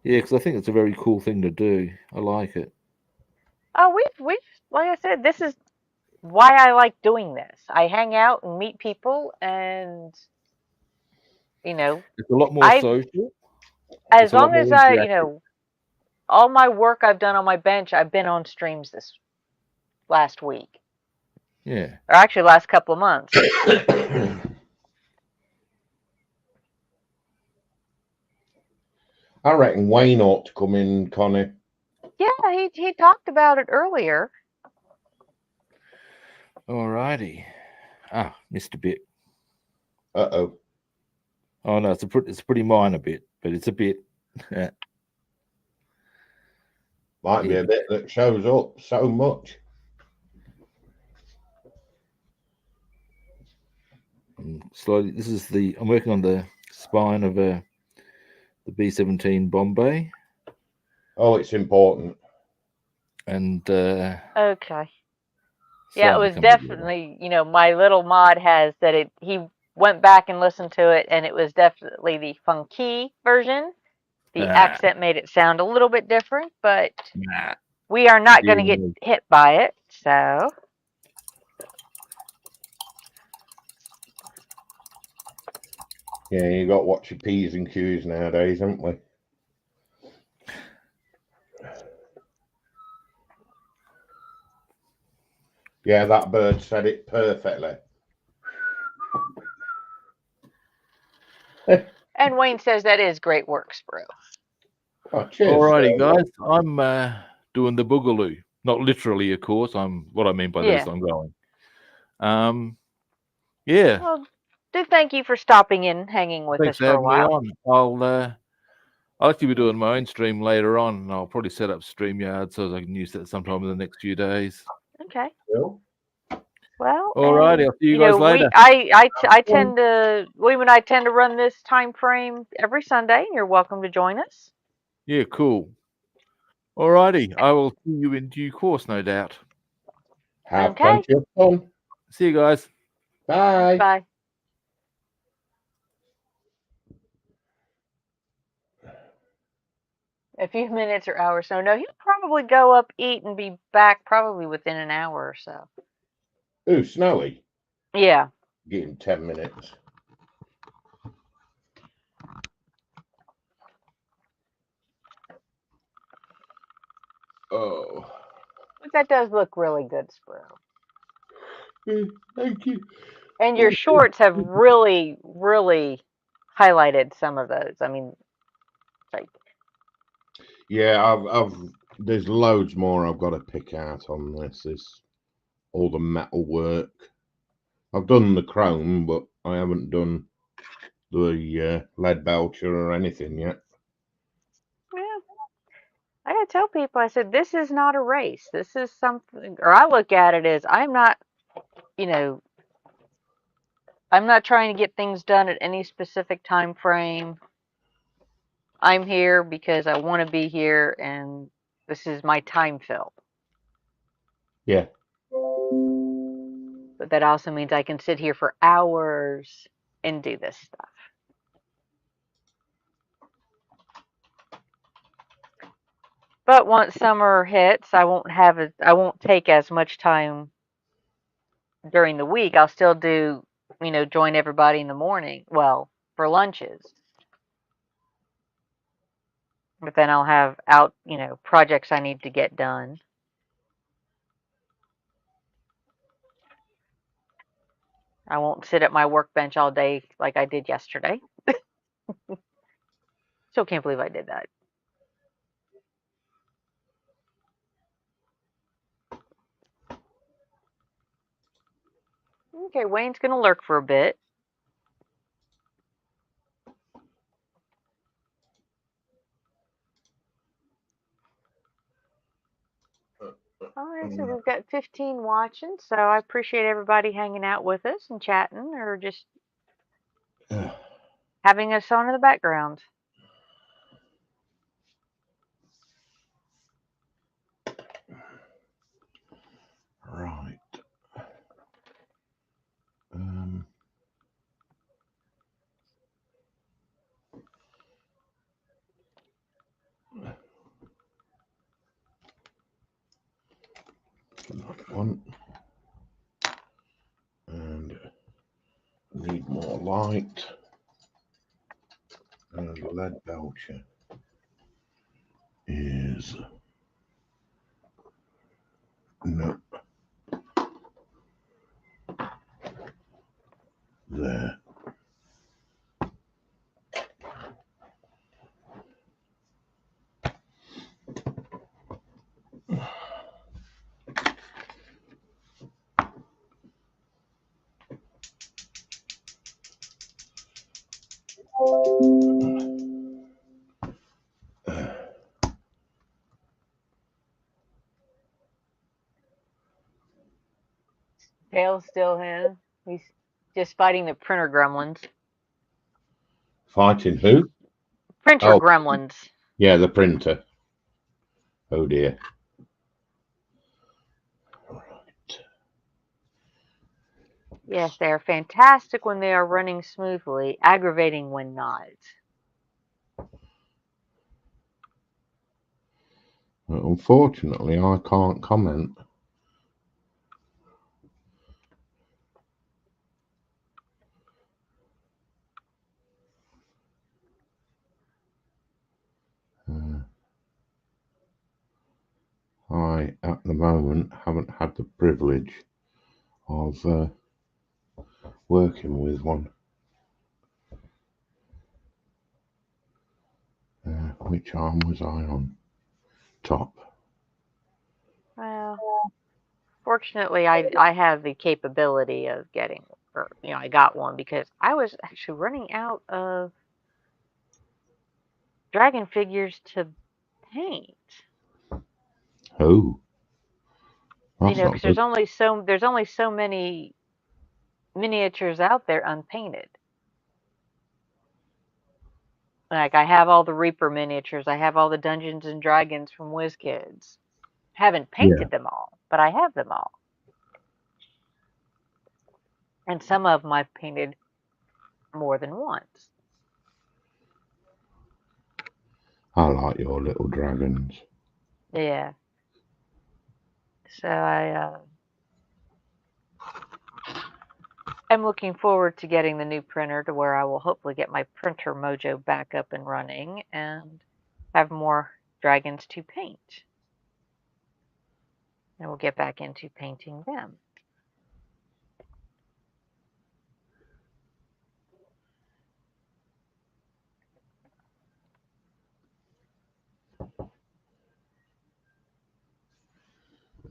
because I think it's a very cool thing to do. I like it. Oh, we've like I said, this is why I like doing this. I hang out and meet people, and you know, It's a lot more I social. as It's a lot long more as I, interactive. all my work I've done on my bench, I've been on streams this last week, Yeah. or actually last couple of months. I reckon Wayne ought to come in, Connie. Yeah, he talked about it earlier. Alrighty. Ah, missed a bit. Uh-oh. Oh no, it's a pretty minor bit, but it's a bit. Might be a bit that shows up so much. Slowly, this is I'm working on the spine of the B-17 Bombay. Oh, it's important. And okay. Yeah, it was definitely, my little mod has that he went back and listened to it, and it was definitely the funky version. The accent made it sound a little bit different, but we are not going to get hit by it, so. Yeah, you got to watch your P's and Q's nowadays, haven't we? Yeah, that bird said it perfectly. And Wayne says that is great work, Spro. Oh, cheers. Alrighty, guys. I'm doing the boogaloo. Not literally, of course. What I mean by that is I'm going. Yeah. Well, thank you for stopping in, hanging with us for a while. I'll actually be doing my own stream later on, and I'll probably set up StreamYard so I can use that sometime in the next few days. Okay. Cool. Well, alrighty, I'll see you guys later. William and I tend to run this time frame every Sunday, and you're welcome to join us. Yeah, cool. Alrighty, I will see you in due course, no doubt. Have plenty of fun. See you guys. Bye. Bye. A few minutes or hours. So no, he'll probably go up, eat, and be back probably within an hour or so. Ooh, Snowy. Yeah. Give him 10 minutes. Oh. But that does look really good, Spro. Thank you. And your shorts have really, really highlighted some of those. I mean, like. Yeah, there's loads more I've got to pick out on this. There's all the metal work. I've done the chrome, but I haven't done the lead belcher or anything yet. Yeah. I gotta tell people, I said, this is not a race. This is something, or I look at it as I'm not trying to get things done at any specific time frame. I'm here because I want to be here, and this is my time fill. Yeah. But that also means I can sit here for hours and do this stuff. But once summer hits, I won't take as much time during the week. I'll still do, join everybody in the morning. Well, for lunches. But then I'll have out, projects I need to get done. I won't sit at my workbench all day like I did yesterday. Still can't believe I did that. Okay, Wayne's gonna lurk for a bit. All right, so we've got 15 watching, so I appreciate everybody hanging out with us and chatting or just having us on in the background. Right. That one. And need more light. And the lead belcher is no there. Dale's still in. He's just fighting the printer gremlins. Fighting who? Printer gremlins. Yeah, the printer. Oh dear. Right. Yes, they are fantastic when they are running smoothly, aggravating when not. Unfortunately, I can't comment. I, at the moment, haven't had the privilege of working with one. Which arm was I on? Top. Well, fortunately, I have the capability of getting, or I got one because I was actually running out of dragon figures to paint. Oh, that's not Because good. there's only so many miniatures out there unpainted. Like I have all the Reaper miniatures, I have all the Dungeons and Dragons from WizKids. Haven't painted them all, but I have them all. And some of them I've painted more than once. I like your little dragons. Yeah. So I'm looking forward to getting the new printer to where I will hopefully get my printer mojo back up and running and have more dragons to paint. And we'll get back into painting them.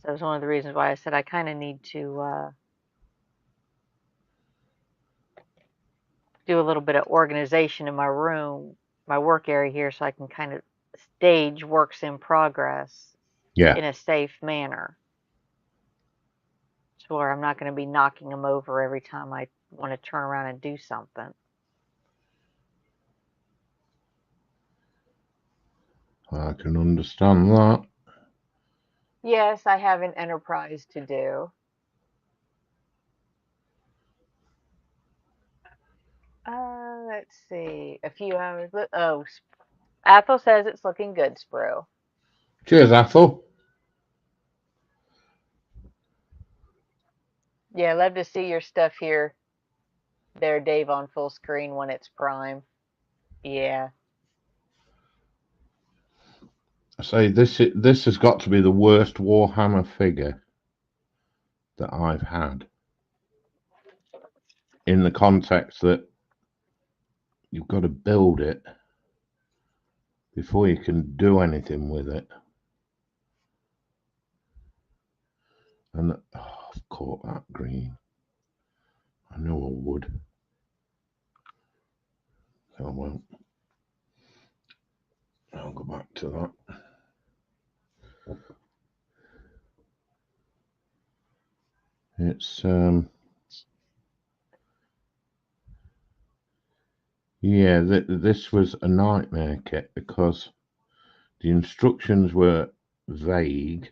So that's one of the reasons why I said I kind of need to do a little bit of organization in my room, my work area here, so I can kind of stage works in progress in a safe manner. So where I'm not going to be knocking them over every time I want to turn around and do something. I can understand that. Yes, I have an enterprise to do. Let's see. A few hours. Oh, Athel says it's looking good, Sprue. Cheers, Athel. Yeah, love to see your stuff here. There, Dave, on full screen when it's prime. Yeah. I say this has got to be the worst Warhammer figure that I've had, in the context that you've got to build it before you can do anything with it. And I've caught that green. I knew I would. I won't. I'll go back to that. It's yeah, this was a nightmare kit because the instructions were vague.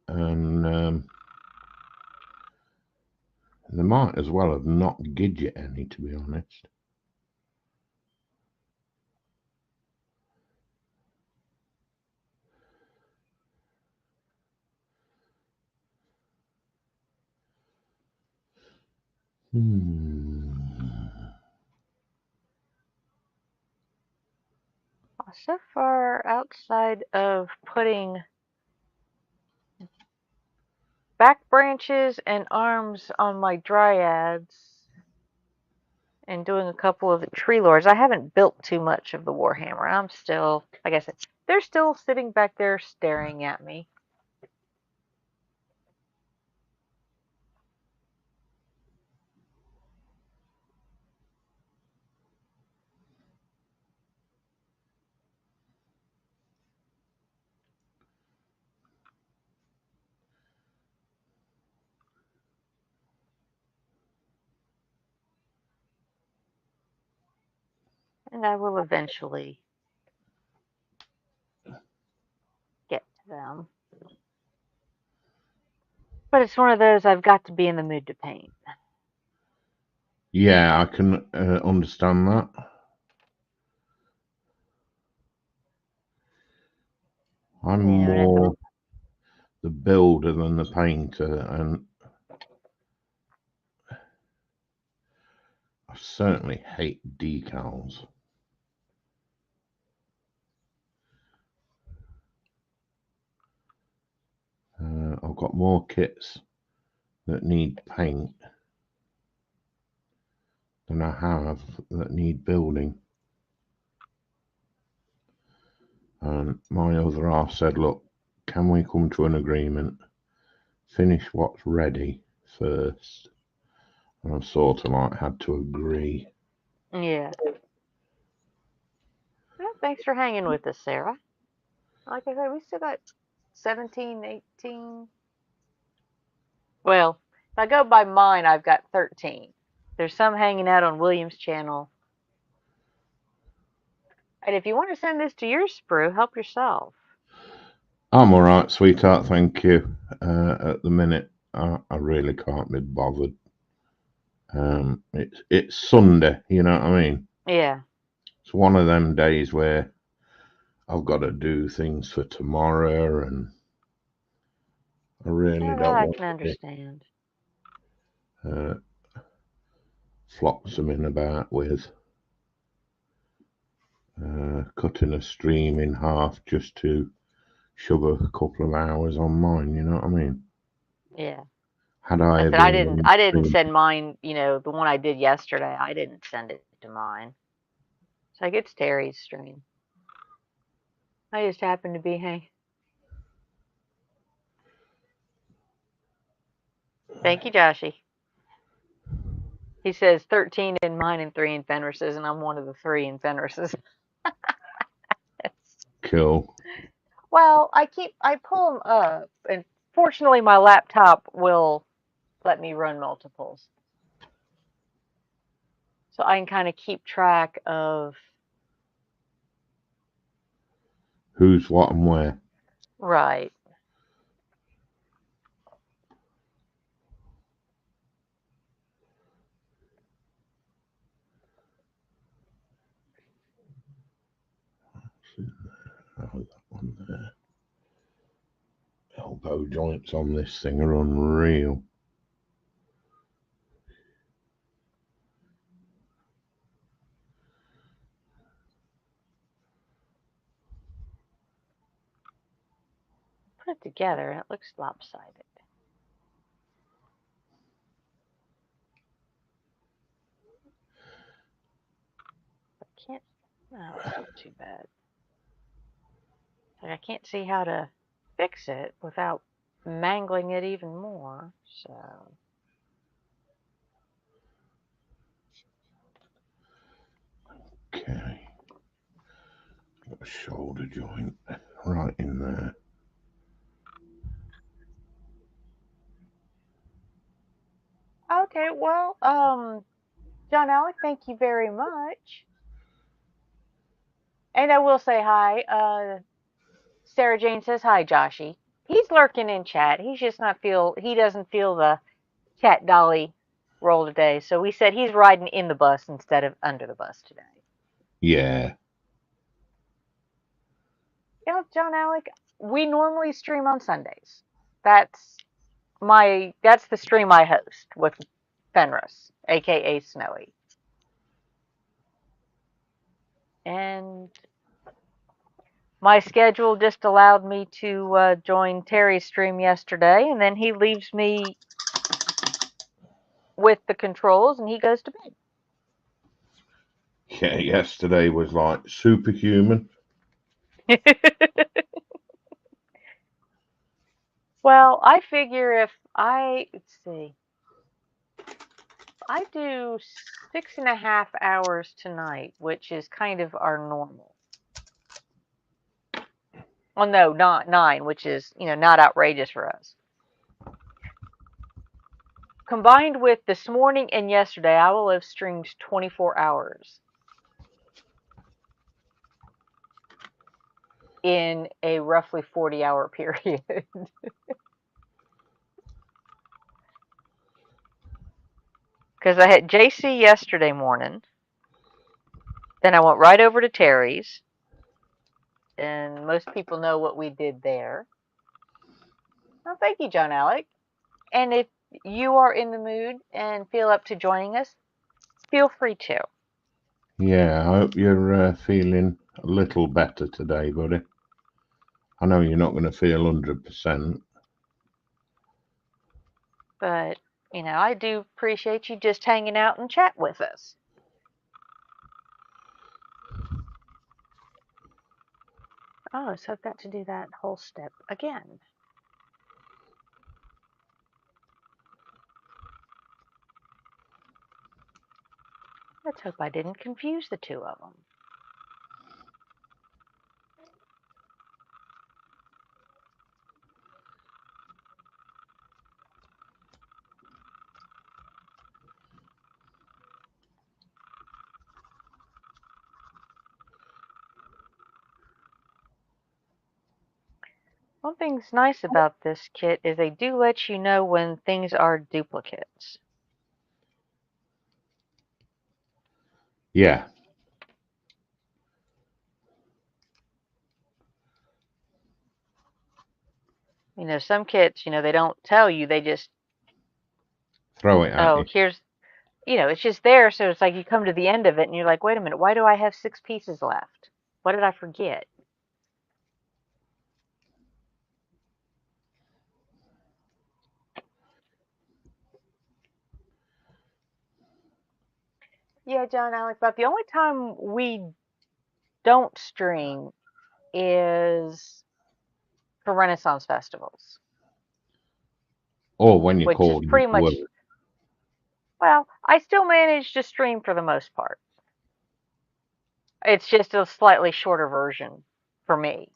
And they might as well have not Gidget any, to be honest. So far, outside of putting back branches and arms on my dryads and doing a couple of the tree lords, I haven't built too much of the Warhammer. I'm still, like I said, they're still sitting back there staring at me. And I will eventually get to them. But it's one of those I've got to be in the mood to paint. Yeah, I can understand that. I'm more the builder than the painter, and I certainly hate decals. I've got more kits that need paint than I have that need building. And my other half said, look, can we come to an agreement? Finish what's ready first. And I sort of like had to agree. Yeah. Well, thanks for hanging with us, Sarah. Like I said, we still got 17, 18. Well, if I go by mine, I've got 13. There's some hanging out on William's channel. And if you want to send this to your sprue, help yourself. I'm all right, sweetheart. Thank you. At the minute, I really can't be bothered. It's Sunday, you know what I mean? Yeah. It's one of them days where I've got to do things for tomorrow, and I really don't I want can understand. Flotsam about with cutting a stream in half just to shove a couple of hours on mine, you know what I mean? Yeah. Had I ever I didn't send mine, the one I did yesterday, I didn't send it to mine. It's like, it's Terry's stream. I just happened to be, hey. Thank you, Joshy. He says 13 in mine and 3 in Fenris's, and I'm one of the 3 in Fenris's. Cool. Well, I pull them up, and fortunately my laptop will let me run multiples. So I can kind of keep track of who's what and where. Right. Oh, that one there. Elbow joints on this thing are unreal. put it together and it looks lopsided. I can't. No, it's not too bad. Like I can't see how to fix it without mangling it even more. So. Okay. Got a shoulder joint right in there. Okay, well, John Alec, thank you very much. And I will say hi. Sarah Jane says hi, Joshy. He's lurking in chat. He doesn't feel the chat dolly roll today. So we said he's riding in the bus instead of under the bus today. Yeah. You know, John Alec, we normally stream on Sundays. That's the stream I host with Fenris, aka Snowy. And my schedule just allowed me to join Terry's stream yesterday, and then he leaves me with the controls and he goes to Yeah, yesterday was like superhuman. bed. Well, I figure let's see, I do 6.5 hours tonight, which is kind of our normal. Well, no, not 9, which is, not outrageous for us. Combined with this morning and yesterday, I will have streamed 24 hours in a roughly 40-hour period. Because I had JC yesterday morning. Then I went right over to Terry's. And most people know what we did there. Well, thank you, John Alec. And if you are in the mood and feel up to joining us, feel free to. Yeah, I hope you're feeling a little better today, buddy. I know you're not going to feel 100%. But, I do appreciate you just hanging out and chat with us. Oh, so I've got to do that whole step again. Let's hope I didn't confuse the two of them. One thing's nice about this kit is they do let you know when things are duplicates. Yeah. Some kits, they don't tell you. They just, Throw it at you. here's, it's just there. So it's like you come to the end of it and you're like, wait a minute, why do I have 6 pieces left? What did I forget? Yeah, John Alec, but the only time we don't stream is for Renaissance festivals, Or when you're which is called pretty into work. much, well, I still manage to stream for the most part. It's just a slightly shorter version for me,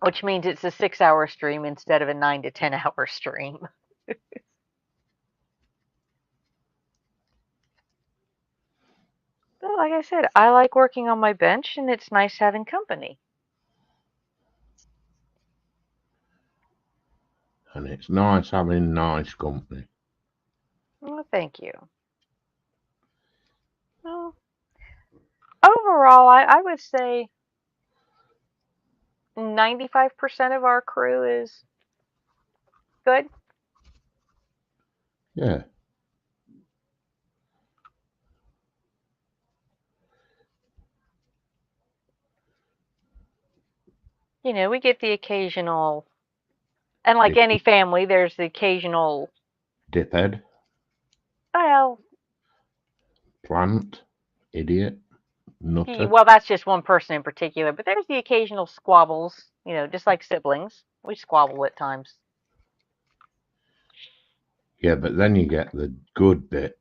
which means it's a 6-hour stream instead of a 9 to 10-hour stream. But like I said, I like working on my bench and it's nice having company. And it's nice having nice company. Well, thank you. Well, overall, I would say 95% of our crew is good. Yeah. we get the occasional, and like any family, there's the occasional, Diphead, well, plant, idiot, nutter. well, that's just one person in particular, but there's the occasional squabbles, just like siblings. We squabble at times. Yeah, but then you get the good bit.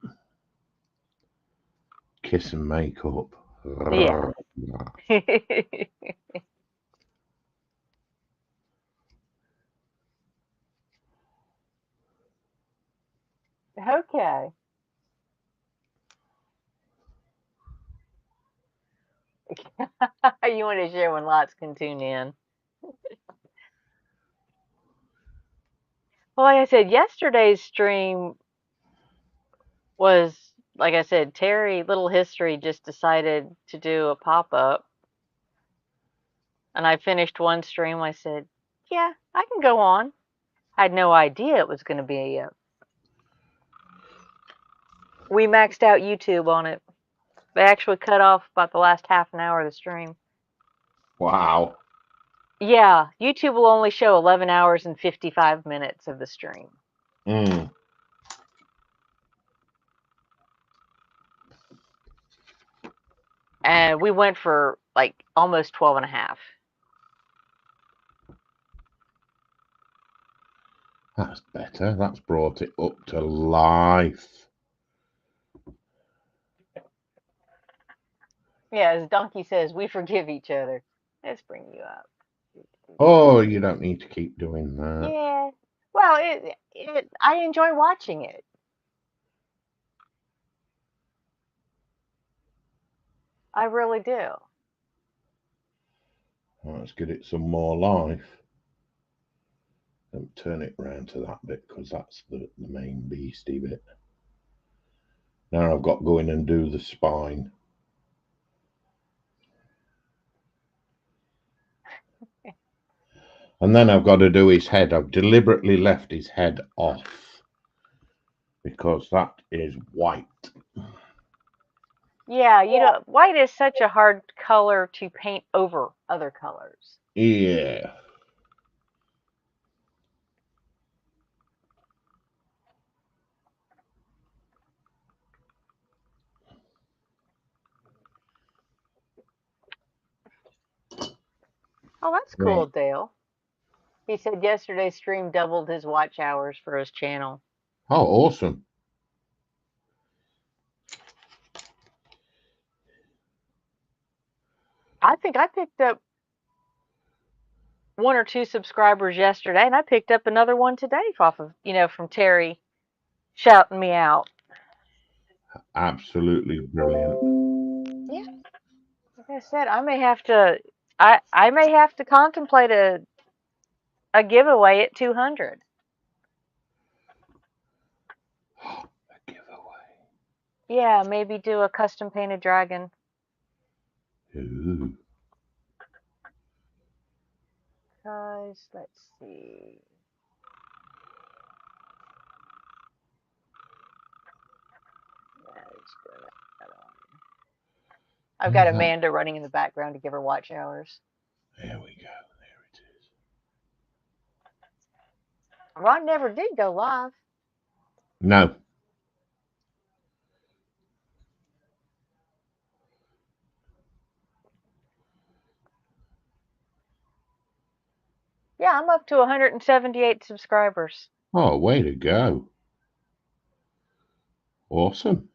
Kiss and make up. Yeah. Okay. You want to share when lots can tune in. Well, like I said, yesterday's stream was, like I said, Terry, Little History, just decided to do a pop-up. And I finished one stream. I said, yeah, I can go on. I had no idea it was going to be we maxed out YouTube on it. They actually cut off about the last half an hour of the stream. Wow. Yeah, YouTube will only show 11 hours and 55 minutes of the stream. Mm. And we went for like almost 12 and a half. That's better. That's brought it up to life. Yeah, as Donkey says, we forgive each other. Let's bring you up. Oh, you don't need to keep doing that. Yeah. Well, I enjoy watching it. I really do. Let's get it some more life. Don't turn it round to that bit because that's the main beastie bit. Now I've got to go in and do the spine. And then I've got to do his head. I've deliberately left his head off because that is white. Yeah, white is such a hard color to paint over other colors. Yeah. Oh, that's cool, Dale. He said yesterday's stream doubled his watch hours for his channel. Oh, awesome. I think I picked up 1 or 2 subscribers yesterday, and I picked up another one today off of, from Terry shouting me out. Absolutely brilliant. Yeah. Like I said, I may have to contemplate a giveaway at 200. A giveaway. Yeah, maybe do a custom painted dragon. Ooh. Guys, let's see. I've got Amanda running in the background to give her watch hours. There we go. There it is. Ron never did go live. No. Yeah, I'm up to 178 subscribers. Oh, way to go. Awesome.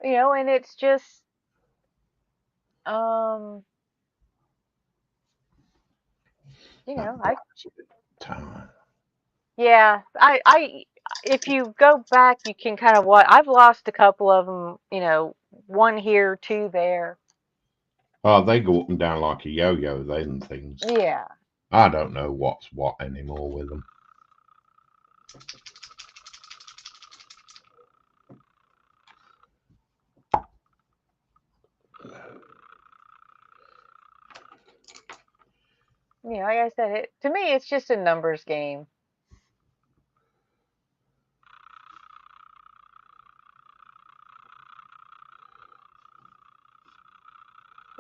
Yeah. And it's just, yeah, if you go back, you can kind of I've lost a couple of them, 1 here, 2 there. Oh, they go up and down like a yo-yo, them things. Yeah. I don't know what's what anymore with them. Yeah, like I said, to me, it's just a numbers game.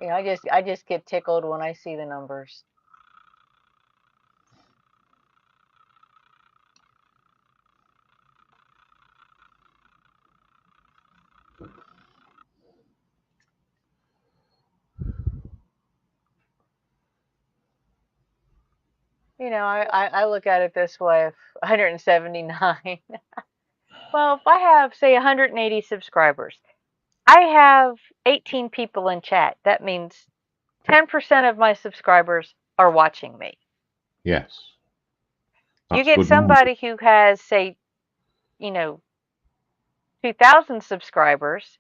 You know, I just get tickled when I see the numbers. You know, I look at it this way: if 179. Well, if I have, say, 180 subscribers, I have 18 people in chat. That means 10% of my subscribers are watching me. Yes. You That's get good number. somebody who has, say, you know, 2,000 subscribers.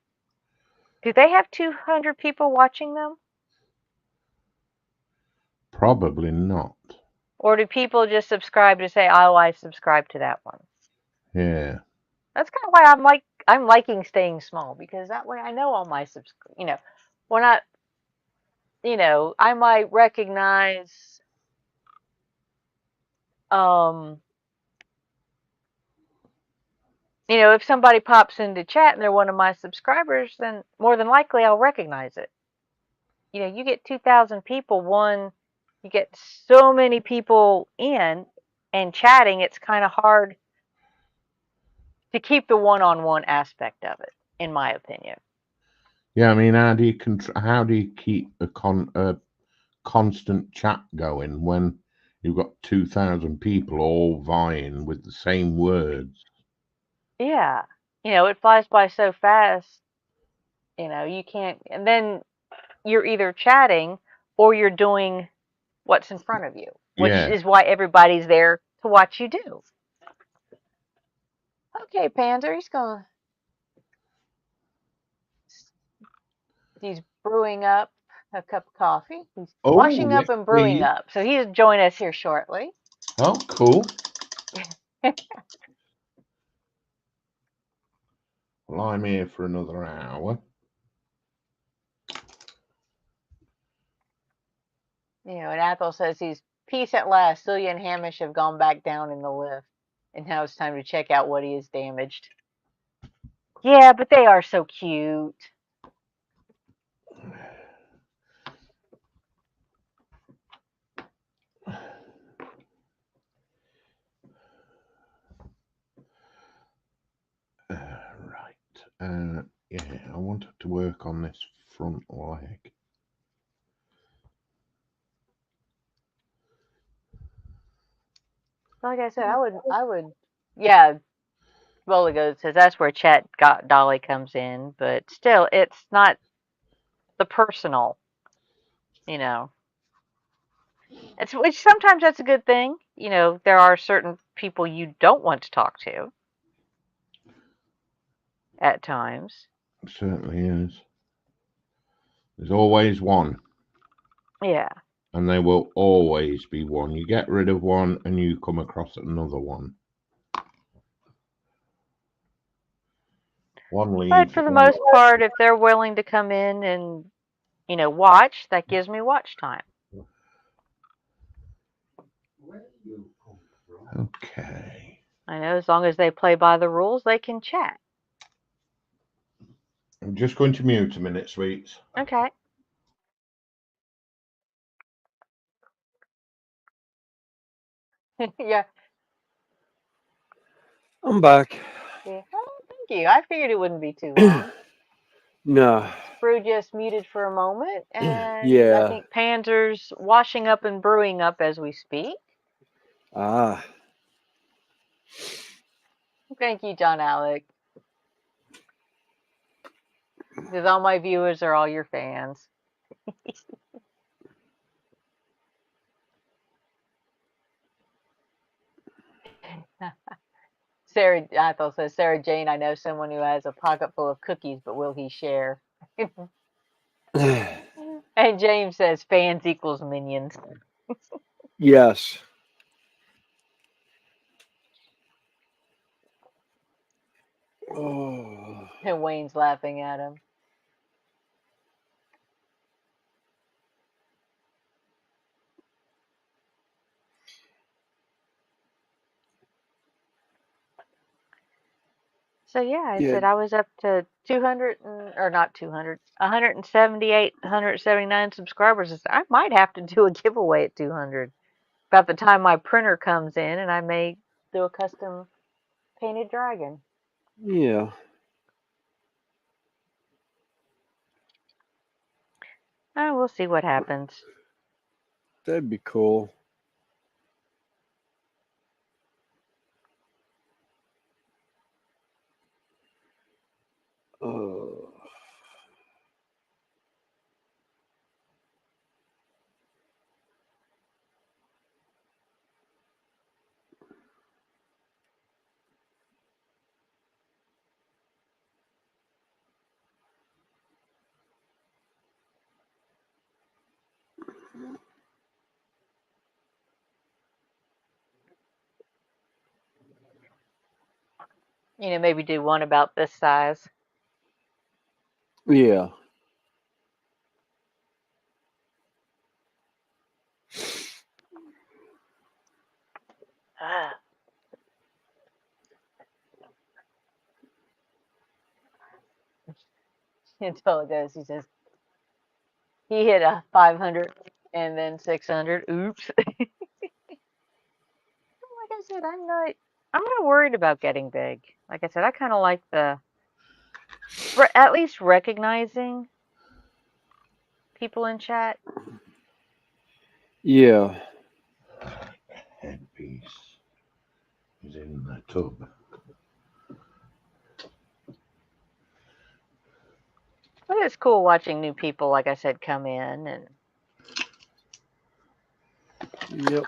Do they have 200 people watching them? Probably not. Or do people just subscribe to say, "Oh, I subscribe to that one"? Yeah. That's kind of why I'm liking staying small, because that way I know all my we're not, I might recognize, um, if somebody pops into chat and they're one of my subscribers, then more than likely I'll recognize it. You get 2,000 people, you get so many people in and chatting, it's kind of hard to keep the one-on-one aspect of it, in my opinion. Yeah, I mean, how do you keep a constant chat going when you've got 2,000 people all vying with the same words? Yeah. It flies by so fast, you can't, and then you're either chatting or you're doing what's in front of you, which Yeah. is why everybody's there to watch you do. Okay, Panzer, he's brewing up a cup of coffee. He's Oh, washing yes, up and brewing please. up. So he'll join us here shortly. Oh, cool. Well, I'm here for another hour. And Athol says he's peace at last. Celia and Hamish have gone back down in the lift, and now it's time to check out what he has damaged. Yeah, but they are so cute. Right. Yeah, I wanted to work on this front leg. Like I said, yeah. Boligo says that's where Chat got Dolly comes in, but still, it's not the personal, you know. Which sometimes that's a good thing. There are certain people you don't want to talk to at times. It certainly is. There's always one. Yeah. And there will always be one. You get rid of one and you come across another one. One leads. But for the most part, if they're willing to come in and, watch, that gives me watch time. Okay. I know as long as they play by the rules, they can chat. I'm just going to mute a minute, sweets. Okay. Yeah. I'm back. Yeah. Oh, thank you. I figured it wouldn't be too long. No. Brew just muted for a moment, and I Yeah. think Panzer's washing up and brewing up as we speak. Ah. Thank you, John Alec. Because all my viewers are all your fans. I thought so. Sarah Jane, I know someone who has a pocket full of cookies, but will he share? And James says fans equals minions. Yes. Oh. And Wayne's laughing at him. So yeah, I Yeah. said I was up to 200 or not 200, 178, 179 subscribers. I said, I might have to do a giveaway at 200. About the time my printer comes in, and I may do a custom painted dragon. Yeah. We'll see what happens. That'd be cool. Maybe do one about this size. Yeah. Until it goes, he says he hit a 500 and then 600. Oops. Like I said, I'm not worried about getting big. Like I said, I kind of like at least recognizing people in chat. Yeah. Headpiece is in the tub. But it's cool watching new people, like I said, come in and. Yep.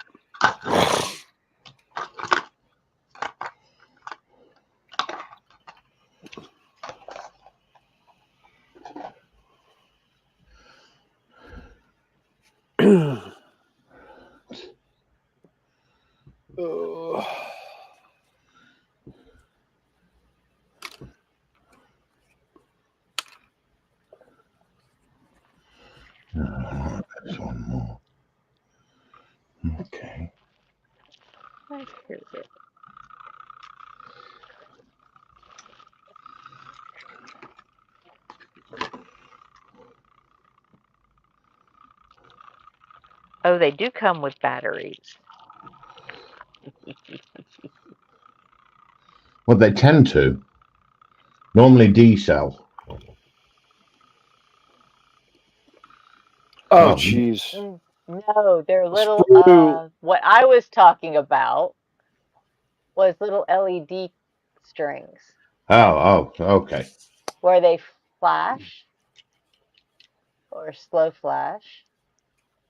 There's one more. Okay. Where's it? Oh, they do come with batteries. Well, they tend to. Normally D-cell. Oh, jeez. No, they're little. Sprue. What I was talking about was little LED strings Oh, okay. where they flash, or slow flash,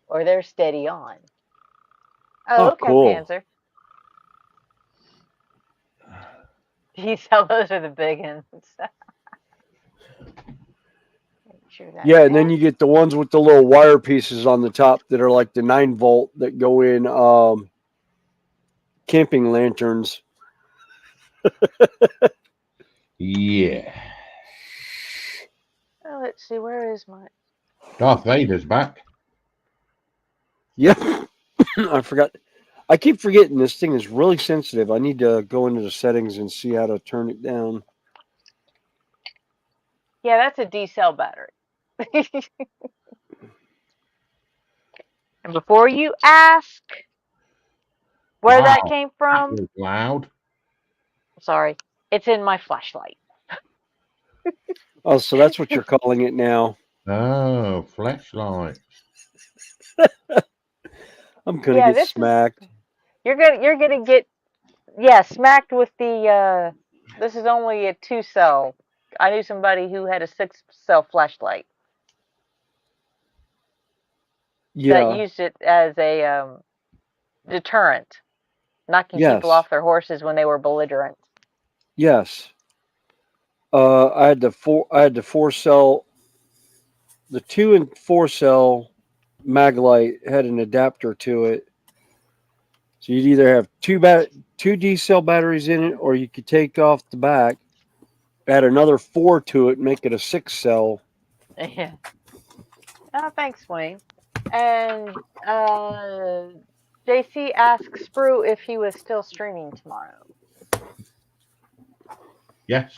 or they're steady on. Oh, Oh, okay, cool. Panzer. Those are the big ones. Sure Yeah, and then you get the ones with the little wire pieces on the top that are like the 9-volt that go in camping lanterns. Yeah. Oh, let's see. Where is my? Darth Vader's back. Yep. I forgot. I keep forgetting this thing is really sensitive. I need to go into the settings and see how to turn it down. Yeah, that's a D-cell battery. And before you ask where that came from, That was loud. sorry, it's in my flashlight. Oh, so that's what you're calling it now. Oh, flashlight. I'm gonna get smacked. You're gonna get smacked with the. This is only a 2-cell. I knew somebody who had a 6-cell flashlight. Yeah. That used it as a deterrent, knocking people off their horses when they were belligerent. Yes. I had the 4-cell. The 2 and 4-cell Maglite had an adapter to it, so you'd either have two D-cell batteries in it, or you could take off the back, add another 4 to it, and make it a 6-cell. Yeah. Thanks, Wayne. And JC asked Sprue if he was still streaming tomorrow. Yes.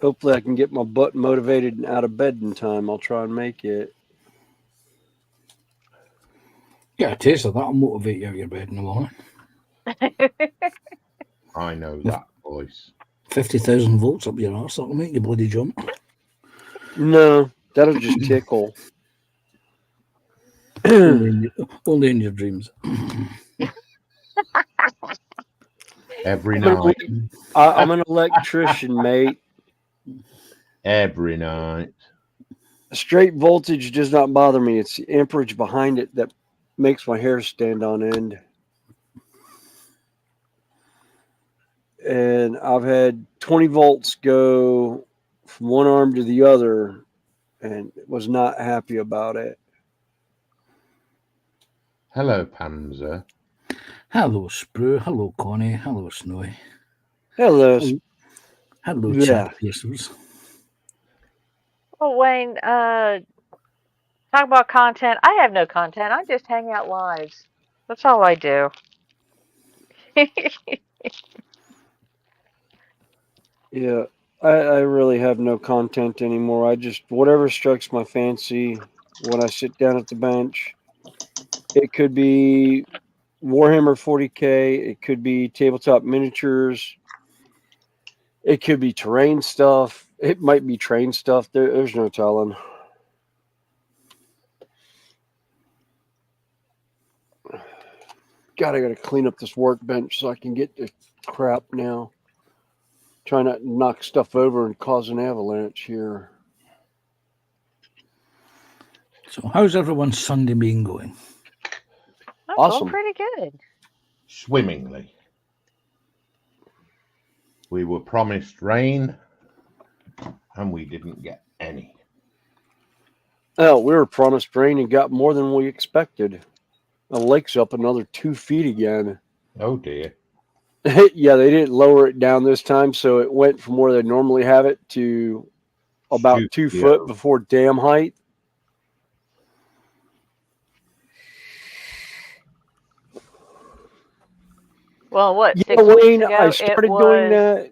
Hopefully I can get my butt motivated and out of bed in time. I'll try and make it. Get a taste of that will motivate you out of your bed in the morning. I know that voice. 50,000 volts up your arse, that'll make you bloody jump. No, that'll just tickle. Only in your dreams. Every night. I'm an electrician, mate. Every night. Straight voltage does not bother me. It's the amperage behind it that makes my hair stand on end. And I've had 20 volts go from one arm to the other and was not happy about it. Hello, Panzer. Hello, Sprue. Hello, Connie. Hello, Snowy. Hello. Hello, Yeah. Chad Pacers. Well, Wayne, talk about content. I have no content. I just hang out lives. That's all I do. Yeah, I really have no content anymore. I just, whatever strikes my fancy when I sit down at the bench. It could be Warhammer 40K. It could be tabletop miniatures. It could be terrain stuff. It might be train stuff. There's no telling. God, I got to clean up this workbench so I can get the crap now. Try not to knock stuff over and cause an avalanche here. So, how's everyone's Sunday been going? I'm Awesome. going pretty good. Swimmingly. We were promised rain, and we didn't get any. Oh, we were promised rain and got more than we expected. The lake's up another 2 feet again. Oh, dear. Yeah, they didn't lower it down this time, so it went from where they normally have it to about 2 foot before dam height. Well, what? Yeah, 6 weeks Wayne, ago, I started doing that.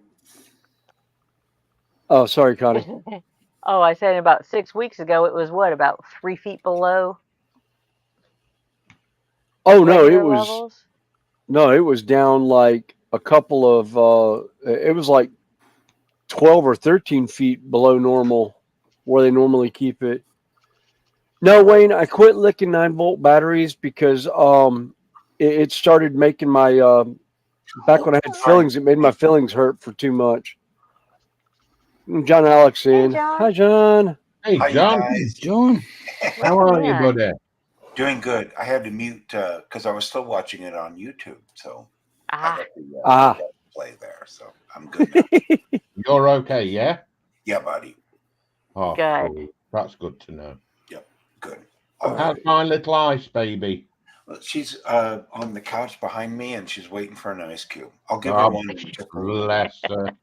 Oh, sorry, Connie. Oh, I said about 6 weeks ago, it was what, about 3 feet below? Oh no, regular levels? it was down like a couple of it was like 12 or 13 feet below normal where they normally keep it. No, Wayne, I quit licking 9-volt batteries because it started making my back when I had fillings, it made my fillings hurt for too much. John Alex in. John. Hi, John. Hey, Hi, you John. guys. John. How are you, Yeah. buddy? Doing good. I had to mute because I was still watching it on YouTube, so I got the Ah. play there. So I'm good now. You're okay, yeah? Yeah, buddy. Oh, Good. cool. That's good to know. Yep, good. How's my little ice baby? Well, she's on the couch behind me, and she's waiting for an ice cube. I'll give her Oh, one. And chip her. bless her.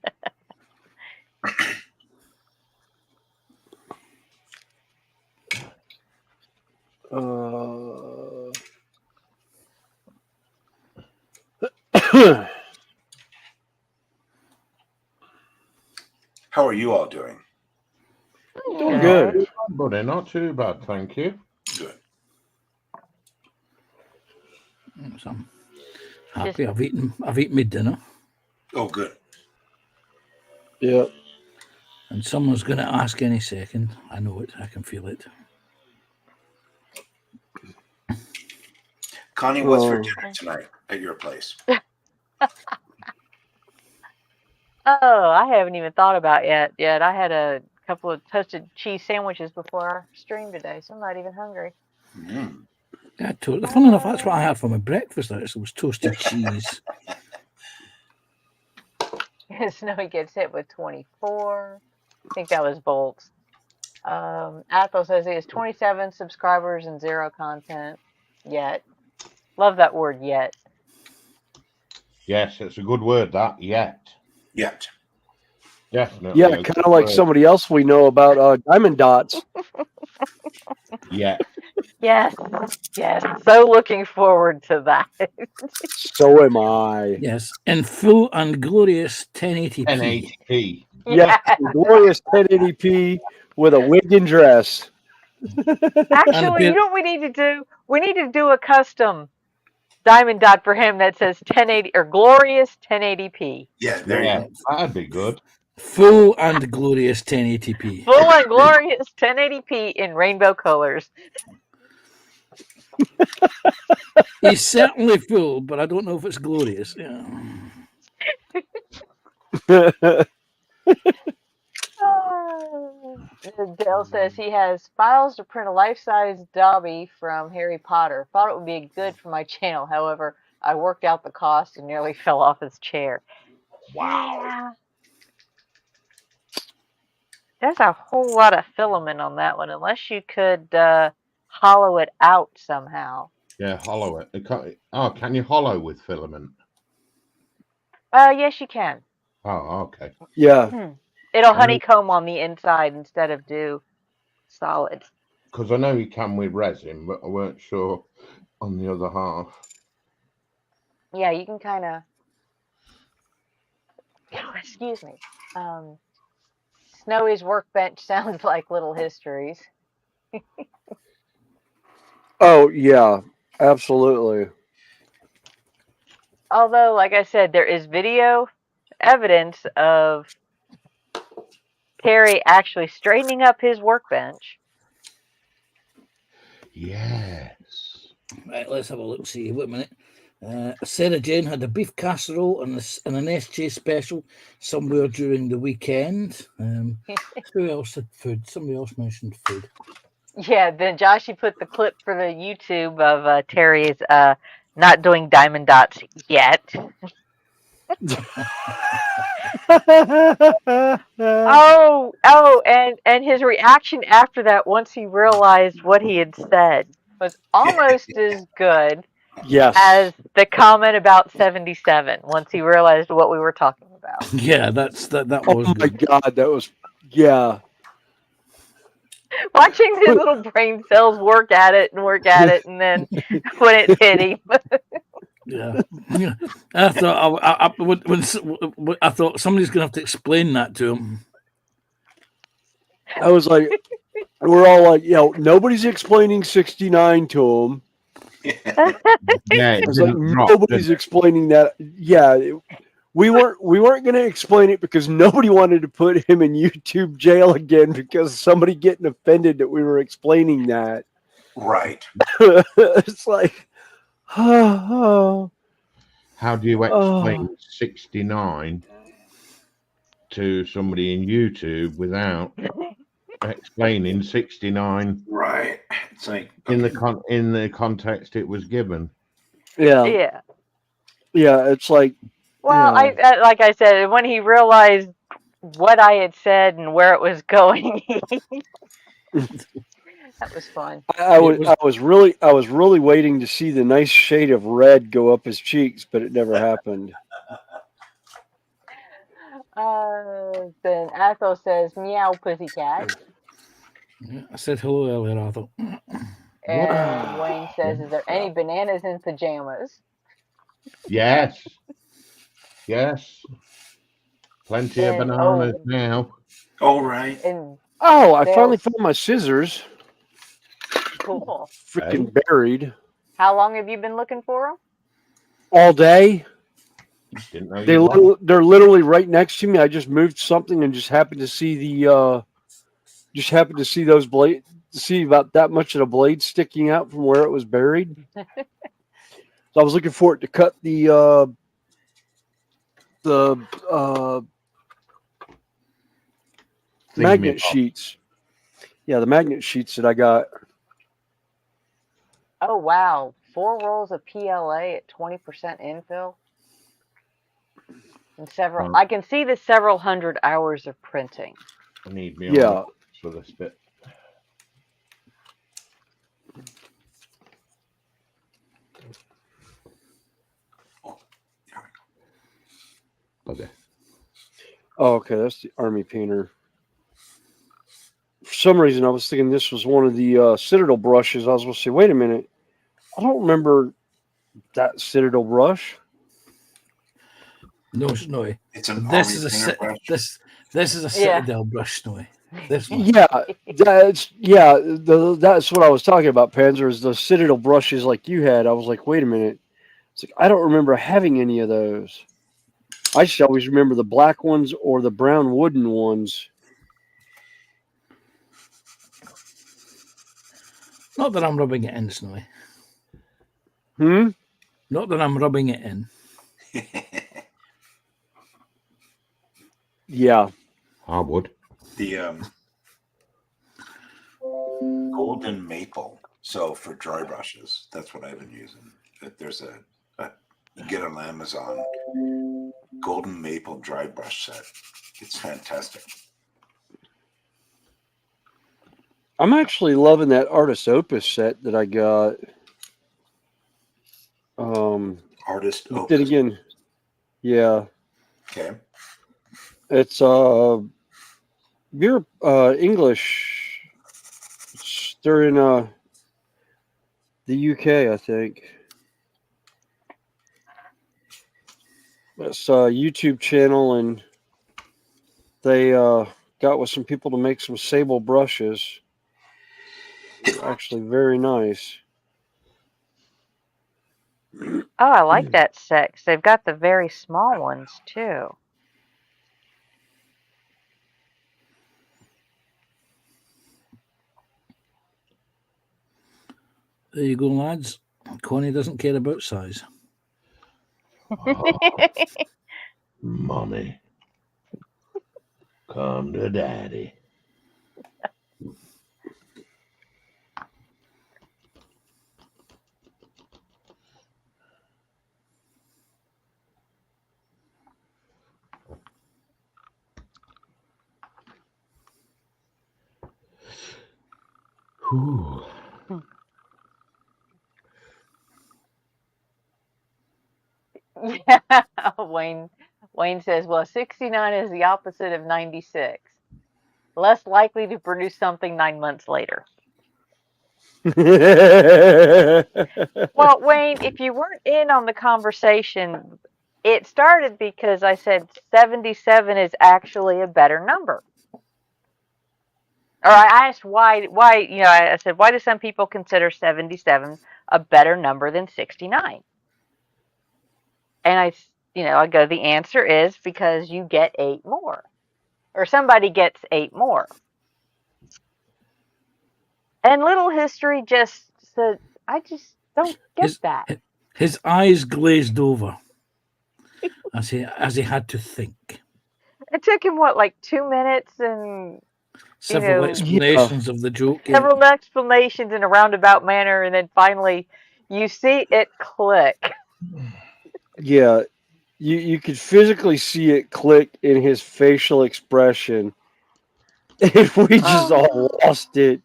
How are you all doing? Doing good. Buddy, not too bad, thank you. Good. So I'm happy. I've eaten my dinner. Oh, good. Yeah. And someone's going to ask any second. I know it. I can feel it. Connie, what's for dinner tonight at your place? Oh, I haven't even thought about yet. I had a couple of toasted cheese sandwiches before our stream today, so I'm not even hungry. Mm. Yeah, totally. Funny enough, that's what I had for my breakfast. Actually, was toasted cheese. Snowy gets hit with 24. I think that was Bolts. Athel says he has 27 subscribers and 0 content yet. Love that word, yet. Yes, it's a good word, that, yet. Yet. Definitely. Yeah, kind of like somebody else we know about Diamond Dots. Yeah. Yes, yes. So looking forward to that. So am I. Yes, in full and glorious 1080p. 1080p. Yeah, glorious 1080p with a wig and dress. Actually, you know what we need to do? We need to do a custom diamond dot for him that says 1080 or glorious 1080p. Yeah, there you go. That'd be good. Full and glorious 1080p. Full and glorious 1080p in rainbow colors. He's certainly full, but I don't know if it's glorious. Yeah. Dale says he has files to print a life-size Dobby from Harry Potter. Thought it would be good for my channel. However, I worked out the cost and nearly fell off his chair. Wow. Yeah. There's a whole lot of filament on that one, unless you could hollow it out somehow. Yeah, hollow it. Can you hollow with filament? Yes, you can. Oh, okay. Yeah. It'll honeycomb on the inside instead of do solid. Because I know you can with resin, but I weren't sure on the other half. Yeah, you can kind of. Excuse me. Snowy's workbench sounds like Little Histories. Oh yeah, absolutely. Although, like I said, there is video evidence of Terry actually straightening up his workbench. Yes. Right, let's have a look. See, wait a minute. Sarah Jane had a beef casserole and an SJ special somewhere during the weekend. Who else had food? Somebody else mentioned food. Yeah, then Joshy put the clip for the YouTube of Terry's not doing diamond dots yet. and his reaction after that, once he realized what he had said, was almost as good as the comment about 77. Once he realized what we were talking about. Yeah, that was. Oh my God, that was Watching his little brain cells work at it, and then when it hit him. Yeah, I thought I thought somebody's gonna have to explain that to him. I was like, we're all like, nobody's explaining 69 to him. Yeah, I was like, nobody's explaining that. Yeah, we weren't going to explain it because nobody wanted to put him in YouTube jail again because somebody getting offended that we were explaining that. Right. It's like, oh. How do you explain 69 to somebody in YouTube without explaining 69? Right. It's like in the context it was given. Yeah. Yeah, it's like. Well, I like I said, when he realized what I had said and where it was going, that was fun. I was really waiting to see the nice shade of red go up his cheeks, but it never happened. Then Athel says, "Meow, pussycat." Yeah, I said hello earlier, Athel. And Wayne says, "Is there any bananas in pajamas?" Yes. Yes. Plenty of bananas now. All right. I finally found my scissors. Cool. Freaking buried. How long have you been looking for them? All day. Didn't know They're literally right next to me. I just moved something and just happened to see those blades. See about that much of the blade sticking out from where it was buried. So I was looking for it to cut the magnet sheets. Yeah, the magnet sheets that I got. Oh wow, 4 rolls of PLA at 20% infill. And several. I can see the several hundred hours of printing. I need me for this bit. Okay. Oh, okay, that's the army painter. For some reason I was thinking this was one of the Citadel brushes. I was going to say, wait a minute, I don't remember that Citadel brush. No, Snowy. It's an This army is a painter brush. this is a Citadel brush, Snowy. This one. Yeah, that's what I was talking about, Panzer, is the Citadel brushes like you had. I was like, wait a minute. It's like, I don't remember having any of those. I just always remember the black ones or the brown wooden ones. Not that I'm rubbing it in, Snowy. Not that I'm rubbing it in. Yeah. I would. The golden maple. So for dry brushes, that's what I've been using. There's a you get on Amazon golden maple dry brush set. It's fantastic. I'm actually loving that Artist Opus set that I got. Artist Then Opus. again, yeah. Okay. It's you're English. They're in the UK, I think. It's a YouTube channel, and they got with some people to make some sable brushes. They're actually very nice. Oh, I like that set 'cause they've got the very small ones too. There you go, lads. Connie doesn't care about size. Money. Come to daddy. Whew. Yeah, Wayne says, well, 69 is the opposite of 96. Less likely to produce something 9 months later. Well, Wayne, if you weren't in on the conversation, it started because I said 77 is actually a better number. Or I asked why, I said, why do some people consider 77 a better number than 69? And I go, the answer is because you get 8 more. Or somebody gets 8 more. And Little History just said, I just don't get that. His eyes glazed over as he had to think. It took him, like 2 minutes and Several explanations of the joke. Several explanations in a roundabout manner, and then finally you see it click. Yeah, you could physically see it click in his facial expression. And we just all lost it.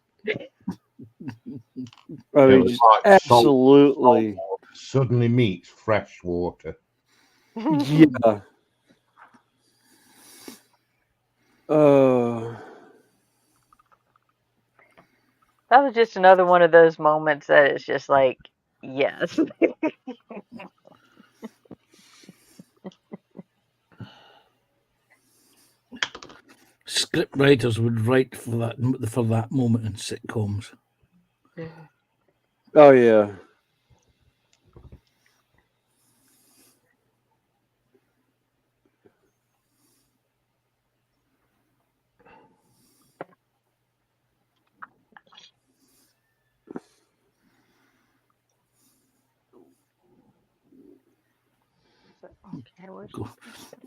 I mean, just like absolutely. salt suddenly meets fresh water. Yeah. That was just another one of those moments that it's just like, yes. Script writers would write for that moment in sitcoms. Oh yeah.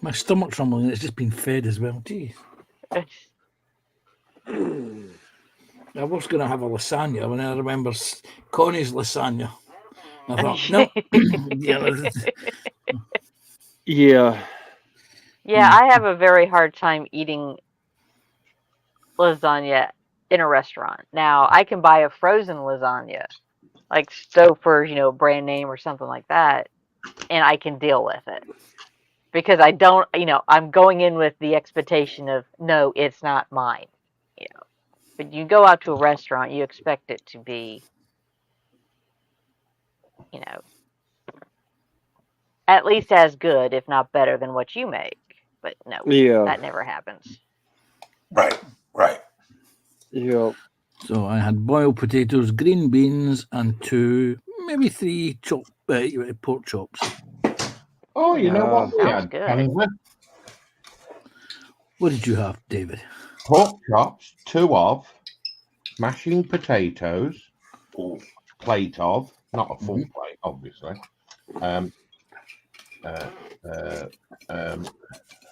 My stomach's rumbling and it's just been fed as well. Gee. I was going to have a lasagna when I remember Connie's lasagna. I thought, no. Yeah. Yeah, I have a very hard time eating lasagna in a restaurant. Now, I can buy a frozen lasagna, like Stouffer's, brand name or something like that, and I can deal with it. Because I don't, I'm going in with the expectation of, no, it's not mine. But you go out to a restaurant, you expect it to be, you know, at least as good, if not better, than what you make. But no, Yeah. that never happens. Right, right. Yeah. So I had boiled potatoes, green beans, and 2, maybe 3 pork chops. Oh, you know what we Sounds had, good. Kenneth? What did you have, David? Pork chops, 2 of, mashing potatoes, Ooh. plate of, not a full plate, obviously.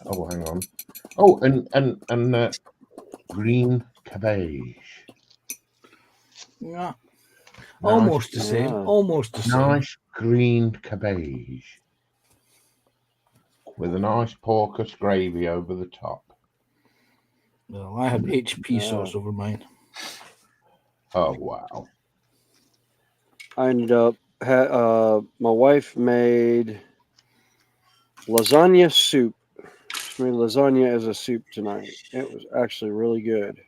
Oh, hang on. Oh, and green cabbage. Yeah. Nice, Almost the same. Yeah. Almost the same. nice green cabbage with a nice porkus gravy over the top. Well, I had HP Yeah. sauce over mine. Oh, wow. I ended up, my wife made lasagna soup. She made lasagna as a soup tonight. It was actually really good.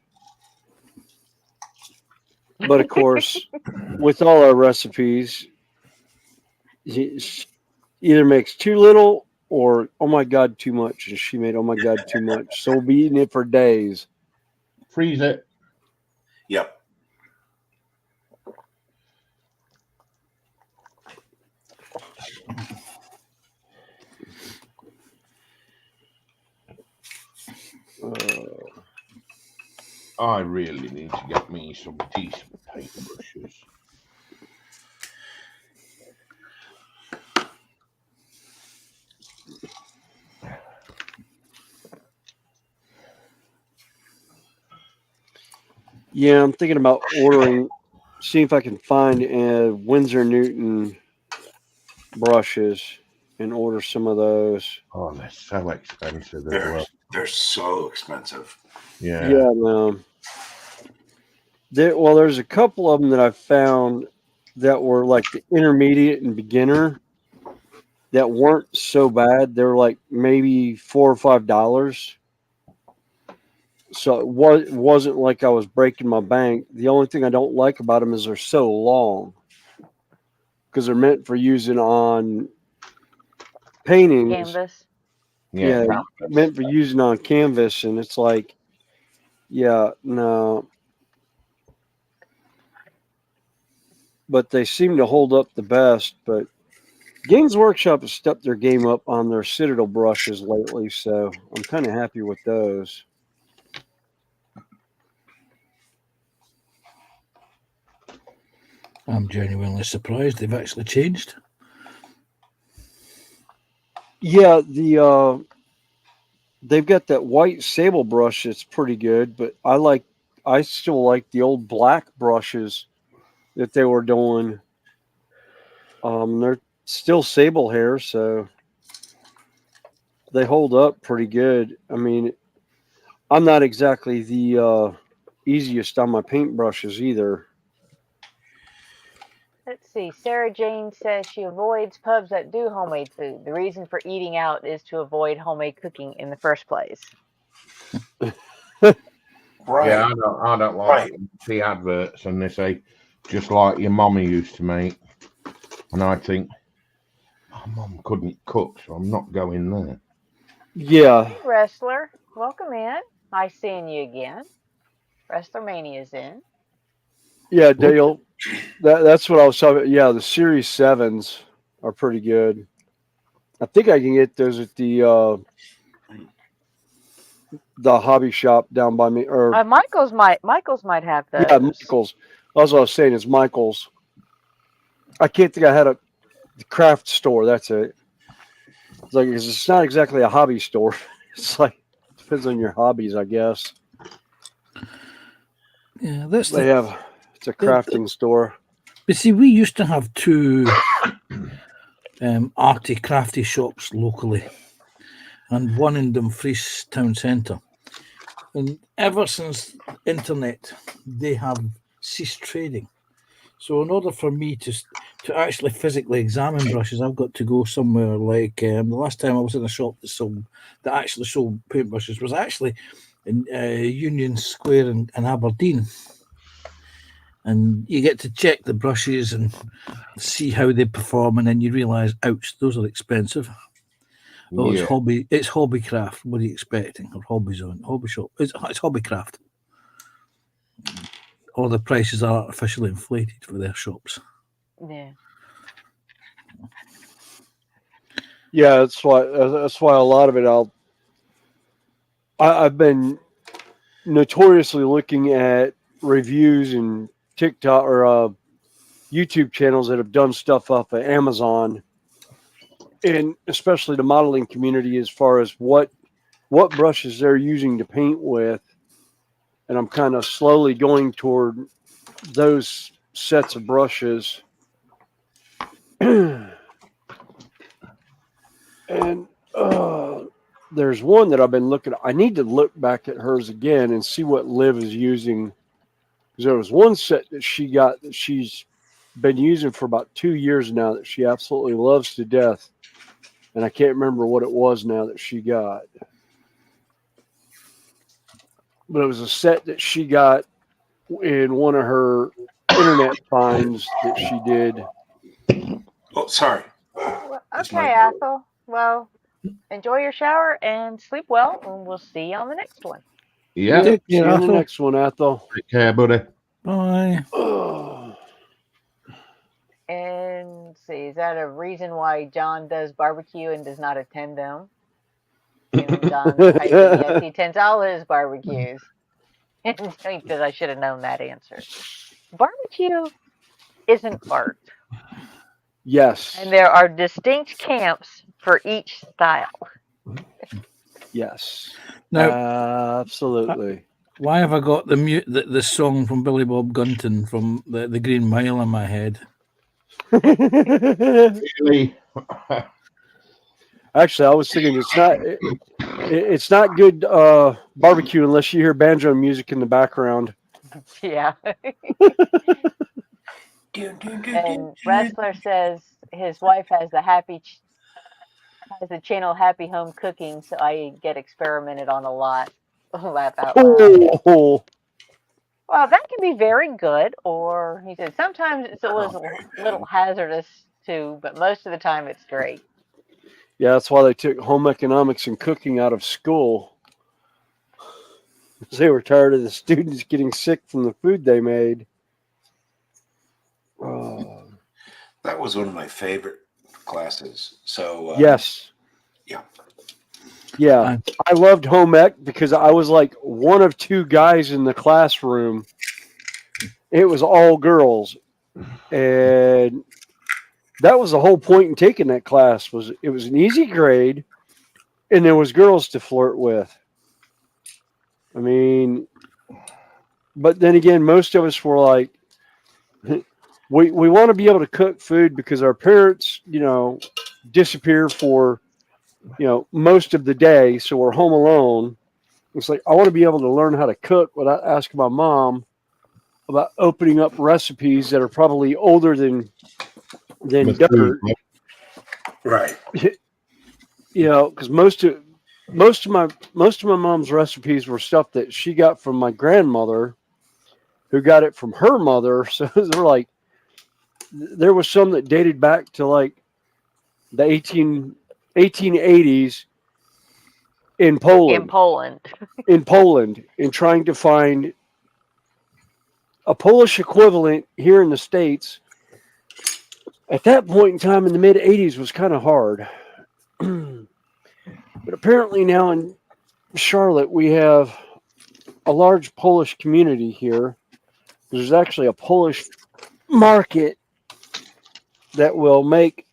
But of course, with all our recipes, she either makes too little or, oh my God, too much. And she made, oh my God, too much. So we'll be eating it for days. Freeze it. Yep. I really need to get me some decent paintbrushes. Yeah, I'm thinking about ordering, see if I can find Winsor Newton brushes and order some of those. Oh, they're so expensive as well. They're so expensive. Yeah. Yeah, no. There's a couple of them that I found that were like the intermediate and beginner that weren't so bad. They were like maybe $4 or $5. So it wasn't like I was breaking my bank. The only thing I don't like about them is they're so long because they're meant for using on paintings. Canvas. Yeah, meant for using on canvas, and it's like, yeah, no. But they seem to hold up the best. But Games Workshop has stepped their game up on their Citadel brushes lately, so I'm kind of happy with those. I'm genuinely surprised they've actually changed. Yeah, they've got that white sable brush that's pretty good, but I still like the old black brushes that they were doing. They're still sable hair, so they hold up pretty good. I mean, I'm not exactly the easiest on my paintbrushes either. Let's see. Sarah Jane says she avoids pubs that do homemade food. The reason for eating out is to avoid homemade cooking in the first place. Right. Yeah, I don't like the adverts, and they say just like your mommy used to make, and I think my mom couldn't cook, so I'm not going there. Yeah. Hey, Wrestler, welcome in. Nice seeing you again. Wrestler Mania's in. Yeah, Dale. That's what I was talking about. Yeah, the Series 7s are pretty good. I think I can get those at the hobby shop down by me. Or Michael's might have those. yeah, Michael's. That's what I was saying. Is Michael's. I can't think I had a craft store. That's it. It's like it's not exactly a hobby store. It's like depends on your hobbies, I guess. Yeah, It's a crafting store. But see, we used to have 2 arty crafty shops locally, and one in Dumfries town centre. And ever since internet, they have ceased trading. So in order for me to actually physically examine brushes, I've got to go somewhere like the last time I was in a shop that actually sold paintbrushes was actually in Union Square in Aberdeen. And you get to check the brushes and see how they perform, and then you realise, ouch, those are expensive. Oh, Yeah. it's hobbycraft. What are you expecting? Or hobby shop. It's hobbycraft. All the prices are artificially inflated for their shops. Yeah. Yeah, that's why a lot of it I've been notoriously looking at reviews and TikTok or YouTube channels that have done stuff off of Amazon, and especially the modeling community as far as what brushes they're using to paint with, and I'm kind of slowly going toward those sets of brushes. And there's one that I've been looking at. I need to look back at hers again and see what Liv is using. Because there was one set that she got that she's been using for about 2 years now that she absolutely loves to death. And I can't remember what it was now that she got. But it was a set that she got in one of her internet finds that she did. Oh, sorry. Well, okay, Ethel. Well, enjoy your shower and sleep well, and we'll see you on the next one. Yeah. See you on the next one, Ethel. Take care, buddy. Bye. And see, is that a reason why John does barbecue and does not attend them? And John's typing, yes, he attends all his barbecues. And he says, I should have known that answer. Barbecue is an art. Yes. And there are distinct camps for each style. Yes. Now, absolutely. Why have I got the song from Billy Bob Gunton from the Green Mile in my head? Really? Actually, I was thinking it's not good barbecue unless you hear banjo music in the background. Yeah. And Wrestler says his wife has the channel Happy Home Cooking, so I get experimented on a lot. Laugh out loud. Oh. Well, that can be very good, or he said sometimes it's a little hazardous too, but most of the time it's great. Yeah, that's why they took home economics and cooking out of school. They were tired of the students getting sick from the food they made. That was one of my favorite classes. So yes. Yeah. Yeah, I loved home ec because I was like one of 2 guys in the classroom. It was all girls, and that was the whole point in taking that class. It was an easy grade, and there was girls to flirt with. I mean, but then again, most of us were like, we want to be able to cook food because our parents, disappear for most of the day, so we're home alone. It's like I want to be able to learn how to cook without asking my mom about opening up recipes that are probably older than dirt. Right. Because most of my mom's recipes were stuff that she got from my grandmother, who got it from her mother. So they're like, there was some that dated back to like the 1880s in Poland. In Poland, in trying to find a Polish equivalent here in the States at that point in time in the mid 80s was kind of hard. But apparently now in Charlotte, we have a large Polish community here. There's actually a Polish market that will make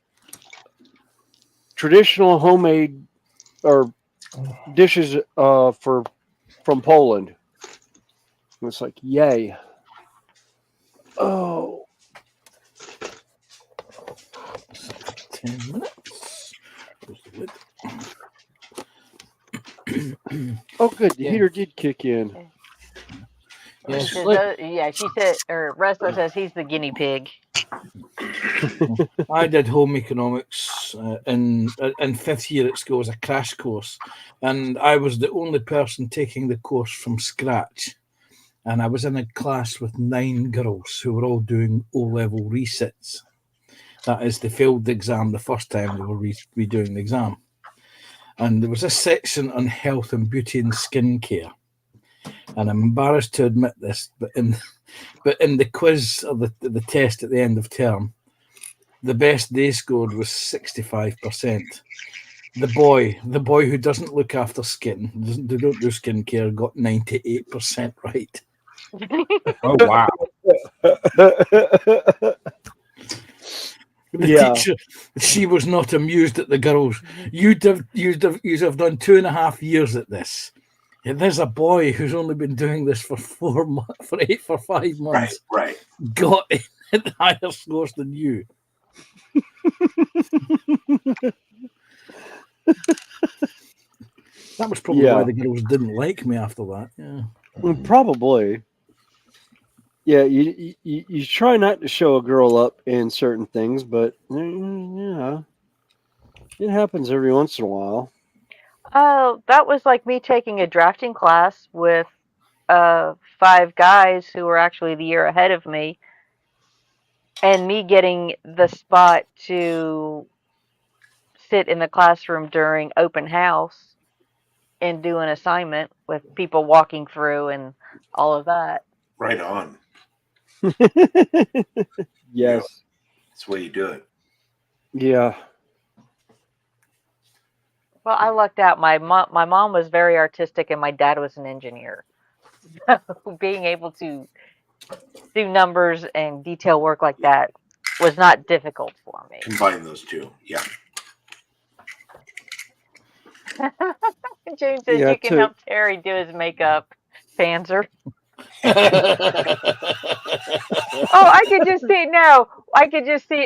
traditional homemade or dishes from Poland. And it's like, yay. Oh. 10 minutes. Oh, good. The heater did kick in. She said, or Wrestler says he's the guinea pig. I did home economics in fifth year at school as a crash course, and I was the only person taking the course from scratch. And I was in a class with 9 girls who were all doing O-level resits. That is, they failed the exam the first time they were redoing the exam. And there was a section on health and beauty and skincare. And I'm embarrassed to admit this, but in the quiz or the test at the end of term, the best they scored was 65%. The boy who doesn't look after skin, they don't do skincare, got 98% right. Oh wow! The Yeah. teacher, she was not amused at the girls. You'd have done 2.5 years at this. And there's a boy who's only been doing this for 5 months. Right. Got higher scores than you. That was probably why the girls didn't like me after that. Yeah. Well, probably. Yeah, you try not to show a girl up in certain things, but yeah, it happens every once in a while. Oh, that was like me taking a drafting class with 5 guys who were actually the year ahead of me, and me getting the spot to sit in the classroom during open house and do an assignment with people walking through and all of that. Right on. Yes. That's the way you do it. Yeah. Well, I lucked out. My mom was very artistic, and my dad was an engineer. So being able to do numbers and detail work like that was not difficult for me. Combine those two. Yeah. James says you can help Terry do his makeup, Panzer. Oh, I could just see it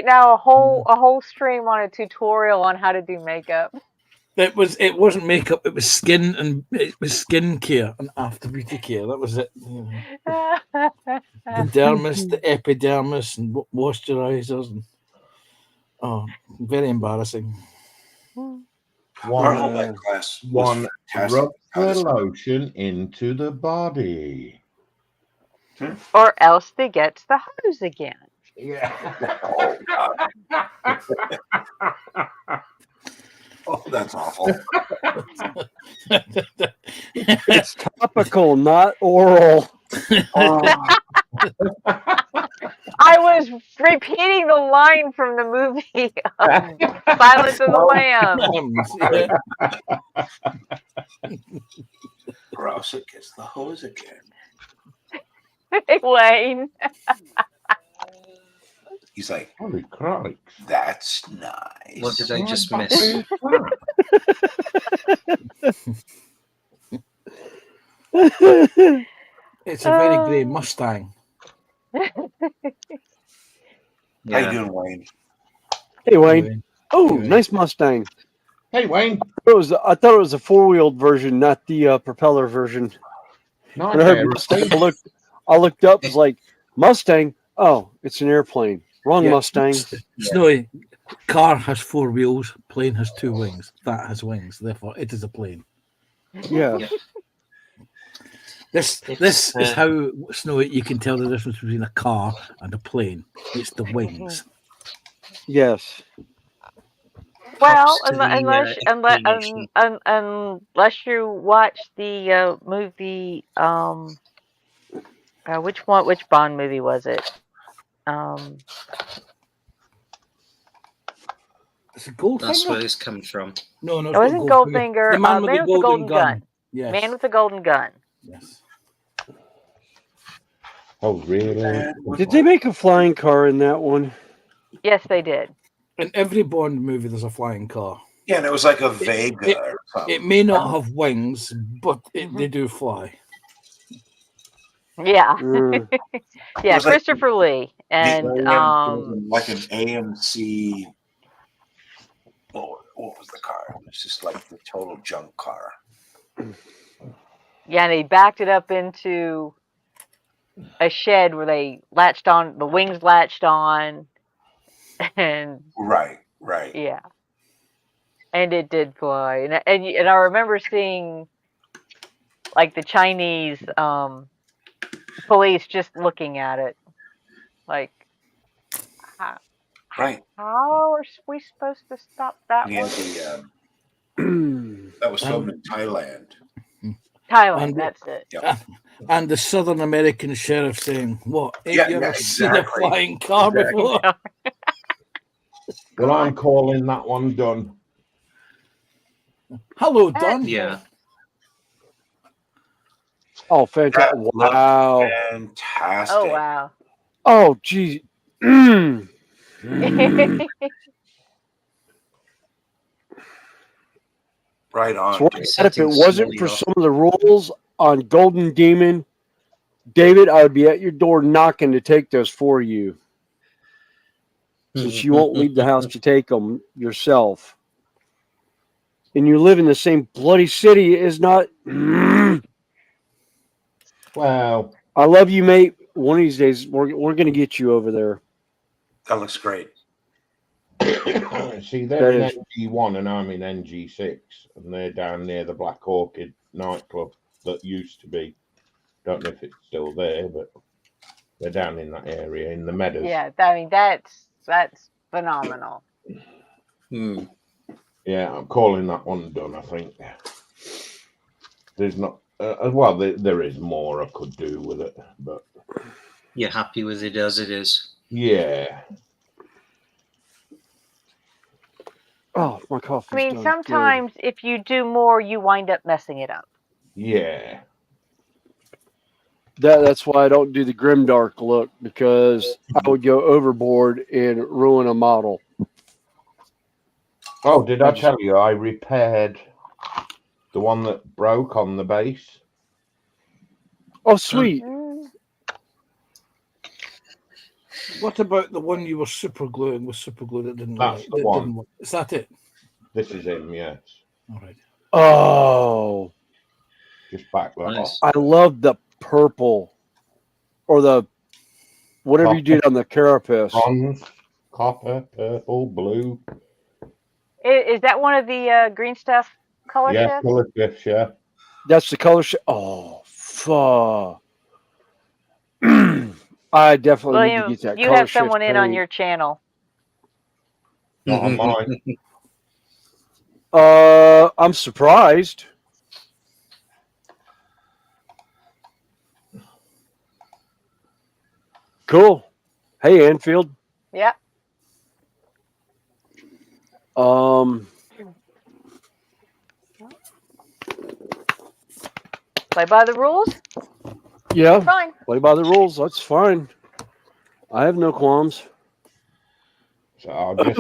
now. A whole stream on a tutorial on how to do makeup. It wasn't makeup. It was skincare and after beauty care. That was it. The dermis, the epidermis, and moisturizers. And, very embarrassing. Our whole that class was fantastic. Rub the lotion into the body. Or else they gets the hose again. Yeah. Oh, that's awful. It's topical, not oral. I was repeating the line from the movie Silence of the Lambs. Or else it gets the hose again. Hey, Wayne. He's like, holy crikes. That's nice. What did I just miss? It's a very grey Mustang. How you doing, Wayne? Hey, Wayne. Oh, nice Mustang. Hey, Wayne. I thought it was a 4-wheeled version, not the propeller version. No, when I heard Mustang, I looked up. It's like Mustang. Oh, it's an airplane. Wrong Mustang. Snowy. Car has 4 wheels. Plane has 2 wings. That has wings. Therefore, it is a plane. Yeah. This is how, Snowy, you can tell the difference between a car and a plane. It's the wings. Yes. Well, unless you watch the movie, which Bond movie was it? It's a Goldfinger. That's where this comes from. No, it wasn't Goldfinger. The man with the golden gun. Yes. Man with the golden gun. Yes. Oh, really? Did they make a flying car in that one? Yes, they did. In every Bond movie, there's a flying car. Yeah, and it was like a Vega or something. It may not have wings, but they do fly. Yeah. Yeah, Christopher Lee. And like an AMC. Oh, what was the car? It was just like the total junk car. Yeah, and they backed it up into a shed where they the wings latched on, and Right. yeah, and it did fly, and I remember seeing like the Chinese police just looking at it, like how, Right. how are we supposed to stop that Yeah, one? that was filmed in Thailand. Thailand, And, that's it. Yep. and the Southern American sheriff saying, "What? Ain't Yeah, you yeah, ever seen a exactly. flying car Exactly. before?" Well, I'm calling that one done. Hello, Don. Yeah. Oh, fantastic! That looked Wow. fantastic. Oh wow. Oh, geez. Right on, Swear Jay. to God, if it Setting wasn't slowly for off. some of the rules on Golden Demon, David, I would be at your door knocking to take those for you. Since you won't leave the house to take them yourself. And you live in the same bloody city, is not. Well, I love you, mate. One of these days, we're going to get you over there. That looks great. see, they're in NG1 and I'm in NG6, and they're down near the Black Orchid nightclub that used to be. Don't know if it's still there, but they're down in that area in the meadows. Yeah, I mean that's phenomenal. Yeah, I'm calling that one done. I think there's not. Well, there is more I could do with it, but You're happy with it as it is. yeah. Oh, my coffee's I mean, done. sometimes if you do more, you wind up messing it up. Yeah. That's why I don't do the grimdark look, because I would go overboard and ruin a model. Oh, did I tell you I repaired the one that broke on the base? Oh, sweet. What about the one you were super gluing with super glue that didn't That's work? the That one. didn't work? Is that it? This is him, yes. All right. Oh, Just back that off. I love the purple, or the whatever you did on the carapace. Bronze, copper, purple, blue. Is that one of the green stuff color Yeah, shifts? color shifts, yeah. That's the color shift. Oh, fuck. I definitely need to William, get that you color have shift someone in on paint. your channel. Not on mine. I'm surprised. Cool. Hey, Anfield. Yep. Play by the rules. Yeah. Fine. Play by the rules. That's fine. I have no qualms. So I'll just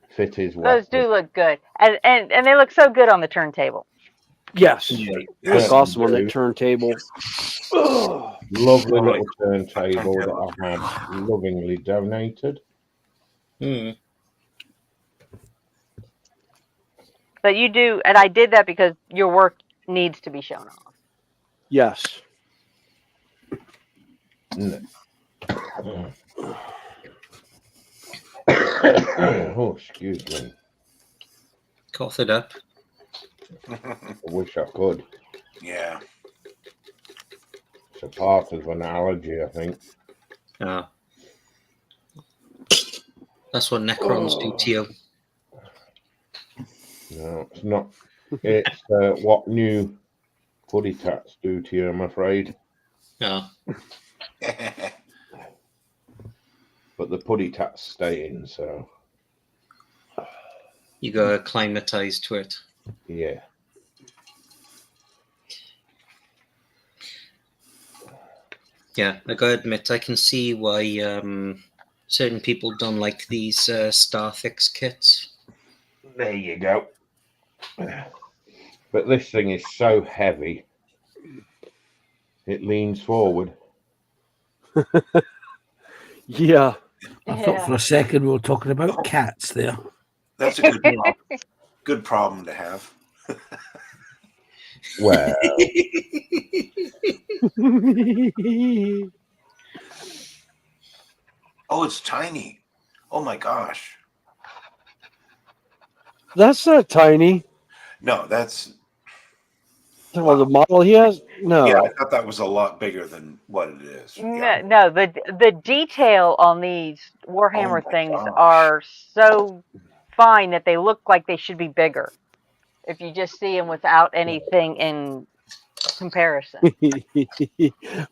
fit his Those weapon. do look good, and they look so good on the turntable. Yes. Yeah, They look yes, awesome on they that do. turntable. Lovely little turntable that I had lovingly donated. But you do, and I did that because your work needs to be shown off. Yes. Oh, excuse me. Cough it up. I wish I could. Yeah. It's a part of an allergy, I think. Ah. That's what Necrons do to you. No, it's not. It's what new putty tats do to you, I'm afraid. Ah. But the putty tats stay in, so. You got acclimatized to it. Yeah. Yeah, I gotta admit, I can see why certain people don't like these Starfix kits. There you go. But this thing is so heavy, it leans forward. Yeah. I thought for a second we were talking about cats there. That's a good problem. Good problem to have. Well. Oh, it's tiny. Oh my gosh. That's not tiny. No, that's Well, the model he has? No. yeah. I thought that was a lot bigger than what it is. Yeah. No, the detail on these Warhammer my things gosh. are so fine that they look like they should be bigger. If you just see them without anything in comparison.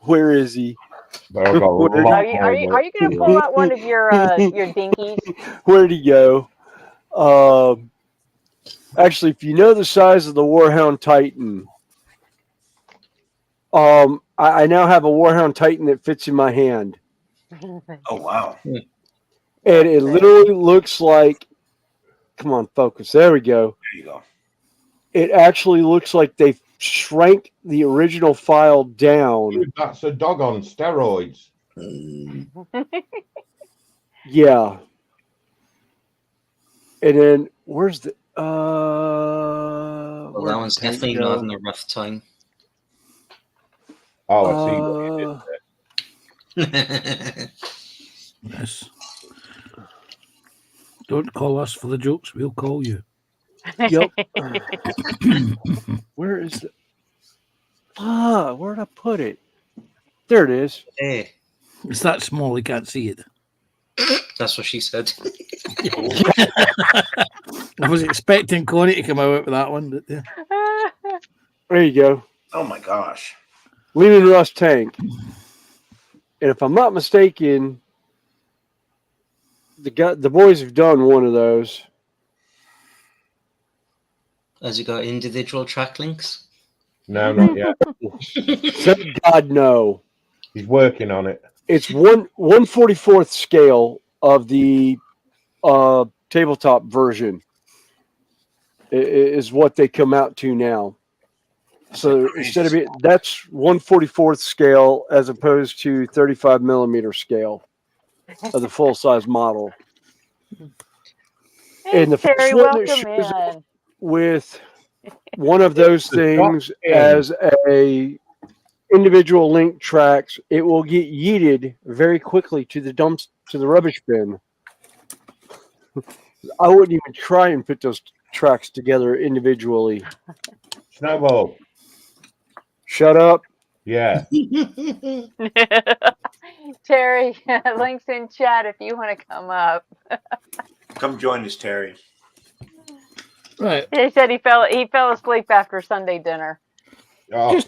Where is he? But I've got a Where- lot Are you more going to pull out one of your dinkies? Where'd he go? Actually, if you know the size of the Warhound Titan, I now have a Warhound Titan that fits in my hand, Oh wow. and it literally looks like. Come on, focus. There we go. There you go. It actually looks like they shrank the original file down. Dude, that's a dog on steroids. Yeah. And then where's the Well, that one's definitely not having a rough time. Oh, I see. Yes. Don't call us for the jokes. We'll call you. Yep. Where is the where'd I put it? There it is. Hey, It's that small, you can't see it. that's what she said. I was expecting Connie to come out with that one. But, yeah. There you go. Oh my gosh. Leaning Rust tank. And if I'm not mistaken, the boys have done one of those. Has it got individual track links? No, not yet. Thank God, no. He's working on it. It's 1/44th scale of the tabletop version is what they come out to now. So instead of it, that's 1/44th scale as opposed to 35 millimeter scale of the full size model. And the Terry, first one that welcome shows up in. with one of those things as a individual link tracks, it will get yeeted very quickly to the rubbish bin. I wouldn't even try and put those tracks together individually. Snowball. Shut up. Yeah. Terry, links in chat if you want to come up. Come join us, Terry. Right. He said he fell asleep after Sunday dinner. Oh,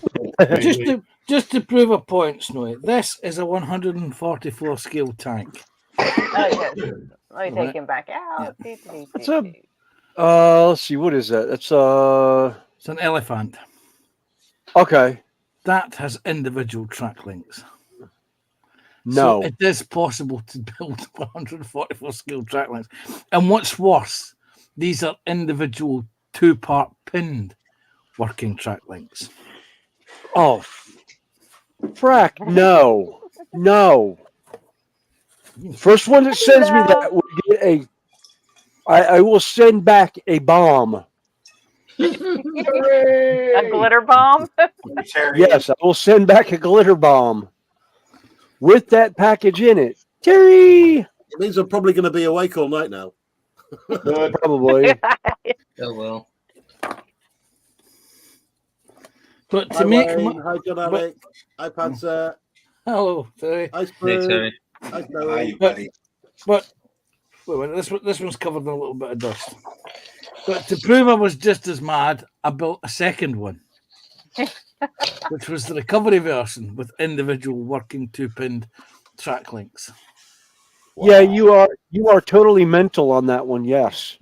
Just to prove a point, Snowy, this is a 144 scale tank. Oh, yes. Let me take Right. him back out. That's a let's see, what is that? That's It's an elephant. okay. That has individual track links. No. So it is possible to build 144 scale track links. And what's worse, these are individual 2-part pinned working track links. Oh, frack, no. No. First one that sends me that will get I will send back a bomb. A glitter bomb? Yes, I will send back a glitter bomb with that package in it. Terry! It means I'm probably going to be awake all night now. Probably. Oh, well. But to Hi, make Wayne. Hi, John Alec. Hi, Panzer. Hello, Terry. Hi, Hey, Spoon. Terry. Hi, Snowy. buddy. But wait, this one's covered in a little bit of dust. But to prove I was just as mad, I built a second one, which was the recovery version with individual working 2-pinned track links. Yeah, you are totally mental on that one, yes.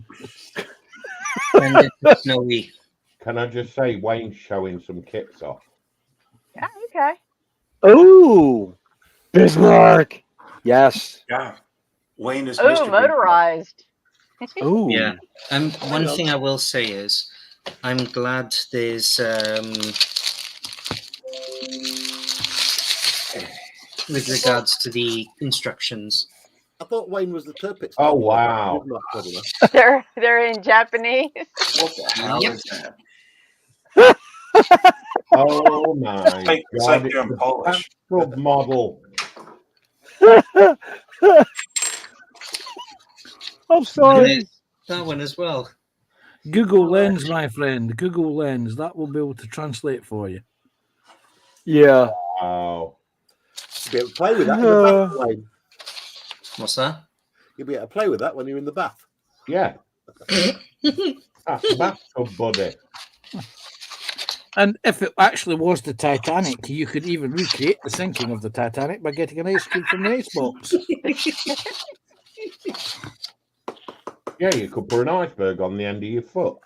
And it's snowy. Can I just say Wayne's showing some kits off? Yeah, okay. Oh, Bismarck. Yes. Yeah. Wayne is Oh, Mr. motorized. Oh. Yeah. One thing I will say is I'm glad there's with regards to the instructions. I thought Wayne was the Turpix. Oh, wow. They're in Japanese. What the hell Yep. is that? Oh, my It's like God. they're in Polish. Model. I'm sorry. That one as well. Google Lens, my friend. Google Lens. That will be able to translate for you. Yeah. Wow. You'll be able to play with that in the bath, Wayne. What's that? You'll be able to play with that when you're in the bath. Yeah. That's bathtub, buddy. And if it actually was the Titanic, you could even recreate the sinking of the Titanic by getting an ice cube from the icebox. Yeah, you could put an iceberg on the end of your foot.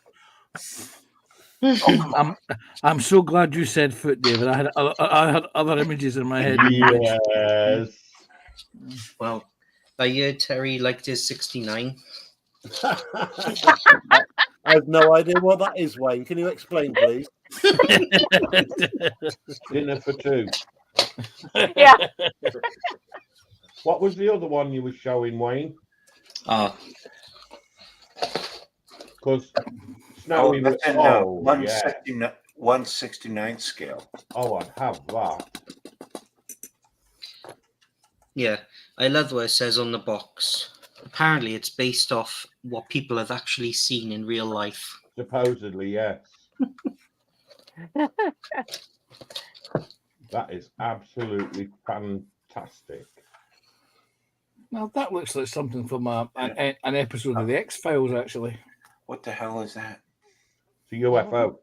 I'm so glad you said foot, David. I had other images in my head. Yes. Well, I heard Terry liked his 69. I have no idea what that is, Wayne. Can you explain, please? Dinner for two. Yeah. What was the other one you were showing, Wayne? Because Snowy that's in yeah. 169 scale. Oh, I'd have that. Yeah, I love what it says on the box. Apparently, it's based off what people have actually seen in real life. Supposedly, yes. That is absolutely fantastic. Now that looks like something from an episode of the X-Files, actually. What the hell is that? It's a UFO.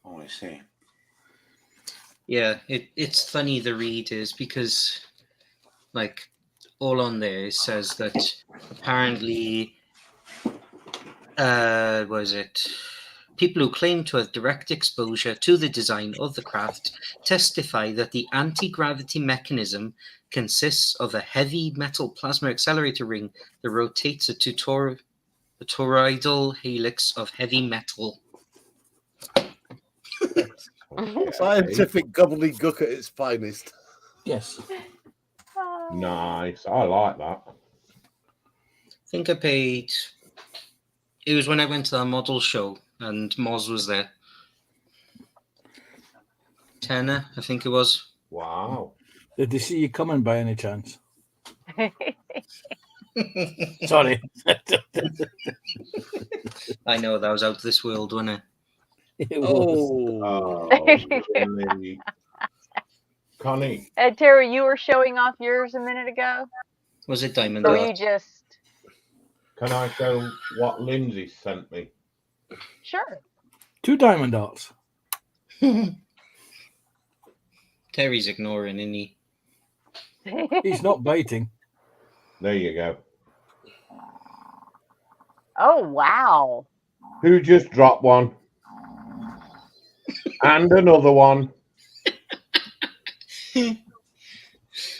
Oh, I see. Yeah, it's funny, the read is, because, like, all on there it says that apparently, people who claim to have direct exposure to the design of the craft testify that the anti-gravity mechanism consists of a heavy metal plasma accelerator ring that rotates a toroidal helix of heavy metal. Scientific gobbledygook at its finest. Yes. Nice. I like that. I think I paid... It was when I went to that model show and Moz was there. Tenner, I think it was. Wow. Did they see you coming by any chance? Sorry. I know, that was out of this world, wasn't it? It Oh, really? Connie. Terry, you were showing off yours a minute ago? Was it Diamond Or Dot? you just... Can I show what Lindsay sent me? Sure. 2 diamond dots. Terry's ignoring, isn't he? He's not biting. There you go. Oh, wow. Who just dropped one? And another one.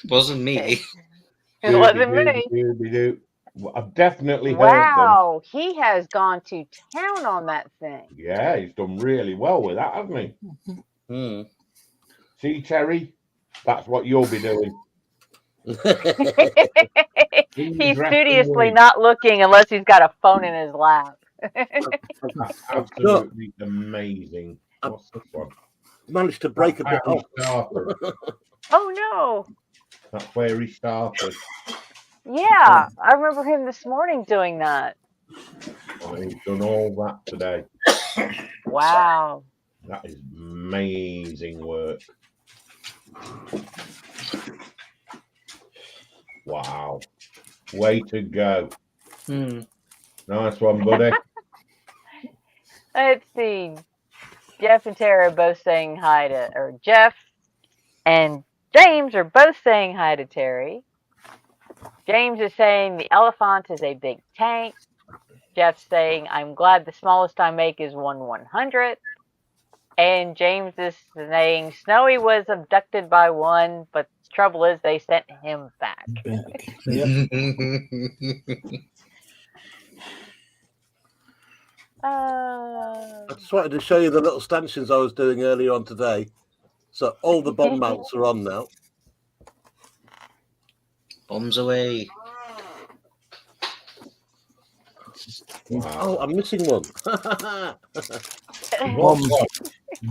Wasn't me. It wasn't me. I've definitely heard them. Wow, he has gone to town on that thing. Yeah, he's done really well with that, hasn't he? See, Terry, that's what you'll be doing. He's studiously not looking unless he's got a phone in his lap. That's absolutely amazing. What's this one? Managed to break a bit off. Oh, no. That's where he started. Yeah, I remember him this morning doing that. Oh, he's done all that today. Wow. That is amazing work. Wow. Way to go. Nice one, buddy. Let's see. Jeff and Tara are both saying hi to, or Jeff and James are both saying hi to Terry. James is saying the elephant is a big tank. Jeff's saying, I'm glad the smallest I make is 1/100th. And James is saying, Snowy was abducted by one, but the trouble is they sent him back. Yep. I just wanted to show you the little stanchions I was doing earlier on today. So all the bomb mounts are on now. Bombs away. Oh, I'm missing one.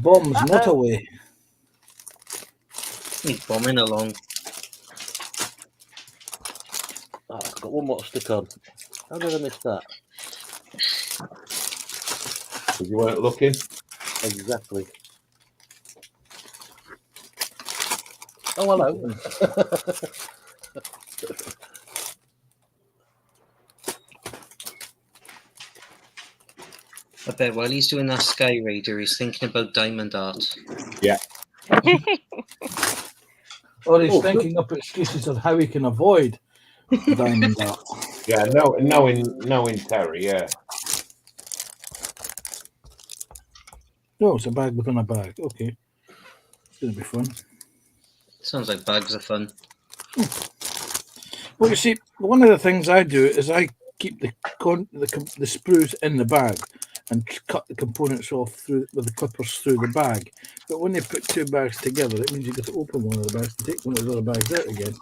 Bombs not away. He's bombing along. Oh, I've got one more to stick on. How did I miss that? Because you weren't looking. Exactly. Oh, hello. I bet while he's doing that Sky Raider, he's thinking about Diamond Art. Yeah. Or he's thinking up excuses of how he can avoid Diamond Art. Yeah, knowing Terry, yeah. No, it's a bag within a bag. Okay. It's going to be fun. Sounds like bags of fun. Well, you see, one of the things I do is I keep the sprues in the bag and cut the components off through with the clippers through the bag. But when they put two bags together, it means you get to open one of the bags and take one of the other bags out again.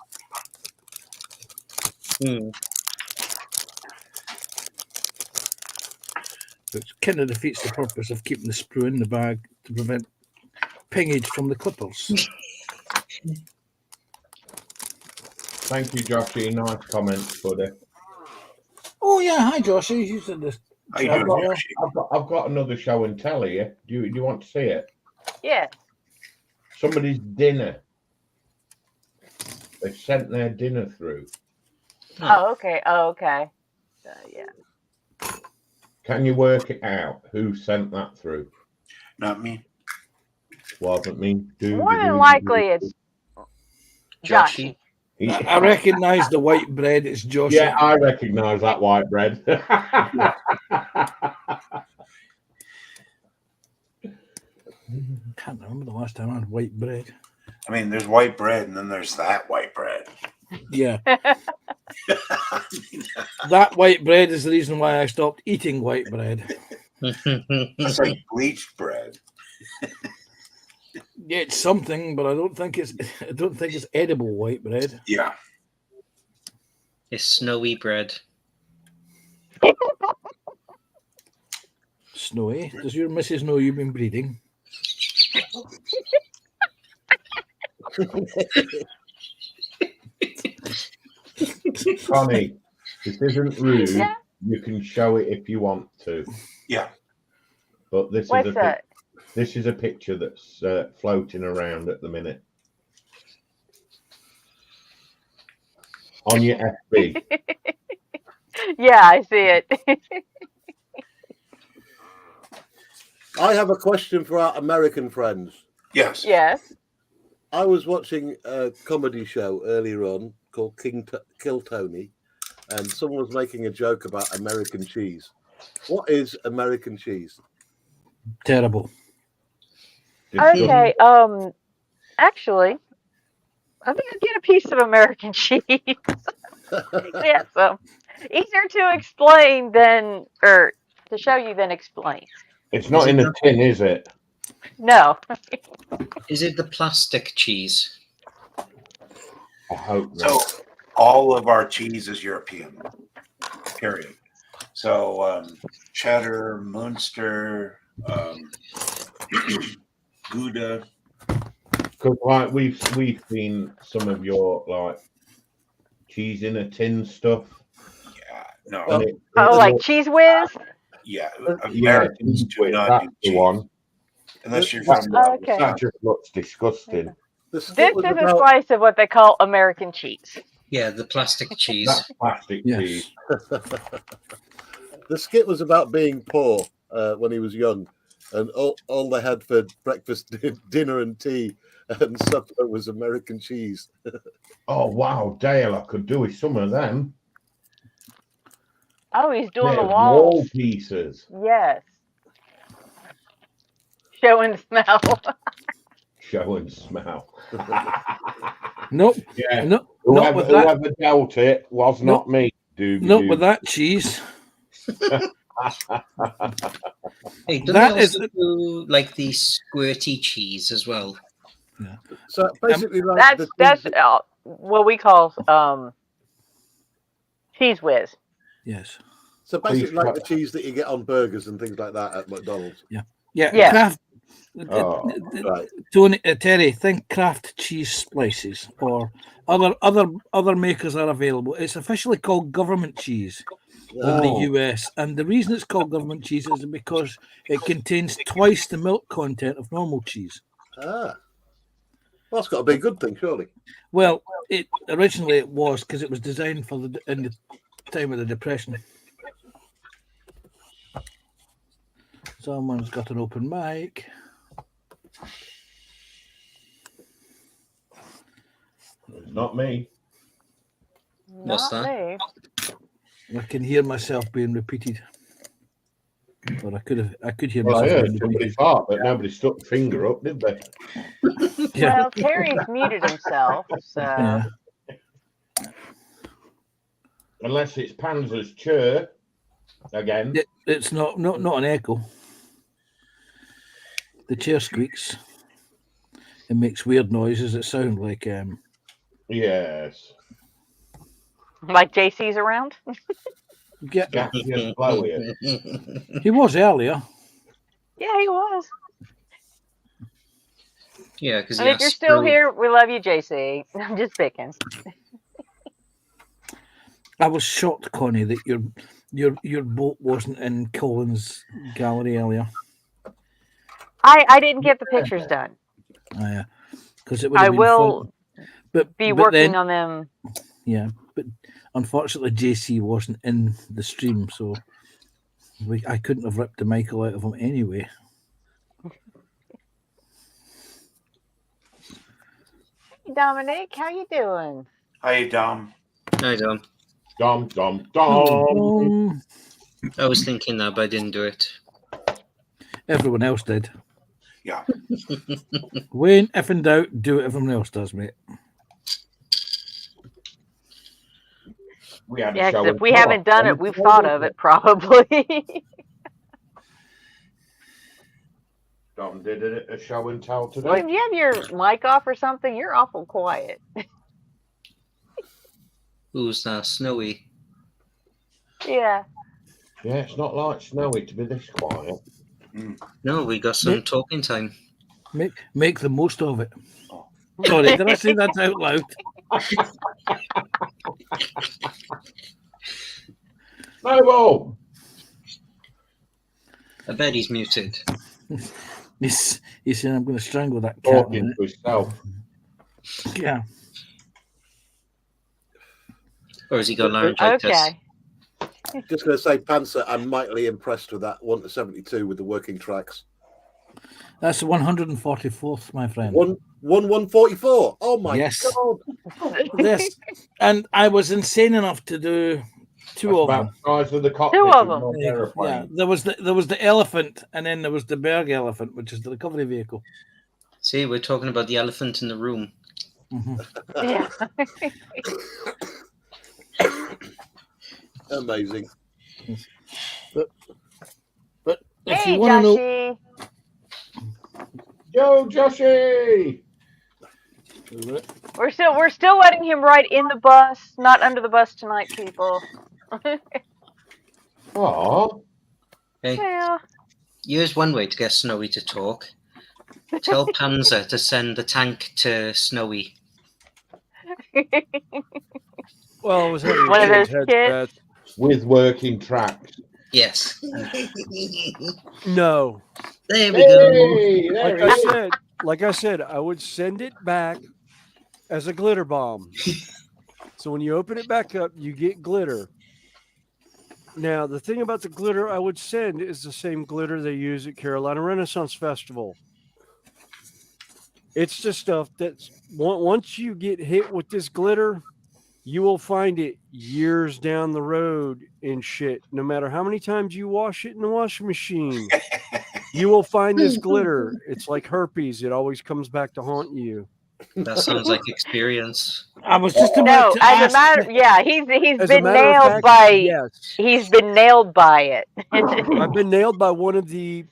Which kind of defeats the purpose of keeping the sprue in the bag to prevent pingage from the clippers. Thank you, Joshy. Nice comments, buddy. Oh yeah, hi Joshy. You said this. How you I've doing, got, Joshy? I've got another show and tell you. Do you want to see it? Yeah. Somebody's dinner. They sent their dinner through. Oh, okay. Oh, okay. Yeah. Can you work it out? Who sent that through? Not me. Wasn't me. More than likely, it's Joshy. I recognise the white bread. It's Joshy. Yeah, I recognise that white bread. Can't remember the last time I had white bread. I mean, there's white bread, and then there's that white bread. Yeah. That white bread is the reason why I stopped eating white bread. It's like bleached bread. Yeah, it's something, but I don't think it's edible white bread. Yeah. It's snowy bread. Snowy? Does your missus know you've been breeding? Connie, this isn't rude. Yeah. You can show it if you want to. Yeah. But this What's is that? this is a picture that's floating around at the minute on your FB. Yeah, I see it. I have a question for our American friends. Yes. Yes. I was watching a comedy show earlier on called Kill Tony, and someone was making a joke about American cheese. What is American cheese? Terrible. Okay. Actually, I think I'll get a piece of American cheese. Yeah, so easier to explain than, or to show you than explain. It's not in a tin, is it? No. Is it the plastic cheese? I hope not. So all of our cheese is European. Period. So cheddar, Munster, Gouda. Because like we've seen some of your like cheese in a tin stuff. Yeah, no. Oh, like Cheese Whiz? Yeah, Yeah, Americans do not that's do the cheese. one. Unless you're That, from Okay. that just looks disgusting. This is a slice of what they call American cheese. Yeah, the plastic cheese. That's plastic cheese. The skit was about being poor when he was young, and all they had for breakfast, dinner, and tea and supper was American cheese. Oh wow, Dale! I could do with some of them. Oh, he's doing the They're walls. wall pieces. Yes. Show and smell. Show and smell. Nope. Yeah. Nope. Not with that. Whoever dealt it was not me. Not with that cheese. Hey, don't That they is also do like the squirty cheese as well? Yeah. So basically, like That's what we call Cheese Whiz. Yes. So basically, like the cheese that you get on burgers and things like that at McDonald's. Yeah. Yeah. Yeah. Oh, right. Tony, Terry, think Kraft cheese splices or other makers are available. It's officially called government cheese in the Oh, US, and the reason it's called government cheese is because it contains twice the milk content of normal cheese. well, that's got to be a good thing, surely. Well, it originally it was because it was designed for in the time of the Depression. Someone's got an open mic. not me. What's Not that? me. I can hear myself being repeated. Or I could hear Well, I myself heard being somebody repeated. fart, but nobody stuck the finger up, did they? Yeah. Well, Terry's muted himself, so Yeah. Unless it's Panzer's chur again. It's not an echo. The chair squeaks. It makes weird noises. It sounds like Yes. like JC's around. Gassy and flowy. He was earlier. Yeah, he was. Yeah, because And if you're still here, we love you, JC. I'm just picking. I was shocked, Connie, that your boat wasn't in Colin's gallery earlier. I didn't get the pictures done. Yeah, because it would have I been will fun. But be but working then, on them. Yeah, but unfortunately, JC wasn't in the stream, so I couldn't have ripped the Michael out of him anyway. Hey, Dominic, how you doing? Hi, Dom. Hi, Dom. Dom. I was thinking that, but I didn't do it. Everyone else did. Yeah. When if in doubt, do what everyone else does, mate. We had Yeah, because if we haven't done it, we've thought of it probably. Dom did a show and tell today. Well, if you have your mic off or something, you're awful quiet. Who's that? Snowy? Yeah. Yeah, it's not like Snowy to be this quiet. No, we got some talking time. Make the most of it. Sorry, did I say that out loud? Snowball! I bet he's muted. He's saying I'm going to strangle that cat. Talking to himself. Yeah. Or has he got laryngitis? Okay. Just going to say, Panzer, I'm mightily impressed with that 1 to 72 with the working tracks. That's the 144th, my friend. 144. Oh my Yes. God. Yes. And I was insane enough to do two of them. Size of the cockpit Two of them. Yeah, there was the elephant, and then there was the Berg elephant, which is the recovery vehicle. See, we're talking about the elephant in the room. Yeah. Amazing. But if Hey, you want to know, Joshy. Yo, Joshy! We're still letting him ride in the bus, not under the bus tonight, people. Oh. Hey, Yeah. here's one way to get Snowy to talk. Tell Panzer to send the tank to Snowy. Well, it was having One of those head kits. scratch. With working tracks. Yes. No. There we go. Hey, there he is. Like I said, I would send it back as a glitter bomb. So when you open it back up, you get glitter. Now, the thing about the glitter I would send is the same glitter they use at Carolina Renaissance Festival. It's the stuff that's once you get hit with this glitter, you will find it years down the road in shit. No matter how many times you wash it in the washing machine, you will find this glitter. It's like herpes. It always comes back to haunt you. That sounds like experience. I was just about No, to as ask. a matter, yeah, he's As a been matter of nailed fact, by. yes. He's been nailed by it. I've been nailed by one of the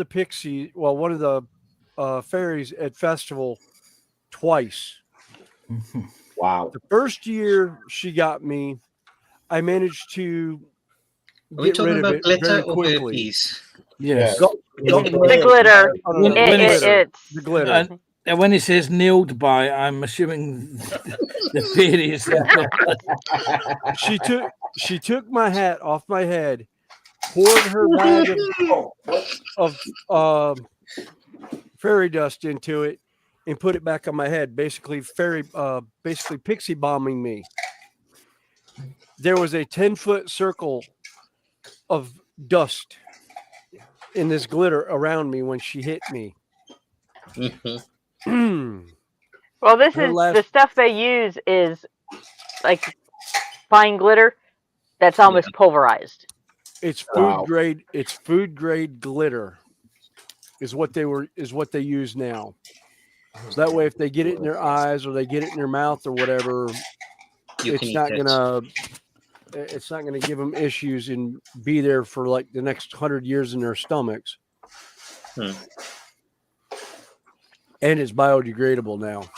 pixie, well, one of the fairies at festival twice. Wow. The first year she got me, I managed to Are we get talking rid of about it glitter very or quickly. herpes? Yes. Yeah. The glitter. It's the glitter. And when he says nailed by, I'm assuming the fairies. She took my hat off my head, poured her bag of fairy dust into it, and put it back on my head. Basically, basically pixie bombing me. There was a 10-foot circle of dust in this glitter around me when she hit me. Well, this is the stuff they use is like fine glitter that's almost pulverized. It's food grade. It's food grade glitter. Is what they use now. So that way, if they get it in their eyes or they get it in their mouth or whatever, it's not gonna give them issues and be there for like the next 100 years in their stomachs. And it's biodegradable now.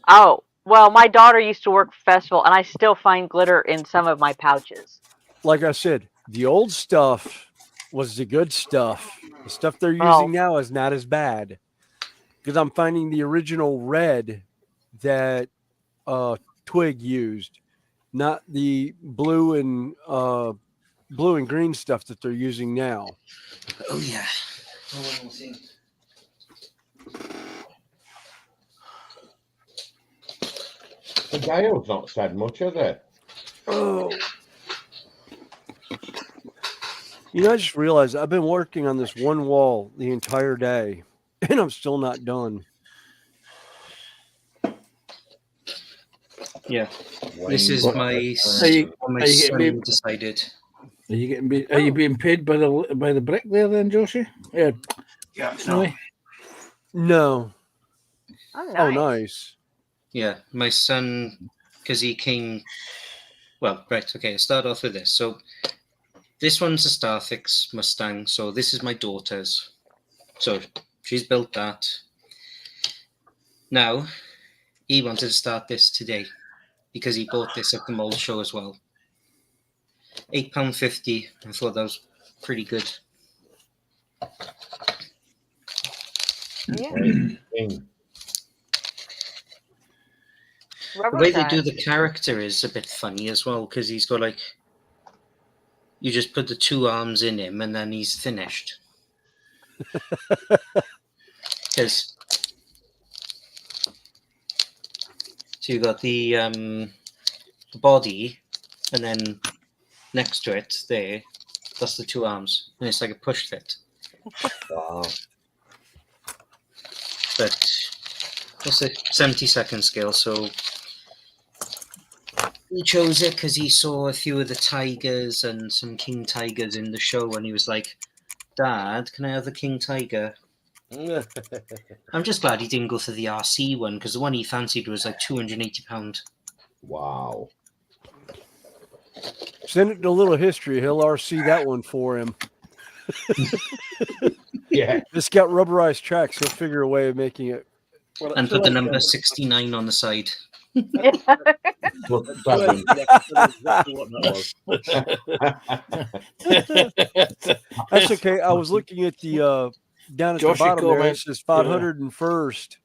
Oh, well, my daughter used to work for festival, and I still find glitter in some of my pouches. Like I said, the old stuff was the good stuff. The stuff they're using now is not as bad. Because I'm finding the original red that Twig used, not the blue and green stuff that they're using now. Oh yeah. The Dale's not said much, has it? Oh. You know, I just realized I've been working on this one wall the entire day, and I'm still not done. Yeah. This is my son decided. Are you being paid by the brick there then, Joshie? Yeah. Yeah. No. Oh, nice. Oh, nice. Yeah, my son, because he came. Well, right. Okay, I'll start off with this. So, this one's a Starfix Mustang. So this is my daughter's. So she's built that. Now, he wanted to start this today because he bought this at the mall show as well. £8.50. I thought that was pretty good. Yeah. The way they do the character is a bit funny as well, because he's got like, you just put the two arms in him and then he's finished. Because so you got the body, and then next to it there, that's the two arms, and it's like a push fit. Wow. But it's a 70-second scale, so he chose it because he saw a few of the tigers and some king tigers in the show, and he was like, "Dad, can I have the king tiger?" I'm just glad he didn't go for the RC one, because the one he fancied was like £280. Wow. Send it to a little history. He'll RC that one for him. Yeah. It's got rubberized tracks. He'll figure a way of making it. Well, and put the number 69 on the side. That's okay. I was looking at the down at the bottom there. It says 501st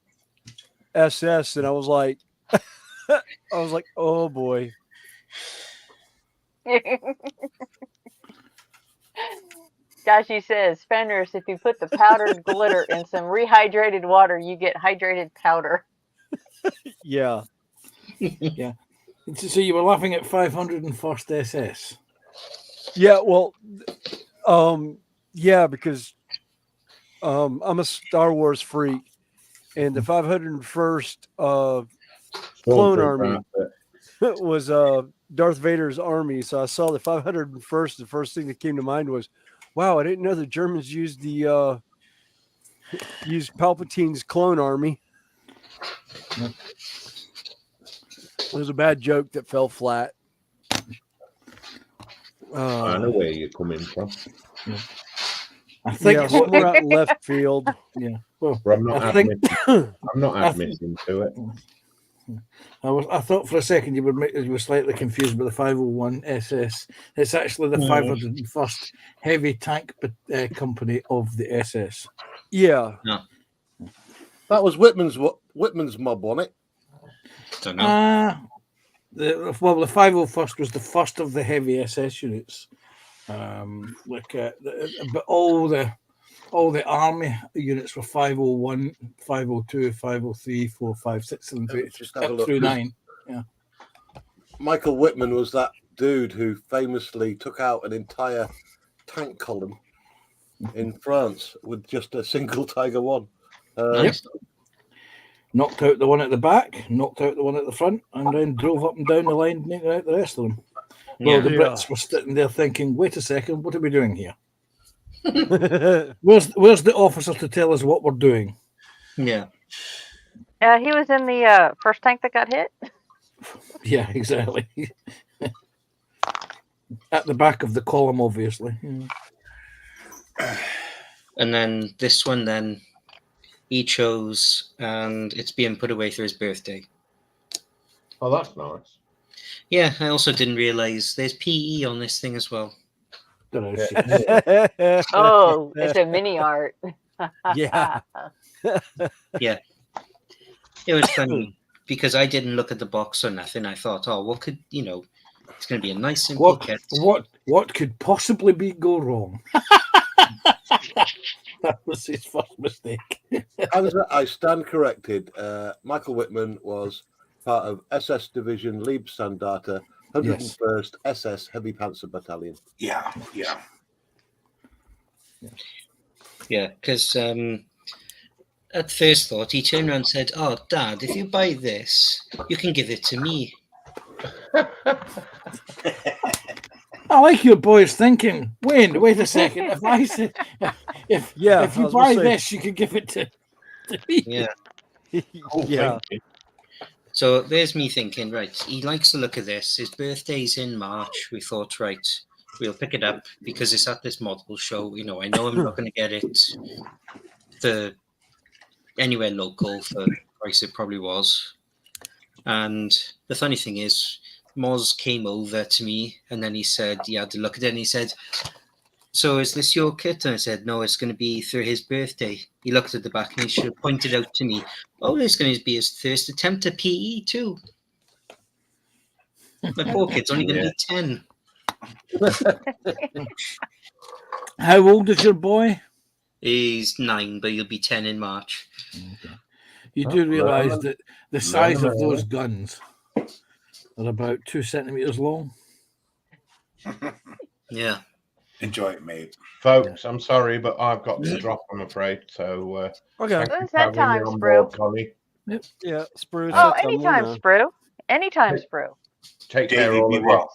SS, and I was like, oh boy. Dashi says, Fenris, if you put the powdered glitter in some rehydrated water, you get hydrated powder. Yeah. Yeah. So you were laughing at 501st SS? Yeah, well, yeah, because I'm a Star Wars freak, and the 501st Clone Army was Darth Vader's army. So I saw the 501st. The first thing that came to mind was, wow, I didn't know the Germans used Palpatine's clone army. Yeah. It was a bad joke that fell flat. I know where you're coming from. Yeah. I think somewhere out in left field. Yeah. Well, I'm not admitting to it. I thought for a second you were slightly confused by the 501 SS. It's actually the 501st Heavy Tank Company of the SS. Yeah. No. That was Whitman's mob, wasn't it? Don't know. The 501st was the first of the heavy SS units. But all the army units were 501, 502, 503, 4, 5, 6, 7, 8, Just have a look. through 9. Yeah. Michael Whitman was that dude who famously took out an entire tank column in France with just a single Tiger 1. Nice. Knocked out the one at the back, knocked out the one at the front, and then drove up and down the line, knocking out the rest of them. Well, the Brits were sitting there thinking, wait a second, what are we doing here? Where's the officer to tell us what we're doing? Yeah. He was in the first tank that got hit. Yeah, exactly. At the back of the column, obviously. And then this one, then he chose, and it's being put away for his birthday. Oh, that's nice. Yeah, I also didn't realize there's PE on this thing as well. Oh, it's a mini art. Yeah. Yeah. It was funny because I didn't look at the box or nothing. I thought, oh, what could, it's going to be a nice simple kit. What could possibly go wrong? That was his first mistake. I stand corrected. Michael Whitman was part of SS Division Leibstandarte, 101st SS Heavy Panzer Battalion. Yeah. Yeah, because at first thought, he turned around and said, oh, Dad, if you buy this, you can give it to me. I like your boys thinking. Wait a second. If I say, if you buy this, you can give it to me. Yeah. Yeah. So there's me thinking, right, he likes the look of this. His birthday's in March. We thought, right, we'll pick it up because it's at this model show. I know I'm not going to get it anywhere local for the price it probably was. And the funny thing is, Moz came over to me and then he said, he had to look at it and he said, so is this your kit? And I said, no, it's going to be for his birthday. He looked at the back and he should have pointed out to me, oh, it's going to be his first attempt at PE too. My poor kid's only going to be 10. How old is your boy? He's 9, but he'll be 10 in March. Okay. You do realise that the size of those guns are about 2 centimeters long. Yeah. Enjoy it, mate. Folks, I'm sorry, but I've got to drop, I'm afraid. So, okay. It's that time, Sprue. Yep. Yeah, Sprue. Oh, anytime, Sprue. Anytime, Sprue. Take care, all be of well.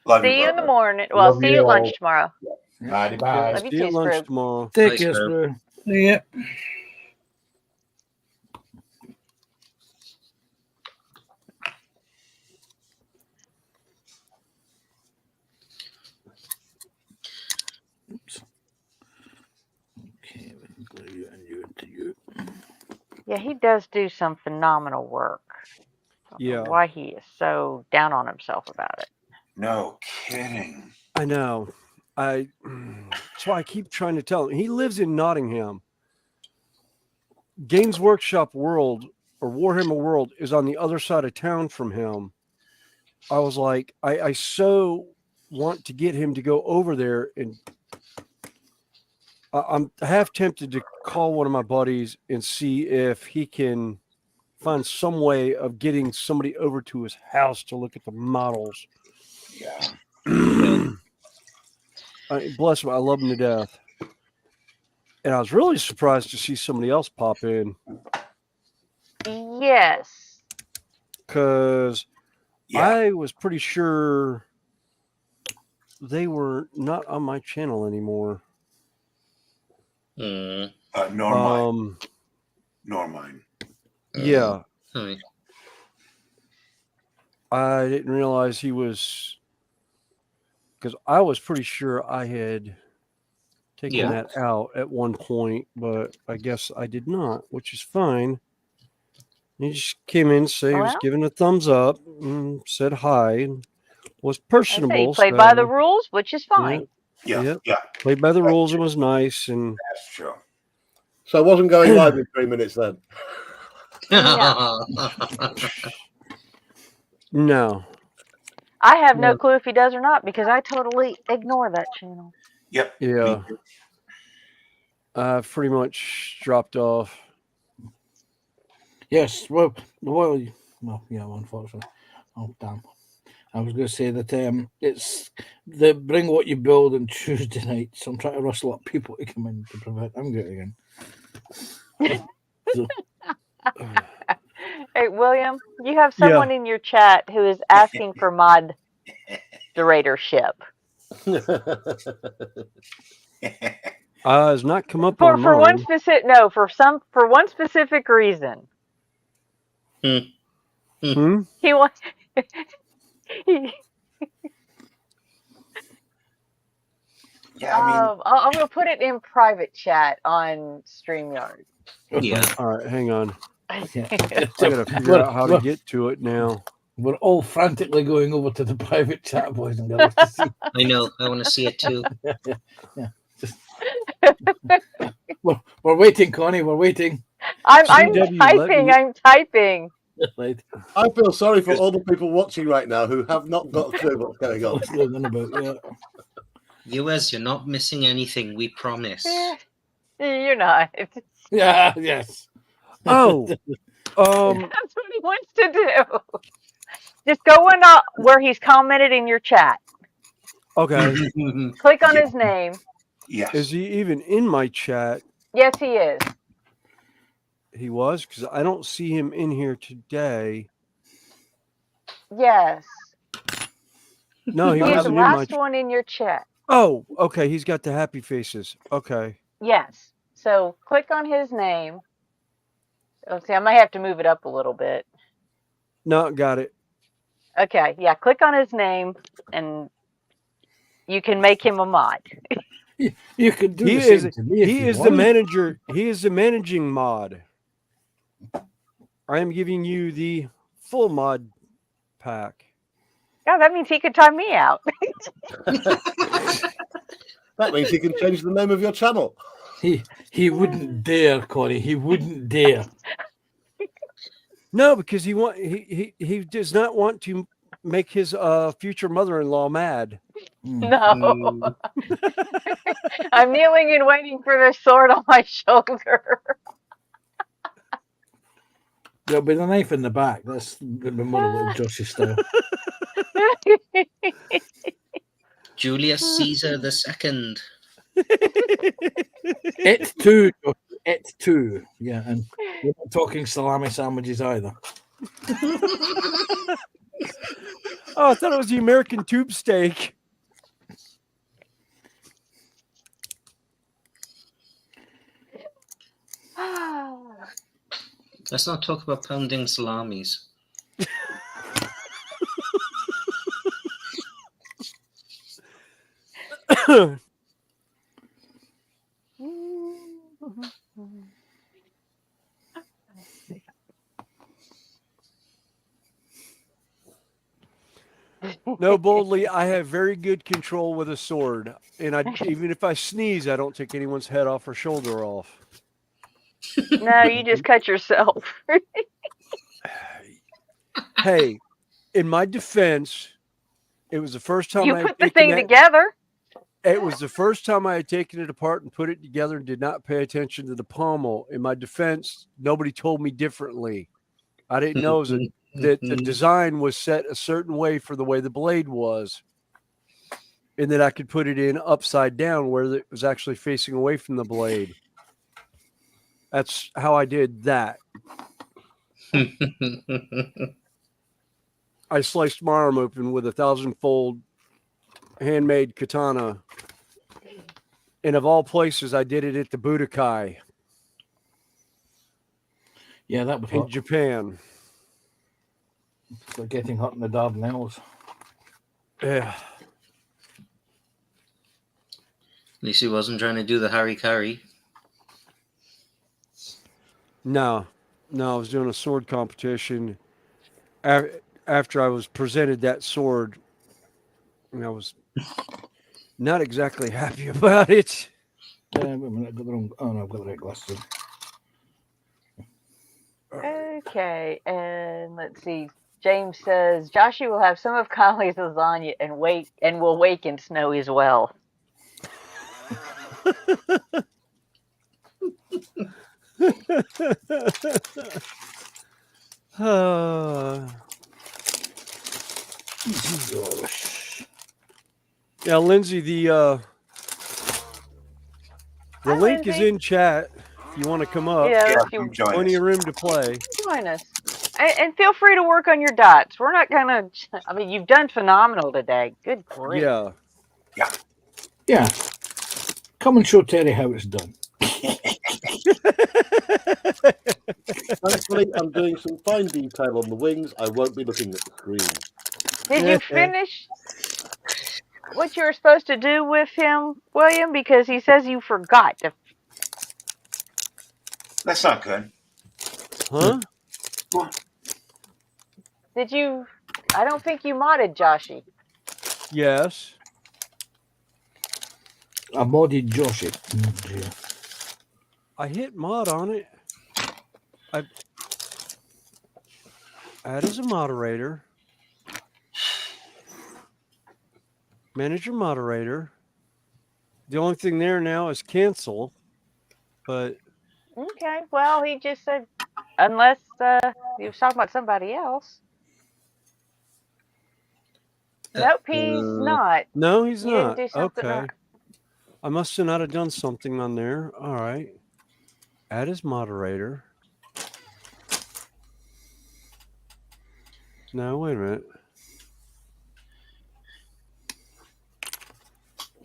Love See you in the brother. morning. Well, Love see you you at all. lunch tomorrow. Bye bye. Love you See you at too, lunch Sprue. tomorrow. Take care, Sprue. Yeah. Oops. Okay, we can go to you and you into you. Yeah, he does do some phenomenal work. I don't know why he is so down on himself about it. No kidding. I know. That's why I keep trying to tell him. He lives in Nottingham. Games Workshop World or Warhammer World is on the other side of town from him. I was like, I so want to get him to go over there, and I'm half tempted to call one of my buddies and see if he can find some way of getting somebody over to his house to look at the models. Yeah. Bless him. I love him to death. And I was really surprised to see somebody else pop in. Yes. Because I was pretty sure they were not on my channel anymore. Nor mine. Nor mine. Yeah. Hi. I didn't realize he was, because I was pretty sure I had taken that out at one point, but I guess I did not, which is fine. He just came in, say he was Well, giving a thumbs up, and said hi, and was I say he personable. played by the So rules, which is yeah, fine. Yeah, yeah, played by the rules and was nice. And that's true. So I wasn't going live in 3 minutes then. no, I have no Yeah. clue if he does or not because I totally ignore that channel. Yep. yeah, pretty much dropped off. Yes, well, yeah, unfortunately. Oh, damn. I was going to say that it's the Bring What You Build on Tuesday night, so I'm trying to rustle up people to come in to prevent them getting in. So, Hey, William, you have someone in your chat who is asking for moderatorship. Has not come up For on one mine. specific for one specific reason. Hmm? He wants he, Yeah, I mean, I'm gonna put it in private chat on StreamYard. Yeah. All right, hang on. yeah. I gotta figure out how to get to it now. We're all frantically going over to the private chat, boys and girls, to see. I know. I want to see it too. Yeah. We're waiting, Connie. We're waiting. I'm CW, typing. I'm typing. Right. I feel sorry for all the people watching right now who have not got a clue what's going on. What's going on about? Yeah. Viewers, you're not missing anything. We promise. You're not. Yeah. Yes. Oh, That's what he wants to do. Just go in where he's commented in your chat. okay. Click on his name. yes. Is he even in my chat? Yes, he is. He was, because I don't see him in here today. Yes. No, he He is the wasn't in my. last one in your chat. Oh, okay. He's got the happy faces. Okay. Yes. So click on his name. Oh, see, I might have to move it up a little bit. No, got it. Okay. Yeah. Click on his name, and you can make him a mod. You can do He the is. same to me if He you is the want. manager. He is the managing mod. I am giving you the full mod pack. Yeah, that means he could time me out. That means you can change the name of your channel. He wouldn't dare, Connie. He wouldn't dare. No, because he does not want to make his future mother-in-law mad. No. I'm kneeling and waiting for the sword on my shoulder. There'll be the knife in the back. That's the more of Josh's style. Julius Caesar II. It too. It too. Yeah, and we're not talking salami sandwiches either. Oh, I thought it was the American tube steak. Let's not talk about pounding salamis. No, boldly, I have very good control with a sword, and even if I sneeze, I don't take anyone's head off or shoulder off. No, you just cut yourself. Hey, in my defense, it was the first time You I had put the taken thing together. It was the first time I had taken it apart and put it together and did not pay attention to the pommel. In my defense, nobody told me differently. I didn't know that the design was set a certain way for the way the blade was, and that I could put it in upside down where it was actually facing away from the blade. That's how I did that. I sliced my arm open with a 1,000-fold handmade katana. And of all places, I did it at the Budokai. Yeah, that was in hot. Japan. It's like getting hot in the Dardanelles. Yeah. At least he wasn't trying to do the Harry Carry. No. No, I was doing a sword competition. After I was presented that sword, and I was not exactly happy about it. Wait a minute, I've got the wrong. Oh no, I've got the right glasses. Okay, and let's see. James says Joshy will have some of Conley's lasagna and will wake in snow as well. Yeah, Lindsay, the Hi, link is Lindsay. in chat. If you want to come up, Yeah, if you plenty of room to play. join us. And feel free to work on your dots. We're not gonna. I mean, you've done phenomenal today. Good grief. Yeah. Yeah. Come and show Terry how it's done. Thankfully, I'm doing some fine detail on the wings. I won't be looking at the screen. Did you finish what you were supposed to do with him, William? Because he says you forgot to. That's not good. Huh? Did you? I don't think you modded Joshy. Yes. I modded Joshy. I hit mod on it. I add as a moderator. Manager moderator. The only thing there now is cancel. But Okay. Well, he just said unless he was talking about somebody else. Nope, he's not. no, he's You didn't not. do something Okay. wrong. I must have not have done something on there. All right. Add as moderator. No, wait a minute.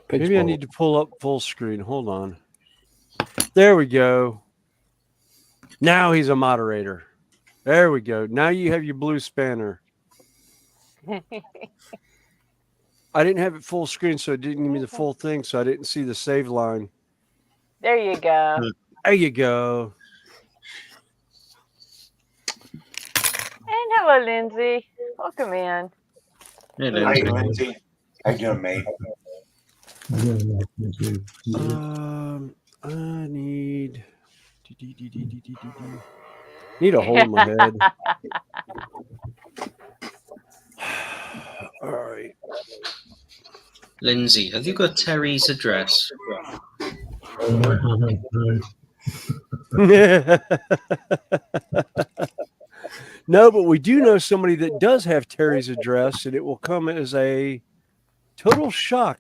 Maybe I need to pull up full screen. Hold on. There we go. Now he's a moderator. There we go. Now you have your blue spanner. I didn't have it full screen, so it didn't give me the full thing, so I didn't see the save line. There you go. There you go. And hello, Lindsay. Welcome in. Hey, Lindsay. How you doing, mate? I need a hole in my head. All right. Lindsay, have you got Terry's address? No, but we do know somebody that does have Terry's address, and it will come as a total shock.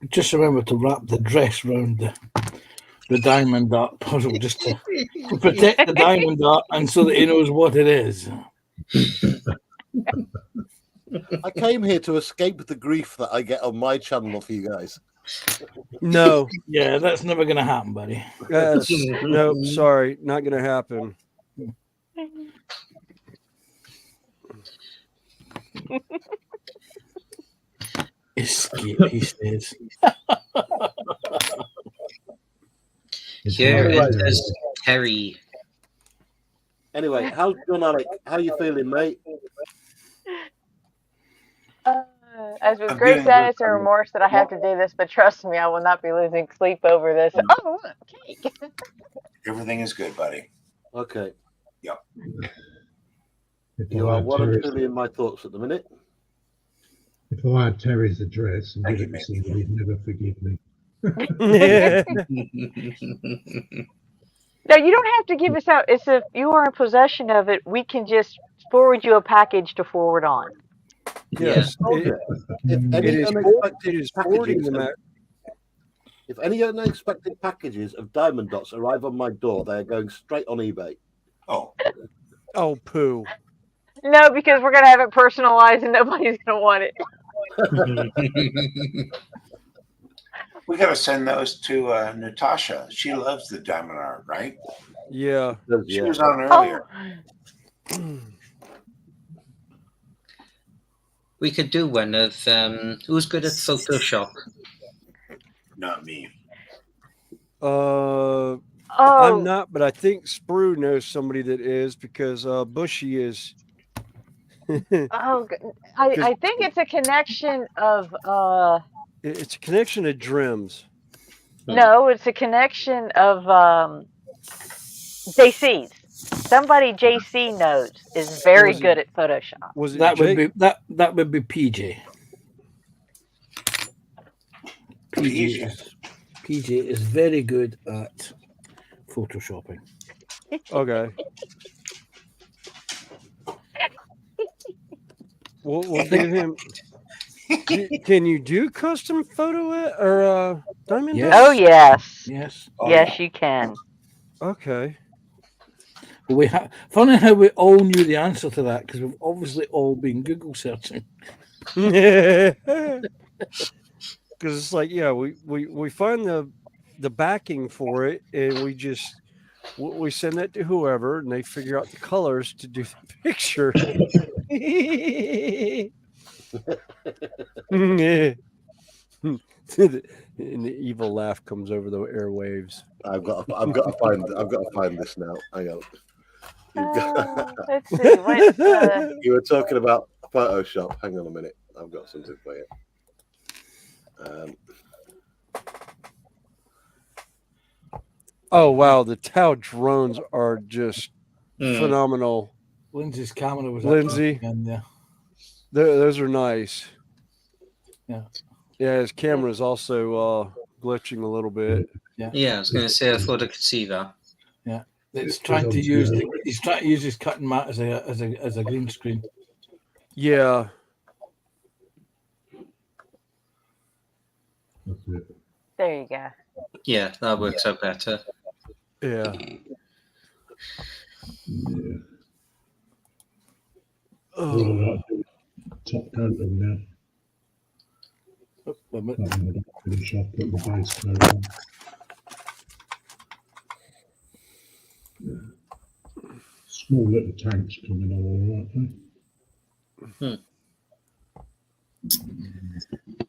Just remember to wrap the dress round the diamond dart puzzle just to protect the diamond dart and so that he knows what it is. I came here to escape the grief that I get on my channel for you guys. No. Yeah, that's never going to happen, buddy. No, sorry, not going to happen. Escape, he says. Here it says Terry. Anyway, how's John Alec? How you feeling, mate? As with great sadness and remorse that I have to do this, but trust me, I will not be losing sleep over this. Oh, look, cake. Everything is good, buddy. Okay. Yep. You are well and truly in my thoughts at the minute. If I had Terry's address and give it to somebody, he'd never forgive me. No, you don't have to give us out. It's if you are in possession of it, we can just forward you a package to forward on. Yes. If any unexpected packages of diamond dots arrive on my door, they are going straight on eBay. Oh. Oh, poo. No, because we're gonna have it personalized and nobody's gonna want it. We got to send those to Natasha. She loves the diamond art, right? Yeah. She was on earlier. We could do one of who's good at Photoshop. Not me. I'm Oh, not, but I think Sprue knows somebody that is because Bushy is. oh, Because I think it's a connection of it's a connection of Drims. no, it's a connection of JC's. Somebody JC knows is very Was it good at Photoshop. was it That would Jake? be that would be PJ. PJ is very good at photoshopping. Okay. We'll give him. Can you do custom photo or diamond? Yes. Oh yes, Yes. yes, you can. Okay. We have funny how we all knew the answer to that because we've obviously all been Google searching. Because it's like, yeah, we find the backing for it, and we send that to whoever, and they figure out the colors to do the picture. And the evil laugh comes over the airwaves. I've got to find this now. Hang on. Let's see. What? You were talking about Photoshop. Hang on a minute. I've got something for you. Oh wow, the Tau drones are just phenomenal. Lindsay's camera was Lindsay, in there. Those are nice. Yeah. Yeah, his camera is also glitching a little bit. Yeah, I was going to say I thought I could see that. Yeah, he's trying to use his cutting mat as a green screen. Yeah. There you go. Yeah, that works out better. Yeah. Oh. Top coat of them now. Finish off, put the base coat on. Small little tanks coming all right,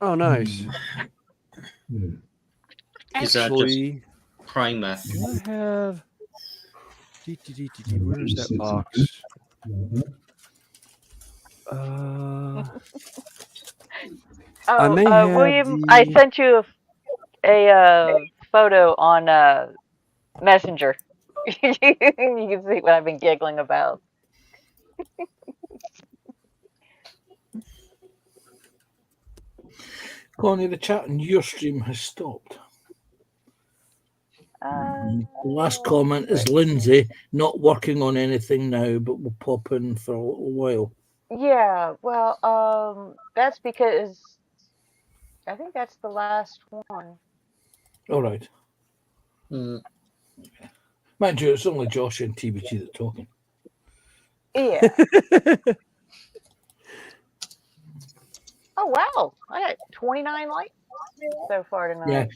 Oh, nice. Yeah. Is that just primer? Do I have? Where's that box? I may have William, I sent you a photo on Messenger. You can see what I've been giggling about. Connie, the chat on your stream has stopped. The last comment is Lindsay not working on anything now, but will pop in for a little while. Yeah, well, that's because I think that's the last one. All right. Mind you, it's only Josh and TBT that are talking. Yeah. Oh wow, I got 29 likes so far tonight. Yeah,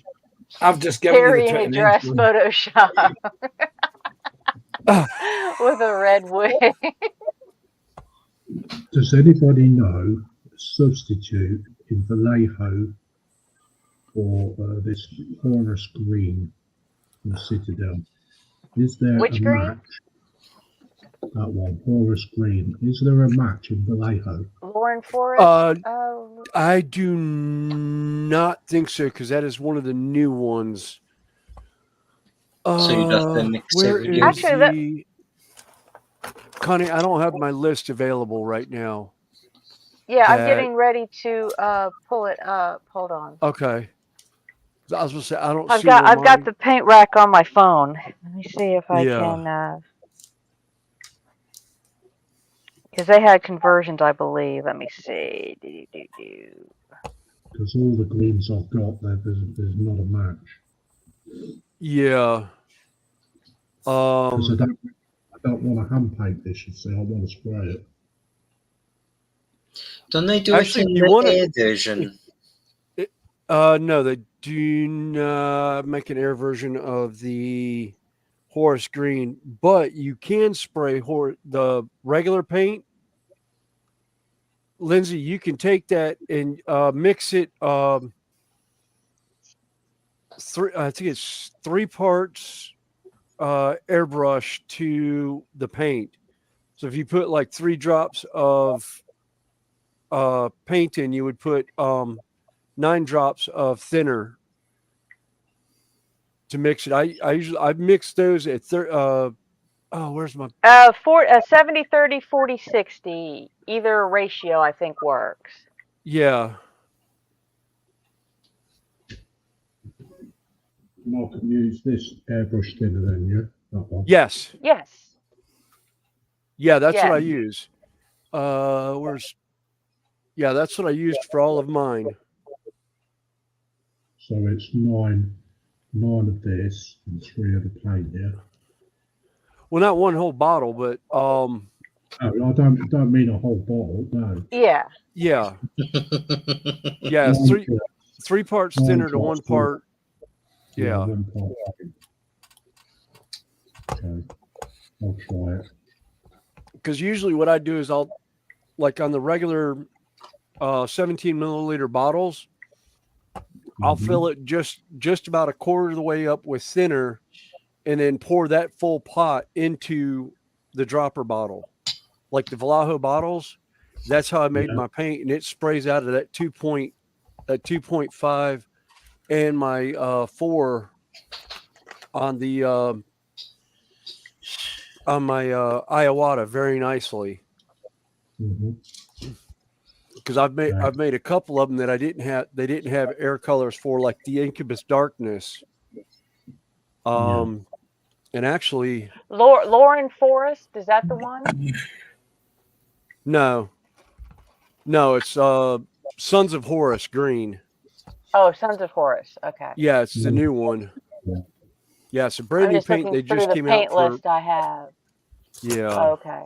I've just given you the Carrying a Twitter dress name. Photoshop with a red wig. Does anybody know a substitute in Vallejo for this Horus green from Citadel? Is there Which a green? match? That one, Horus green. Is there a match in Vallejo? Lauren Forrest? I do not think so, because that is one of the new ones. So you'd have to mix where it. is Actually, Connie, I don't have my list available right now. yeah, I'm getting ready to pull it up. Hold on. Okay. I was going to say, I don't see I've got the paint rack on my phone. Let me see if I can. Because they had conversions, I believe. Let me see. Because all the greens I've got, there's not a match. Yeah. Because I don't want to hand paint this, you see. I want to spray it. Don't they do it in the air version? No, they do not make an air version of the Horus green, but you can spray the regular paint. Lindsay, you can take that and mix it. I think it's 3 parts airbrush to the paint. So if you put like 3 drops of paint in, you would put 9 drops of thinner to mix it. I mix those at where's my 70, 30, 40, 60. Either ratio I think works. yeah. And I can use this airbrush thinner then, yeah? That one. Yes. Yes. Yeah, that's what I Yes. use. That's what I used for all of mine. So it's 9 of this and 3 of the paint, yeah? Well, not one whole bottle, but No, I don't mean a whole bottle, no. Yeah. yeah. Yeah, 3 parts thinner to 1 part. Yeah. 1 part. Okay. I'll try it. Because usually what I do is I'll, like on the regular 17 milliliter bottles, I'll fill it just about a quarter of the way up with thinner, and then pour that full pot into the dropper bottle, like the Vallejo bottles. That's how I made my paint, and it sprays out of that 2.5 and my 4 on the on my Iowata very nicely. Because I've made a couple of them that they didn't have air colors for, like the Incubus Darkness. And actually, Lauren Forest, is that the one? no, it's Sons of Horus Green. Oh, Sons of Horus. Okay. Yeah, it's the new one. Yeah, it's a brand I'm new just paint. looking They through just the came paint out for. list I have. Yeah. Okay.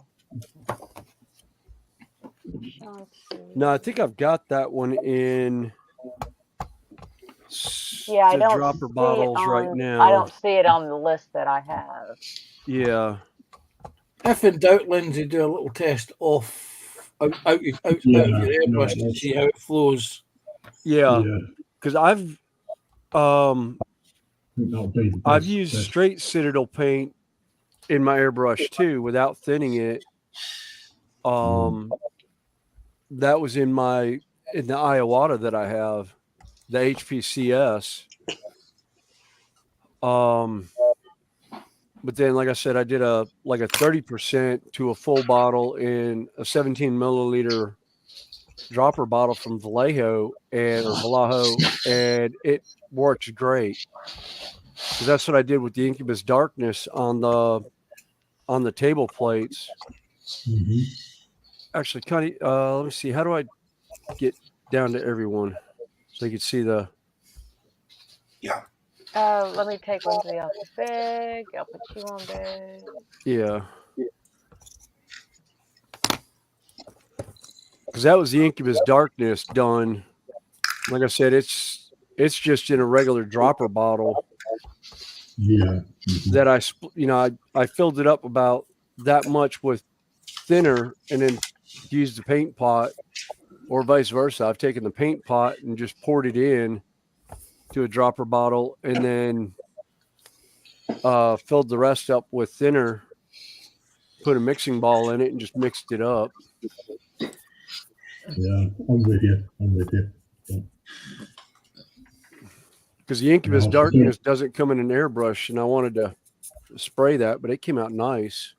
No, I think I've got that one in Yeah, I the don't dropper see bottles it right on. now. I don't see it on the list that I have. Yeah. If in doubt, Lindsay, do a little test out your airbrush to see how it flows. Yeah. Because I've used straight Citadel paint in my airbrush too, without thinning it. That was in the Iowata that I have, the HPCS. But then, like I said, I did a 30% to a full bottle in a 17 milliliter dropper bottle from Vallejo, and it works great. Because that's what I did with the Incubus Darkness on the table plates. Actually, Connie, let me see. How do I get down to everyone so you can see the? Yeah. Let me take Lindsay off the big. I'll put you on big. Yeah. Because that was the Incubus Darkness done. Like I said, it's just in a regular dropper bottle. Yeah. That I filled it up about that much with thinner, and then used the paint pot, or vice versa. I've taken the paint pot and just poured it in to a dropper bottle, and then filled the rest up with thinner, put a mixing ball in it, and just mixed it up. Yeah, I'm with you. Yeah. Because the Incubus Darkness doesn't come in an airbrush, and I wanted to spray that, but it came out nice.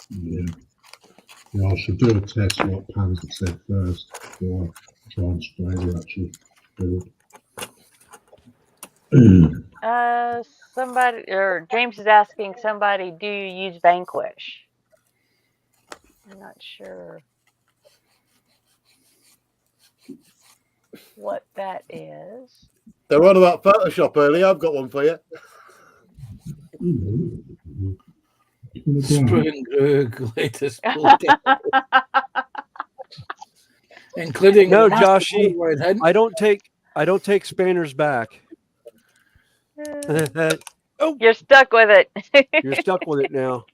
Yeah. I should do a test what pans it said first before I try and spray the actual build. Somebody, or James is asking somebody, do you use Vanquish? I'm not sure what that is. They were on about Photoshop earlier. I've got one for you. Spring latest including no, Joshy. I don't take spanners back. Oh, you're stuck with it. You're stuck with it now.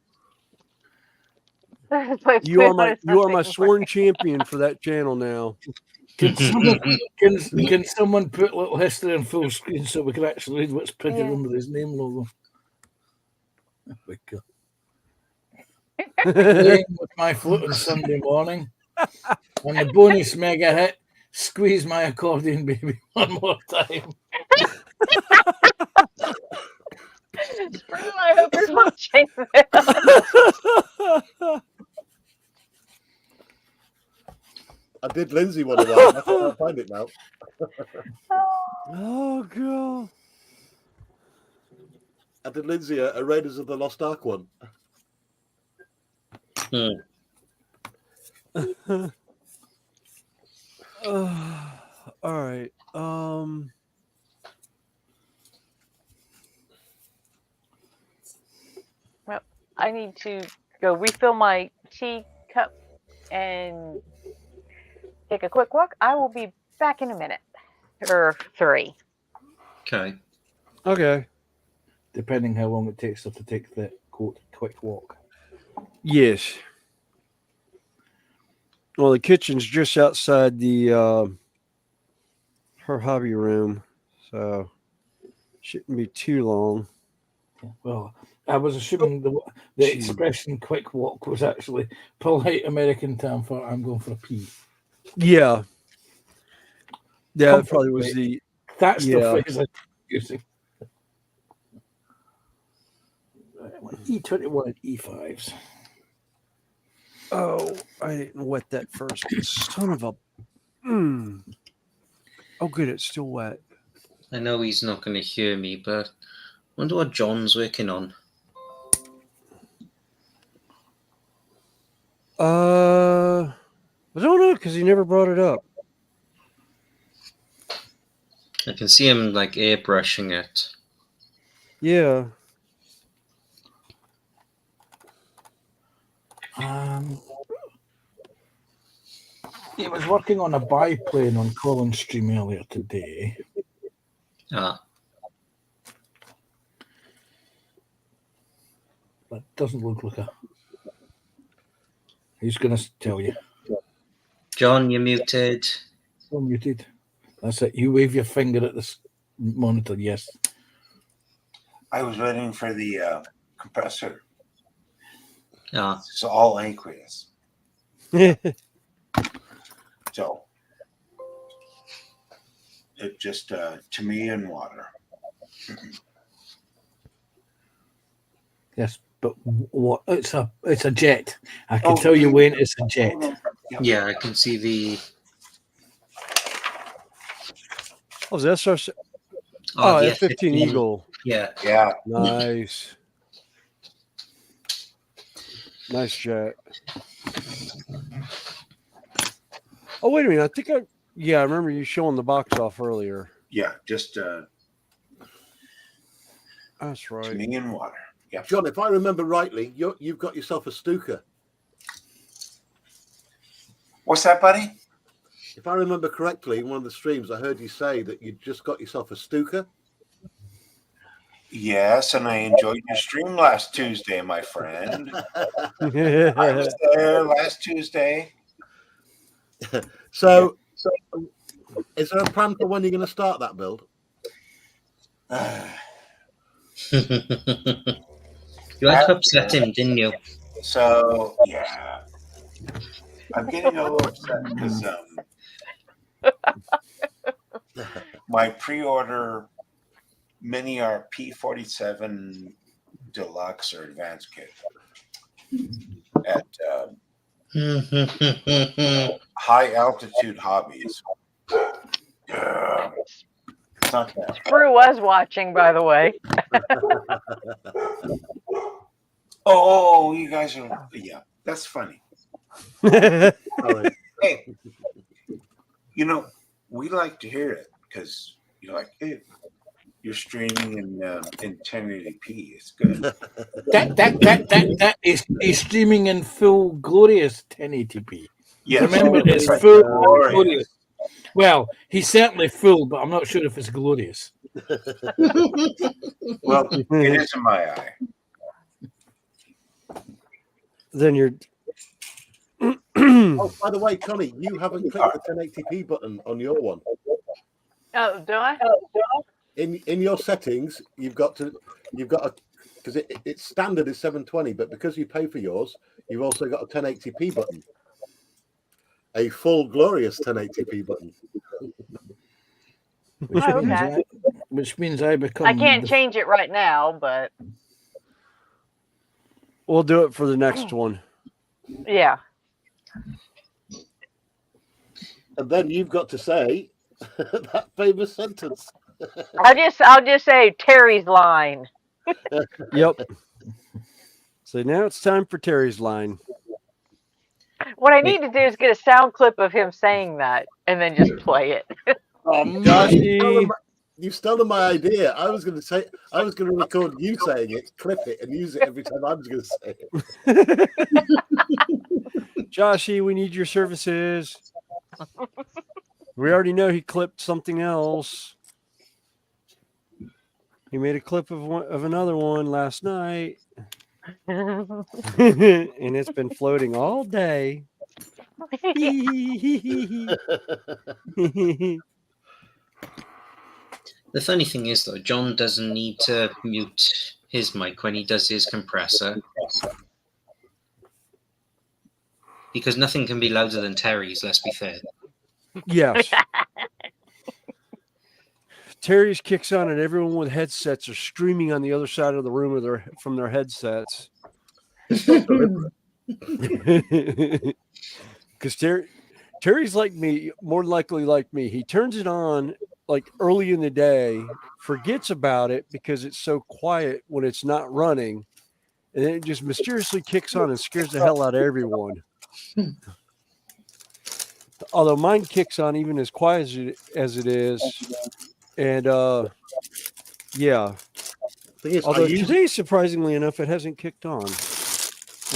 You are my sworn champion for that channel now. Can someone put little history on full screen so we can actually read what's printed under his name logo? Oh my God. Playing with my foot on Sunday morning. And the bonus mega hit, squeeze my accordion baby one more time. Sproul, I hope you're watching this. I did Lindsay one of that. I can't find it now. Oh God! I did Lindsay a Raiders of the Lost Ark one. All right. Well, I need to go refill my teacup and take a quick walk. I will be back in a minute or 3. Okay. Okay. Depending how long it takes her to take the quote quick walk. Yes. Well, the kitchen's just outside the her hobby room, so shouldn't be too long. Well, I was assuming the expression "quick walk" was actually polite American term for "I'm going for a pee." Yeah. Yeah, that Comfort probably was break. the. That's yeah. the phrase I'm using. E21 and E5s. Oh, I didn't wet that first. Son of a. Oh, good. It's still wet. I know he's not going to hear me, but I wonder what John's working on. I don't know because he never brought it up. I can see him like airbrushing it. Yeah. He was working on a biplane on Collins Stream earlier today. Ah. But doesn't look like a. He's going to tell you. John, you're muted. You're muted. That's it. You wave your finger at this monitor. Yes. I was waiting for the compressor. Ah. It's all aqueous. So it just to me and water. Yes, but what? It's a jet. I can tell you when it's a jet. Yeah, I can see the. Oh, that's our. Oh, the F-15 Eagle. Yeah. Yeah. Nice. Nice jet. Oh, wait a minute. I think I remember you showing the box off earlier. Yeah, just that's right. to me and water. Yeah. John, if I remember rightly, you've got yourself a Stuka. What's that, buddy? If I remember correctly, in one of the streams, I heard you say that you just got yourself a Stuka. Yes, and I enjoyed your stream last Tuesday, my friend. I was there last Tuesday. So, is there a plan for when you're going to start that build? You had to upset him, didn't you? So, yeah. I'm getting a little upset because my pre-order Mini RP47 Deluxe or Advanced Kit at High Altitude Hobbies. It's not that. Sproul was watching, by the way. Oh, you guys are, yeah, that's funny. Hey, you know, we like to hear it because you're like, hey, you're streaming in 1080p. It's good. That is streaming in full glorious 1080p. Yes. Remember, it's Right. full Glorious. glorious. Well, he's certainly full, but I'm not sure if it's glorious. Well, it is in my eye. Then you're Oh, by the way, Connie, you haven't clicked the 1080p button on your one. Oh, do I? In your settings, you've got to because it's standard is 720, but because you pay for yours, you've also got a 1080p button, a full glorious 1080p button. Which Oh, means okay. I become. I can't change it right now, but We'll do it for the next one. yeah. And then you've got to say that famous sentence. I'll just say Terry's line. Yep. So now it's time for Terry's line. What I need to do is get a sound clip of him saying that and then just play it. Josh, you've stolen my idea. I was going to record you saying it, clip it, and use it every time I was going to say it. Joshy, we need your services. We already know he clipped something else. He made a clip of another one last night. And it's been floating all day. The funny thing is, though, John doesn't need to mute his mic when he does his compressor. Because nothing can be louder than Terry's, let's be fair. Yes. Terry's kicks on and everyone with headsets are screaming on the other side of the room from their headsets. Because Terry's like me, more likely like me. He turns it on like early in the day, forgets about it because it's so quiet when it's not running, and then it just mysteriously kicks on and scares the hell out of everyone. Although mine kicks on even as quiet as it is, and yeah. Although today, surprisingly enough, it hasn't kicked on.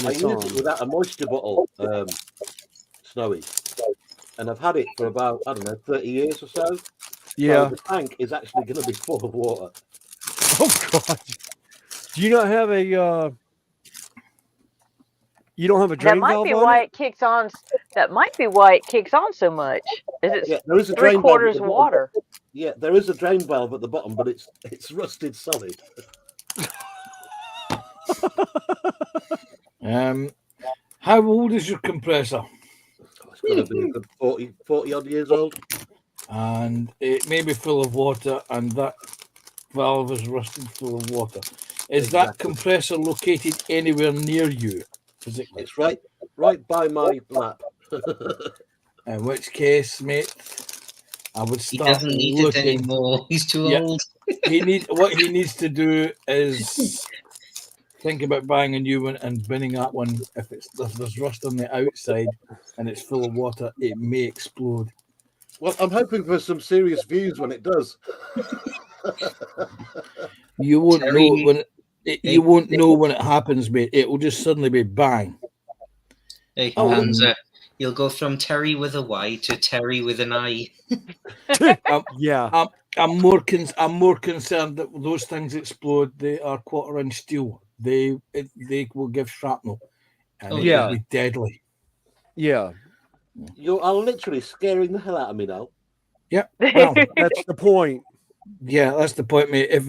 I use it without a moisture bottle, Snowy, and I've had it for about 30 years or so. Yeah, so the tank is actually going to be full of water. Oh God! Do you not have a? You don't have a drain That might valve be on why it? it kicks on. That might be why it kicks on so much. Is it Yeah, there is a three drain valve at quarters the bottom. water? Yeah, there is a drain valve at the bottom, but it's rusted solid. How old is your compressor? It's going to be a good 40 odd years old. And it may be full of water, and that valve is rusted full of water. Is that compressor located anywhere near you physically? It's right by my lap. In which case, mate, I would He start doesn't need looking. it anymore. He's too old. What he needs to do is think about buying a new one and binning that one. If there's rust on the outside and it's full of water, it may explode. Well, I'm hoping for some serious views when it does. You won't know when you won't know when it happens, mate. It will just suddenly be bang. Hey, Hansa, you'll go from Terry with a Y to Terry with an I. Yeah. I'm more concerned that those things explode. They are quarter-inch steel. They will give shrapnel, and it will be deadly. Yeah. You are literally scaring the hell out of me now. Yeah, well, that's the point. Yeah, that's the point, mate. If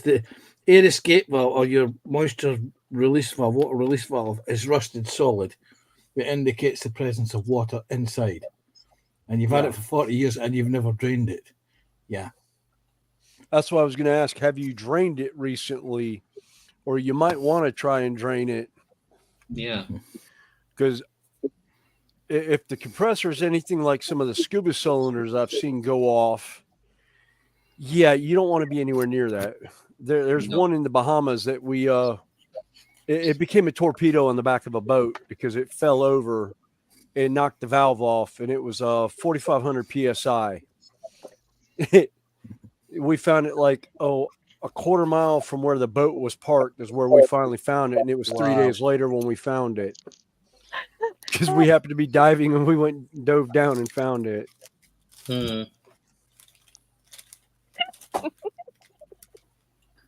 the air escape valve or your moisture release valve, water release valve, is rusted solid, it indicates the presence of water inside. And you've had it for 40 years and you've never drained it. Yeah. That's what I was going to ask. Have you drained it recently? Or you might want to try and drain it. Yeah. Because if the compressor is anything like some of the scuba cylinders I've seen go off, yeah, you don't want to be anywhere near that. There's one in the Bahamas that we it became a torpedo on the back of a boat because it fell over and knocked the valve off, and it was 4,500 psi. We found it like a quarter mile from where the boat was parked is where we finally found it, and it was 3 days later when we found it. Because we happened to be diving and we dove down and found it.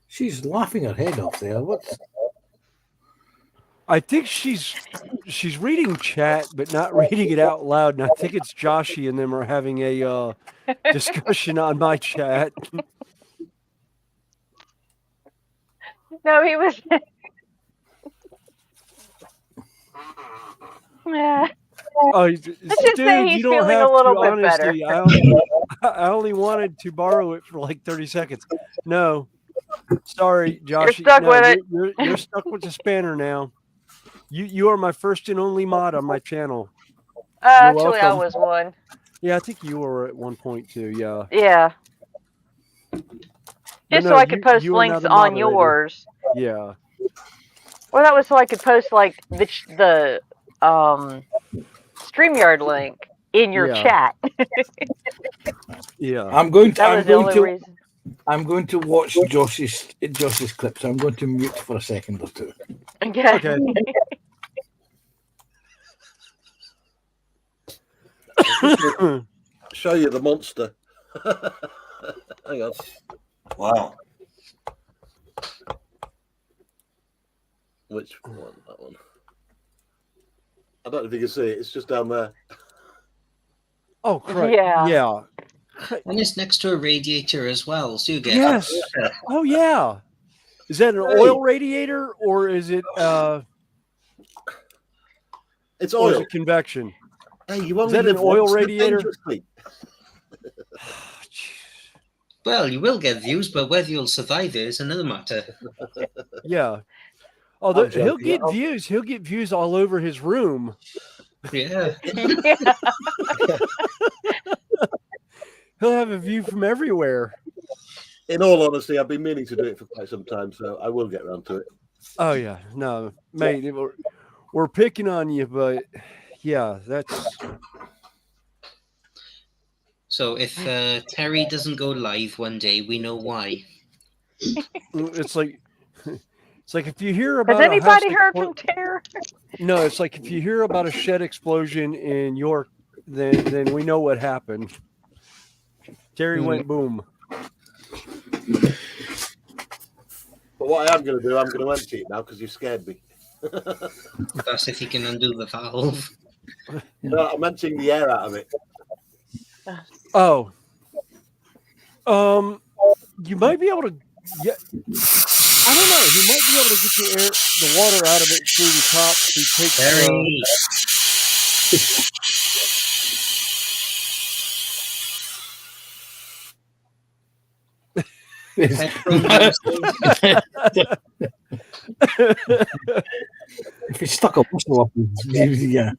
She's laughing her head off there. What's I think she's reading chat, but not reading it out loud. And I think it's Joshy and them are having a discussion on my chat. No, he was. Yeah. Oh, Let's just say dude, he's you don't feeling a have little to. bit better. Honestly, I only wanted to borrow it for like 30 seconds. No, sorry, Josh. You're stuck with it. You're stuck with the spanner now. You are my first and only mod on my channel. You're Actually, I welcome. was one. Yeah, I think you were at one point too. Yeah. Yeah. But Just no, so I could post you are now links the on moderator. yours. Yeah. Well, that was so I could post like the StreamYard link in your Yeah. chat. Yeah. I'm going to. That I'm was the going only to. reason. I'm going to watch Josh's clip, so I'm going to mute for a second or two. Okay. Show you the monster. Hang on. Wow. Which one? That one. I don't know if you can see it. It's just down there. Oh, correct. Yeah. Yeah. And it's next to a radiator as well, so you get Yes. Oh, yeah. Is that an oil radiator or is it It's or is oil. it convection? Hey, you Is that an oil radiator? Well, you will get views, but whether you'll survive it is another matter. Yeah. Oh, he'll get views. He'll get views all over his room. Yeah. He'll have a view from everywhere. In all honesty, I've been meaning to do it for quite some time, so I will get around to it. Oh yeah, no, mate, we're picking on you, but yeah, that's. So if Terry doesn't go live one day, we know why. It's like if you hear about. Has anybody heard from Terry? No, it's like if you hear about a shed explosion in York, then we know what happened. Terry went boom. But what I am going to do, I'm going to empty it now because you scared me. That's if you can undo the valve. No, I'm emptying the air out of it. Oh. You might be able to get. I don't know. You might be able to get the water out of it through the top to take. Terry. If he's stuck a whistle up, yeah.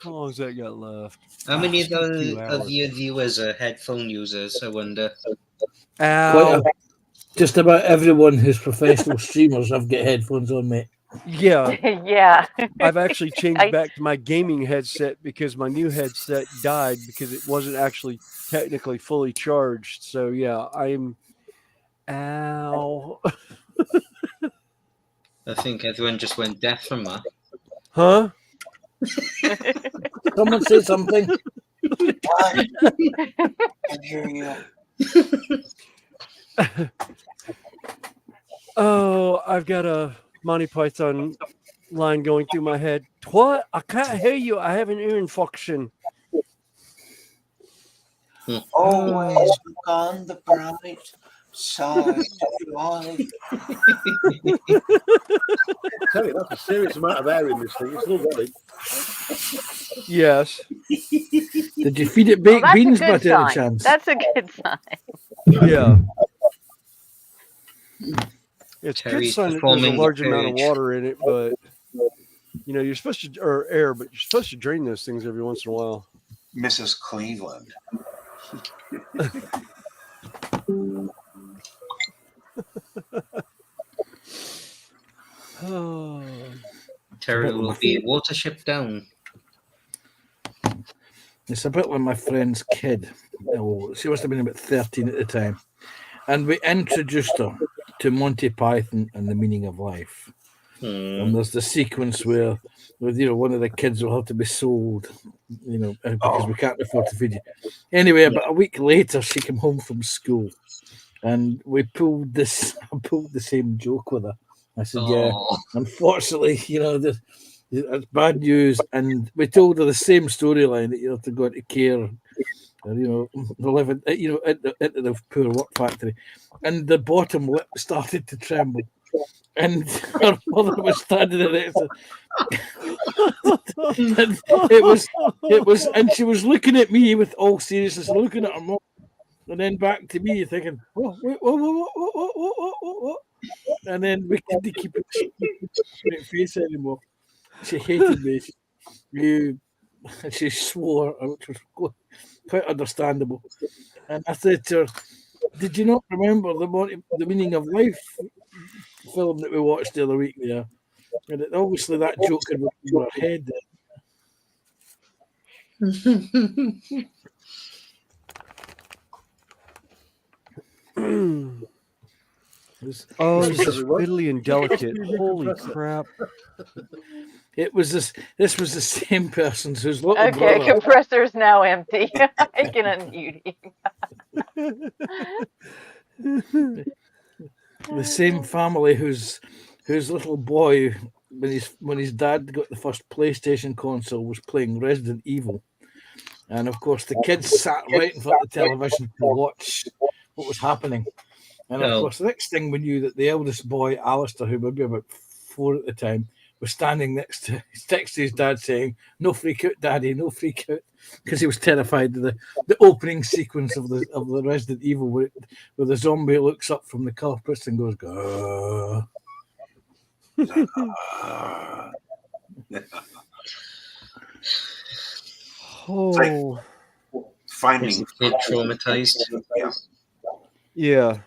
How long has that got left? How many of your viewers are headphone users, I wonder? Just about everyone who's professional streamers have got headphones on, mate. Yeah. Yeah. I've actually changed back to my gaming headset because my new headset died because it wasn't actually technically fully charged. So yeah, I'm. Ow. I think everyone just went deaf from that. Huh? Someone say something. I can hear you. Oh, I've got a Monty Python line going through my head. What? I can't hear you. I have an ear infection. Always look on the bright side of life. Tell you, that's a serious amount of air in this thing. It's still going. Yes. Did you feed it baked beans by any sign. chance? That's a good sign. Yeah. It's good Terry's sign that there's a performing large the amount of purge. water in it, but you're supposed to, or air, but you're supposed to drain those things every once in a while. Mrs. Cleveland. Oh. Terry will be watership down. It's about when my friend's kid, she must have been about 13 at the time, and we introduced her to Monty Python and the Meaning of Life. And there's the sequence where one of the kids will have to be sold, because we can't afford to feed you. Anyway, about a week later, she came home from school, and I pulled the same joke with her. I said, yeah, Oh. unfortunately, it's bad news. And we told her the same storyline that you have to go into care, or, living, into the poor work factory. And the bottom lip started to tremble. And her mother was standing there next to and it was, and she was looking at me with all seriousness, looking at her mom, and then back to me, thinking, "What? What?" And then we couldn't keep a straight face anymore. She hated me. She swore, which was quite understandable. And I said to her, "Did you not remember the meaning of life film that we watched the other week there?" And obviously that joke had went over her head. Oh, this is fiddly and delicate. Holy crap. It was this was the same person whose little Okay, brother. compressor's now empty. I can unmute him. The same family whose little boy, when his dad got the first PlayStation console, was playing Resident Evil. And of course the kids sat right in front of the television to watch what was happening. And of course, the next thing we knew that the eldest boy, Alistair, who would be about 4 at the time, was standing next to his dad saying, "No freak out, Daddy, no freak out," because he was terrified of the opening sequence of the Resident Evil where the zombie looks up from the carpet and goes, "Gah." Oh, finding kid traumatized. Yeah.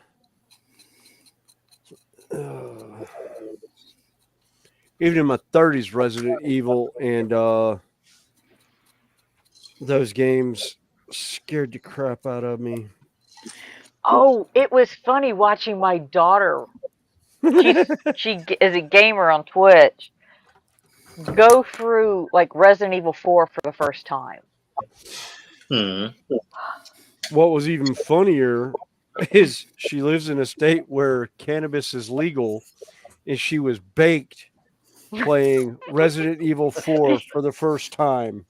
Even in my 30s, Resident Evil and those games scared the crap out of me. Oh, it was funny watching my daughter. She is a gamer on Twitch. Go through like Resident Evil 4 for the first time. What was even funnier is she lives in a state where cannabis is legal, and she was baked playing Resident Evil 4 for the first time.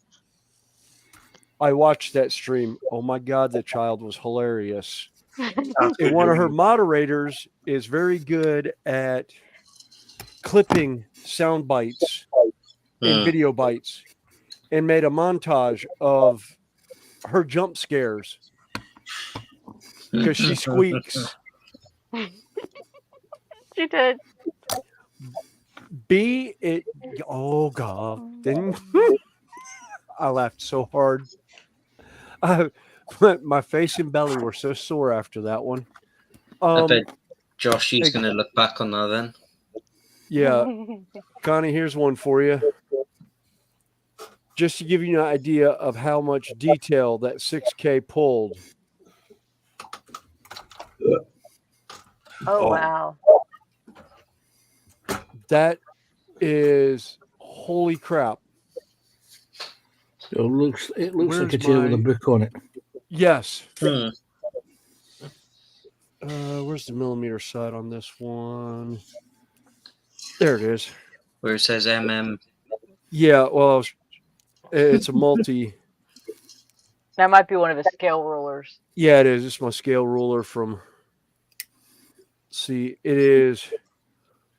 I watched that stream. Oh my God, the child was hilarious. And one of her moderators is very good at clipping sound bites and video bites, and made a montage of her jump scares because she squeaks. She did. Oh God! Then I laughed so hard. My face and belly were so sore after that one. I bet Josh is going to look back on that then. Yeah, Connie, here's one for you. Just to give you an idea of how much detail that 6K pulled. Oh wow. That is holy crap. It looks like a chair with a book on it. Yes. Where's the millimeter side on this one? There it is. Where it says MM. Yeah, well, it's a multi. That might be one of his scale rulers. Yeah, it is. It's my scale ruler from. See, it is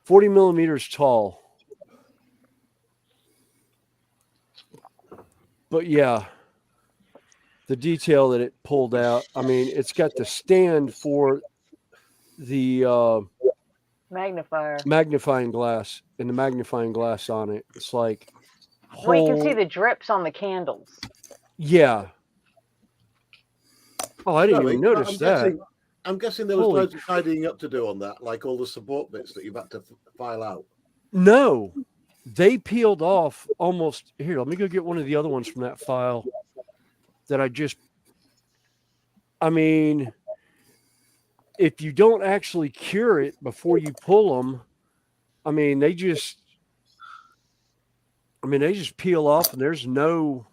40 millimeters tall. But yeah, the detail that it pulled out. I mean, it's got the stand for the magnifying glass and the magnifying glass on it. It's like Well, you can see the drips on the candles. Yeah. Oh, I didn't even notice that. I'm guessing there was loads of tidying up to do on that, like all the support bits that you've had to file out. No, they peeled off almost. Here, let me go get one of the other ones from that file that I mean, if you don't actually cure it before you pull them, I mean, they just peel off, and there's no.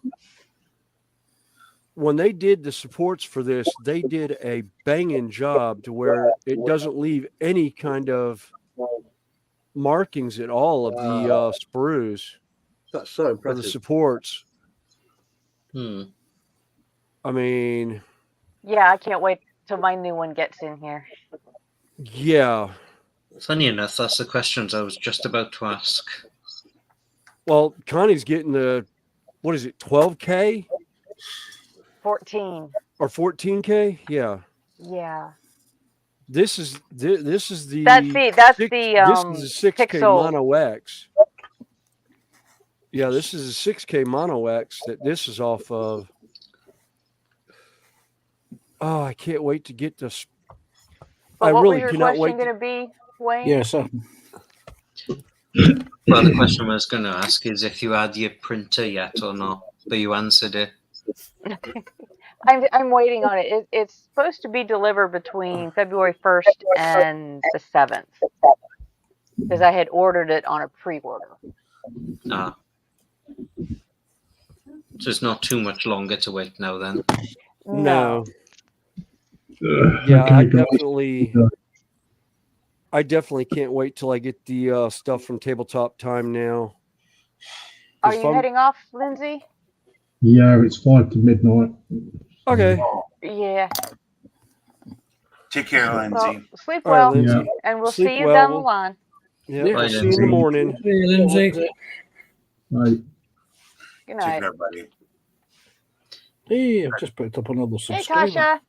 When they did the supports for this, they did a banging job to where it doesn't leave any kind of markings at all of the sprues. That's so Or the impressive. supports. Hmm. I mean, Yeah, I can't wait till my new one gets in here. yeah. Funny enough, that's the questions I was just about to ask. Well, Connie's getting the, what is it, 12K 14. or 14K? Yeah. Yeah. This is the That's the this is a 6K Pixel. Mono X. Yeah, this is a 6K Mono X that this is off of. Oh, I can't wait to get this. But I what really was your cannot wait. question going to be, Wayne? Yeah, so Well, the question I was going to ask is if you had your printer yet or not, but you answered it. I'm waiting on it. It's supposed to be delivered between February 1st and the 7th because I had ordered it on a pre-order. Ah. So it's not too much longer to wait now then. No. Yeah, I definitely can't wait till I get the stuff from Tabletop Time now. Are you heading off, Lindsay? Yeah, it's 5 to midnight. Okay. Yeah. Take care, Lindsay. Well, sleep All right, well, Lindsay. and we'll Sleep see you well. down the line. Yeah, Yeah. we'll see you in the morning. Hey, Lindsay. Right. Good Take night. care, buddy. Hey, I've just picked up another Hey, subscriber. Tasha.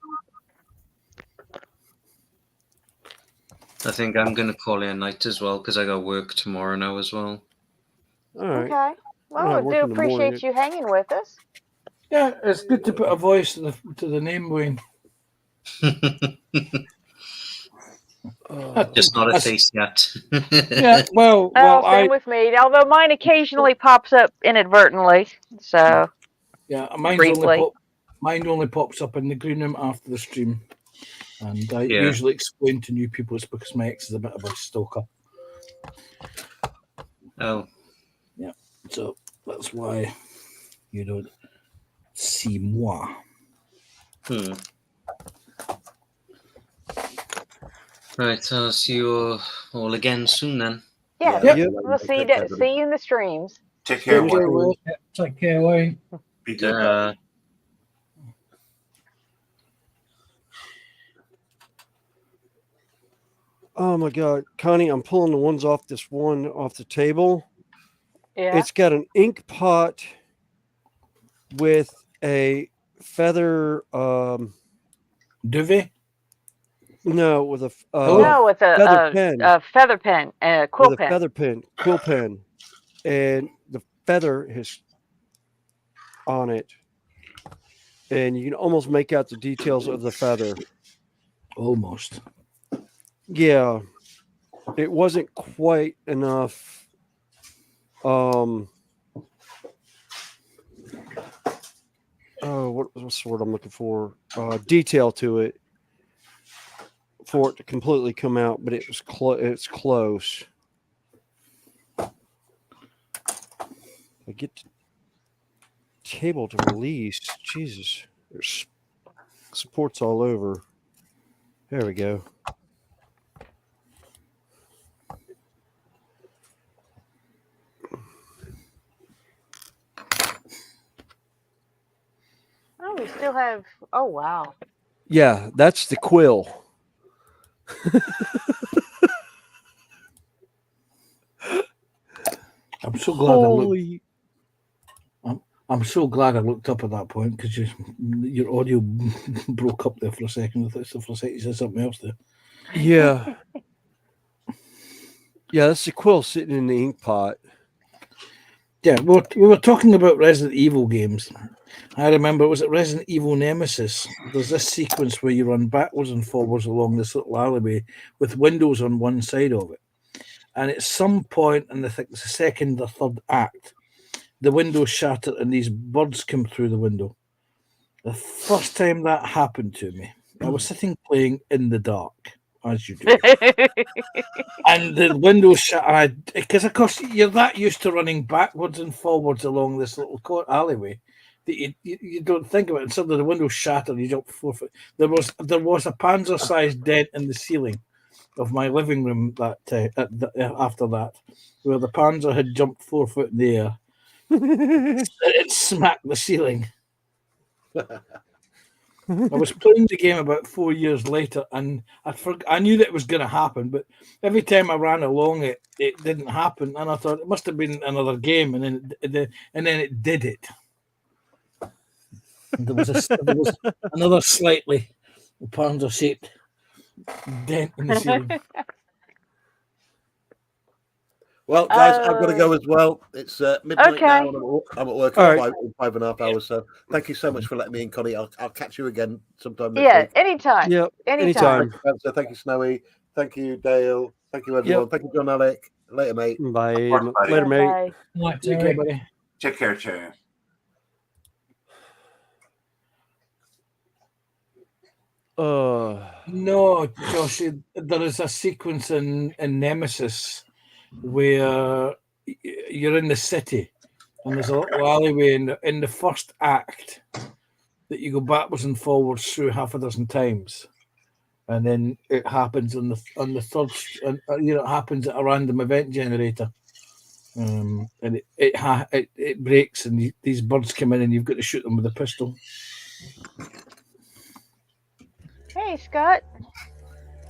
I think I'm going to call it a night as well because I got work tomorrow now as well. All right. Okay. Well, have I work do in the morning. appreciate you hanging with us. Yeah, it's good to put a voice to the name, Wayne. Just not a face yet. Yeah, well, Same with me. Although mine occasionally pops up inadvertently. So. Yeah, briefly. mine only pops up in the green room after the stream, and I Yeah. usually explain to new people it's because my ex is a bit of a stalker. Oh. Yeah, so that's why you don't see moi. Right, I'll see you all again soon then. Yeah. Yep. We'll see you in the streams. Take care, Take care, Wayne. Will. Take care, Wayne. Be good, buddy. Oh my God, Connie, I'm pulling the ones off the table. Yeah. It's got an ink pot with a feather duvet. No, with a no, it's feather pen. A feather pen, a quill with pen. a feather pen, quill pen, and the feather is on it, and you can almost make out the details of the feather. Almost. Yeah, it wasn't quite enough. What's the word I'm looking for? Detail to it for it to completely come out, but it was it's close. I get the table to release. Jesus, there's supports all over. There we go. Oh, we still have. Oh, wow. Yeah, that's the quill. I'm so glad I'm so glad I looked up at that point because your audio broke up there for a second. I thought for a second you said something else there. Yeah. Yeah, that's the quill sitting in the ink pot. Yeah, we were talking about Resident Evil games. I remember, was it Resident Evil Nemesis? There's this sequence where you run backwards and forwards along this little alleyway with windows on one side of it. And at some point in the second or third act, the windows shatter and these birds come through the window. The first time that happened to me, I was sitting playing in the dark, as you do. And the windows shut, because of course you're that used to running backwards and forwards along this little alleyway that you don't think about it. And suddenly the window shattered and you jump 4 foot. There was a Panzer-sized dent in the ceiling of my living room after that, where the Panzer had jumped 4 foot in the air. It smacked the ceiling. I was playing the game about 4 years later, and I knew that it was going to happen, but every time I ran along it, it didn't happen, and I thought it must have been another game, and then it did it. And there was another slightly Panzer-shaped dent in the ceiling. Well, guys, I've got to go as well. It's midnight now, and I'm at work in All right. 5.5 hours. So thank you so much for letting me in, Connie. I'll catch you again sometime next Yeah, week. anytime. Yep. Anytime. Thank you, Snowy. Thank you, Dale. Thank you, everyone. Yep. Thank you, John Alec. Later, mate. Bye. Of course, buddy. Later, mate. Bye. Take care, buddy. Take care, Jay. No, Josh, there is a sequence in Nemesis where you're in the city and there's a little alleyway in the first act that you go backwards and forwards through half a dozen times, and then it happens on the third, it happens at a random event generator, and it breaks, and these birds come in, and you've got to shoot them with a pistol. Hey, Scott.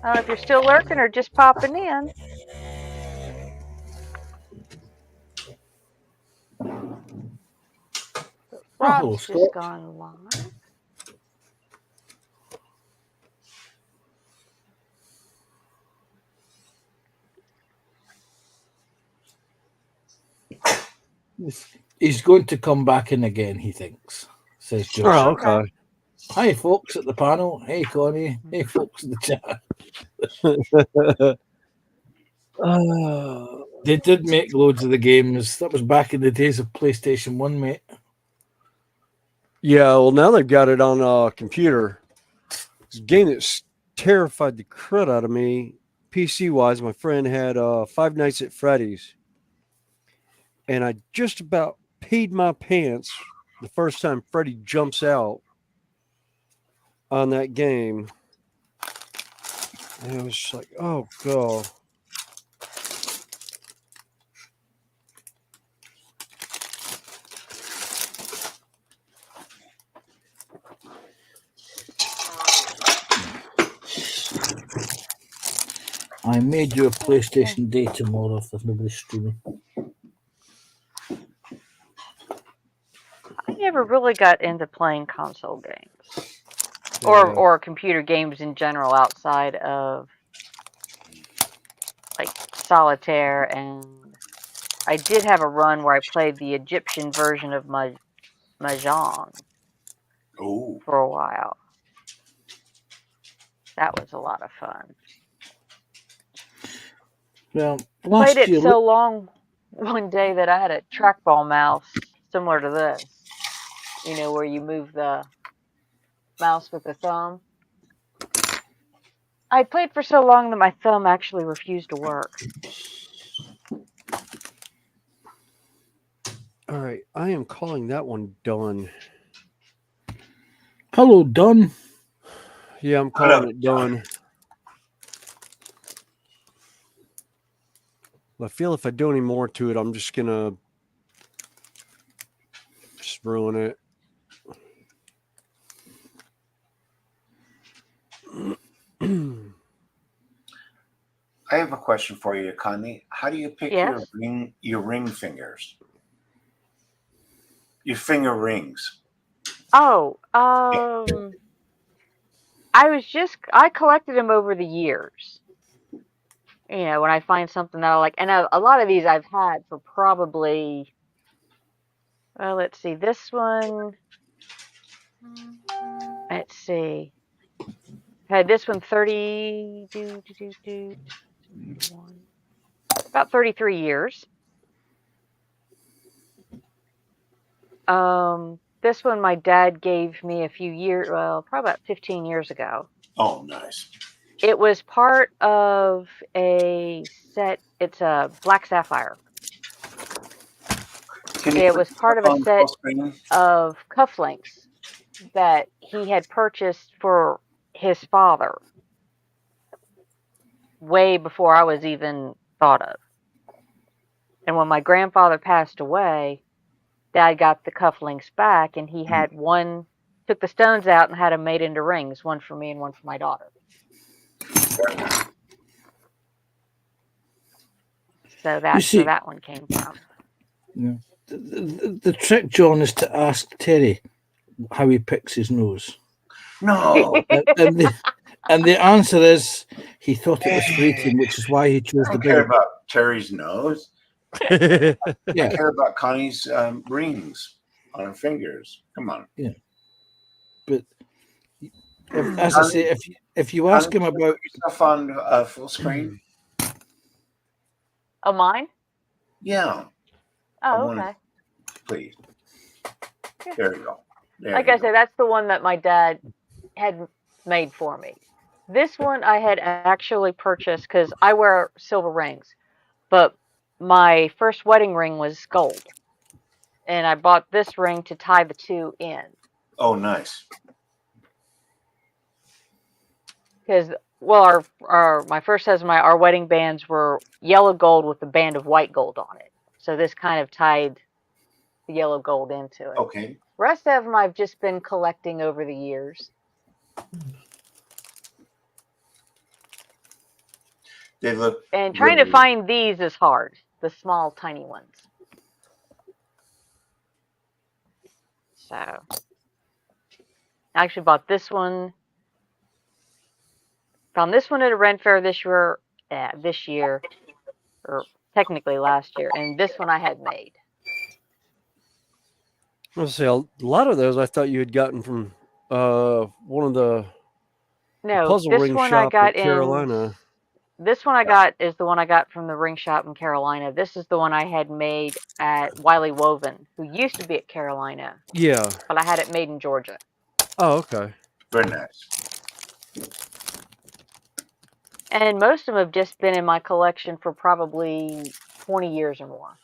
I don't know if you're still lurking or just popping in. Rob's hello, just gone live. He's going to come back in again, he thinks, says Josh. Oh, okay. Hi, folks at the panel. Hey, Connie. Hey, folks in the chat. They did make loads of the games. That was back in the days of PlayStation 1, mate. Yeah, well, now they've got it on a computer. It's a game that's terrified the crud out of me, PC-wise. My friend had Five Nights at Freddy's, and I just about peed my pants the first time Freddy jumps out on that game. And I was just like, oh, God. I may do a PlayStation Day tomorrow if there's nobody streaming. I never really got into playing console games or computer games in general outside of like solitaire, and I did have a run where I played the Egyptian version of Mahjong for a while. That was a lot of fun. Well, Played it so long one day that I had a trackball mouse similar to this. You know, where you move the mouse with the thumb. I played for so long that my thumb actually refused to work. All right, I am calling that one done. Hello, done. Yeah, I'm calling it done. I feel if I do any more to it, I'm just gonna ruin it. I have a question for you, Connie. How do you pick your ring fingers? Your finger rings. Oh, I collected them over the years. You know, when I find something that I like, and a lot of these I've had for probably, well, let's see, this one, let's see, had this one about 33 years. This one my dad gave me a few years, well, probably about 15 years ago. Oh, nice. It was part of a set. It's a black sapphire. It was part of a set of cufflinks that he had purchased for his father. way before I was even thought of. And when my grandfather passed away, Dad got the cufflinks back, and he had one, took the stones out and had them made into rings, one for me and one for my daughter. So that's where that one came from. Yeah. The trick, John, is to ask Terry how he picks his nose. No. And the answer is he thought it was fleeting, which is why he chose I the don't care bigger. about Terry's nose. Yeah. I care about Connie's rings on her fingers. Come on. Yeah. But as I say, if you ask him about stuff on full screen. Oh, mine? Yeah. Oh, okay. Please. There you go. Like I said, that's the one that my dad had made for me. This one I had actually purchased because I wear silver rings, but my first wedding ring was gold. And I bought this ring to tie the two in. Oh, nice. Because, well, my first husband and our wedding bands were yellow gold with a band of white gold on it. So this kind of tied the yellow gold into it. Okay. Rest of them I've just been collecting over the years. They look. And trying to find these is hard. The small, tiny ones. So, I actually bought this one. Found this one at a rent fair this year, or technically last year, and this one I had made. Let's see, a lot of those I thought you had gotten from one of the puzzle this ring one shop I got in Carolina. This one I got is the one I got from the ring shop in Carolina. This is the one I had made at Wiley Woven, who used to be at Carolina. Yeah. But I had it made in Georgia. Oh, okay. Very nice. And most of them have just been in my collection for probably 20 years or more.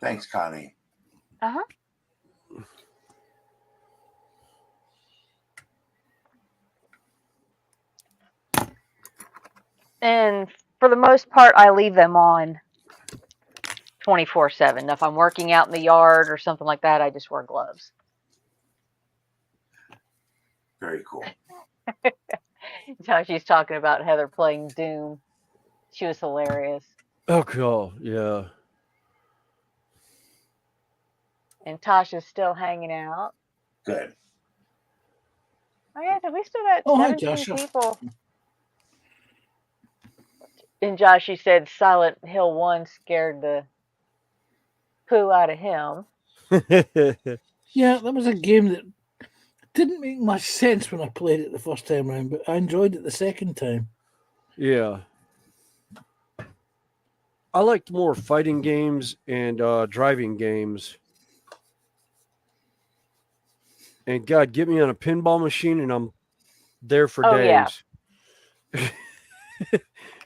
Thanks, Connie. Uh-huh. And for the most part, I leave them on 24/7. If I'm working out in the yard or something like that, I just wear gloves. Very cool. So she's talking about Heather playing Doom. She was hilarious. Oh, cool. Yeah. And Tasha's still hanging out. Good. Oh, yeah, we still got hi, 17 Joshua. people. And Josh, she said Silent Hill 1 scared the poo out of him. Yeah, that was a game that didn't make much sense when I played it the first time around, but I enjoyed it the second time. Yeah. I liked more fighting games and driving games. And God, get me on a pinball machine and I'm there for days. Yeah.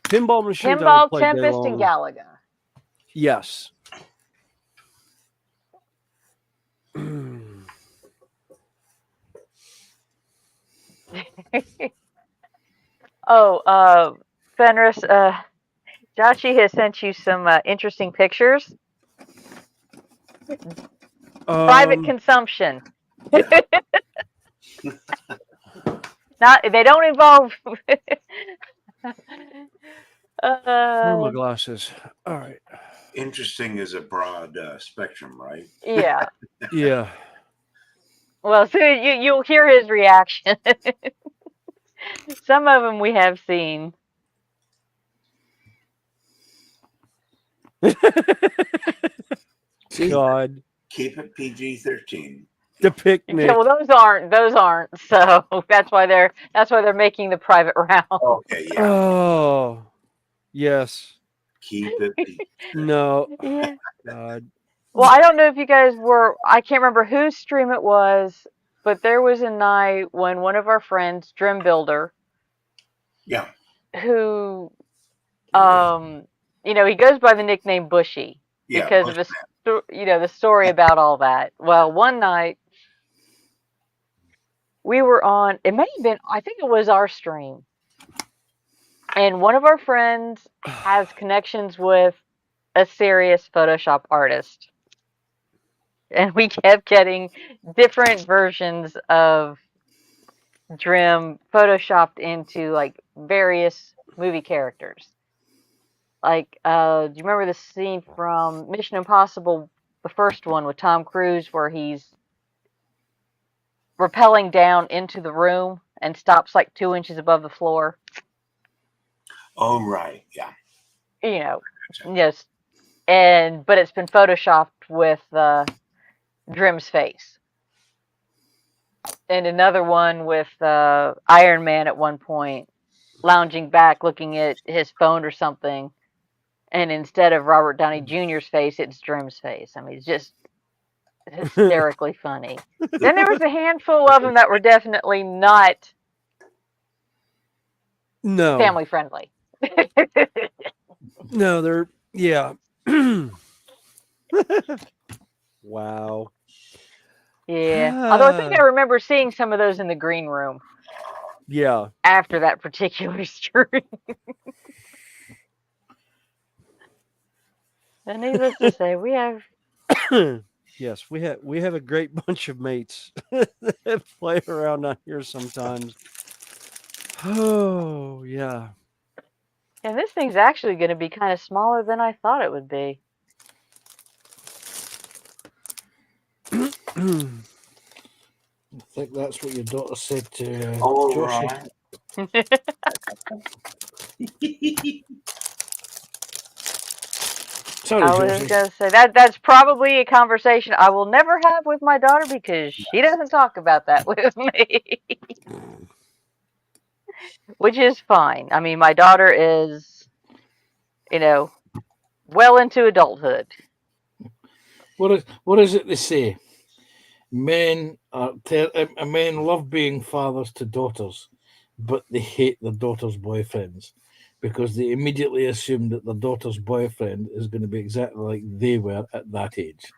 Pinball machines. Pinball, Tempest, and Galaga. Yes. Fenris, Joshy has sent you some interesting pictures. Private consumption. They don't involve. Where are my glasses? All right. Interesting is a broad spectrum, right? Yeah. Yeah. Well, so you'll hear his reaction. Some of them we have seen. God. Keep it PG-13. The picnic. Yeah, well, those aren't. So that's why they're making the private round. Okay, yeah. Oh, yes. Keep it PG. No. Yeah. God. Well, I don't know if you guys were. I can't remember whose stream it was, but there was a night when one of our friends, Drim Builder, yeah, who, he goes by the nickname Bushy because of his, the story about all that. Well, one night we were on, it may have been, I think it was our stream. And one of our friends has connections with a serious Photoshop artist. And we kept getting different versions of Drim photoshopped into like various movie characters. Like, do you remember the scene from Mission Impossible, the first one with Tom Cruise, where he's rappelling down into the room and stops like 2 inches above the floor? Oh, right. Yeah. You know, yes. But it's been photoshopped with Drim's face. And another one with Iron Man at one point, lounging back looking at his phone or something. And instead of Robert Downey Jr.'s face, it's Drim's face. I mean, it's just hysterically funny. Then there was a handful of them that were definitely not No. family friendly. No, they're yeah. Wow. Yeah. Although I think I remember seeing some of those in the green room Yeah. after that particular stream. And needless to say, we have Yes, we have a great bunch of mates that play around out here sometimes. Oh yeah. And this thing's actually going to be kind of smaller than I thought it would be. I think that's what your daughter said to All Joshie. right. Sorry, I was Joshie. going to say that's probably a conversation I will never have with my daughter because she doesn't talk about that with me. Which is fine. I mean, my daughter is, well into adulthood. What is it they say? Men love being fathers to daughters, but they hate their daughters' boyfriends because they immediately assume that their daughter's boyfriend is going to be exactly like they were at that age.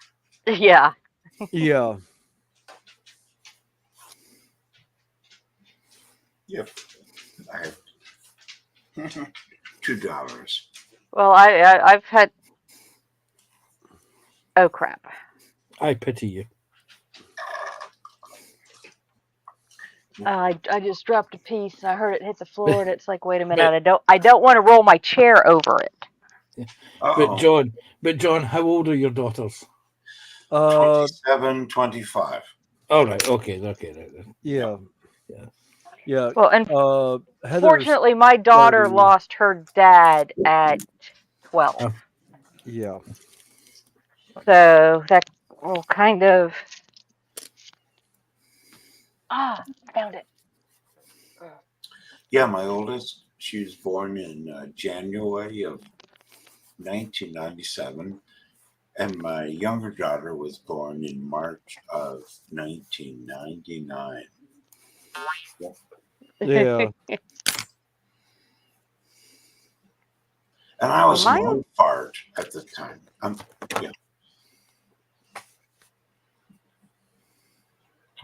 Yeah. Yeah. Yep. I have $2. Well, I've had. Oh crap! I pity you. I just dropped a piece and I heard it hit the floor and it's like, wait a minute, I don't want to roll my chair over it. But John, how old are your daughters? 27, 25. All right. Okay. Yeah. Yeah. Well, and Heather's fortunately, my daughter lost her dad at 12. Yeah. So that will kind of. Found it. Yeah, my oldest, she was born in January of 1997, and my younger daughter was born in March of 1999. Yeah. And I was Well, an old fart at the time. Yeah.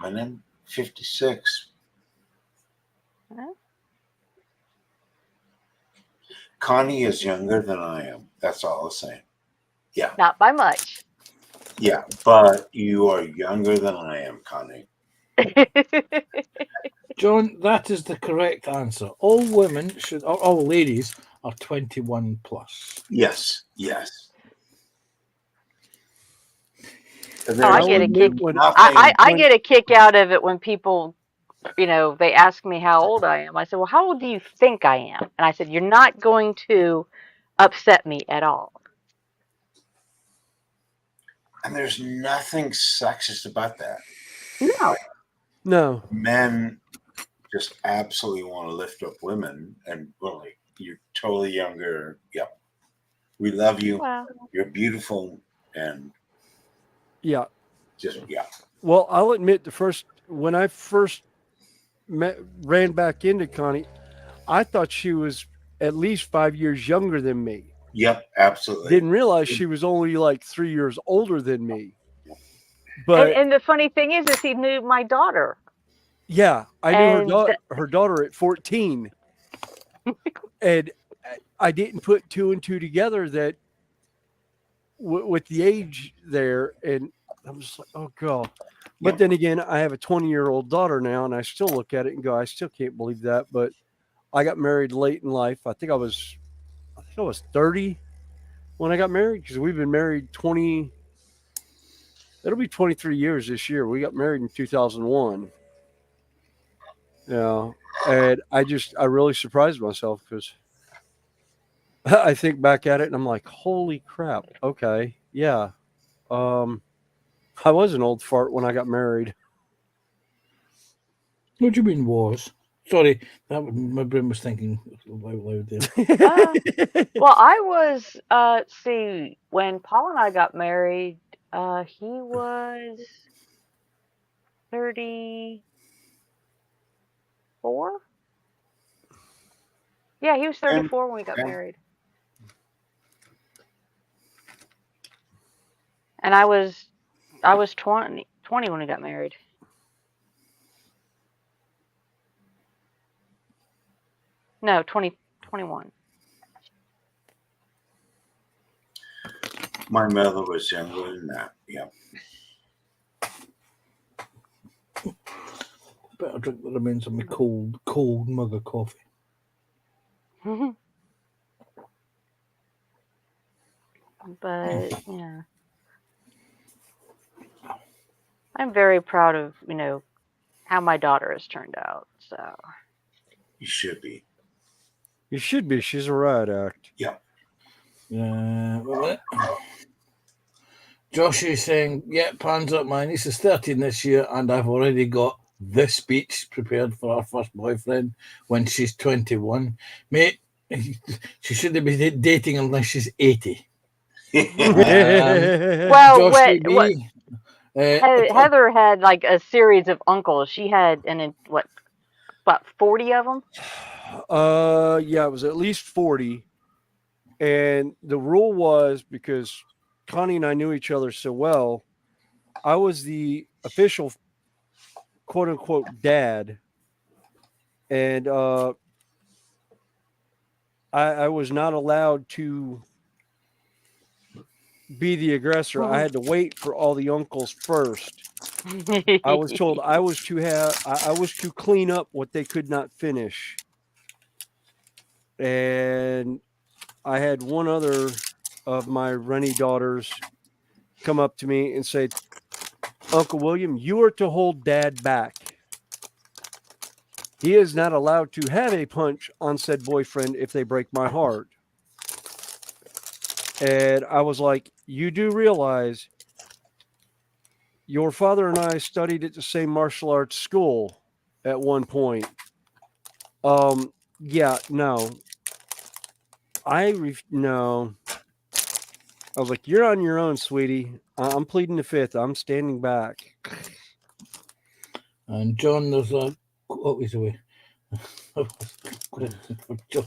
And then 56. Huh? Connie is younger than I am. That's all I'm saying. Yeah. Not by much. Yeah, but you are younger than I am, Connie. John, that is the correct answer. All women all ladies are 21 plus. Yes. I get a kick. I get a kick out of it when people, they ask me how old I am. I said, well, how old do you think I am? And I said, you're not going to upset me at all. And there's nothing sexist about that. No. Men just absolutely want to lift up women, and really, you're totally younger. Yeah. We love you. Wow. You're beautiful, and Yeah. yeah. Well, I'll admit when I first ran back into Connie, I thought she was at least 5 years younger than me. Yep, absolutely. Didn't realize she was only like 3 years older than me. But and the funny thing is he knew my daughter. Yeah, I knew And her daughter at 14, and I didn't put two and two together that with the age there, and I'm just like, oh god. But then again, I have a 20-year-old daughter now, and I still look at it and go, I still can't believe that. But I got married late in life. I think I was 30 when I got married, because we've been married 20. It'll be 23 years this year. We got married in 2001. Yeah, and I really surprised myself because I think back at it and I'm like, holy crap. Okay, yeah. I was an old fart when I got married. What do you mean was? Sorry, my brain was thinking out loud there. well, I was see, when Paul and I got married, he was 34. Yeah, he was 34 when we got married. And I was 20 when we got married. No, 21. My mother was younger than that. Yeah. Better drink the remains of my cold mug of coffee. But yeah, I'm very proud of how my daughter has turned out. So You should be. You should be. She's a riot act. Yeah. Josh is saying, yeah, pans up. My niece is 13 this year, and I've already got this speech prepared for our first boyfriend when she's 21. Mate, she shouldn't be dating unless she's 80. well, Heather had like a series of uncles. She had what 40 of them? Yeah, it was at least 40. And the rule was, because Connie and I knew each other so well, I was the official quote unquote dad. And I was not allowed to be the aggressor. I had to wait for all the uncles first. I was told I was to clean up what they could not finish. And I had one other of my Rennie daughters come up to me and say, Uncle William, you are to hold Dad back. He is not allowed to have a punch on said boyfriend if they break my heart. And I was like, you do realize your father and I studied at the same martial arts school at one point. Yeah, no. No. I was like, you're on your own, sweetie. I'm pleading the fifth. I'm standing back. And John, there's a what was away. John.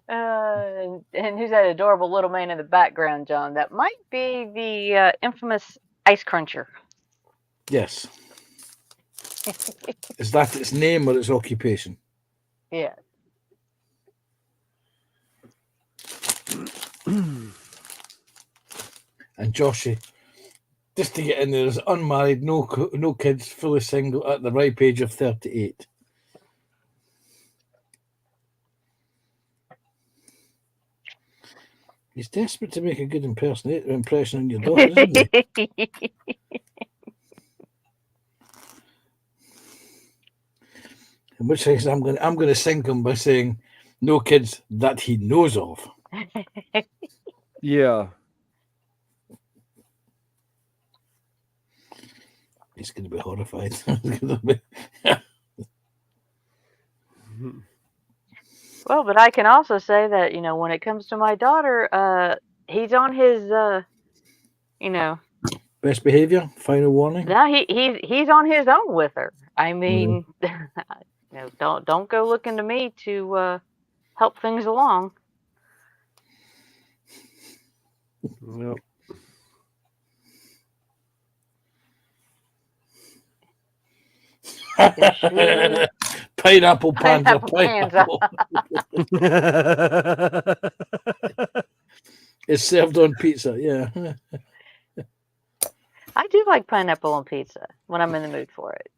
And who's that adorable little man in the background, John? That might be the infamous ice cruncher. Yes. Is that its name or its occupation? Yeah. And Joshy, just to get in there, is unmarried, no kids, fully single, at the ripe age of 38. He's desperate to make a good impression on your daughter, isn't he? In which case, I'm going to sink him by saying, no kids that he knows of. Yeah. He's going to be horrified. Well, but I can also say that, when it comes to my daughter, he's on his, Best behavior, final warning. now he's on his own with her. I mean, don't go looking to me to help things along. Yep. Either sweet Pineapple panza, pineapple panza. It's served on pizza, yeah. I do like pineapple on pizza when I'm in the mood for it.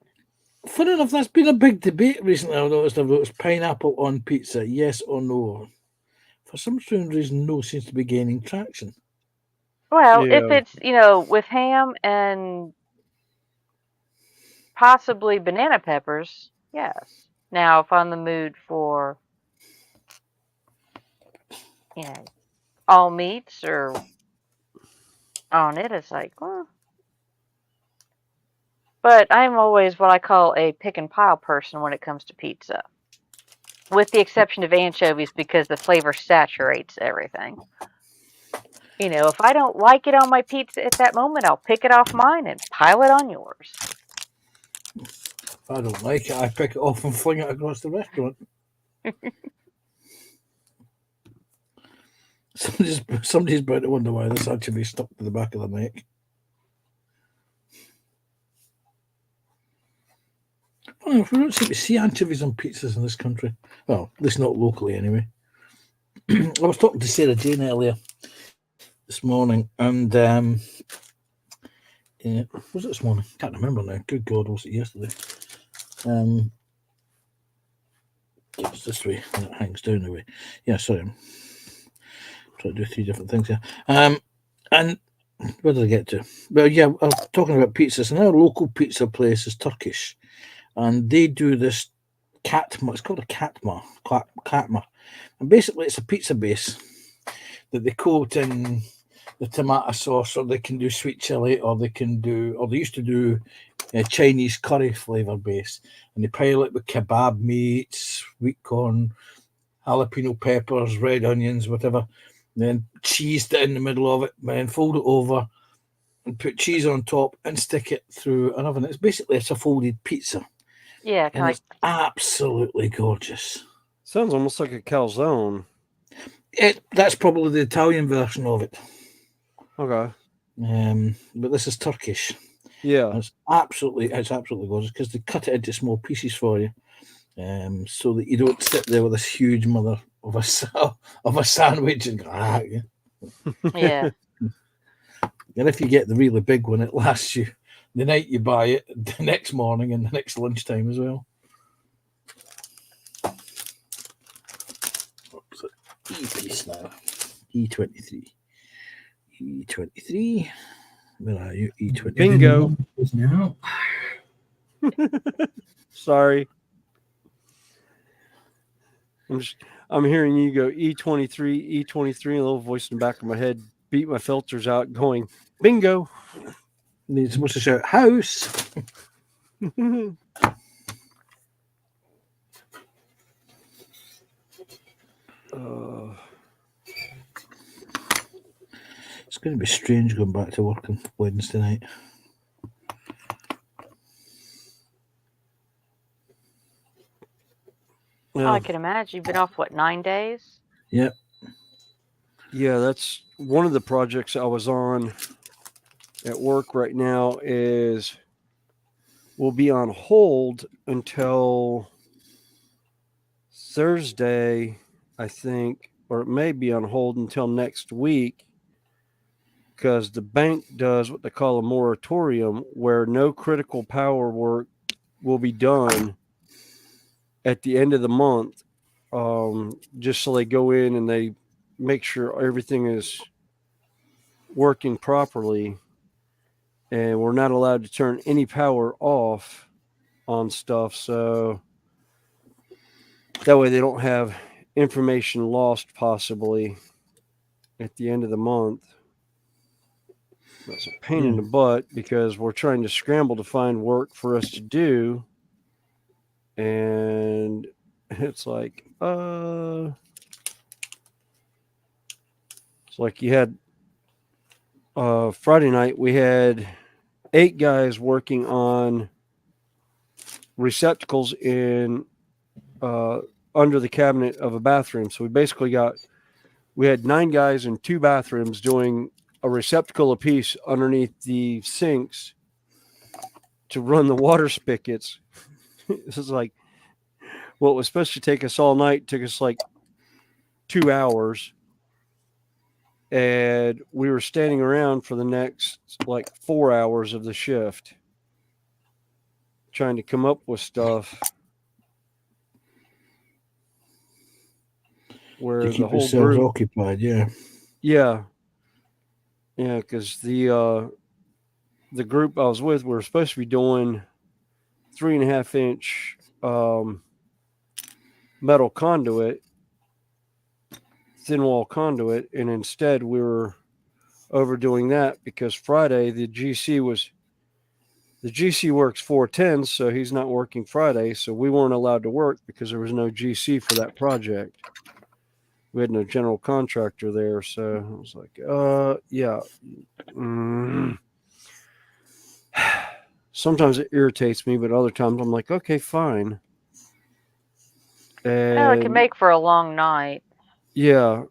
Funny enough, that's been a big debate recently. I've noticed pineapple on pizza, yes or no. For some strange reason, no seems to be gaining traction. Well, if Yeah. it's, with ham and possibly banana peppers, yes. Now, if I'm in the mood for, all meats or on it, it's like, well. But I'm always what I call a pick and pile person when it comes to pizza, with the exception of anchovies because the flavor saturates everything. If I don't like it on my pizza at that moment, I'll pick it off mine and pile it on yours. If I don't like it, I pick it off and fling it across the restaurant. Somebody's about to wonder why this anchovy stuck to the back of the neck. Well, we don't seem to see anchovies on pizzas in this country. Well, at least not locally, anyway. I was talking to Sarah Jane earlier this morning, and was it this morning? Can't remember now. Good God, was it yesterday? It was this way, and it hangs down the way. Yeah, sorry, I'm trying to do 3 different things here. And where did I get to? Well, yeah, I was talking about pizzas, and our local pizza place is Turkish, and they do this katma. It's called a katma, and basically it's a pizza base that they coat in the tomato sauce, or they can do sweet chili, or they used to do a Chinese curry flavour base, and they pile it with kebab meats, sweet corn, jalapeno peppers, red onions, whatever. Then cheese in the middle of it, and then fold it over and put cheese on top and stick it through an oven. It's a folded pizza. Yeah, and it's absolutely gorgeous. Sounds almost like a calzone. That's probably the Italian version of it. Okay. But this is Turkish. Yeah. And it's absolutely gorgeous because they cut it into small pieces for you, so that you don't sit there with this huge mother of a sandwich and go, Yeah. And if you get the really big one, it lasts you the night you buy it, the next morning, and the next lunchtime as well. E-piece now. E23. E23. Where are you? E23. Bingo. Now. Sorry. I'm hearing you go E23, E23, a little voice in the back of my head beat my filters out going, bingo. You're supposed to shout, house. It's going to be strange going back to work on Wednesday night. Oh, I can imagine. You've been off, 9 days? Yep. Yeah, that's one of the projects I was on at work right now will be on hold until Thursday, I think, or it may be on hold until next week, because the bank does what they call a moratorium, where no critical power work will be done at the end of the month, just so they go in and they make sure everything is working properly, and we're not allowed to turn any power off on stuff, so that way they don't have information lost possibly at the end of the month. That's a pain in the butt because we're trying to scramble to find work for us to do, and it's like it's like you had Friday night we had 8 guys working on receptacles in under the cabinet of a bathroom. So we had 9 guys in 2 bathrooms doing a receptacle apiece underneath the sinks to run the water spigots. This is like what was supposed to take us all night took us like 2 hours, and we were standing around for the next like 4 hours of the shift trying to come up with stuff where To the keep whole yourselves group, occupied, yeah. yeah, because the group I was with, we were supposed to be doing 3.5 inch metal conduit, thin wall conduit, and instead we were overdoing that because Friday the GC works 410s, so he's not working Friday, so we weren't allowed to work because there was no GC for that project. We had no general contractor there, so I was like, yeah. Sometimes it irritates me, but other times I'm like, okay, fine. Well, it can And make for a long night. yeah.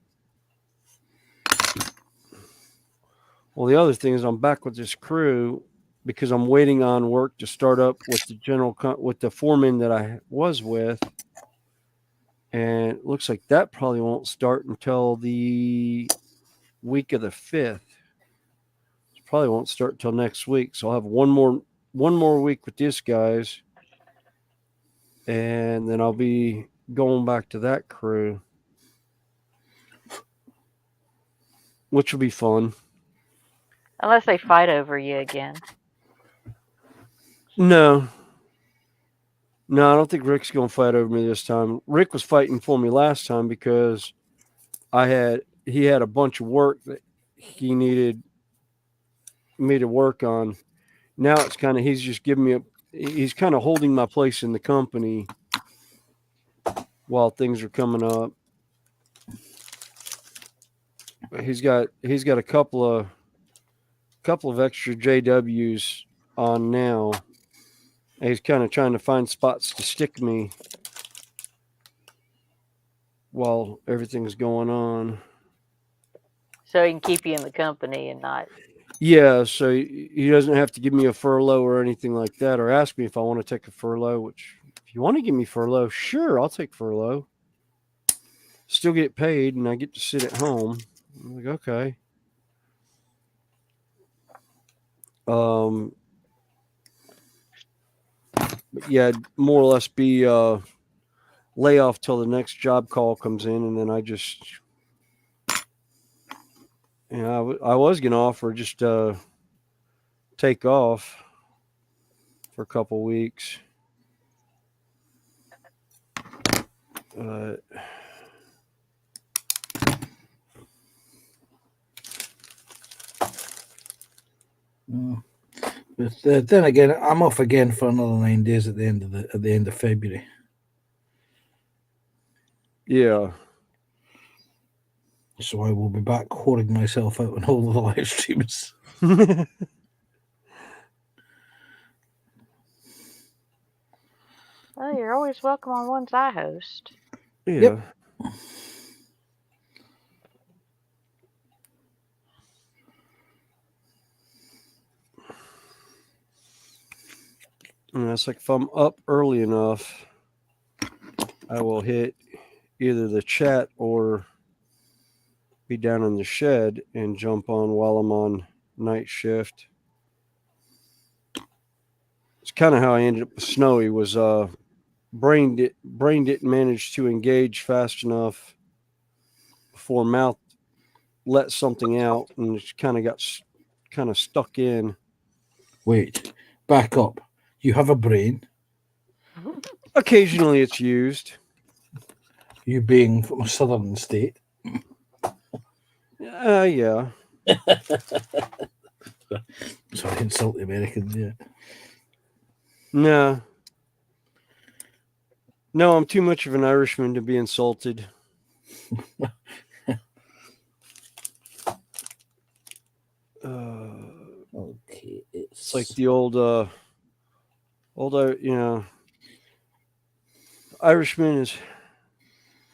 Well, the other thing is I'm back with this crew because I'm waiting on work to start up with with the foreman that I was with. And it looks like that probably won't start until the week of the 5th. It probably won't start until next week. So I'll have one more week with these guys, and then I'll be going back to that crew, which will be fun. Unless they fight over you again. No, I don't think Rick's going to fight over me this time. Rick was fighting for me last time because he had a bunch of work that he needed me to work on. Now it's kind of, he's just giving me he's kind of holding my place in the company while things are coming up. He's got a couple of extra JWs on now. And he's kind of trying to find spots to stick me while everything's going on. So he can keep you in the company and not. Yeah, so he doesn't have to give me a furlough or anything like that, or ask me if I want to take a furlough, which if you want to give me furlough, sure, I'll take furlough. Still get paid and I get to sit at home. I'm like, okay. But yeah, more or less be layoff till the next job call comes in, and then I just, I was gonna offer just take off for a couple weeks. But then again, I'm off again for another 9 days at the end of February. Yeah. So I will be back whoring myself out on all the live streams. Well, you're always welcome on ones I host. Yeah. Yep. And it's like if I'm up early enough, I will hit either the chat or be down in the shed and jump on while I'm on night shift. It's kind of how I ended up with Snowy. Was brain didn't manage to engage fast enough before mouth let something out, and it kind of got stuck in. Wait, back up. You have a brain. Occasionally it's used. You being from a southern state. Yeah. Sorry, insult the Americans, yeah. No, I'm too much of an Irishman to be insulted. Okay, it's like the old Irishman is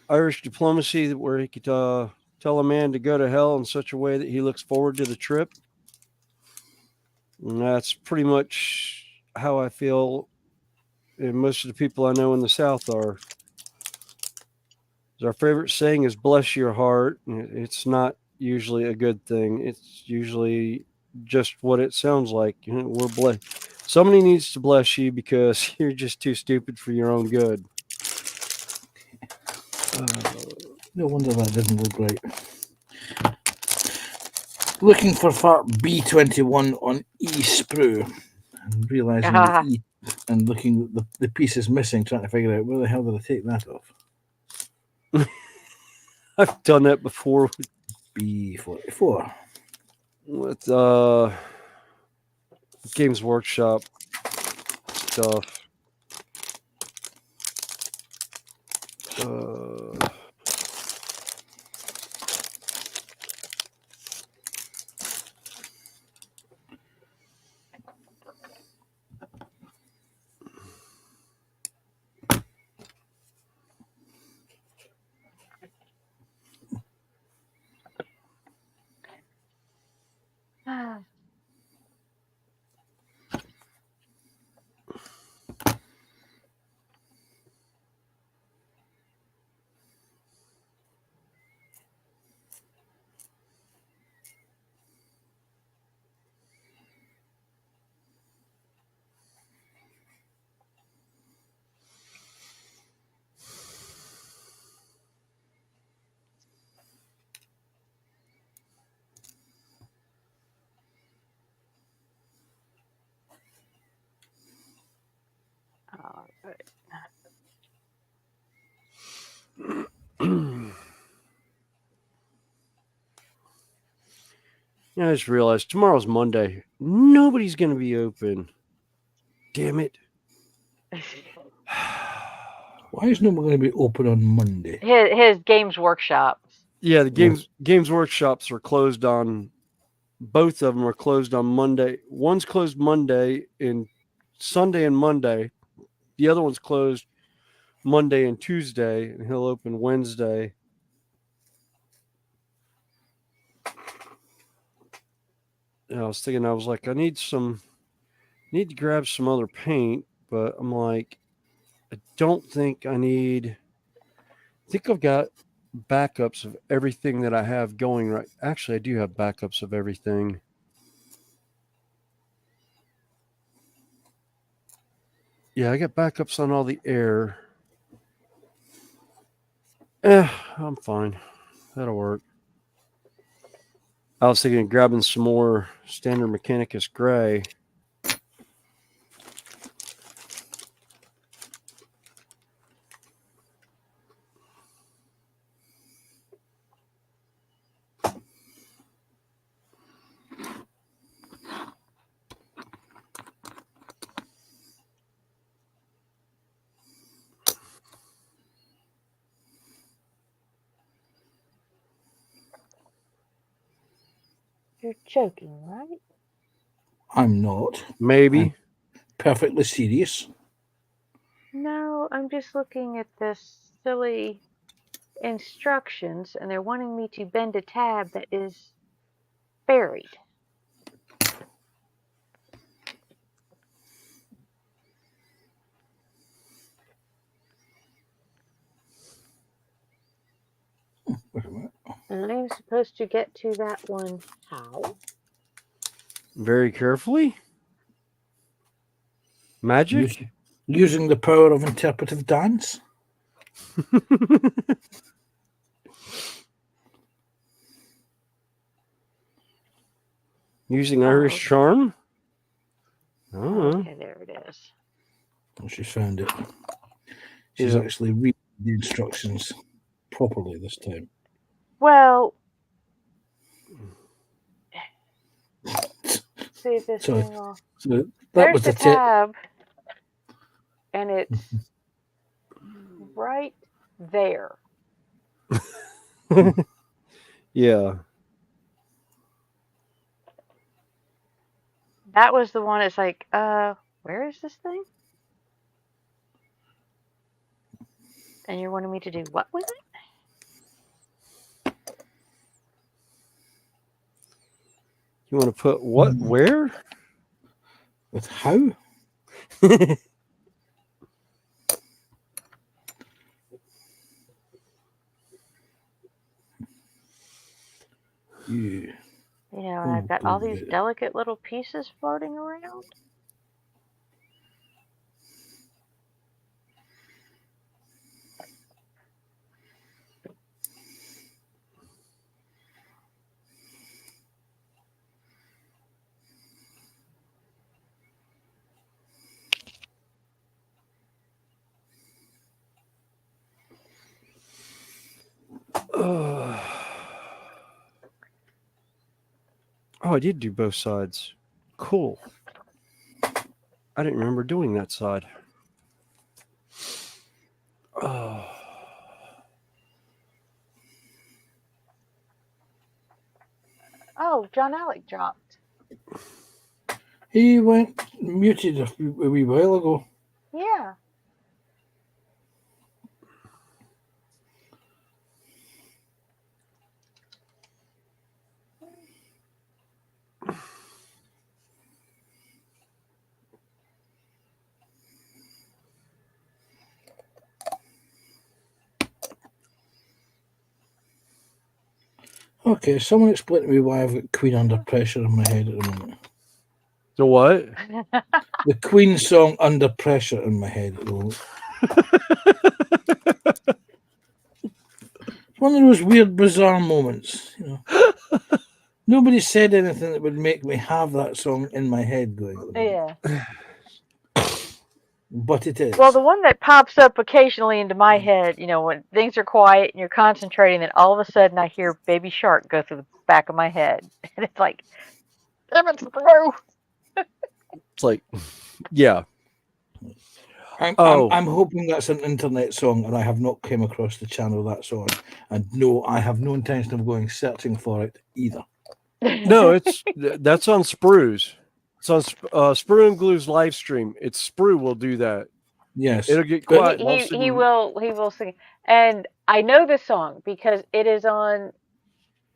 Irish diplomacy, where he could tell a man to go to hell in such a way that he looks forward to the trip. And that's pretty much how I feel and most of the people I know in the South are. Our favorite saying is "bless your heart." It's not usually a good thing. It's usually just what it sounds like. We're blessed. Somebody needs to bless you because you're just too stupid for your own good. No wonder that didn't look right. Looking for fart B21 on eSprue and realizing the E and looking at the piece is missing, trying to figure out where the hell did I take that off. I've done that before with B44. With Games Workshop stuff. All right. Yeah, I just realized tomorrow's Monday. Nobody's going to be open. Damn it. Why is no one going to be open on Monday? His Games Workshop. Yeah, the Games Workshops are closed on. Both of them are closed on Monday. One's closed Monday and Sunday and Monday. The other one's closed Monday and Tuesday, and he'll open Wednesday. And I was thinking, I was like, I need to grab some other paint, but I'm like, I don't think I need. I think I've got backups of everything that I have going right. Actually, I do have backups of everything. Yeah, I got backups on all the air. I'm fine. That'll work. I was thinking of grabbing some more Standard Mechanicus Gray. You're joking, right? I'm not. Maybe. I'm perfectly serious. No, I'm just looking at this silly instructions, and they're wanting me to bend a tab that is buried. And I'm supposed to get to that one how? Very carefully. Magic? Using the power of interpretive dance? Using Irish charm? Okay, there it is. Oh, she found it. She's actually reading the instructions properly this time. Well, see if this thing will. So that There's was the the tip. tab, and it's right there. Yeah. That was the one. It's like, where is this thing? And you're wanting me to do what with it? You want to put what where? With how? Yeah. You know, and I've got all these delicate little pieces floating around. Oh, I did do both sides. Cool. I didn't remember doing that side. Oh. Oh, John Alec dropped. He went muted a wee while ago. Yeah. Okay, someone explain to me why I've got Queen Under Pressure in my head at the moment. The what? The Queen song Under Pressure in my head at the moment. It's one of those weird, bizarre moments, you know. Nobody said anything that would make me have that song in my head going at the moment. Yeah. But it is. Well, the one that pops up occasionally into my head, you know, when things are quiet and you're concentrating, then all of a sudden I hear Baby Shark go through the back of my head. And it's like, damn it, through. It's like, yeah. I'm hoping that's an internet song, and I have not come across the channel that's on. And no, I have no intention of going searching for it either. No, that's on Sprue's. It's on Sprue and Glue's live stream. It's Sprue will do that. Yes, it'll get quiet. He will sing, and I know this song because it is on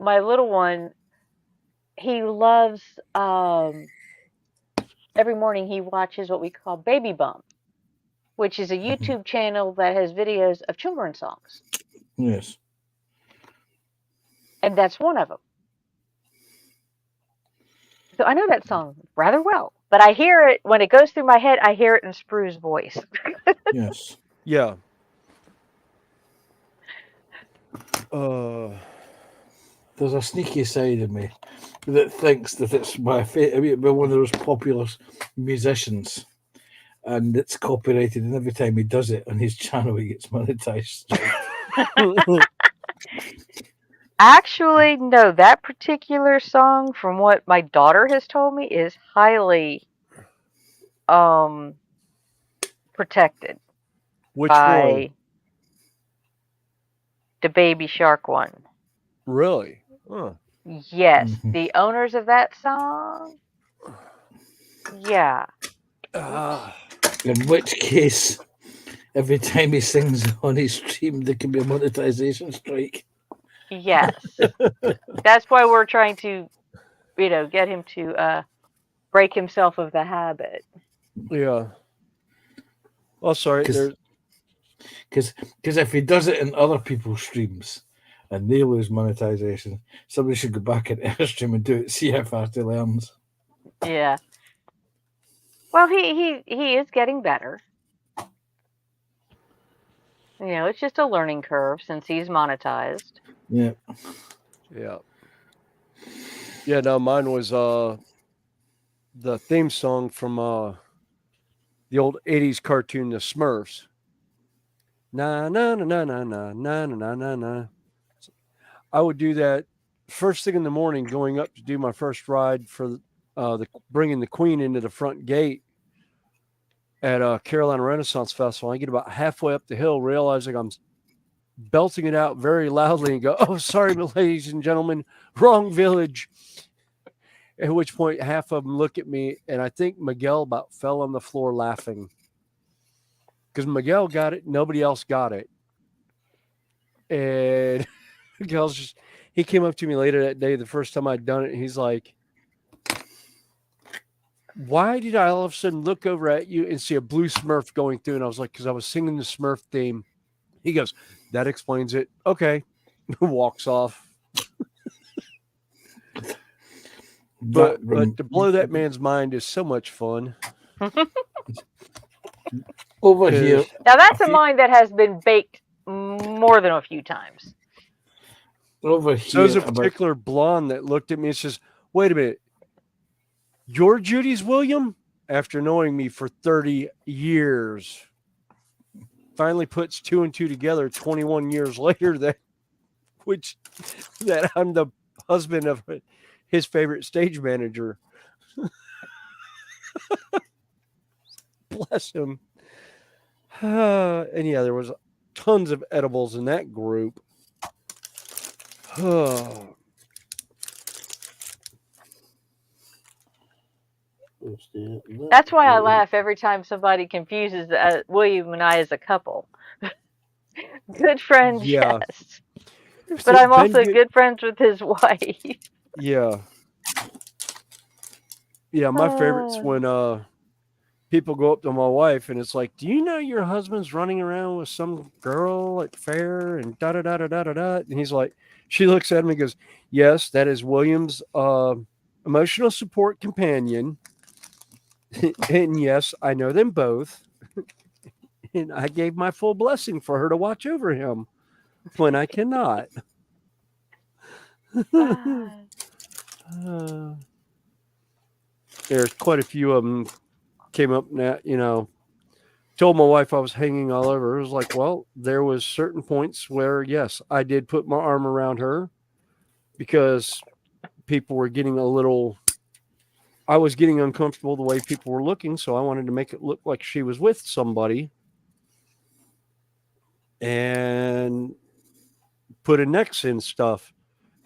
my little one. He loves every morning he watches what we call Baby Bump, which is a YouTube channel that has videos of children's songs. Yes, and that's one of them. So I know that song rather well, but I hear it when it goes through my head. I hear it in Sprue's voice. Yes. Yeah. There's a sneaky side of me that thinks that it's one of those popular musicians, and it's copyrighted, and every time he does it on his channel, he gets monetized. Actually, no, that particular song, from what my daughter has told me, is highly protected. Which by one? The Baby Shark one. Really? Huh. Yes, the owners of that song. Yeah. In which case, every time he sings on his stream, there can be a monetization strike. Yes. That's why we're trying to, get him to break himself of the habit. Yeah. Oh, sorry. Because if he does it in other people's streams and they lose monetization, somebody should go back into her stream and do it, see how fast he learns. Yeah. Well, he is getting better. It's just a learning curve since he's monetized. Yeah. Yeah. Yeah, no, mine was the theme song from the old 80s cartoon, The Smurfs. Na na na na na na na na na na. I would do that first thing in the morning, going up to do my first ride for bringing the Queen into the front gate at Carolina Renaissance Festival. I get about halfway up the hill, realizing I'm belting it out very loudly, and go, "Oh, sorry, ladies and gentlemen, wrong village." At which point, half of them look at me, and I think Miguel about fell on the floor laughing. Because Miguel got it, nobody else got it. And Miguel's he came up to me later that day, the first time I'd done it, and he's like, "Why did I all of a sudden look over at you and see a blue Smurf going through?" And I was like, "Because I was singing the Smurf theme." He goes, "That explains it." Okay. Walks off. But room. to blow that man's mind is so much fun. Over here. Now that's a mind that has been baked more than a few times. Over So there's here. a particular blonde that looked at me and says, "Wait a minute, you're Judy's William?" After knowing me for 30 years, finally puts two and two together 21 years later that I'm the husband of his favorite stage manager. Bless him. And yeah, there was tons of edibles in that group. That's why I laugh every time somebody confuses William and I as a couple. Good friends, Yeah. yes. But I'm also Ben- good friends with his wife. Yeah. Yeah, my favorite's when people go up to my wife and it's like, "Do you know your husband's running around with some girl at fair and da da da da da da da?" And he's like, she looks at him and goes, "Yes, that is William's emotional support companion." And yes, I know them both. And I gave my full blessing for her to watch over him when I cannot. There's quite a few of them came up now, told my wife I was hanging all over her. It was like, well, there was certain points where, yes, I did put my arm around her because people were getting I was getting uncomfortable the way people were looking. So I wanted to make it look like she was with somebody and put a necks in stuff.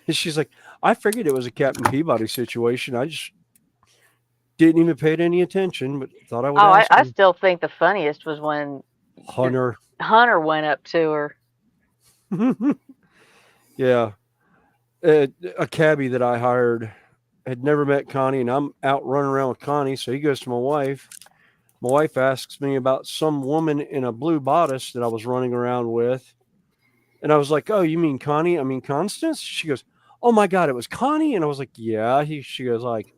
And she's like, "I figured it was a Captain Peabody situation. I just didn't even pay any attention, but thought I would ask I her." still think the funniest was when Hunter went up to her. Yeah. A cabbie that I hired had never met Connie, and I'm out running around with Connie. So he goes to my wife. My wife asks me about some woman in a blue bodice that I was running around with. And I was like, "Oh, you mean Connie? I mean Constance?" She goes, "Oh my God, it was Connie." And I was like, "Yeah." She goes like,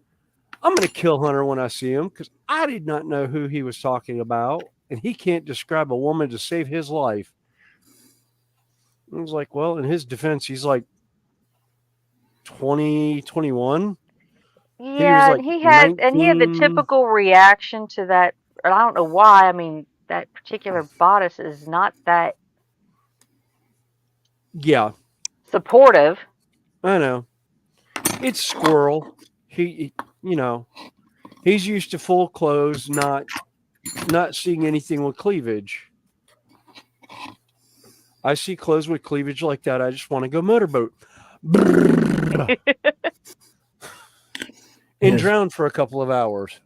"I'm going to kill Hunter when I see him because I did not know who he was talking about. And he can't describe a woman to save his life." I was like, well, in his defense, he's like 20, 21. Yeah, and he had 19. the typical reaction to that. I don't know why. I mean, that particular bodice is not that Yeah, supportive. I know. It's Squirrel. He he's used to full clothes, not seeing anything with cleavage. I see clothes with cleavage like that. I just want to go motorboat. And drown for a couple of hours.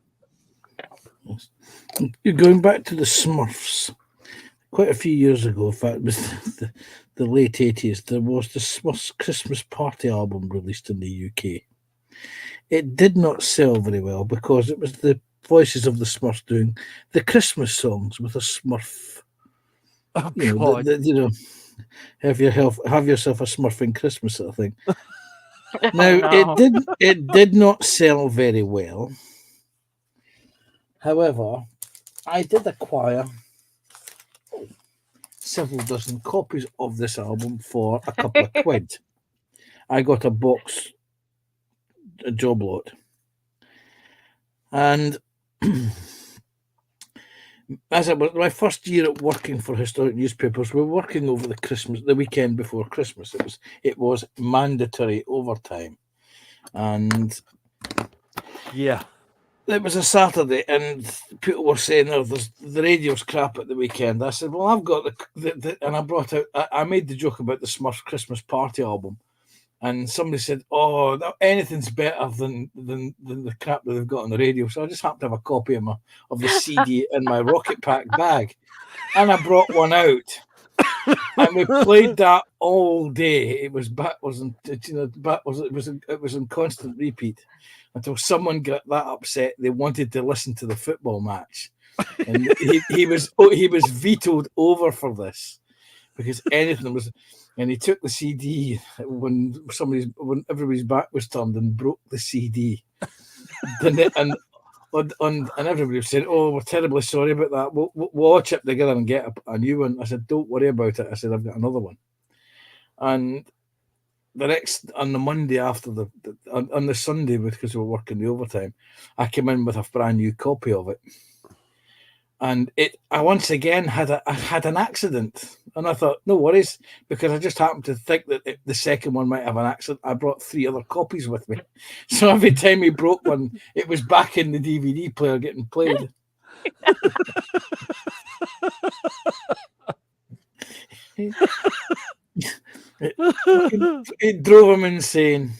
You're going back to the Smurfs. Quite a few years ago, in fact, it was the late 80s, there was the Smurfs Christmas Party album released in the UK. It did not sell very well because it was the voices of the Smurfs doing the Christmas songs with a Smurf. Oh, God. Have yourself a Smurfing Christmas sort of thing. Now, it did not sell very well. However, I did acquire several dozen copies of this album for a couple of quid. I got a box, a job lot. And as it was my first year at working for historic newspapers, we were working over the weekend before Christmas. It was mandatory overtime. And yeah, it was a Saturday, and people were saying, "Oh, the radio's crap at the weekend." I said, "Well, I've got and I brought out. I made the joke about the Smurf Christmas Party album, and somebody said, "Oh, anything's better than the crap that they've got on the radio." So I just happened to have a copy of the CD in my Rocket Pack bag, and I brought one out. And we played that all day. It was in constant repeat until someone got that upset they wanted to listen to the football match, and he was vetoed over for this because anything was. And he took the CD when everybody's back was turned and broke the CD. and everybody said, "Oh, we're terribly sorry about that. We'll watch it together and get a new one." I said, "Don't worry about it." I said, "I've got another one." And on the Monday after on the Sunday, because we were working the overtime, I came in with a brand new copy of it. And I once again I had an accident, and I thought, no worries, because I just happened to think that the second one might have an accident. I brought 3 other copies with me, so every time he broke one, it was back in the DVD player getting played. It drove him insane.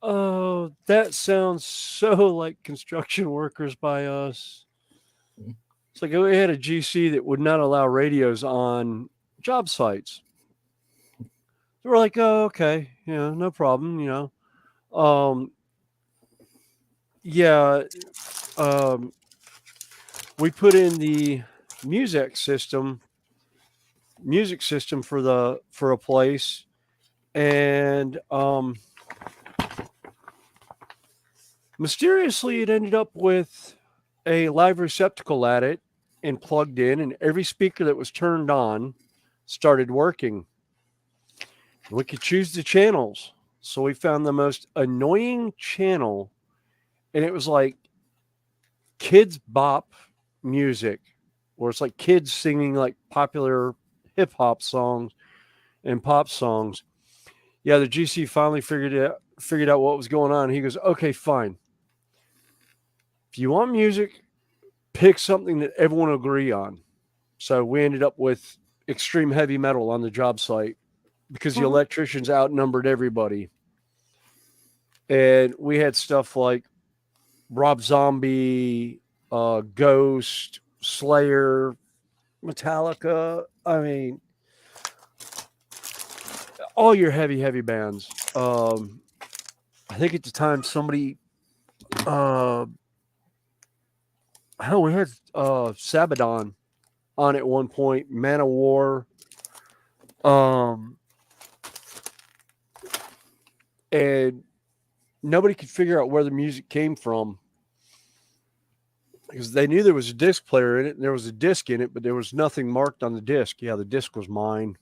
Oh, that sounds so like construction workers by us. It's like we had a GC that would not allow radios on job sites. So we're like, oh, okay, no problem, we put in the music system for a place, and mysteriously it ended up with a live receptacle at it and plugged in, and every speaker that was turned on started working. We could choose the channels, so we found the most annoying channel, and it was like kids bop music, where it's like kids singing like popular hip hop songs and pop songs. Yeah, the GC finally figured out what was going on. He goes, "Okay, fine. If you want music, pick something that everyone will agree on." So we ended up with extreme heavy metal on the job site because the electricians outnumbered everybody. And we had stuff like Rob Zombie, Ghost, Slayer, Metallica. I mean, all your heavy bands. I think at the time somebody, we had Sabadon on at one point, Man of War, and nobody could figure out where the music came from because they knew there was a disc player in it and there was a disc in it, but there was nothing marked on the disc. Yeah, the disc was mine.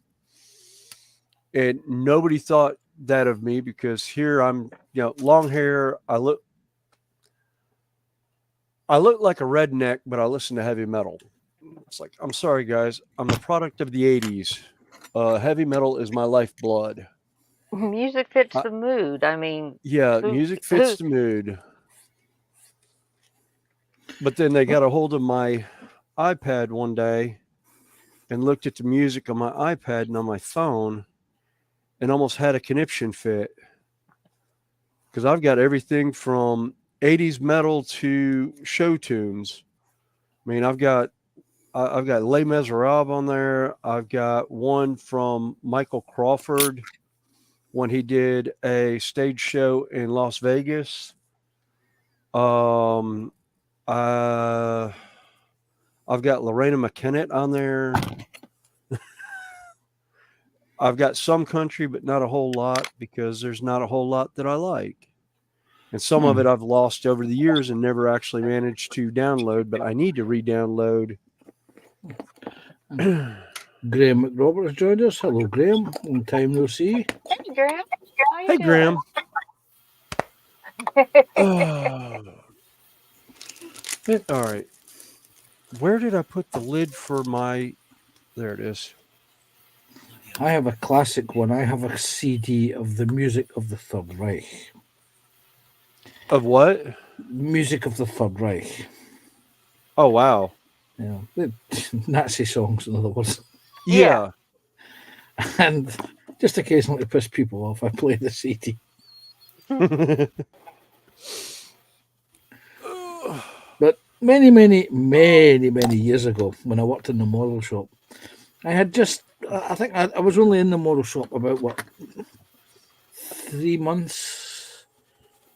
And nobody thought that of me because here I'm, long hair. I look like a redneck, but I listen to heavy metal. It's like, I'm sorry, guys. I'm the product of the 80s. Heavy metal is my lifeblood. Music fits the mood. I mean, yeah, music fits the mood. But then they got a hold of my iPad one day and looked at the music on my iPad and on my phone and almost had a conniption fit. Because I've got everything from 80s metal to show tunes. I mean, I've got Les Miserables on there. I've got one from Michael Crawford when he did a stage show in Las Vegas. I've got Lorena McKennett on there. I've got some country, but not a whole lot because there's not a whole lot that I like. And some of it I've lost over the years and never actually managed to download, but I need to re-download. Graham McRoberts joined us. Hello, Graham. Long time no see. Hey, Graham. How you Hey, doing? Graham. All right. Where did I put the lid for my... There it is. I have a classic one. I have a CD of the music of the Third Reich. Of what? Music of the Third Reich. Oh, wow. Yeah. Nazi songs, in other words. Yeah. And just occasionally to piss people off, I play the CD. But many years ago, when I worked in the model shop, I had just, I think I was only in the model shop about, 3 months?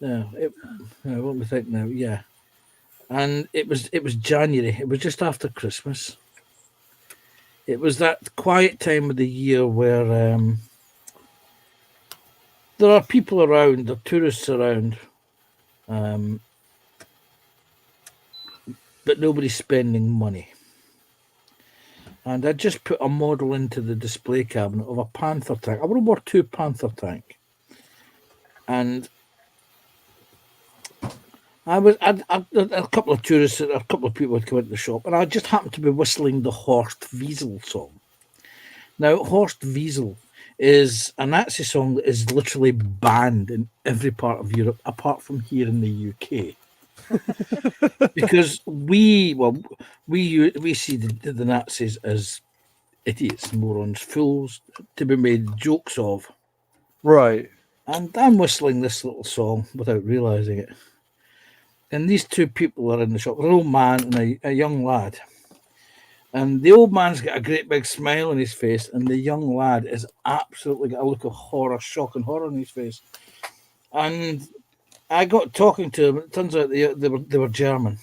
No, it won't be think now, yeah. and it was January. It was just after Christmas. It was that quiet time of the year where there are people around, there are tourists around, but nobody's spending money. And I just put a model into the display cabinet of a Panther tank, a World War II Panther tank. And a couple of tourists, a couple of people had come into the shop, and I just happened to be whistling the Horst Wiesel song. Now, Horst Wiesel is a Nazi song that is literally banned in every part of Europe, apart from here in the UK. Because we see the Nazis as idiots, morons, fools to be made jokes of. Right. And I'm whistling this little song without realising it. And these two people are in the shop, an old man and a young lad. And the old man's got a great big smile on his face, and the young lad is absolutely got a look of horror, shock and horror on his face. And I got talking to him. It turns out they were German.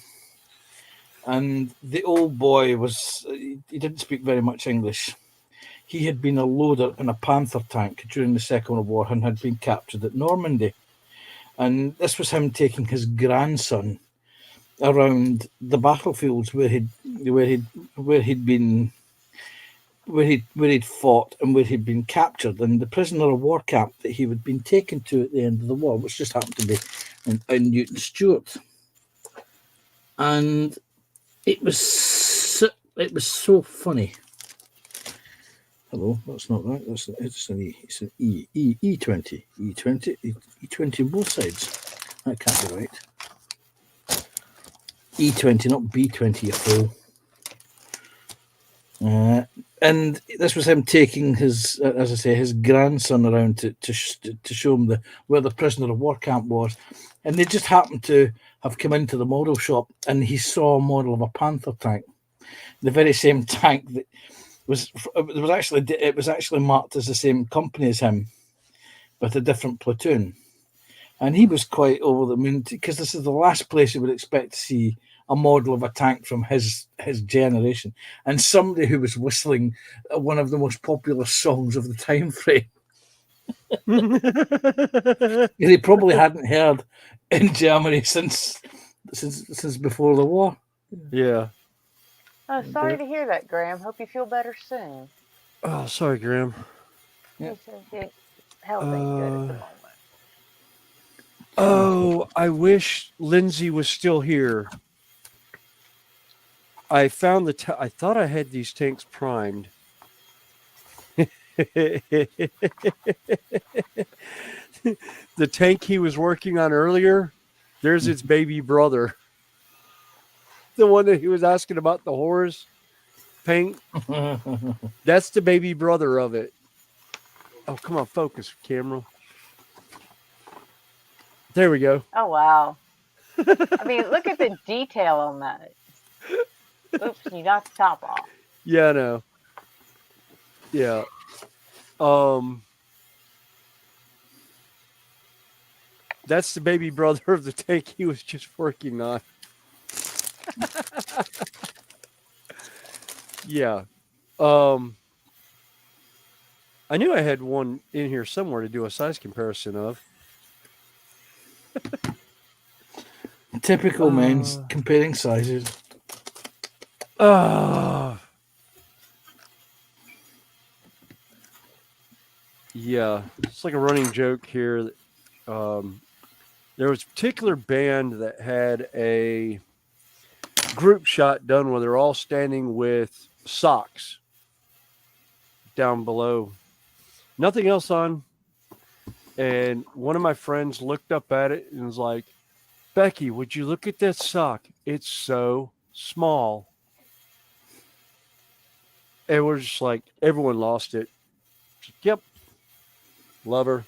And the old boy he didn't speak very much English. He had been a loader in a Panther tank during the Second World War and had been captured at Normandy. And this was him taking his grandson around the battlefields where he'd fought and where he'd been captured, and the prisoner of war camp that he had been taken to at the end of the war, which just happened to be in Newton Stewart. And it was so funny. Hello, that's not right. It's an E. It's an E20 on both sides. That can't be right. E20, not B20, you fool. And this was him taking his, as I say, his grandson around to show him where the prisoner of war camp was, and they just happened to have come into the model shop, and he saw a model of a Panther tank, the very same tank that was actually marked as the same company as him, but a different platoon. And he was quite over the moon because this is the last place you would expect to see a model of a tank from his generation, and somebody who was whistling one of the most popular songs of the time frame. He probably hadn't heard in Germany since before the war. Yeah. Oh, sorry to hear that, Graham. Hope you feel better soon. Oh, sorry, Graham. He says health ain't good at the moment. Oh, I wish Lindsay was still here. I found I thought I had these tanks primed. The tank he was working on earlier, there's its baby brother. The one that he was asking about, the horse paint. That's the baby brother of it. Oh, come on, focus, camera. There we go. Oh, wow. I mean, look at the detail on that. Oops, you knocked the top off. Yeah, I know. Yeah. That's the baby brother of the tank he was just working on. Yeah. I knew I had one in here somewhere to do a size comparison of. Typical men's comparing sizes. Yeah, it's like a running joke here. There was a particular band that had a group shot done where they're all standing with socks down below, nothing else on. And one of my friends looked up at it and was like, "Becky, would you look at that sock? It's so small." And we're just like, everyone lost it. Yep. Love her.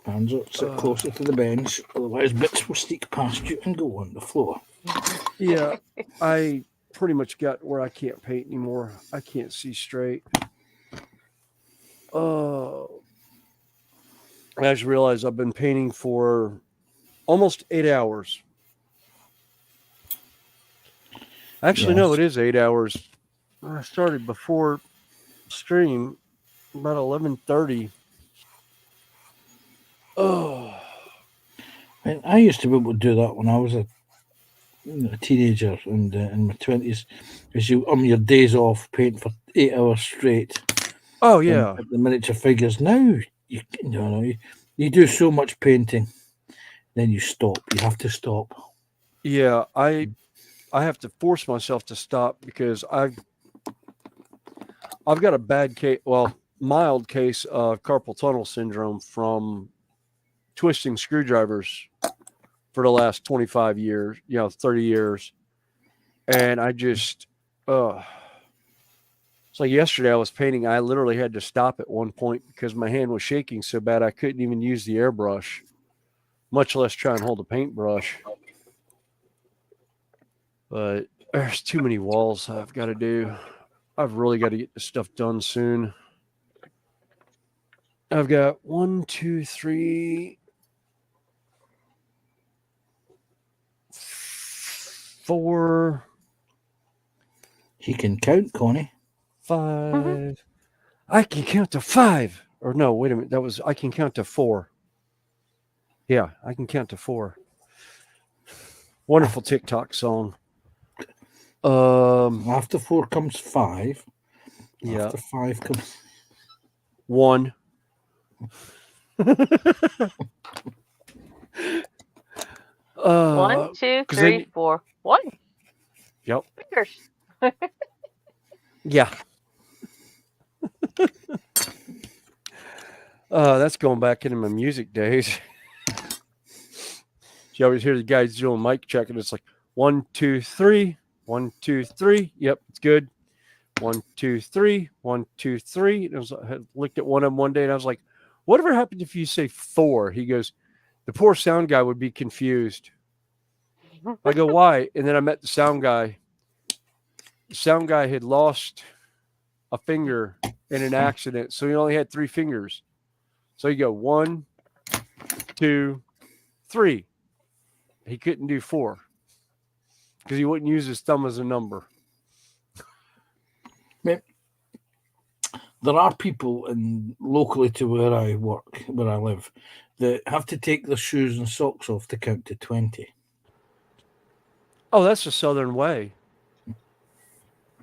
Hands up, sit closer to the bench, otherwise bits will sneak past you and go on the floor. Yeah, I pretty much got where I can't paint anymore. I can't see straight. Oh. I just realized I've been painting for almost 8 hours. Actually, no, Yes. it is 8 hours. I started before stream about 11:30. Oh, I used to be able to do that when I was a teenager and in my 20s. As you your days off, paint for 8 hours straight. oh yeah, At the miniature figures now, you do so much painting, then you stop. You have to stop. yeah. I have to force myself to stop because I've got a bad case, well, mild case of carpal tunnel syndrome from twisting screwdrivers for the last 25 years, 30 years. And I just, it's like yesterday I was painting. I literally had to stop at one point because my hand was shaking so bad I couldn't even use the airbrush, much less try and hold a paintbrush. But there's too many walls I've got to do. I've really got to get this stuff done soon. I've got 1, 2, 3, 4. He can count, Connie. 5. I can count to 5. Or no, wait a minute. I can count to 4. Yeah, I can count to 4. Wonderful TikTok song. After 4 comes 5. Yeah. After 5 comes 1. One, two, three, 4. 1. Yep. Fingers. Yeah. That's going back into my music days. You always hear the guys doing mic check, and it's like 1, 2, 3, 1, 2, 3. Yep, it's good. 1, 2, 3, 1, 2, 3. And I looked at one of them one day, and I was like, "Whatever happened if you say 4?" He goes, "The poor sound guy would be confused." I go, "Why?" And then I met the sound guy. The sound guy had lost a finger in an accident, so he only had 3 fingers. So you go 1, 2, 3. He couldn't do 4 because he wouldn't use his thumb as a number. There are people locally to where I work, where I live, that have to take their shoes and socks off to count to 20. Oh, that's the Southern way.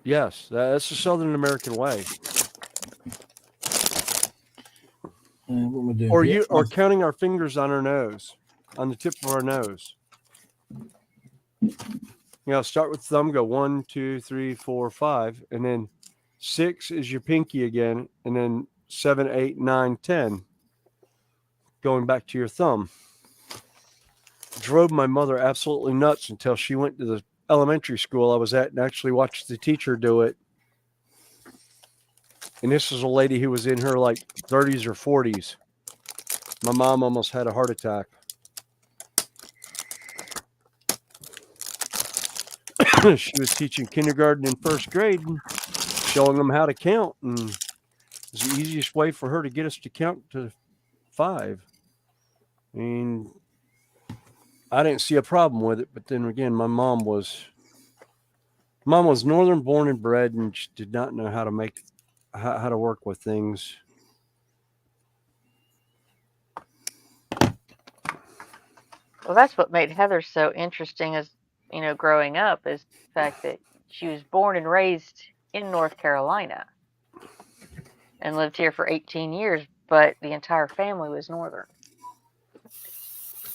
Yes, that's the Southern American way. What am I doing here? Or counting our fingers on our nose, on the tip of our nose. Start with thumb, go 1, 2, 3, 4, 5, and then 6 is your pinky again, and then 7, 8, 9, 10, going back to your thumb. Drove my mother absolutely nuts until she went to the elementary school I was at and actually watched the teacher do it. And this was a lady who was in her like 30s or 40s. My mom almost had a heart attack. She was teaching kindergarten and first grade and showing them how to count. And it was the easiest way for her to get us to count to 5. I mean, I didn't see a problem with it. But then again, my mom was Northern born and bred and she did not know how to work with things. Well, that's what made Heather so interesting as, growing up, is the fact that she was born and raised in North Carolina and lived here for 18 years, but the entire family was Northern.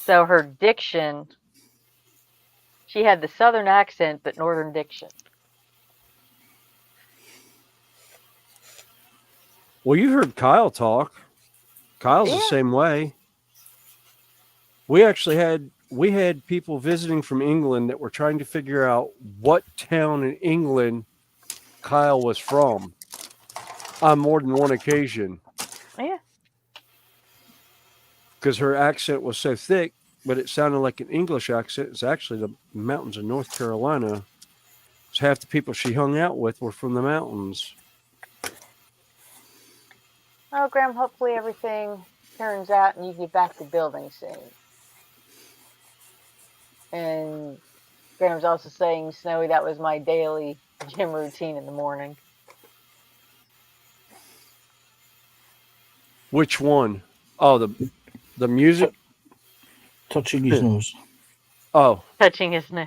So her diction, she had the Southern accent, but Northern diction. Well, you heard Kyle talk. Kyle's the same way. We had people visiting from England that were trying to figure out what town in England Kyle was from on more than one occasion. Yeah. Because her accent was so thick, but it sounded like an English accent. It's actually the mountains of North Carolina. So half the people she hung out with were from the mountains. Oh, Graham, hopefully everything turns out and you get back to building soon. And Graham was also saying, Snowy, that was my daily gym routine in the morning. Which one? Oh, the music? Touching his nose. Oh. Touching his nose.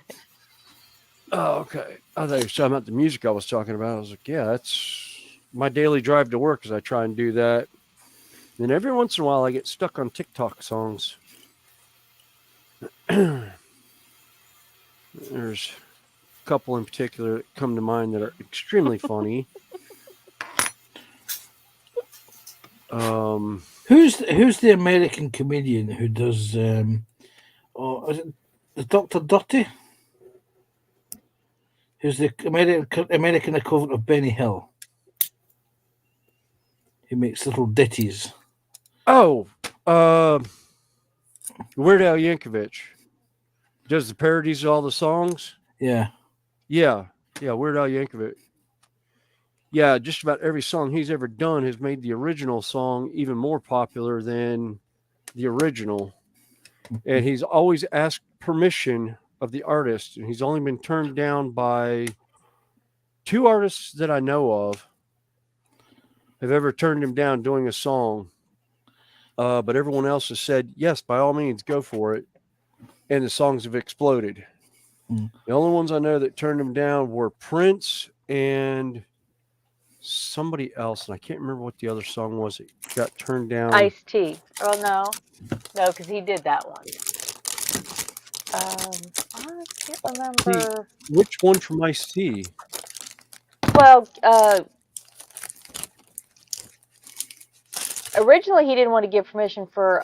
Oh, okay. I thought you were talking about the music I was talking about. I was like, yeah, that's my daily drive to work, is I try and do that. And every once in a while I get stuck on TikTok songs. There's a couple in particular that come to mind that are extremely funny. Who's the American comedian who does is it the Dr. Dirty? Who's the American equivalent of Benny Hill? He makes little ditties. Oh, Weird Al Yankovic does the parodies of all the songs. Yeah. Weird Al Yankovic. Yeah, just about every song he's ever done has made the original song even more popular than the original. And he's always asked permission of the artist, and he's only been turned down by 2 artists that I know of have ever turned him down doing a song. But everyone else has said, yes, by all means, go for it. And the songs have exploded. The only ones I know that turned him down were Prince and somebody else. And I can't remember what the other song was that got turned down. Ice-T. Oh, no, because he did that one. I can't remember. Which one from Ice-T? Well, originally he didn't want to give permission for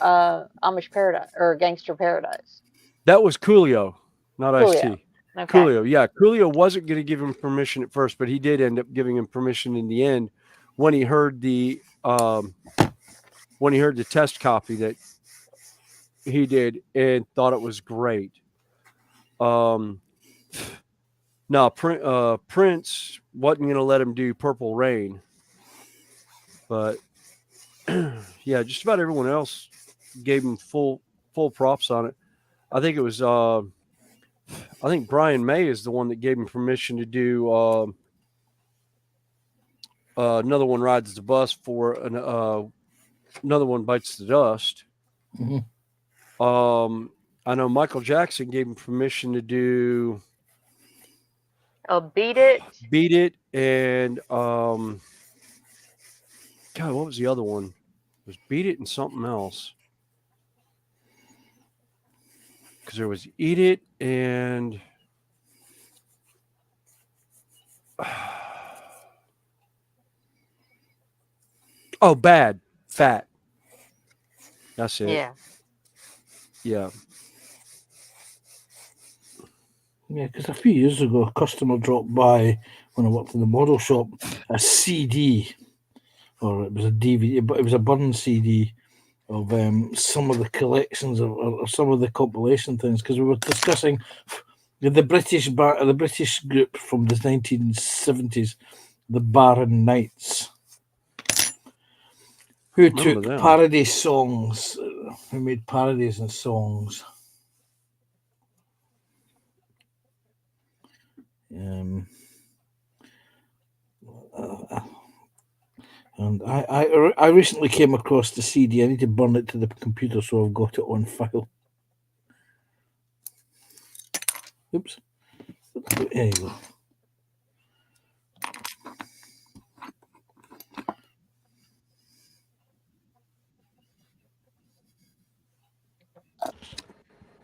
Amish Paradise or Gangster Paradise. That was Coolio, not Coolio. Ice-T. Okay. Coolio, yeah. Coolio wasn't going to give him permission at first, but he did end up giving him permission in the end when he heard the test copy that he did and thought it was great. No, Prince wasn't going to let him do Purple Rain, but yeah, just about everyone else gave him full props on it. I think it was I think Brian May is the one that gave him permission to do Another One Rides the Bus for Another One Bites the Dust. Mm-hmm. I know Michael Jackson gave him permission to do Beat It, and God, what was the other one? It was Beat It and something else. Because there was Eat It and Bad, Fat. That's it. Yeah. Yeah, because a few years ago, a customer dropped by when I worked in the model shop, a CD, or it was a DVD, but it was a burned CD of some of the collections or some of the compilation things, because we were discussing the British group from the 1970s, the Barron Knights, who took parody songs, who made parodies and songs. And I recently came across the CD. I need to burn it to the computer, so I've got it on file. Oops. There you go.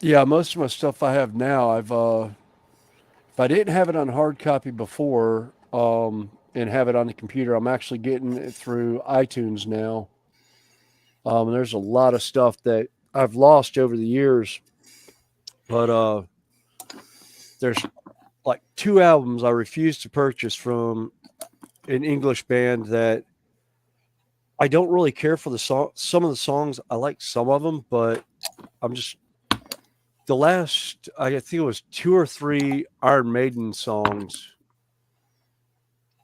Yeah, most of my stuff I have now, I've if I didn't have it on hard copy before, and have it on the computer, I'm actually getting it through iTunes now. There's a lot of stuff that I've lost over the years, but there's like 2 albums I refuse to purchase from an English band that I don't really care for the song. Some of the songs, I like some of them, but I'm just the last, I think it was 2 or 3 Iron Maiden songs,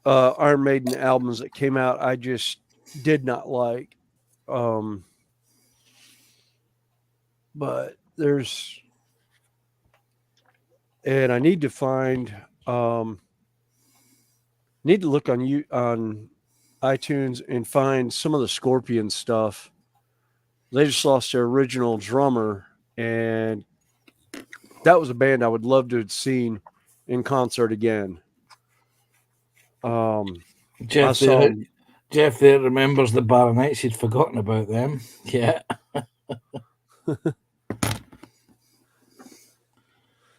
Iron Maiden albums that came out, I just did not like. but there's, and I need to find, need to look on iTunes and find some of the Scorpion stuff. They just lost their original drummer, and that was a band I would love to have seen in concert again. Jeff there remembers the Baronites. He'd forgotten about them. Yeah.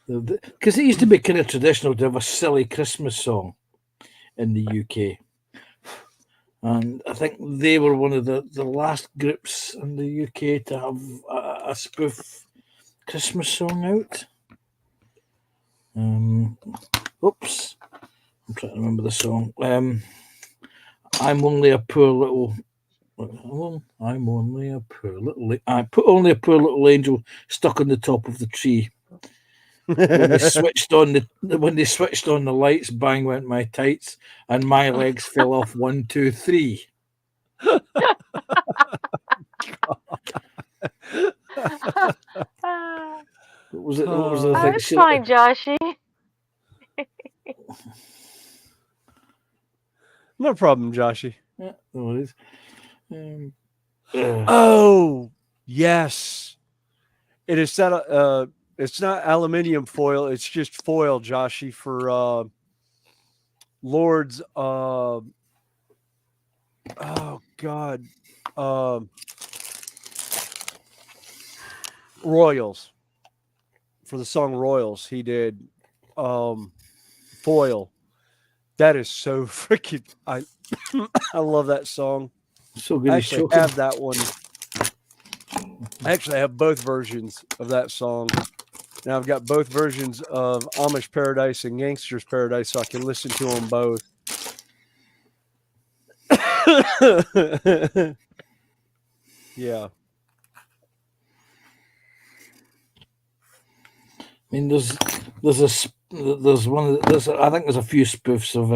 Because it used to be kind of traditional to have a silly Christmas song in the UK. And I think they were one of the last groups in the UK to have a spoof Christmas song out. Oops. I'm trying to remember the song. I'm only a poor little... I'm only a poor little... I put only a poor little angel stuck on the top of the tree. When they switched on the lights, bang went my tights, and my legs fell off 1, 2, 3. What was it? What was the thing? It's fine, Joshy. No problem, Joshy. Yeah, no worries. Oh, yes. It is that. It's not aluminium foil. It's just foil, Joshy, for Lord's. Oh God. Royals. For the song Royals, he did foil. That is so freaking. I love that song. So good. I actually have that one. I actually have both versions of that song. Now I've got both versions of Amish Paradise and Gangster's Paradise, so I can listen to them both. Yeah. I mean, there's I think there's a few spoofs of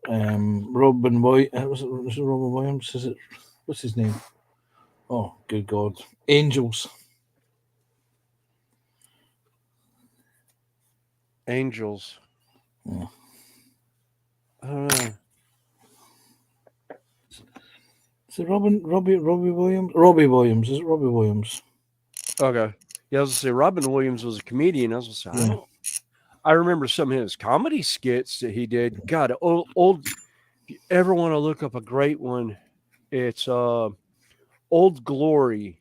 Robin Williams. Was it Robin Williams? Is it? What's his name? Oh, good God! Angels. Angels. Yeah. I don't know. Is it Robbie Williams? Robbie Williams. Is it Robbie Williams? Okay. Yeah, I was going to say Robin Williams was a comedian. I was going to say, I remember some of his comedy skits that he did. God, old. If you ever want to look up a great one, it's Old Glory,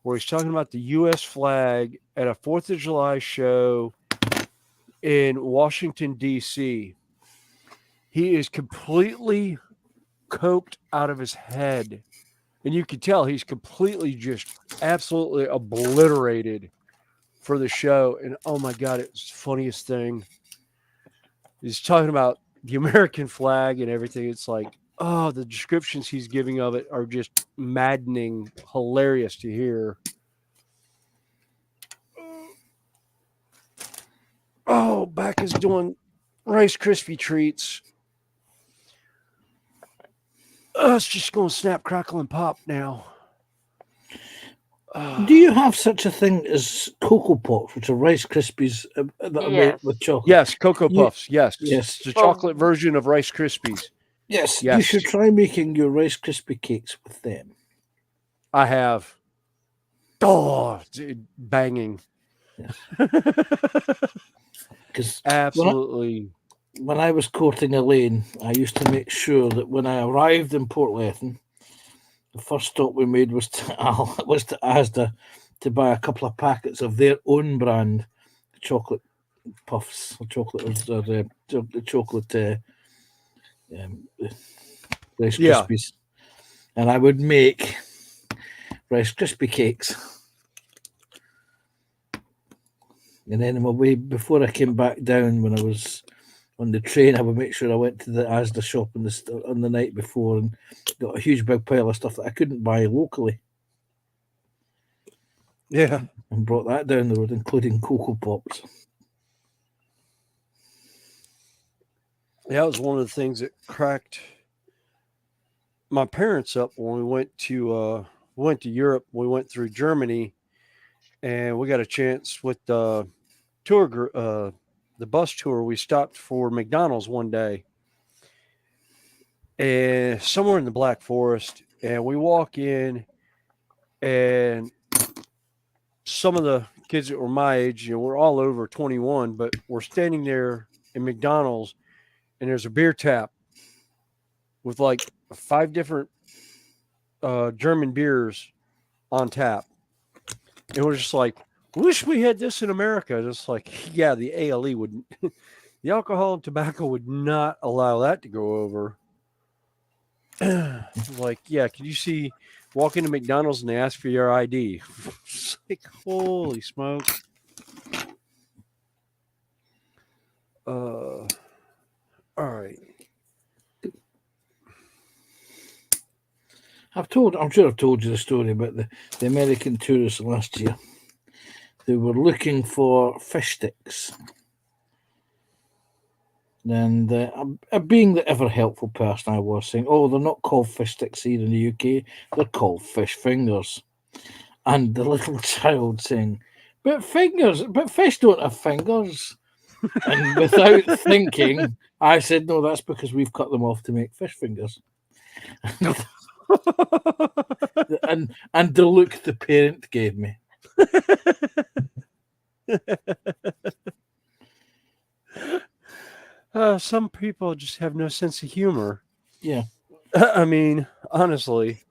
where he's talking about the U.S. flag at a 4th of July show in Washington, D.C. He is completely coked out of his head. And you can tell he's completely just absolutely obliterated for the show. And oh my God, it's the funniest thing. He's talking about the American flag and everything. It's like, oh, the descriptions he's giving of it are just maddening, hilarious to hear. Oh, Back is doing Rice Krispie treats. It's just going to snap, crackle, and pop now. Do you have such a thing as Cocoa Pops, which are Rice Krispies that are made with chocolate? Yes, Cocoa Puffs. Yes. Yes. It's the chocolate version of Rice Krispies. Yes. You should try making your Rice Krispie cakes with them. I have. Oh, dude, banging. Because absolutely. When I was courting Elaine, I used to make sure that when I arrived in Portlethen, the first stop we made was to Asda to buy a couple of packets of their own brand chocolate puffs, or chocolate Rice Krispies, and I would make Rice Krispie cakes. And then on my way, before I came back down, when I was on the train, I would make sure I went to the Asda shop on the night before and got a huge big pile of stuff that I couldn't buy locally. Yeah. And brought that down the road, including Cocoa Pops. Yeah, that was one of the things that cracked my parents up when we went to Europe. We went through Germany, and we got a chance with the the bus tour. We stopped for McDonald's one day, and somewhere in the Black Forest, and we walk in, and some of the kids that were my age, we're all over 21, but we're standing there in McDonald's, and there's a beer tap with like 5 different German beers on tap. And we're just like, wish we had this in America. Just like, yeah, the ALE wouldn't, the alcohol and tobacco would not allow that to go over. Like, yeah, can you see, walk into McDonald's and they ask for your ID? It's like, holy smoke. All right. I'm sure I've told you the story about the American tourists last year. They were looking for fish sticks. And being the ever helpful person I was, saying, oh, they're not called fish sticks here in the UK, they're called fish fingers. And the little child saying, but fish don't have fingers. And without thinking, I said, no, that's because we've cut them off to make fish fingers. and the look the parent gave me. Some people just have no sense of humor. Yeah. I mean, honestly.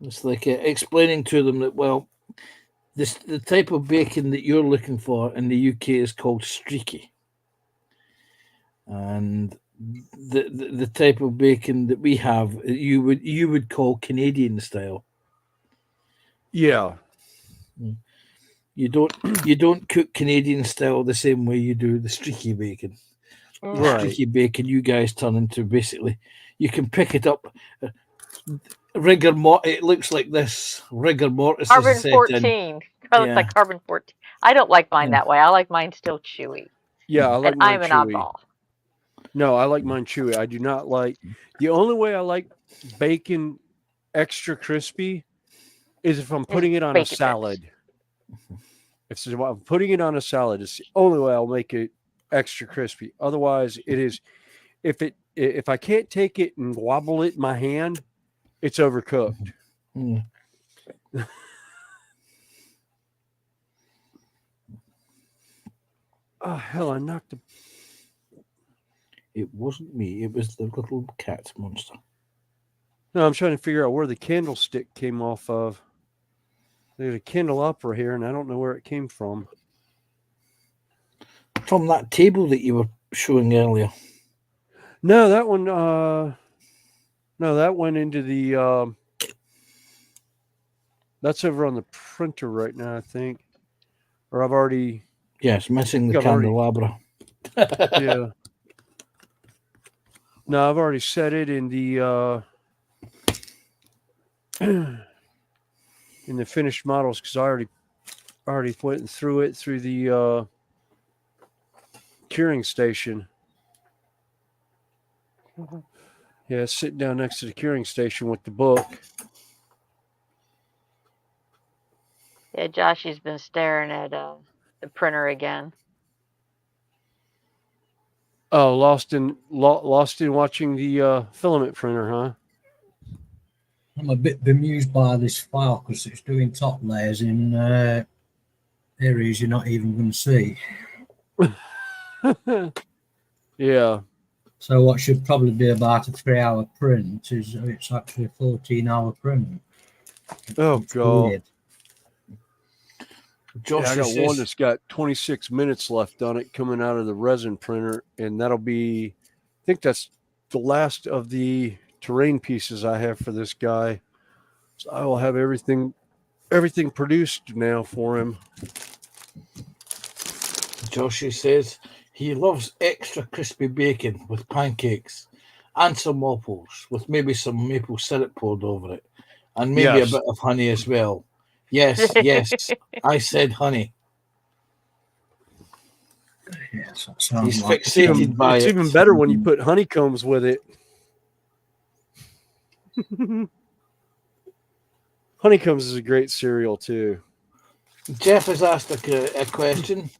It's like explaining to them that, well, the type of bacon that you're looking for in the UK is called streaky. And the type of bacon that we have, you would call Canadian style. Yeah. You don't cook Canadian style the same way you do the streaky bacon. Right. Streaky bacon, you guys turn into basically, you can pick it up. Rigor mortis. It looks like this. Rigor mortis. Carbon is set 14. in. It's like carbon 14. I don't like mine that way. I like mine still chewy. Yeah, I like and mine I'm an chewy. oddball. No, I like mine chewy. I do not like. The only way I like bacon extra crispy is if I'm putting it on a salad. If I'm putting it on a salad, it's the only way I'll make it extra crispy. Otherwise, it is. If I can't take it and wobble it in my hand, it's overcooked. Mm. Oh hell! I knocked the. It wasn't me. It was the little cat monster. No, I'm trying to figure out where the candlestick came off of. There's a candelabra here, and I don't know where it came from. From that table that you were showing earlier. No, that one. No, that went into the. That's over on the printer right now, I think. Or I've already. Yes, missing the candelabra. Yeah. No, I've already set it in the in the finished models because I already went through it through the curing station. Mm-hmm. Yeah, sitting down next to the curing station with the book. Yeah, Joshy's been staring at the printer again. Oh, lost in watching the filament printer, huh? I'm a bit bemused by this file because it's doing top layers in areas you're not even going to see. Yeah. So what should probably be about a 3-hour print it's actually a 14-hour print. Oh God. Weird. Yeah, I got one that's got 26 minutes left on it coming out of the resin printer, and that'll be, I think that's the last of the terrain pieces I have for this guy. So I will have everything produced now for him. Joshy says he loves extra crispy bacon with pancakes and some waffles with maybe some maple syrup poured over it and maybe a bit of honey as well. Yes, yes, I said honey. Yes, he's fixated by it. It's even better when you put honeycombs with it. Honeycombs is a great cereal too. Jeff has asked a question.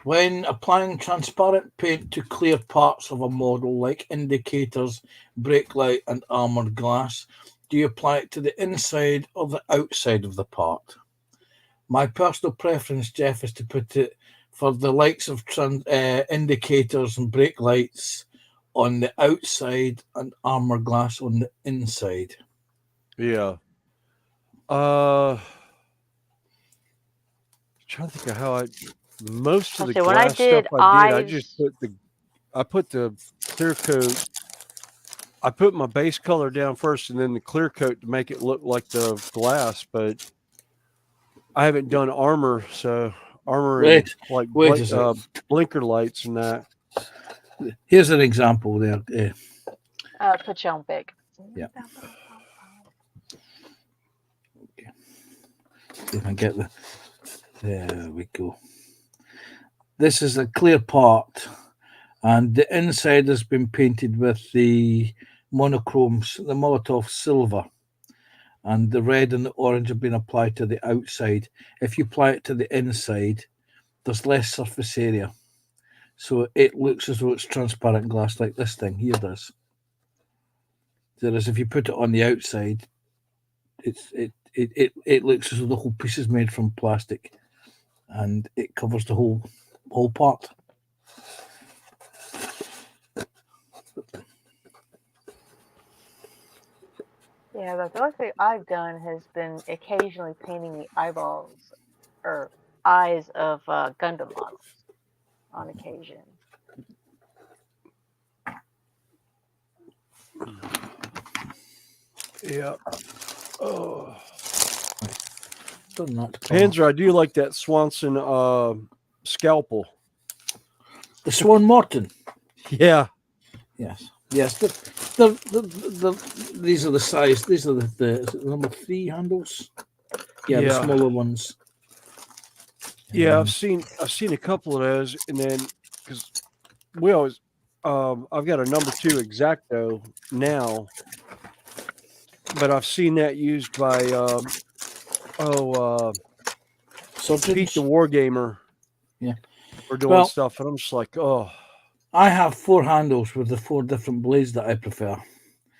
When applying transparent paint to clear parts of a model like indicators, brake light, and armoured glass, do you apply it to the inside or the outside of the part? My personal preference, Jeff, is to put it for the likes of indicators and brake lights on the outside and armor glass on the inside. Yeah. Trying to think of how most of the when I glass stuff did I just eyes, put the clear coat. I put my base color down first and then the clear coat to make it look like the glass, but I haven't done armor, so armor and like blinker lights and that. Here's an example there. put you on big. Yeah. Okay. If I get there we go. This is a clear part, and the inside has been painted with the monochromes, the Molotov silver, and the red and the orange have been applied to the outside. If you apply it to the inside, there's less surface area, so it looks as though it's transparent glass like this thing here does. Whereas if you put it on the outside, it looks as though the whole piece is made from plastic, and it covers the whole part. Yeah, the only thing I've done has been occasionally painting the eyeballs or eyes of Gundam models on occasion. Yeah. Oh. Panzer, I do like that Swanson scalpel. The Swan Morton. Yeah. Yes. Yes. These are the size. These are the number 3 handles. Yeah, the smaller ones. Yeah, I've seen a couple of those, and then because we always, I've got a number 2 Exacto now, but I've seen that used by Pete the Wargamer. Yeah, for doing stuff, and I'm just like, oh. I have 4 handles with the 4 different blades that I prefer.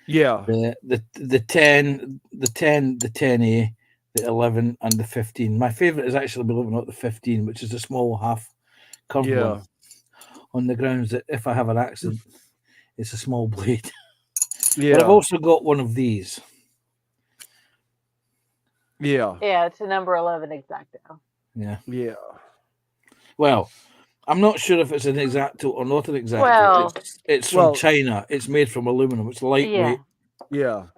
Yeah. The 10, the 10A, the 11, and the 15. My favorite is actually, believe it or not, the 15, which is a small half curved one. On the grounds that if I have an accident, it's a small blade. Yeah. But I've also got one of these. Yeah. Yeah, it's a number 11 Exacto. Yeah. Yeah. Well, I'm not sure if it's an Exacto or not an Exacto. Well, it's from China. It's made from aluminum. It's lightweight. Yeah.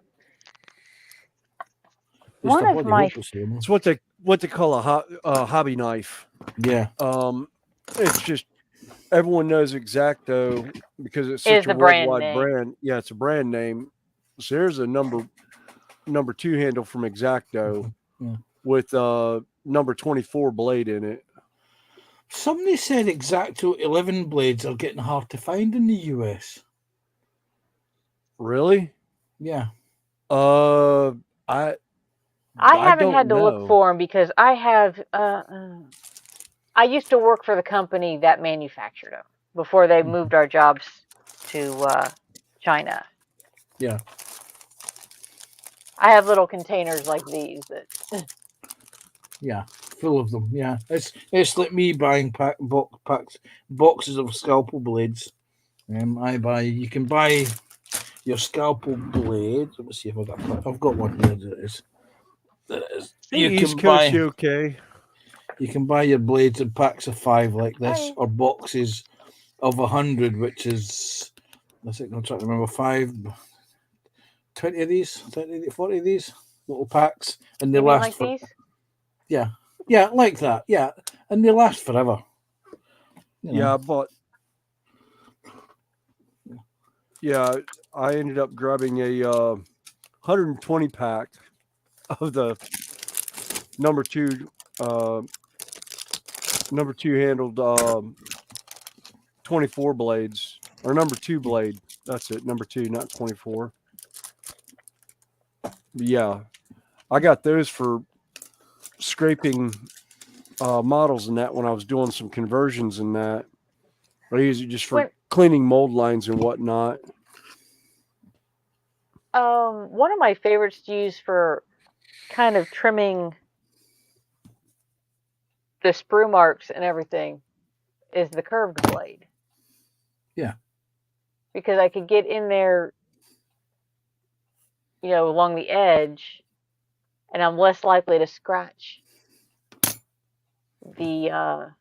One of my it's what they call a hobby knife. Yeah. It's just everyone knows Exacto because it's such a worldwide brand. Yeah, it's a brand name. So here's a number 2 handle from Exacto with number 24 blade in it. Somebody said Exacto 11 blades are getting hard to find in the US. Really? Yeah. I haven't had to look for them because I have. I used to work for the company that manufactured them before they moved our jobs to China. Yeah. I have little containers like these that. Yeah, full of them. Yeah, it's like me buying boxes of scalpel blades. You can buy your scalpel blade. Let me see if I've got one here. There it is. East Coast, okay. You can buy your blades in packs of 5 like this, or boxes of 100, which is, I think I'm trying to remember, 20 of these, 40 of these little packs, and they last like for. These? Yeah, like that. Yeah, and they last forever. Yeah, but I ended up grabbing a 120 pack of the number 2 handled 24 blades, or number 2 blade. That's it, number 2, not 24. But yeah, I got those for scraping models and that when I was doing some conversions and that. I use it just for cleaning mold lines and whatnot. One of my favorites to use for kind of trimming the sprue marks and everything is the curved blade. Yeah. Because I could get in there, along the edge, and I'm less likely to scratch the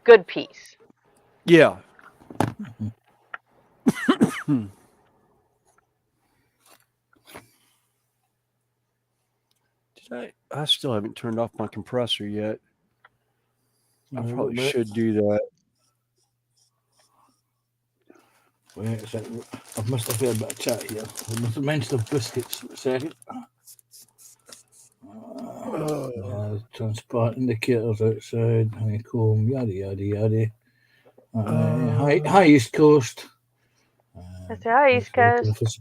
good piece. Yeah. I still haven't turned off my compressor yet. I probably should do that. Wait a second. I've missed a fair bit of chat here. I must have mentioned the biscuits for a second. Transport indicators outside, honeycomb, yada yada yada. Hi East Coast. That's right, East Coast.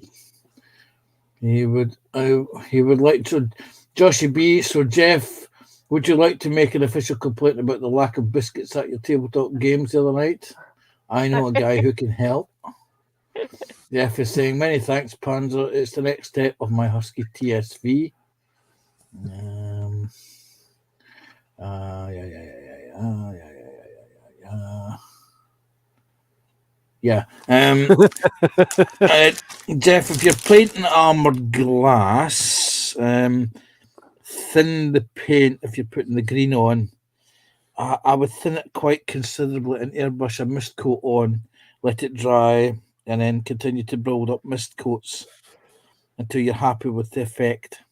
He would like to, Joshy B. So Jeff, would you like to make an official complaint about the lack of biscuits at your tabletop games the other night? I know a guy who can help. Jeff is saying, many thanks, Panzer. It's the next step of my Husky TSV. Yeah. Jeff, if you're painting armored glass, thin the paint if you're putting the green on. I would thin it quite considerably and airbrush a mist coat on, let it dry, and then continue to build up mist coats until you're happy with the effect.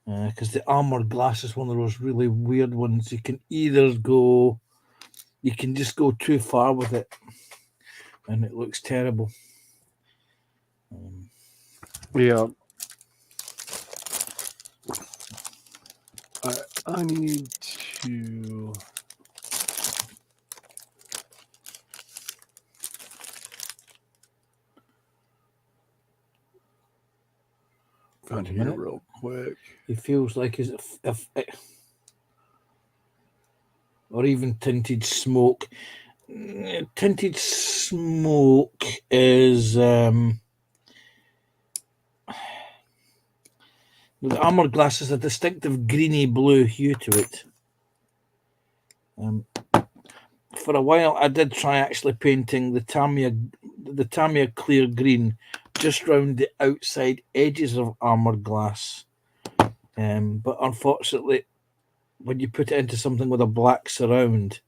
Because the armored glass is one of those really weird ones. You can just go too far with it, and it looks terrible. Yeah. I need to. Find here real quick. It feels like or even tinted smoke. Tinted smoke is the armored glass has a distinctive greeny blue hue to it. For a while, I did try actually painting the Tamiya clear green just round the outside edges of armored glass. But unfortunately, when you put it into something with a black surround,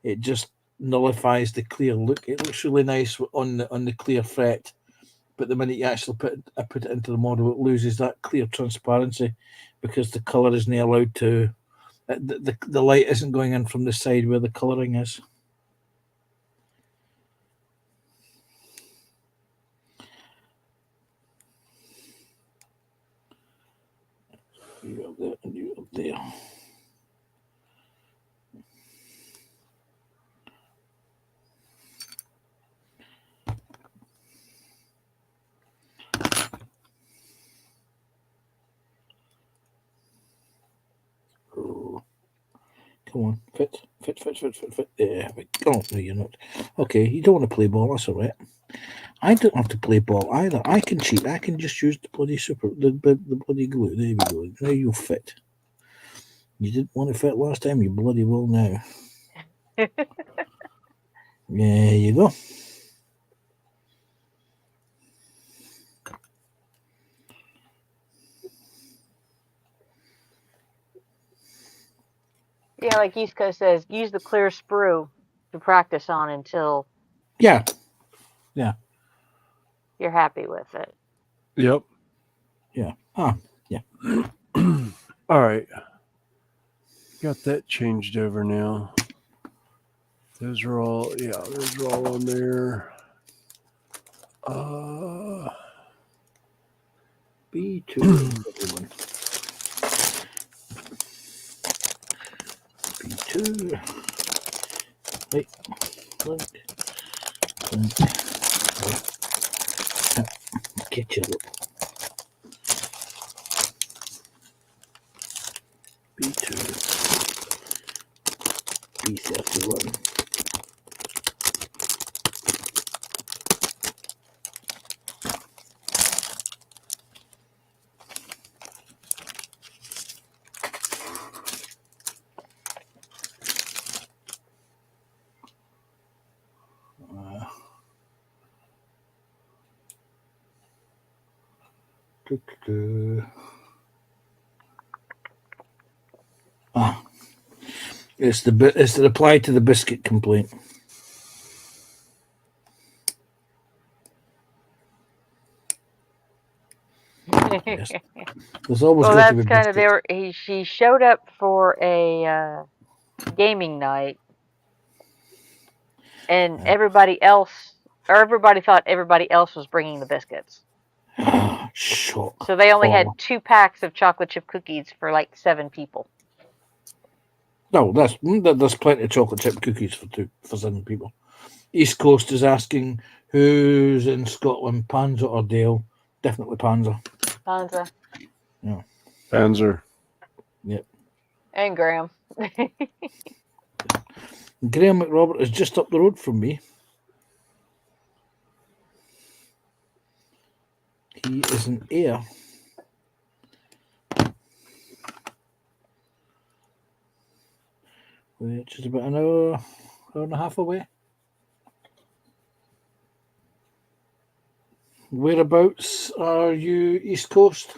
it just nullifies the clear look. It looks really nice on the clear fret, but the minute you actually put it into the model, it loses that clear transparency because the color isn't allowed to. The light isn't going in from the side where the coloring is. You up there and you up there. Come on, fit. There we go. Oh, no, you're not. Okay, you don't want to play ball, that's all right. I don't have to play ball either. I can cheat. I can just use the bloody the bloody glue. There we go. Now you'll fit. You didn't want to fit last time, you bloody will now. There you go. Yeah, like East Coast says, use the clear sprue to practice on until yeah, you're happy with it. Yep. Yeah. Yeah. All right. Got that changed over now. Those are all on there. B2 everyone. B2. Wait. Look. Get you up. E31. It's the reply to the biscuit complaint. Yes. There's always Well, got to be that's kind of biscuits. she showed up for a gaming night, and everybody thought everybody else was bringing the biscuits. Shock. So they only had Horror. 2 packs of chocolate chip cookies for like 7 people. No, there's plenty of chocolate chip cookies for 7 people. East Coast is asking who's in Scotland, Panzer or Dale. Definitely Panzer. Panza Yeah. Panzer. Yep. and Graham. Graham McRobert is just up the road from me. He is an heir. Which is about an hour and a half away. Whereabouts are you, East Coast?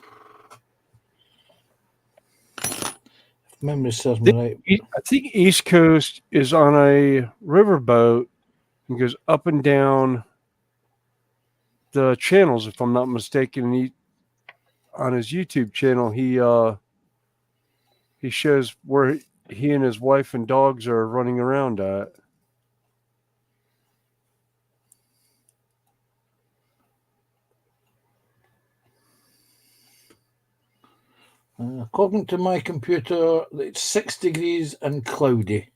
If memory serves me right. I think East Coast is on a riverboat and goes up and down the channels, if I'm not mistaken. And on his YouTube channel, he shows where he and his wife and dogs are running around at. According to my computer, it's 6 degrees and cloudy.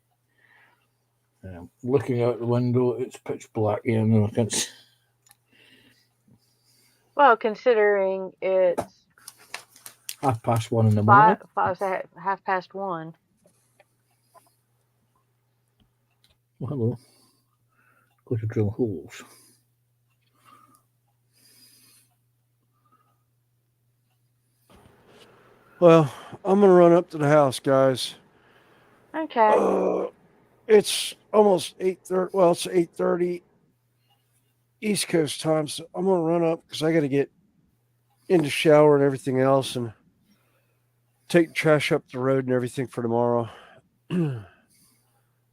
Looking out the window, it's pitch black here. No, I can't see. Well, considering it's 1:30 in the morning. 1:30. Oh, hello. Go to drill holes. Well, I'm gonna run up to the house, guys. Okay. It's almost 8:30. Well, it's 8:30 East Coast time, so I'm gonna run up because I got to get in the shower and everything else, and take trash up the road and everything for tomorrow.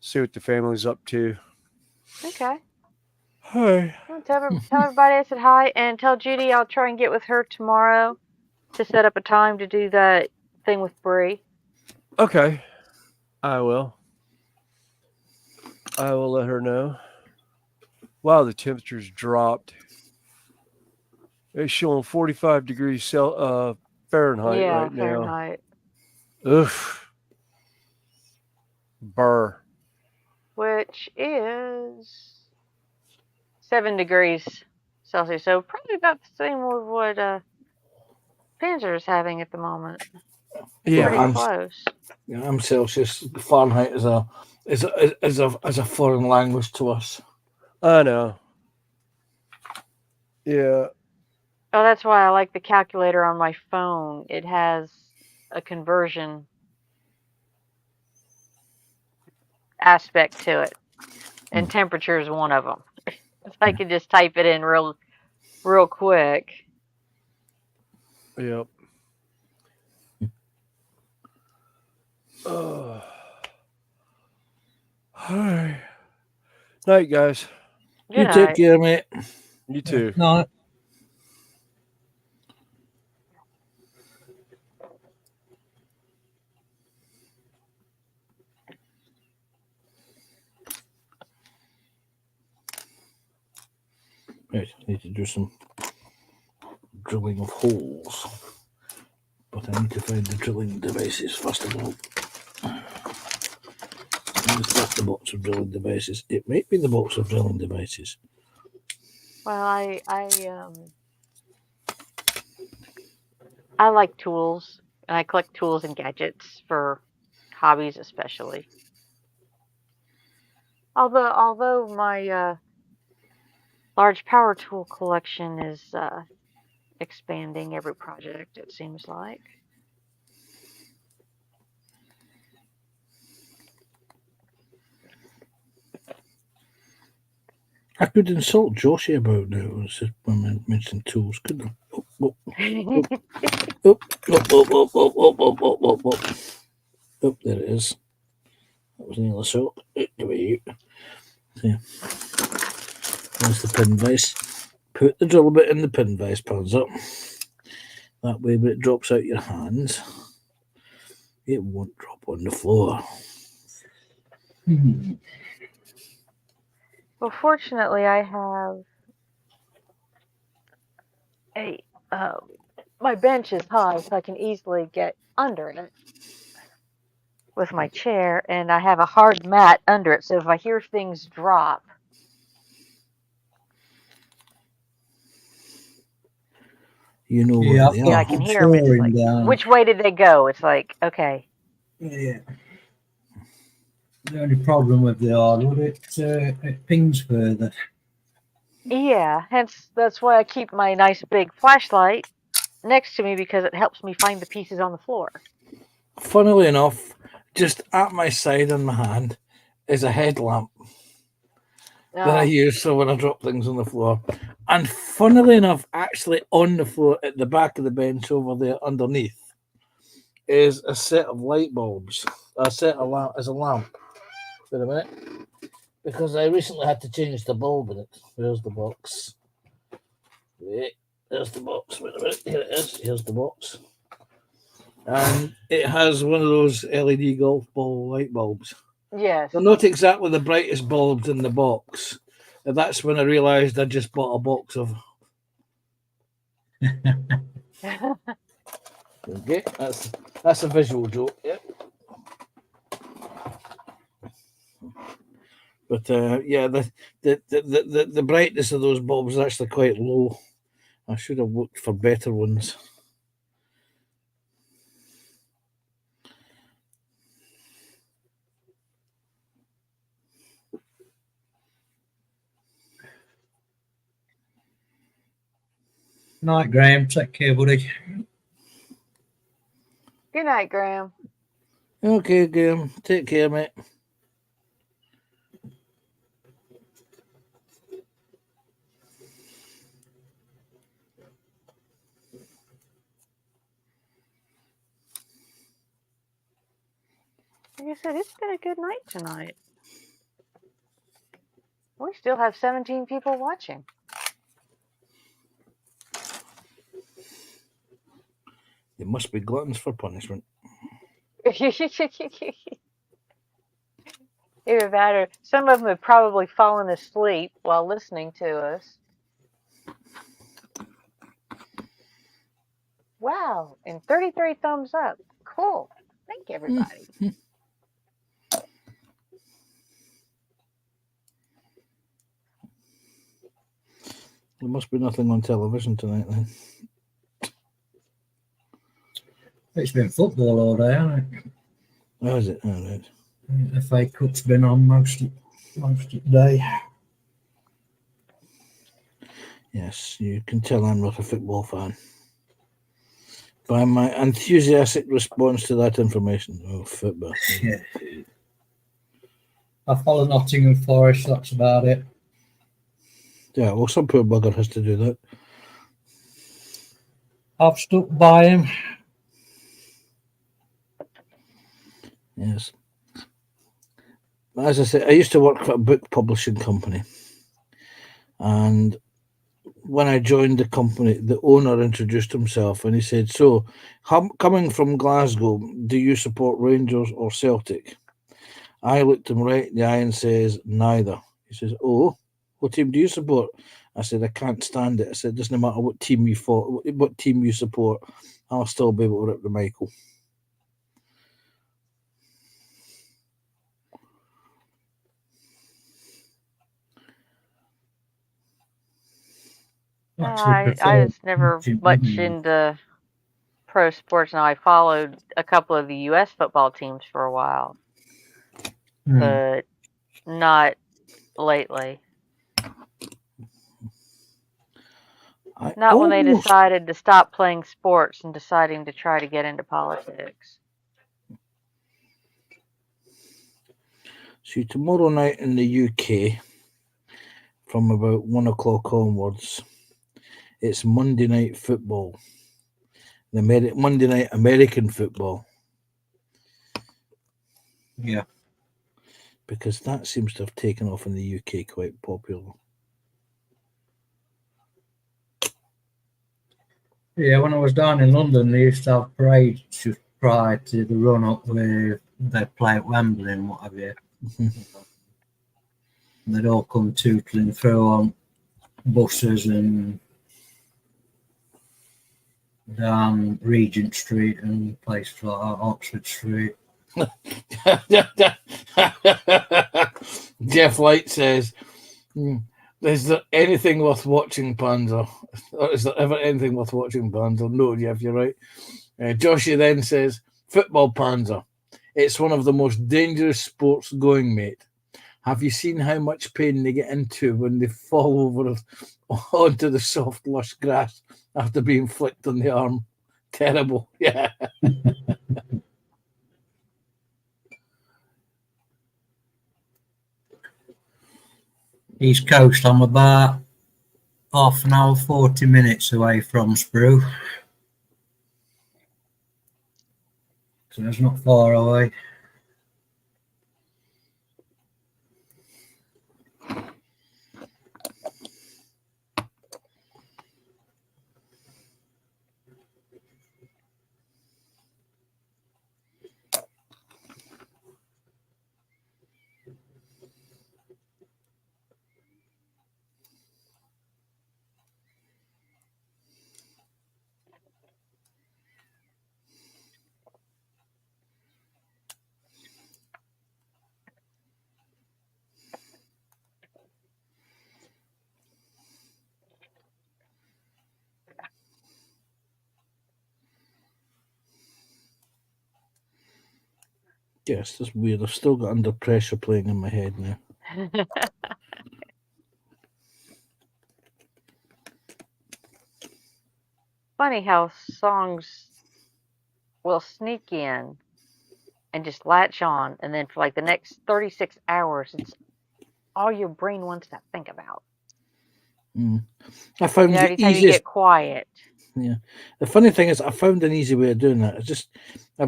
See what the family's up to. Okay. Hi. Well, tell everybody I said hi, and tell Judy I'll try and get with her tomorrow to set up a time to do that thing with Bree. Okay. I will let her know. Wow, the temperature's dropped. It's showing 45 degrees Fahrenheit right now. Fahrenheit. Oof. Burr. Which is 7 degrees Celsius. So probably about the same with what Panzer is having at the moment. Yeah, Pretty close. I'm Celsius. Fahrenheit is a foreign language to us. I know. Yeah. Oh, that's why I like the calculator on my phone. It has a conversion aspect to it, and temperature is one of them. If I can just type it in real quick. Yep. All right. Night, guys. You take care, mate. You too. No. Right, I need to do some drilling of holes. But I need to find the drilling devices first of all. Is that the box of drilling devices? It might be the box of drilling devices. Well, I like tools, and I collect tools and gadgets for hobbies, especially. Although my large power tool collection is expanding every project, it seems like. I could insult Joshi about it when I mentioned tools, couldn't I? Oh, there it is. That was nearly so. There's the pin vise. Put the drill bit in the pin vise, pans up. That way, when it drops out your hands, it won't drop on the floor. Well, fortunately, I have my bench is high, so I can easily get under it with my chair, and I have a hard mat under it, so if I hear things drop, You know Yeah, where I've they got are. I can good hear them. It's flooring like, down. which way did they go? It's like, okay. Yeah. The only problem with the hardwood, it pings further. Yeah, hence that's why I keep my nice big flashlight next to me because it helps me find the pieces on the floor. Funnily enough, just at my side on my hand is a headlamp that I use so when I drop things on the floor. And funnily enough, actually on the floor at the back of the bench over there underneath is a set of light bulbs. A set of lamp as a lamp. Wait a minute. Because I recently had to change the bulb in it. Where's the box? Wait, there's the box. Wait a minute. Here it is. Here's the box. And it has one of those LED golf ball light bulbs. Yes. They're not exactly the brightest bulbs in the box. And that's when I realised I just bought a box of. Okay, that's a visual joke. Yep. But yeah, the brightness of those bulbs is actually quite low. I should have looked for better ones. Night, Graham. Take care, buddy. Good night, Graham. Okay, Graham. Take care, mate. Like I said, it's been a good night tonight. We still have 17 people watching. They must be gluttons for punishment. Either that or some of them have probably fallen asleep while listening to us. Wow, and 33 thumbs up. Cool. Thank you, everybody. There must be nothing on television tonight then. It's been football all day, hasn't it? Oh, is it? Oh, right. FA Cup's been on most of the day. Yes, you can tell I'm not a football fan. By my enthusiastic response to that information. Oh, football. Yeah. I follow Nottingham Forest, that's about it. Yeah, well, some poor bugger has to do that. I've stuck by him. Yes. As I said, I used to work for a book publishing company. And when I joined the company, the owner introduced himself and he said, so, coming from Glasgow, do you support Rangers or Celtic? I looked him right in the eye and says, neither. He says, oh, what team do you support? I said, I can't stand it. I said, it doesn't matter what team you support, I'll still be able to rip the Michael. I was never much into pro sports. Now, I followed a couple of the U.S. football teams for a while, but not lately. I Not when they almost decided to stop playing sports and deciding to try to get into politics. see tomorrow night in the UK from about 1 o'clock onwards. It's Monday night football. Monday night American football. Yeah. Because that seems to have taken off in the UK quite popular. Yeah, when I was down in London, they used to have parades just prior to the run up where they play at Wembley and what have you. And they'd all come tootling through on buses and down Regent Street and places like Oxford Street. Jeff Light says, is there anything worth watching, Panzer? Or is there ever anything worth watching, Panzer? No, Jeff, you're right. Joshy then says, football, Panzer. It's one of the most dangerous sports going, mate. Have you seen how much pain they get into when they fall over onto the soft, lush grass after being flicked on the arm? Terrible. Yeah. East Coast, I'm about half an hour, 40 minutes away from Sprue. So it's not far away. Yes, that's weird. I've still got Under Pressure playing in my head now. Funny how songs will sneak in and just latch on, and then for like the next 36 hours, it's all your brain wants to think about. I found the Anytime you easiest. get quiet. Yeah, the funny thing is, I found an easy way of doing that. Just go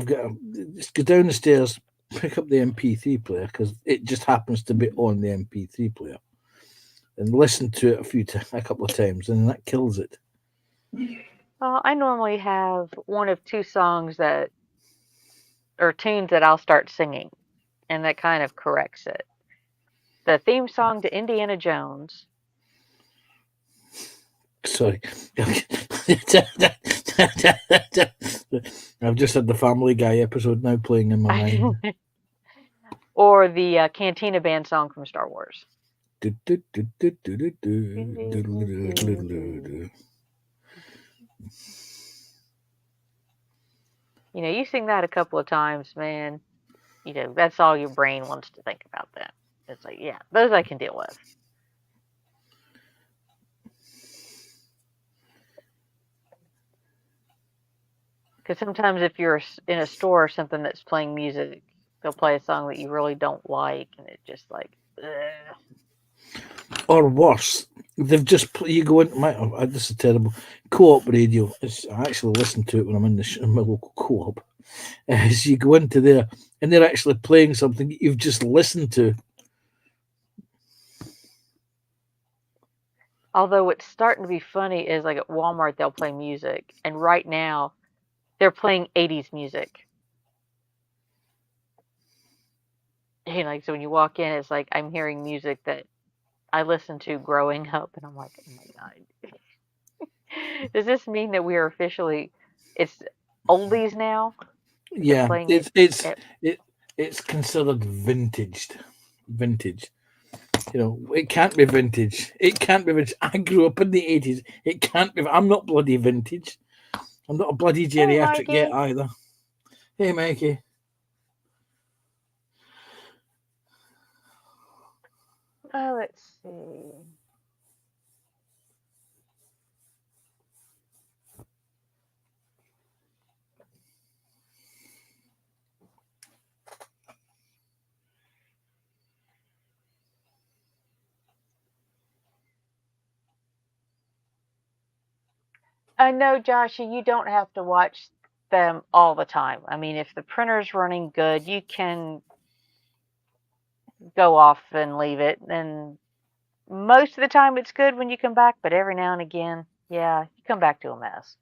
down the stairs, pick up the MP3 player because it just happens to be on the MP3 player, and listen to it a couple of times, and that kills it. Well, I normally have one of two songs or tunes that I'll start singing, and that kind of corrects it. The theme song to Indiana Jones. Sorry. I've just had the Family Guy episode now playing in my mind. Or the Cantina Band song from Star Wars. You sing that a couple of times, man. That's all your brain wants to think about then. It's like, yeah, those I can deal with. Because sometimes if you're in a store or something that's playing music, they'll play a song that you really don't like, and it's just like, ugh. Or worse, they've just you go into this is terrible co-op radio. I actually listen to it when I'm in my local co-op. As you go into there and they're actually playing something you've just listened to. Although what's starting to be funny is like at Walmart they'll play music, and right now they're playing 80s music. So when you walk in, it's like I'm hearing music that I listened to growing up, and I'm like, oh my god. Does this mean that we are officially it's oldies now? Yeah, it's considered vintage. It can't be vintage. It can't be vintage. I grew up in the 80s. It can't be. I'm not bloody vintage. I'm not a bloody geriatric yet either. Hey, Mikey. Oh, let's see. No, Josh, you don't have to watch them all the time. I mean, if the printer's running good, you can go off and leave it. And most of the time it's good when you come back, but every now and again, yeah, you come back to a mess.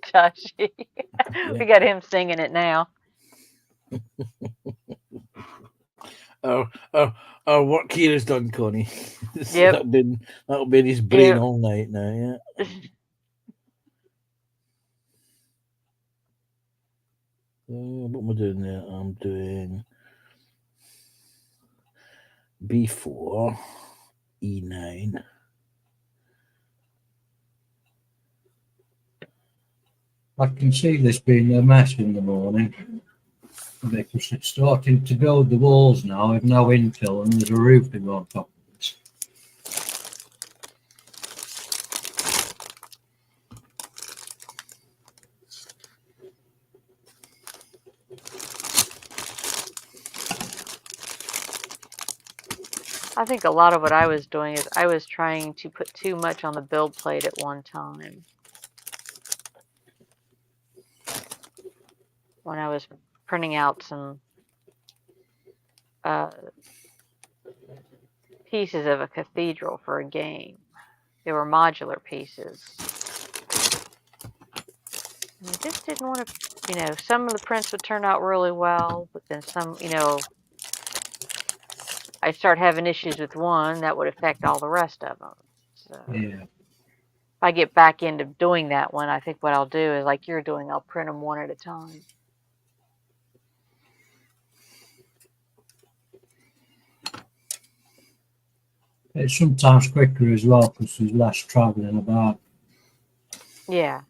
Joshy. We got him singing it now. Our work here is done, Connie. Yep. That'll be in his brain all night now, yeah. What am I doing there? I'm doing B4, E9. I can see this being a mess in the morning because it's starting to build the walls now with no infill and there's a roofing on top of it. I think a lot of what I was doing is I was trying to put too much on the build plate at one time. When I was printing out some pieces of a cathedral for a game. They were modular pieces. And I just didn't want to, some of the prints would turn out really well, but then some, I start having issues with one that would affect all the rest of them. So yeah. If I get back into doing that one, I think what I'll do is like you're doing, I'll print them one at a time. It's sometimes quicker as well because there's less travelling about. Yeah.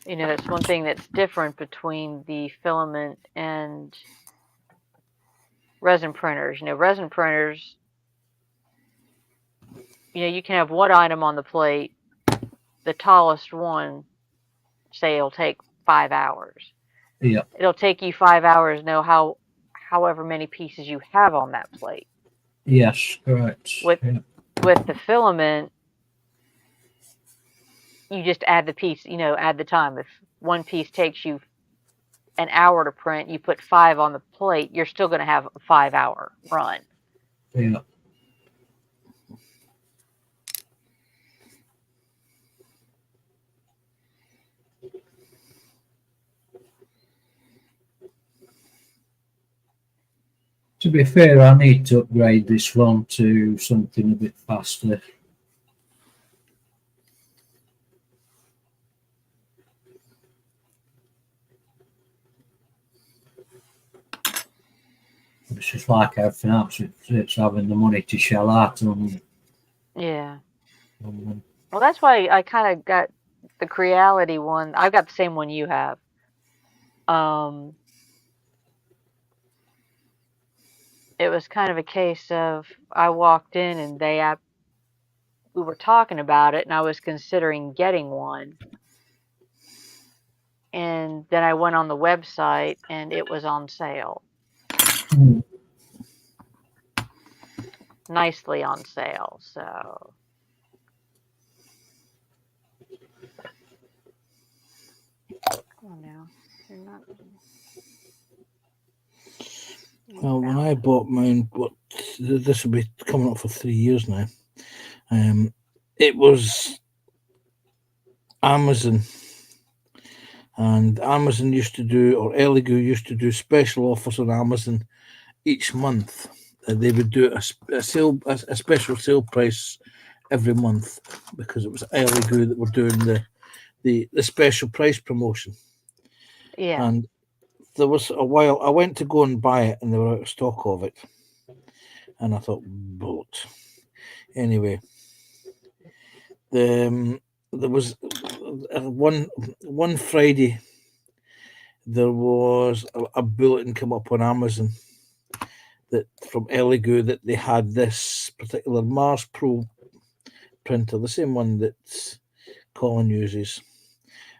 That's one thing that's different between the filament and resin printers. Resin printers, you can have one item on the plate, the tallest one, say it'll take 5 hours. Yeah. It'll take you 5 hours to know however many pieces you have on that plate. Yes, correct. With the filament, you just add the piece, add the time. If one piece takes you an hour to print, you put 5 on the plate, you're still going to have a 5-hour run. Yeah. To be fair, I need to upgrade this one to something a bit faster. It's just like everything else. It's having the money to shell out on. Yeah. Well, that's why I kind of got the Creality one. I've got the same one you have. It was kind of a case of I walked in and we were talking about it, and I was considering getting one. And then I went on the website, and it was on sale. Nicely on sale, so. Come on now. You're not. Well, when I bought mine, this will be coming up for 3 years now. It was Amazon, and Amazon used to do, or Elegoo used to do special offers on Amazon each month. They would do a special sale price every month because it was Elegoo that were doing the special price promotion. Yeah. And there was a while I went to go and buy it, and they were out of stock of it. And I thought, bollocks. Anyway, there was one Friday, there was a bulletin come up on Amazon that from Elegoo that they had this particular Mars Pro printer, the same one that Colin uses,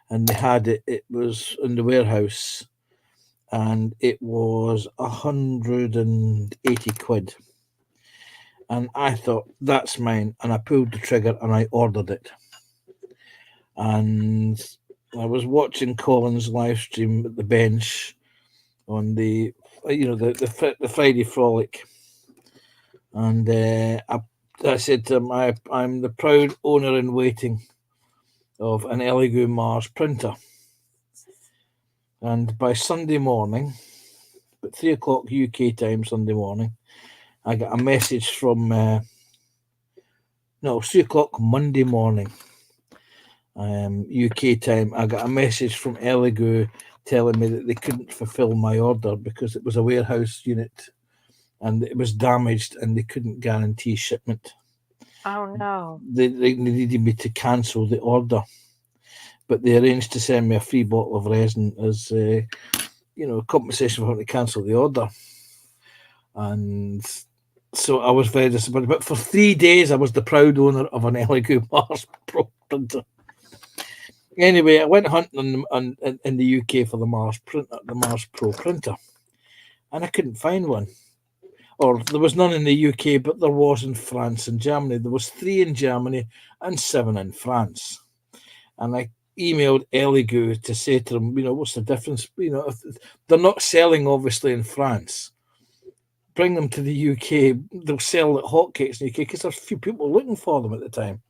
and they had it. It was in the warehouse, and it was 180 quid. And I thought, that's mine. And I pulled the trigger and I ordered it. And I was watching Colin's live stream at the bench on the Friday Frolic. And I said to him, I'm the proud owner in waiting of an Elegoo Mars printer. And by Sunday morning, at 3 o'clock UK time Sunday morning, I got a message from 3 o'clock Monday morning UK time. I got a message from Elegoo telling me that they couldn't fulfill my order because it was a warehouse unit and it was damaged and they couldn't guarantee shipment. Oh no. They needed me to cancel the order, but they arranged to send me a free bottle of resin as compensation for having to cancel the order. And so I was very disappointed. But for 3 days, I was the proud owner of an Elegoo Mars Pro printer. Anyway, I went hunting in the UK for the Mars Pro printer, and I couldn't find one. Or there was none in the UK, but there was in France and Germany. There was 3 in Germany and 7 in France. And I emailed Elegoo to say to them, what's the difference? If they're not selling, obviously, in France, bring them to the UK. They'll sell like hotcakes in the UK because there's few people looking for them at the time.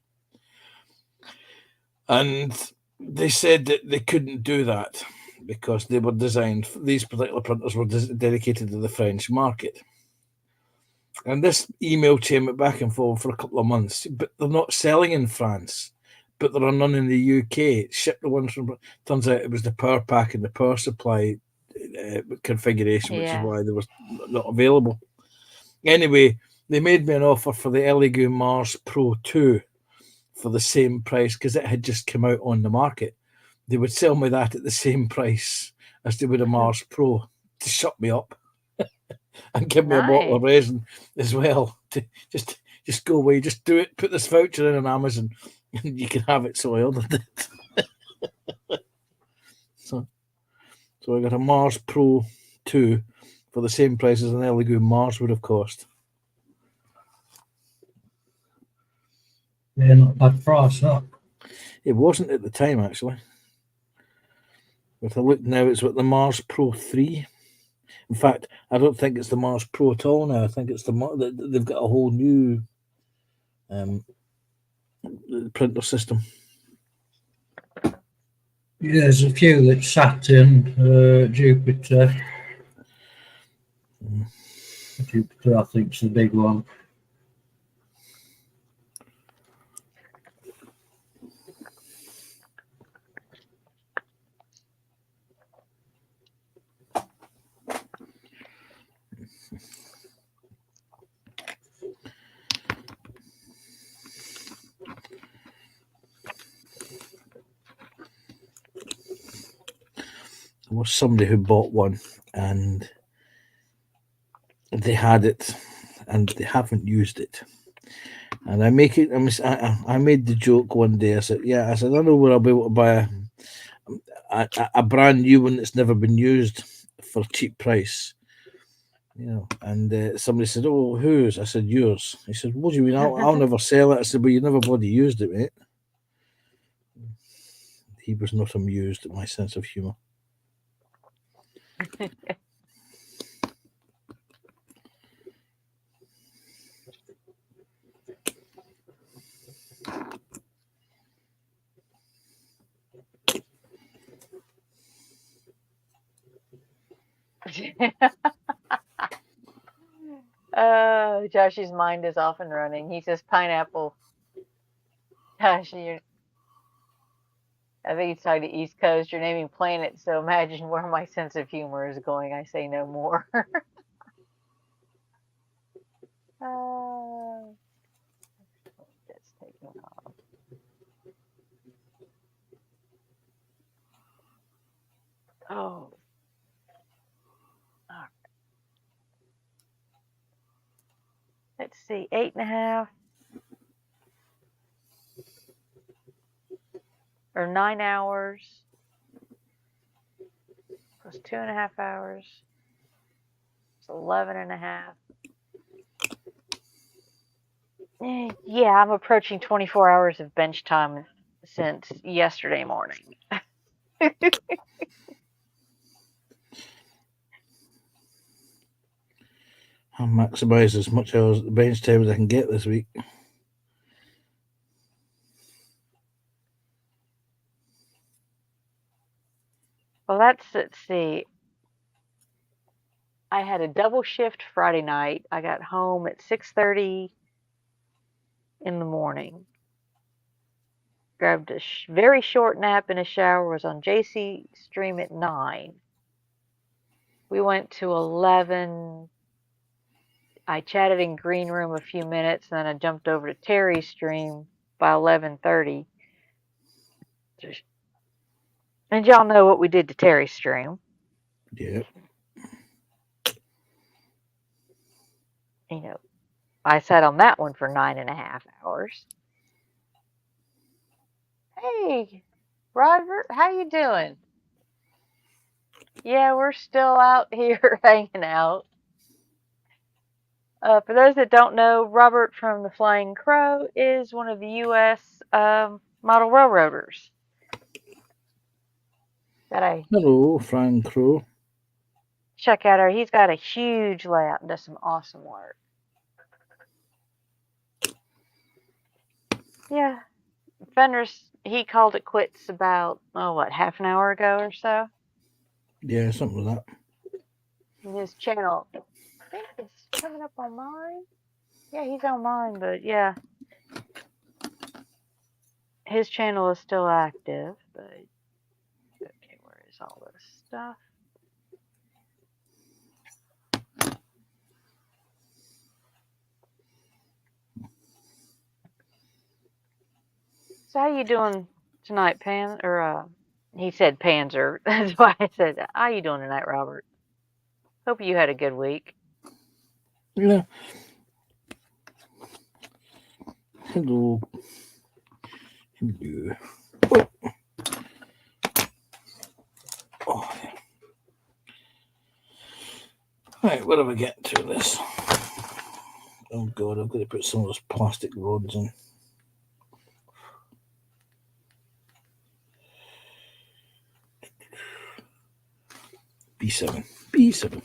And they said that they couldn't do that because they were designed, these particular printers were dedicated to the French market. And this email chain went back and forth for a couple of months, but they're not selling in France, but there are none in the UK. Shipped the ones from, turns out it was the power pack and the power supply configuration, which is why they were not available. Anyway, they made me an offer for the Elegoo Mars Pro 2 for the same price because it had just come out on the market. They would sell me that at the same price as they would a Mars Pro to shut me up and give me a bottle of resin as well. To just go away, just do it, put this voucher in on Amazon and you can have it. So I ordered it. So I got a Mars Pro 2 for the same price as an Elegoo Mars would have cost. Yeah, not bad price, no. It wasn't at the time, actually. But I look now, it's what the Mars Pro 3. In fact, I don't think it's the Mars Pro at all now. I think it's they've got a whole new printer system. Yeah, there's a few that Saturn, Jupiter. Jupiter, I think, is the big one. There was somebody who bought one and they had it and they haven't used it. And I made the joke one day. I said, I know where I'll be able to buy a brand new one that's never been used for a cheap price. And somebody said, "Oh, whose?" I said, "Yours." He said, "What do you mean? I'll never sell it." I said, "Well, you never bloody used it, mate." He was not amused at my sense of humour. Josh's mind is off and running. He says pineapple. Gosh, I think he's talking to East Coast. You're naming planets, so imagine where my sense of humor is going. I say no more. Let's take it off. Oh. All right. Let's see, 8.5 or 9 hours plus 2.5 hours. It's 11.5. Yeah, I'm approaching 24 hours of bench time since yesterday morning. I'll maximise as much hours at the bench time as I can get this week. Well, let's see. I had a double shift Friday night. I got home at 6:30 in the morning. Grabbed a very short nap and a shower. Was on JC stream at 9. We went to 11. I chatted in green room a few minutes, and then I jumped over to Terry's stream by 11:30. And y'all know what we did to Terry's stream. Yeah. You know, I sat on that one for 9.5 hours. Hey, Robert, how you doing? Yeah, we're still out here hanging out. For those that don't know, Robert from the Flying Crow is one of the U.S. Model railroaders. Hello, Flying Crow. Check out her. He's got a huge layout and does some awesome work. Yeah, Fenris, he called it quits about, half an hour ago or so. Yeah, something like that. And his channel, I think it's coming up on mine. Yeah, he's on mine, but yeah. His channel is still active, but okay, where is all this stuff? So how you doing tonight, Pan? Or he said Panzer. That's why I said, how you doing tonight, Robert? Hope you had a good week. Yeah. Hello. Hello. Oh, yeah. Right, what do we get to this? Oh god, I've got to put some of those plastic rods in. B7. B7.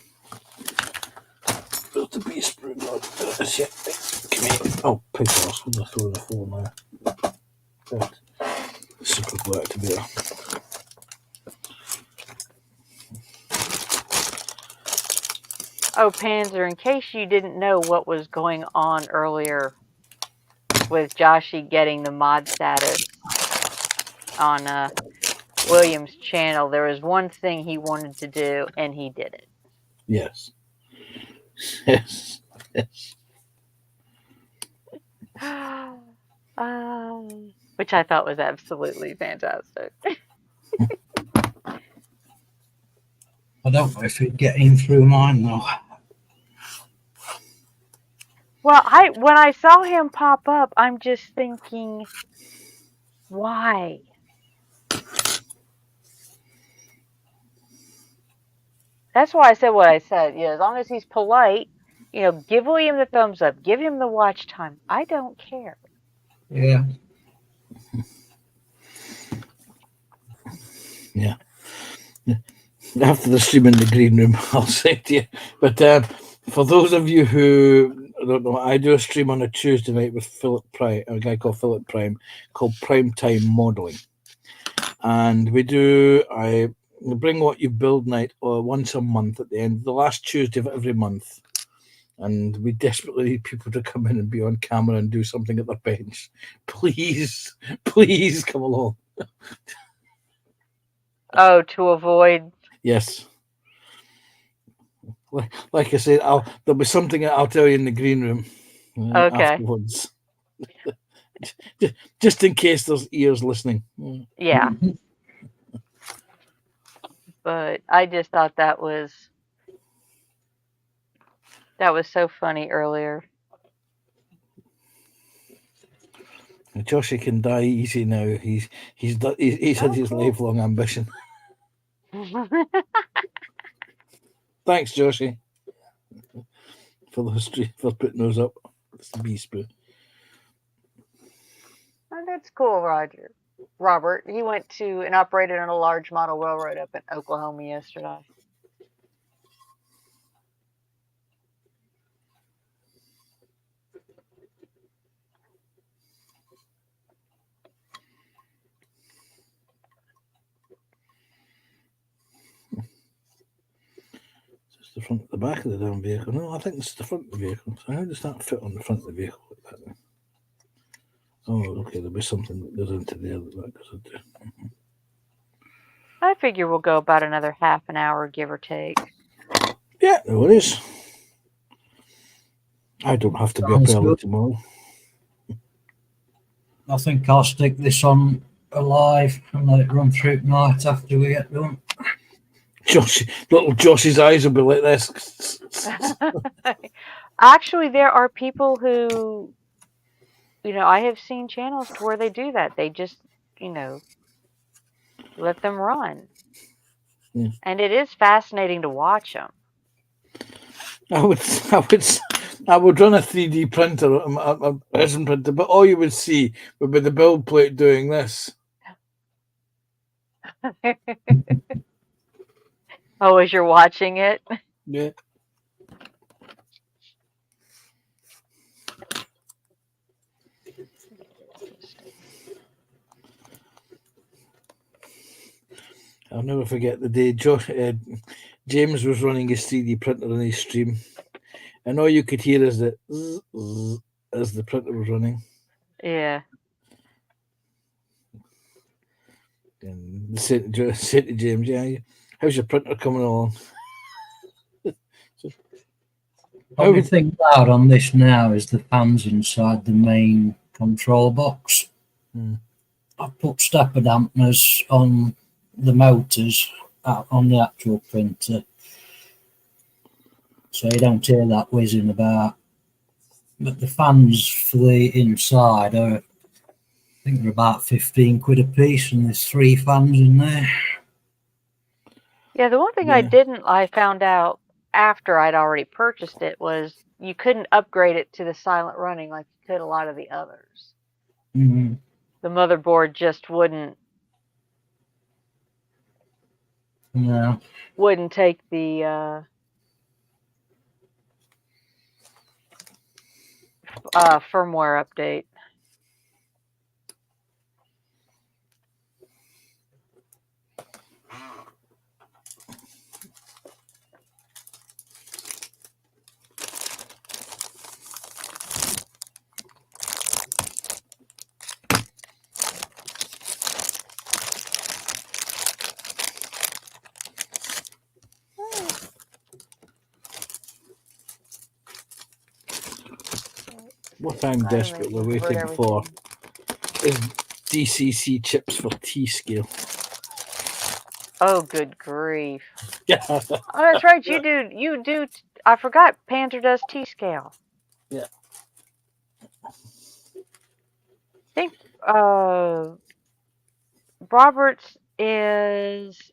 Where's the B sprue rod? That's it. Come here. Oh, pick off. I'm going to throw the phone now. Right. Super glue activator. Oh, Panzer, in case you didn't know what was going on earlier with Joshy getting the mod status on William's channel, there was one thing he wanted to do, and he did it. Yes. Yes. Yes. Which I thought was absolutely fantastic. I don't know if it'd get in through mine though. Well, when I saw him pop up, I'm just thinking, why? That's why I said what I said. Yeah, as long as he's polite, give William the thumbs up, give him the watch time. I don't care. Yeah. Yeah. After the stream in the green room, I'll say to you. But for those of you who don't know, I do a stream on a Tuesday night with Philip Prime, a guy called Philip Prime, called Primetime Modelling. And I bring what you build night once a month at the end, the last Tuesday of every month. And we desperately need people to come in and be on camera and do something at the bench. Please, please come along. Oh, to avoid. Yes. Like I said, there'll be something I'll tell you in the green room. Okay. afterwards. Just in case there's ears listening. Yeah. But I just thought that was so funny earlier. Joshy can die easy now. He's had his lifelong ambition. Thanks, Joshy, for the history, for putting those up. It's the beast brew. Oh, that's cool, Roger. Robert, he went to and operated on a large model railroad up in Oklahoma yesterday. It's the front, the back of the damn vehicle. No, I think it's the front of the vehicle. So how does that fit on the front of the vehicle like that? Then? Oh, okay. There'll be something that goes into there that goes into. I figure we'll go about another half an hour, give or take. Yeah, no worries. I don't have to be up early tomorrow. I think I'll stick this on alive and let it run through tonight after we get done. Little Josh's eyes will be like this. Actually, there are people who, I have seen channels to where they do that. They just, let them run. Yeah. And it is fascinating to watch them. I would run a 3D printer, a resin printer, but all you would see would be the build plate doing this. Oh, as you're watching it? Yeah. I'll never forget the day James was running his 3D printer on his stream, and all you could hear is the zzz, zzz, as the printer was running. Yeah. And said to James, "Yeah, how's your printer coming along?" Only thing bad on this now is the fans inside the main control box. I put stepper dampeners on the motors on the actual printer, so you don't hear that whizzing about. But the fans for the inside are, I think they're about 15 quid a piece, and there's 3 fans in there. Yeah, the one thing I found out after I'd already purchased it was you couldn't upgrade it to the silent running like you could a lot of the others. Mm-hmm. The motherboard just wouldn't take the firmware update. What I'm desperately waiting for is DCC chips for T-scale. Oh, good grief. Yeah. Oh, that's right. You do. I forgot Panzer does T-scale. Yeah. I think Roberts is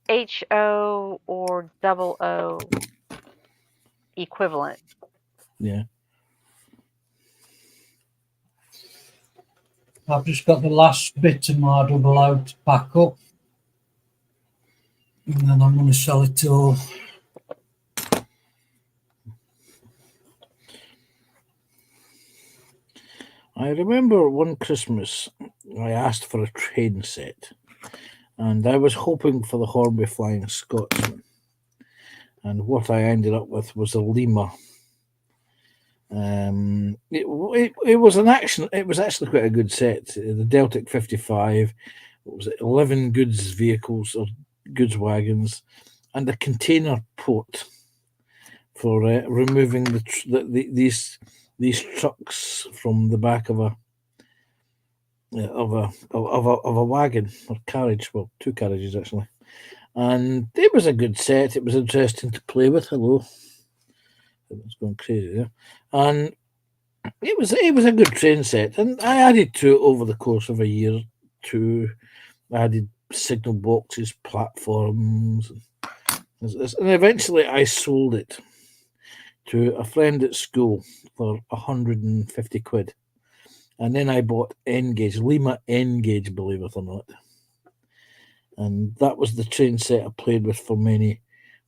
HO or OO equivalent. Yeah. I've just got the last bit of my double O to pack up, and then I'm going to sell it all. I remember one Christmas I asked for a train set, and I was hoping for the Horby Flying Scotsman, and what I ended up with was a Lima. It was an action. It was actually quite a good set. The Deltic 55. What was it? 11 goods vehicles or goods wagons, and a container port for removing these these trucks from the back of a wagon or carriage. Well, two carriages actually, and it was a good set. It was interesting to play with. Hello, it was going crazy there, and it was a good train set, and I added to it over the course of a year. I added signal boxes, platforms, and eventually I sold it to a friend at school for 150 quid. And then I bought N-Gauge, Lima N-Gauge, believe it or not. And that was the train set I played with for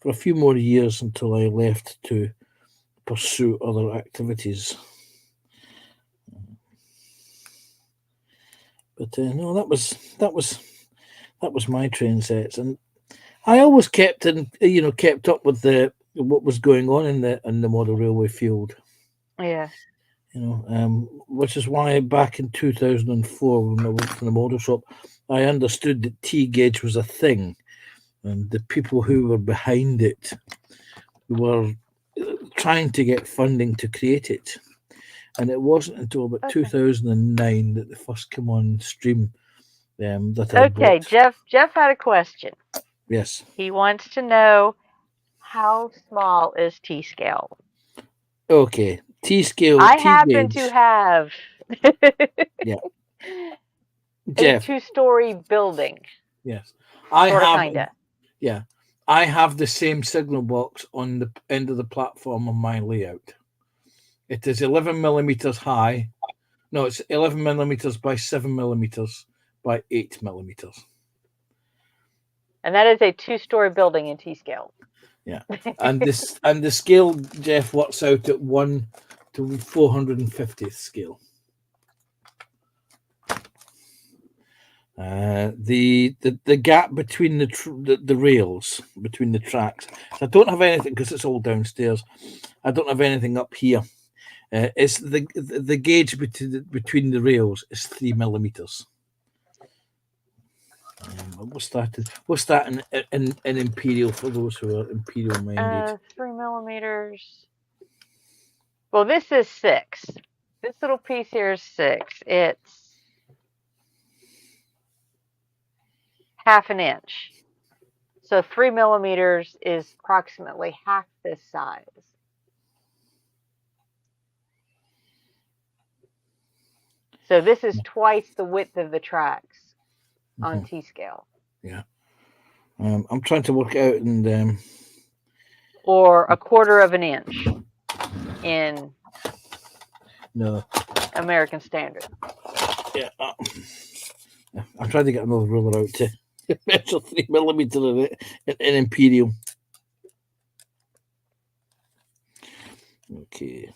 a few more years until I left to pursue other activities. But no, that was my train sets, and I always kept up with what was going on in the model railway field. Yeah. Which is why back in 2004, when I worked in the model shop, I understood that T-gauge was a thing, and the people who were behind it were trying to get funding to create it. And it wasn't until about 2009 that the first came on stream that I Okay, bought. Jeff had a question. Yes. He wants to know, how small is T-scale? Okay, T-scale, I T-gauge. happen to have Yeah. a Jeff. 2-story building. Yes. I Sorta, have. kinda. Yeah. I have the same signal box on the end of the platform on my layout. It is 11 millimeters high. No, it's 11 millimeters by 7 millimeters by 8 millimeters. And that is a 2-story building in T-scale. Yeah. And the scale, Jeff, works out at 1 to 450th scale. The gap between the rails, between the tracks. I don't have anything because it's all downstairs. I don't have anything up here. It's the gauge between the rails is 3 millimeters. What's that in imperial for those who are imperial minded? 3 millimeters. Well, this is 6. This little piece here is 6. It's half an inch. So 3 millimeters is approximately half this size. So this is twice the width of the tracks on T-scale. Yeah. I'm trying to work out and or a quarter of an inch in American Standard. Yeah. I'm trying to get another ruler out to measure 3 millimeters of it in imperial. Okay.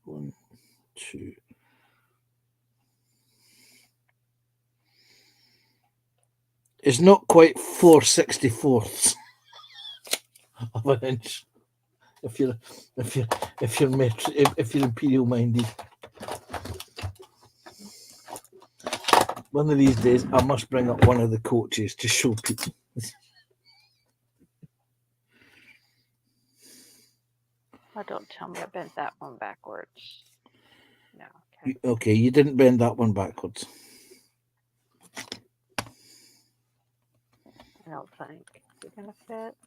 One, two. It's not quite 4/64 of an inch. If you're imperial minded. One of these days, I must bring up one of the coaches to show people. Oh, don't tell me I bent that one backwards. No. Okay, you didn't bend that one backwards. I don't think. Is it gonna fit?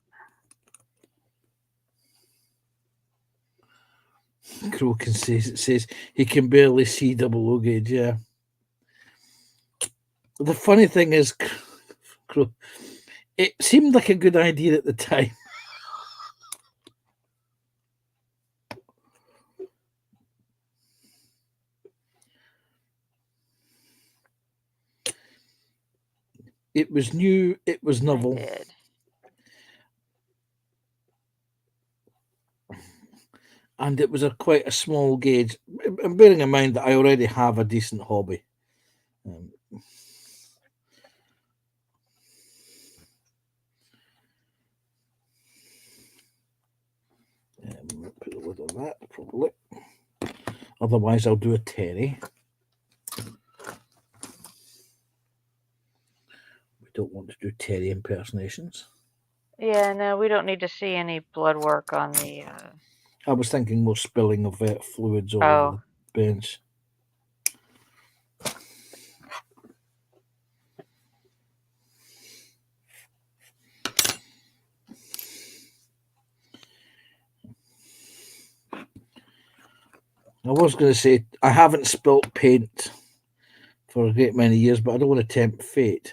Crokin says he can barely see double O gauge. Yeah. The funny thing is, it seemed like a good idea at the time. It was new. It was novel. And it was quite a small gauge. And bearing in mind that I already have a decent hobby. Put a lid on that, probably. Otherwise, I'll do a Terry. We don't want to do Terry impersonations. Yeah, no, we don't need to see any blood work on the. I was thinking more spilling of fluids all over the bench. I was going to say I haven't spilt paint for a great many years, but I don't want to tempt fate.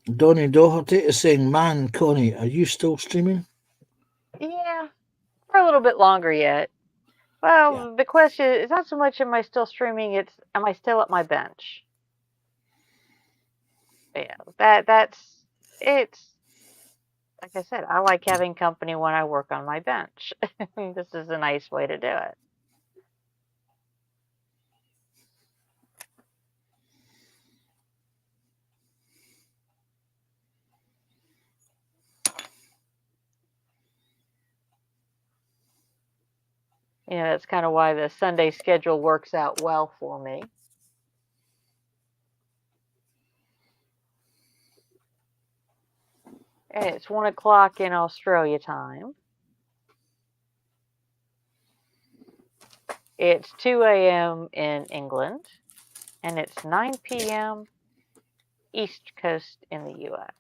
Donnie Doherty is saying, "Man, Connie, are you still streaming?" Yeah, for a little bit longer yet. Well, the question is not so much am I still streaming, it's am I still at my bench? Yeah, that's it's like I said, I like having company when I work on my bench. This is a nice way to do it. Yeah, that's kind of why the Sunday schedule works out well for me. It's 1 o'clock in Australia time. It's 2 a.m. in England, and it's 9 p.m. East Coast in the U.S.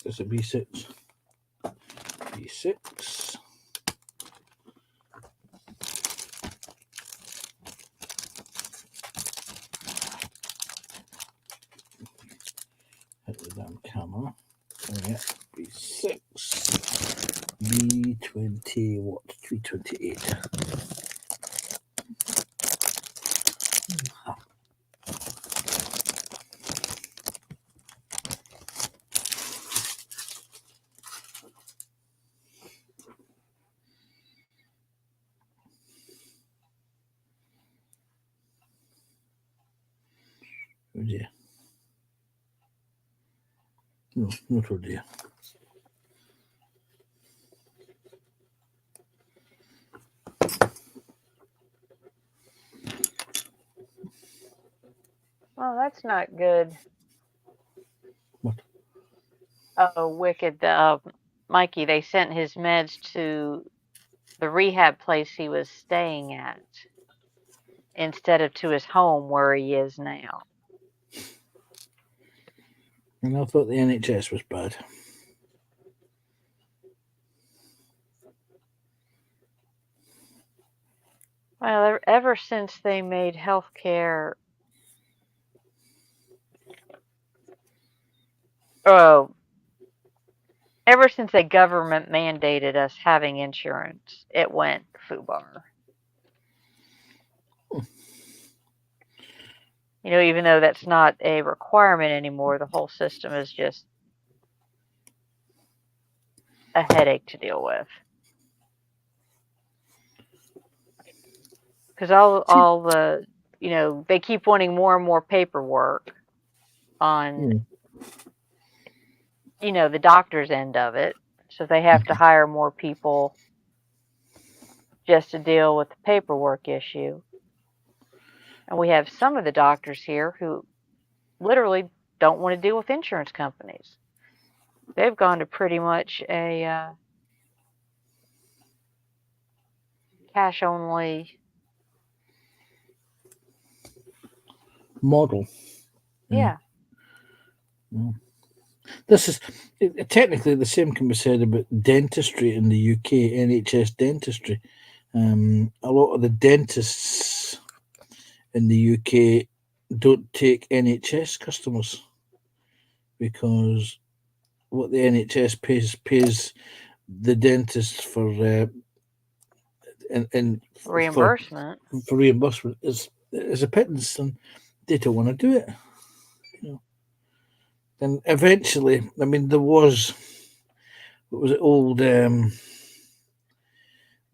There's a B6. B6. Hit the damn camera. Oh, yeah. B6. B20, what? 328. Oh dear. No, not oh dear. Well, that's not good. What? Oh, wicked. Mikey, they sent his meds to the rehab place he was staying at instead of to his home where he is now. And I thought the NHS was bad. Well, ever since they made healthcare, ever since the government mandated us having insurance, it went foobar. You know, even though that's not a requirement anymore, the whole system is just a headache to deal with. Because all the, you know, they keep wanting more and more paperwork on, you know, the doctor's end of it. So they have to hire more people just to deal with the paperwork issue. And we have some of the doctors here who literally don't want to deal with insurance companies. They've gone to pretty much a cash only model. Yeah. This is technically the same can be said about dentistry in the UK, NHS dentistry. A lot of the dentists in the UK don't take NHS customers because what the NHS pays the dentist for reimbursement for reimbursement is a pittance, and they don't want to do it. You know. And eventually, I mean, there was what was it old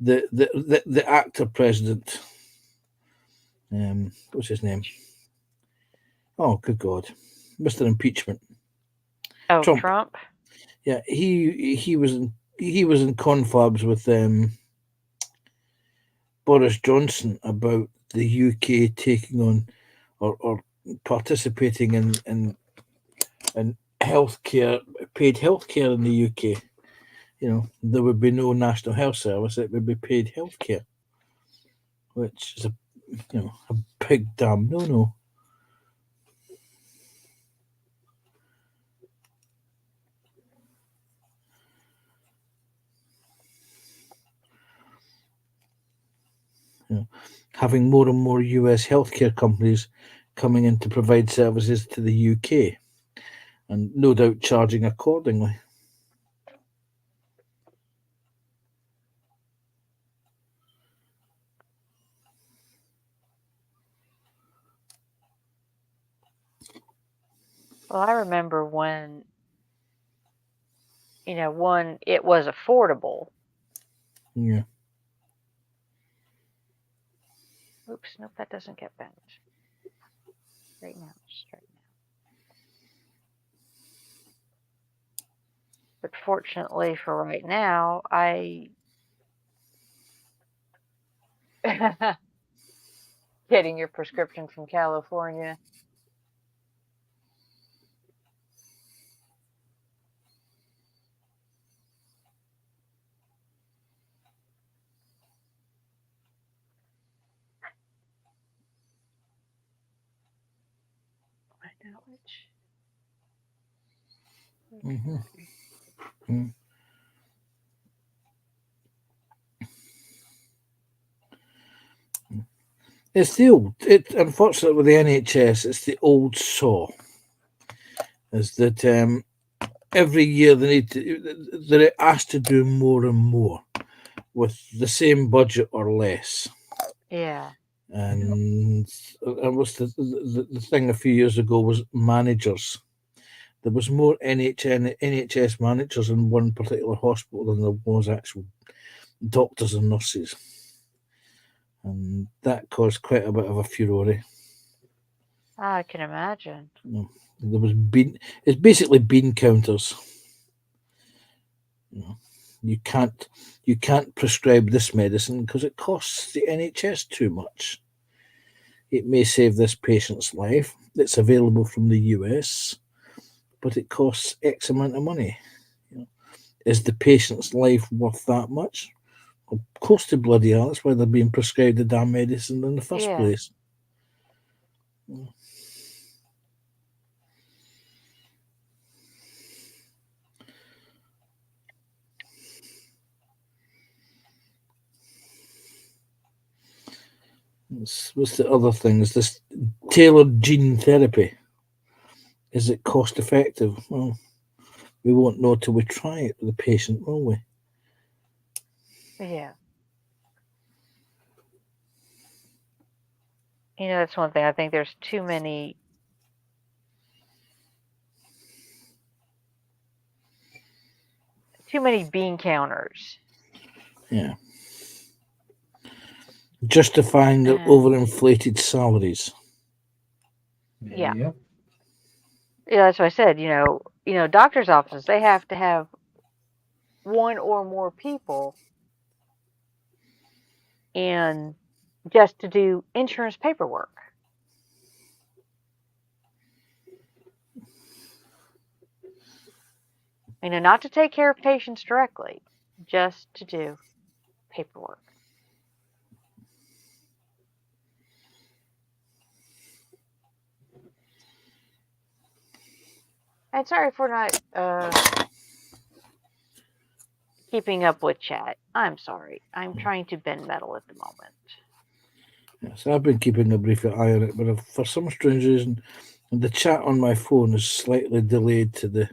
the actor president, what's his name? Oh, good God, Mr. Impeachment. Oh, Trump. Yeah, he was in confabs with Boris Johnson about the UK taking on or participating in healthcare, paid healthcare in the UK. You know, there would be no national health service; it would be paid healthcare, which is a big damn no. Having more and more US healthcare companies coming in to provide services to the UK, and no doubt charging accordingly. Well, I remember when, it was affordable. Yeah. Oops, nope, that doesn't get bent. Straighten out. But fortunately for right now, getting your prescription from California. Find out which. It's the old. Unfortunately, with the NHS, it's the old saw. Is that every year they're asked to do more and more with the same budget or less. Yeah. And what's the thing a few years ago was managers. There was more NHS managers in one particular hospital than there was actual doctors and nurses. And that caused quite a bit of a furore. I can imagine. There was it's basically bean counters. You can't prescribe this medicine because it costs the NHS too much. It may save this patient's life. It's available from the US, but it costs X amount of money. Is the patient's life worth that much? Of course they bloody are. That's why they're being prescribed the damn medicine in the first place. What's the other thing? Is this tailored gene therapy? Is it cost effective? Well, we won't know till we try it with the patient, will we? Yeah. That's one thing. I think there's too many bean counters. Yeah. Justifying their overinflated salaries. Yeah. Yeah, that's what I said. Doctors' offices, they have to have one or more people in just to do insurance paperwork. Not to take care of patients directly, just to do paperwork. And sorry if we're not keeping up with chat. I'm sorry. I'm trying to bend metal at the moment. Yes, I've been keeping a brief eye on it, but for some strange reason, the chat on my phone is slightly delayed to the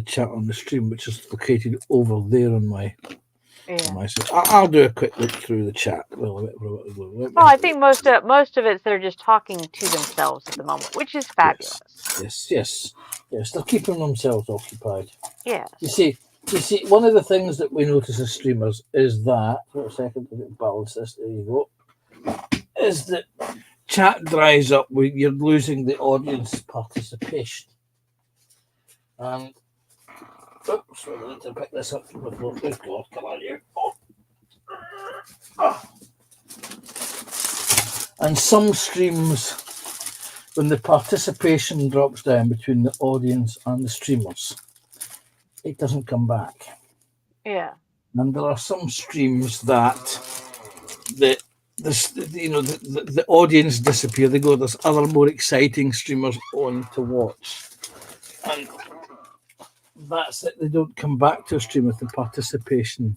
chat on the stream, which is located over there on my. Yeah. I'll do a quick look through the chat. Well, I think most of it they're just talking to themselves at the moment, which is fabulous. Yes. They're keeping themselves occupied. Yes. You see, You see, one of the things that we notice as streamers is that, wait a second, I'll balance this, there you go, is that chat dries up when you're losing the audience participation. And, oops, I need to pick this up from the floor. Good God, come on here. Oh. And some streams, when the participation drops down between the audience and the streamers, it doesn't come back. Yeah. And there are some streams that the audience disappear. They go, there's other more exciting streamers on to watch. And that's it. They don't come back to a stream if the participation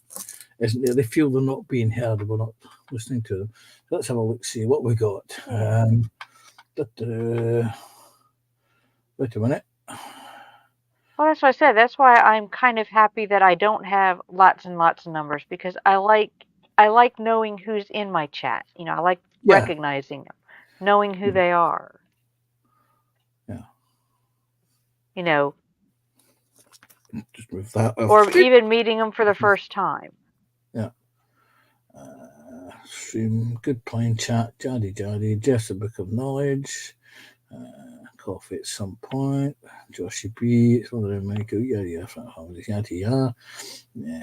isn't there. They feel they're not being heard. We're not listening to them. So let's have a look, see what we got. Wait a minute. Well, that's what I said. That's why I'm kind of happy that I don't have lots and lots of numbers, because I like knowing who's in my chat. You know, I like recognizing them, knowing who they are. Yeah. You know, just move that off. or even meeting them for the first time. Yeah. Stream, good plain chat, jaddy, just a book of knowledge. Coffee at some point. Joshy B, it's one of them, Michael, yeah,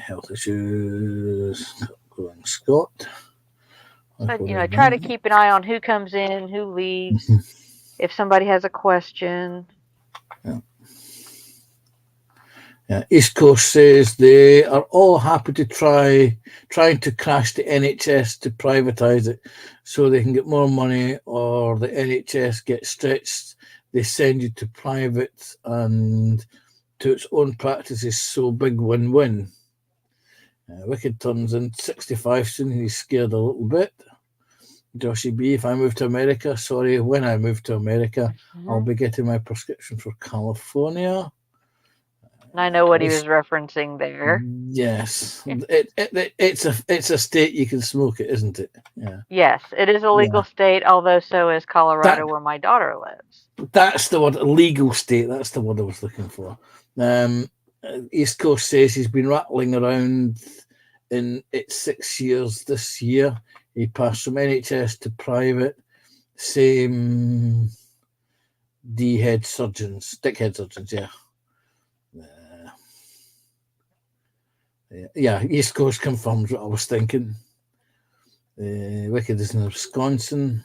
health issues, going Scott. But, you know, try to keep an eye on who comes in, who leaves, if somebody has a question. Yeah, East Coast says they are all happy to trying to crash the NHS to privatise it so they can get more money, or the NHS gets stretched. They send you to private and to its own practices, so big win-win. Wicked turns in 65 soon, he's scared a little bit. Joshy B, if I move to America, when I move to America, I'll be getting my prescription for California. And I know what he was referencing there. Yes, it's a state you can smoke it, isn't it? Yeah. Yes, it is a legal state, although so is Colorado, where my daughter lives. That's the word, legal state. That's the word I was looking for. East Coast says he's been rattling around in its 6 years this year. He passed from NHS to private. Same dickhead surgeons, yeah. Yeah, East Coast confirms what I was thinking. Wicked is in Wisconsin.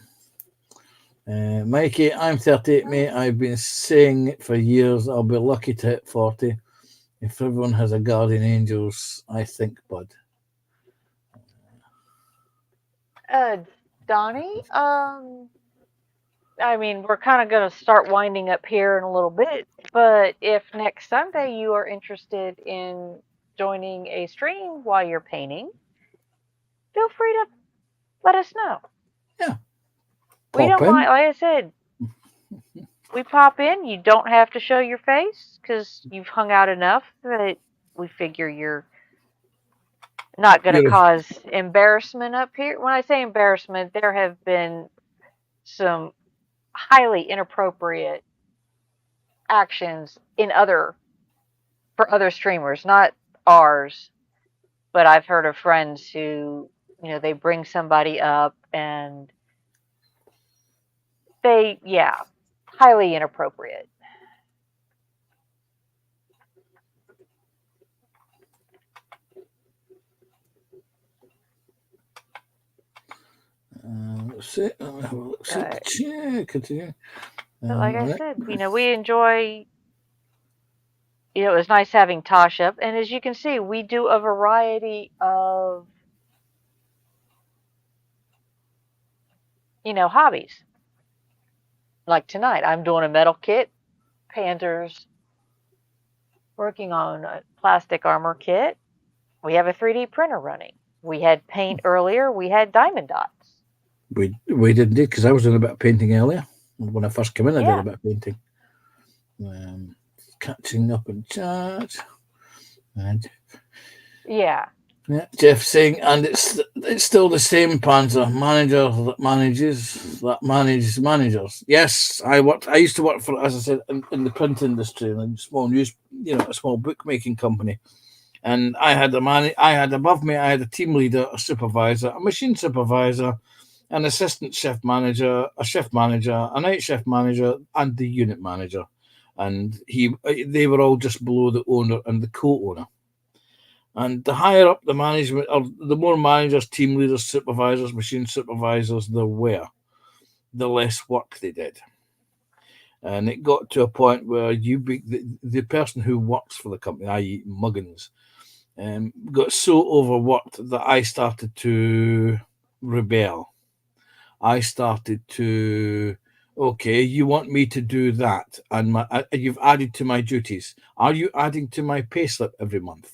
Mikey, I'm 38, mate. I've been saying it for years. I'll be lucky to hit 40. If everyone has a guardian angels, I think, bud. Donnie, I mean, we're kind of going to start winding up here in a little bit, but if next Sunday you are interested in joining a stream while you're painting, feel free to let us know. Yeah. We don't mind, like I said, we pop in. You don't have to show your face because you've hung out enough that we figure you're not going to cause embarrassment up here. When I say embarrassment, there have been some highly inappropriate actions for other streamers, not ours, but I've heard of friends who, you know, they bring somebody up and highly inappropriate. Let's see. Continue. But like I said, you know, we enjoy. You know, it was nice having Tosh up, and as you can see, we do a variety of, you know, hobbies. Like tonight, I'm doing a metal kit. Pander's working on a plastic armor kit. We have a 3D printer running. We had paint earlier. We had diamond dots. We didn't, because I was doing a bit of painting earlier. When I first came in, I did a bit of painting. Catching up in chat. And Jeff saying, and it's still the same Panzer manager that manages managers. Yes, I used to work for, as I said, in the print industry, and a small a small bookmaking company. And I had I had above me, I had a team leader, a supervisor, a machine supervisor, an assistant chef manager, a chef manager, a night chef manager, and the unit manager. And they were all just below the owner and the co-owner. And the higher up the management, or the more managers, team leaders, supervisors, machine supervisors there were, the less work they did. And it got to a point where the person who works for the company, i.e. Muggins, got so overworked that I started to rebel. I started to, okay, you want me to do that, and you've added to my duties. Are you adding to my payslip every month?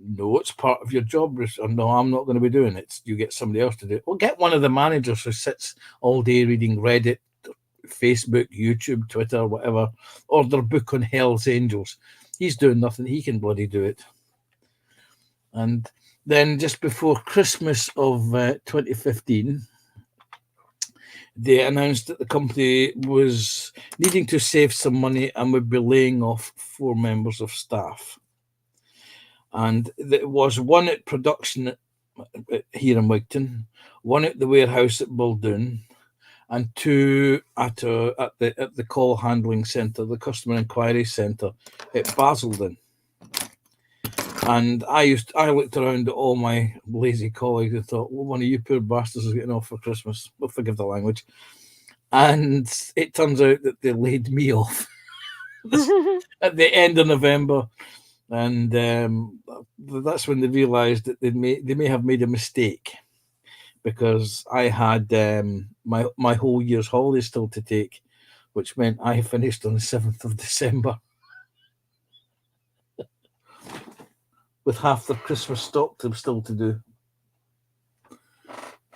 No, it's part of your job. No, I'm not going to be doing it. You get somebody else to do it. Well, get one of the managers who sits all day reading Reddit, Facebook, YouTube, Twitter, whatever, or their book on Hell's Angels. He's doing nothing. He can bloody do it. And then just before Christmas of 2015, they announced that the company was needing to save some money and would be laying off 4 members of staff. And there was one at production here in Wigton, one at the warehouse at Buldoon, and 2 at the call handling centre, the customer inquiry centre at Basildon. And I looked around at all my lazy colleagues and thought, well, one of you poor bastards is getting off for Christmas. Well, forgive the language. And it turns out that they laid me off at the end of November. And that's when they realised that they may have made a mistake, because I had my whole year's holiday still to take, which meant I finished on the 7th of December with half the Christmas stock still to do.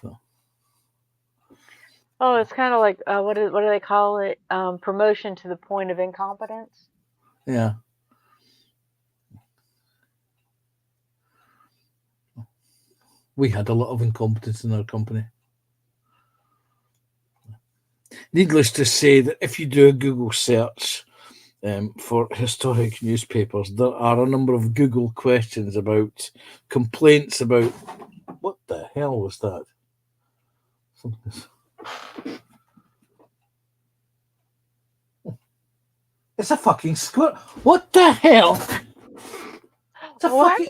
So. Oh, it's kind of like what do they call it? Promotion to the point of incompetence. Yeah. We had a lot of incompetence in our company. Needless to say that if you do a Google search for historic newspapers, there are a number of Google questions about complaints about what the hell was that? It's a fucking squirrel. What the hell? It's a fucking.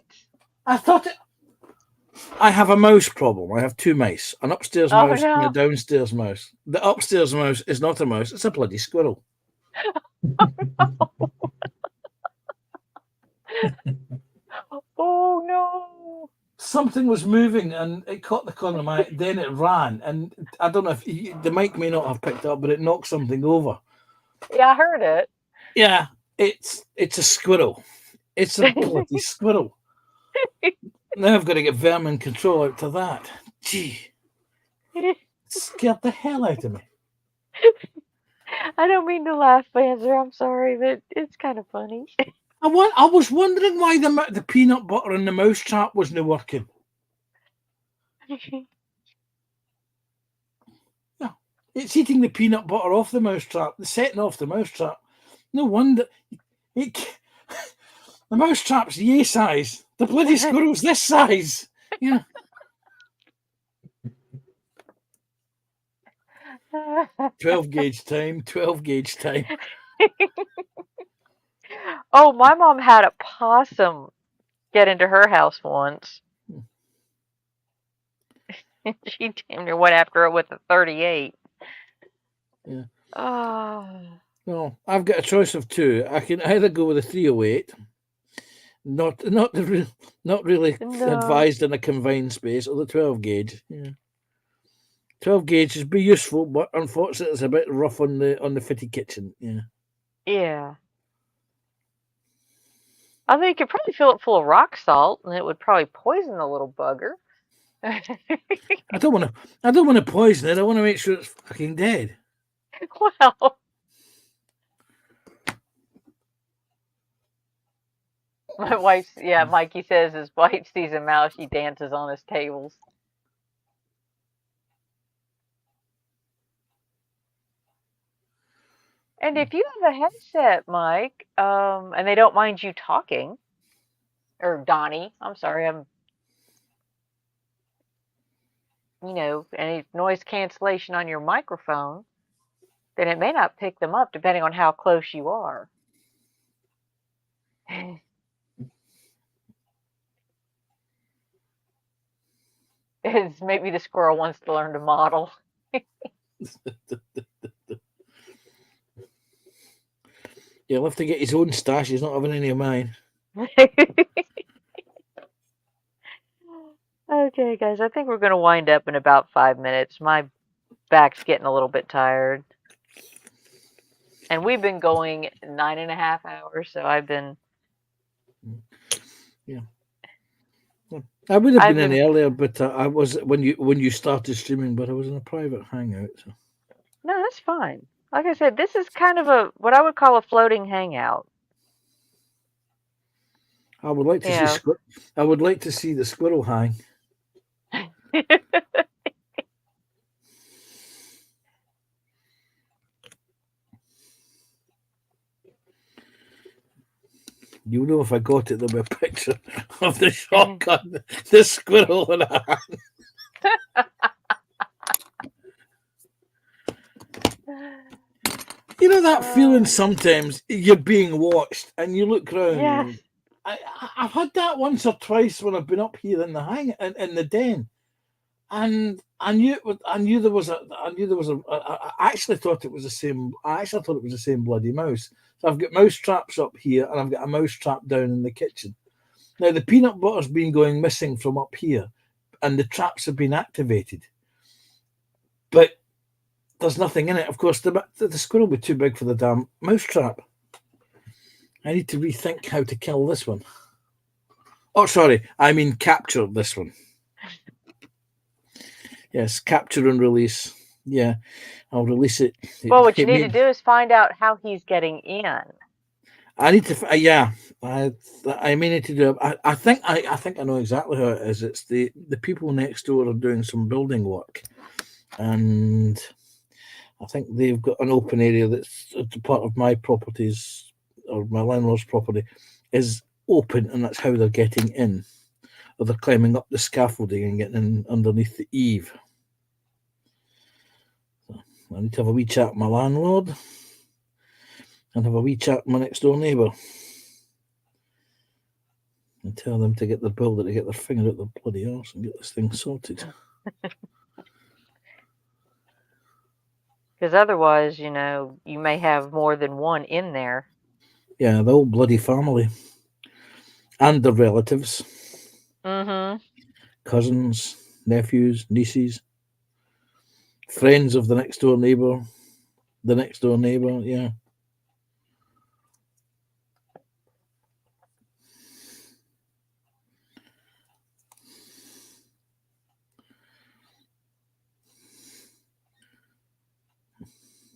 I thought it. I have a mouse problem. I have 2 mice, an upstairs mouse and a downstairs mouse. The upstairs mouse is not a mouse; it's a bloody squirrel. Oh no! Something was moving and it caught the corner of my eye. Then it ran, and I don't know if the mic may not have picked up, but it knocked something over. Yeah, I heard it. Yeah, it's a squirrel. It's a bloody squirrel. Now I've got to get vermin control out to that. Gee, it scared the hell out of me. I don't mean to laugh, Banzer. I'm sorry, but it's kind of funny. I was wondering why the peanut butter in the mouse trap wasn't working. Yeah, it's eating the peanut butter off the mouse trap, setting off the mouse trap. No wonder the mouse trap's yay size. The bloody squirrel's this size. Yeah. 12 gauge time. Oh, my mom had a possum get into her house once. She damn near went after it with a 38. Yeah. Oh. Well, I've got a choice of 2. I can either go with a 308, not really advised in a confined space, or the 12 gauge. Yeah. 12 gauge is be useful, but unfortunately it's a bit rough on the fitty kitchen. Yeah. Yeah. I think you could probably fill it full of rock salt, and it would probably poison the little bugger. I don't want to poison it. I want to make sure it's fucking dead. Well, my wife's Mikey says his wife sees a mouse, she dances on his tables. And if you have a headset, Mike, and they don't mind you talking, or Donnie. I'm sorry. Any noise cancellation on your microphone, then it may not pick them up depending on how close you are. It's maybe the squirrel wants to learn to model. He'll have to get his own stash. He's not having any of mine. Okay, guys, I think we're going to wind up in about 5 minutes. My back's getting a little bit tired. And we've been going 9.5 hours, so I've been... Yeah. I would have been in earlier, but I was when you started streaming, but I was in a private hangout. So. No, that's fine. Like I said, this is kind of what I would call a floating hangout. I would like to see. I would like to see the squirrel hang. You know, if I got it, there'll be a picture of the shotgun, the squirrel, and a hand. You know that feeling sometimes you're being watched and you look around. Yes. I've had that once or twice when I've been up here in the in the den, and I knew there was a. I actually thought it was the same. I actually thought it was the same bloody mouse. So I've got mouse traps up here, and I've got a mouse trap down in the kitchen. Now the peanut butter's been going missing from up here, and the traps have been activated, but there's nothing in it. Of course, the squirrel will be too big for the damn mouse trap. I need to rethink how to kill this one. Oh, sorry, I mean capture this one. Yes, capture and release. Yeah, I'll release it. Well, what you need to do is find out how he's getting in. I need to. Yeah, I may need to do. I think I know exactly how it is. It's the people next door are doing some building work, and I think they've got an open area that's part of my properties or my landlord's property is open, and that's how they're getting in. Or they're climbing up the scaffolding and getting in underneath the eave. So I need to have a wee chat with my landlord and have a wee chat with my next door neighbour and tell them to get the builder to get their finger out their bloody arse and get this thing sorted. Because otherwise, you may have more than one in there. Yeah, the whole bloody family. And the relatives. Mm-hmm. Cousins, nephews, nieces, friends of the next door neighbour. Yeah.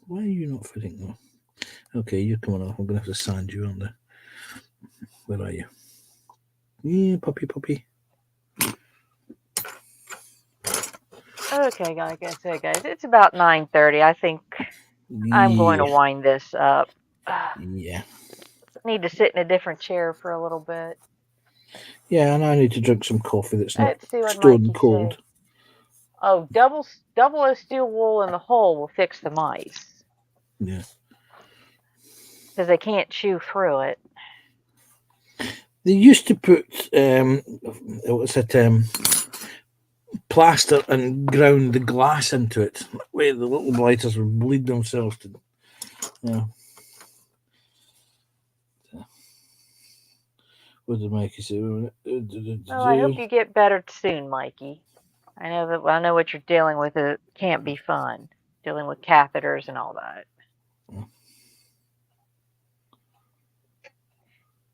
Why are you not fitting though? Okay, you're coming off. I'm going to have to sand you, aren't I? Where are you? Yeah, puppy. Okay, like I said, guys, it's about 9:30. I think I'm going to wind this up. Yeah. Need to sit in a different chair for a little bit. Yeah, and I need to drink some coffee that's not Let's see what stone Mikey cold. said. Oh, double O steel wool in the hole will fix the mice. Yeah. Because they can't chew through it. They used to put plaster and ground the glass into it. Where the little blighters would bleed themselves to. Yeah. What did Mikey say? Well, I hope you get better soon, Mikey. I know what you're dealing with. It can't be fun dealing with catheters and all that. Yeah.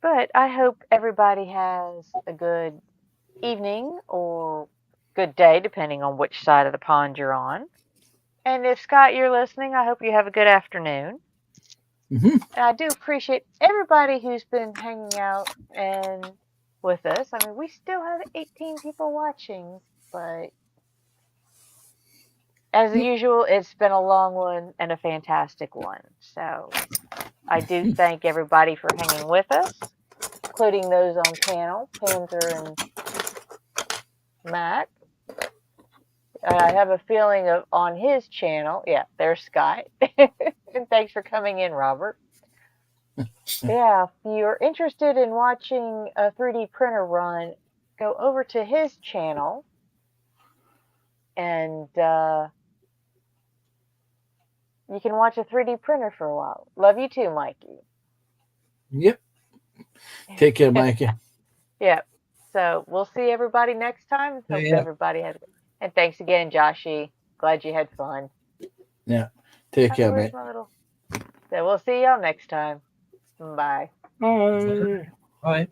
But I hope everybody has a good evening or good day, depending on which side of the pond you're on. And if Scott, you're listening, I hope you have a good afternoon. Mm-hmm. And I do appreciate everybody who's been hanging out and with us. I mean, we still have 18 people watching, but as usual, it's been a long one and a fantastic one. So I do thank everybody for hanging with us. including those on panel, Panzer and Mac. I have a feeling of on his channel. Yeah, there's Scott. And thanks for coming in, Robert. Yeah, if you're interested in watching a 3D printer run, go over to his channel and you can watch a 3D printer for a while. Love you too, Mikey. Yep. Take care, Mikey. Yeah. So we'll see everybody next time. Hope Yeah. everybody has. And thanks again, Joshy. Glad you had fun. Yeah. Take care, Where's mate. my little... So we'll see y'all next time. Bye. Bye. Bye.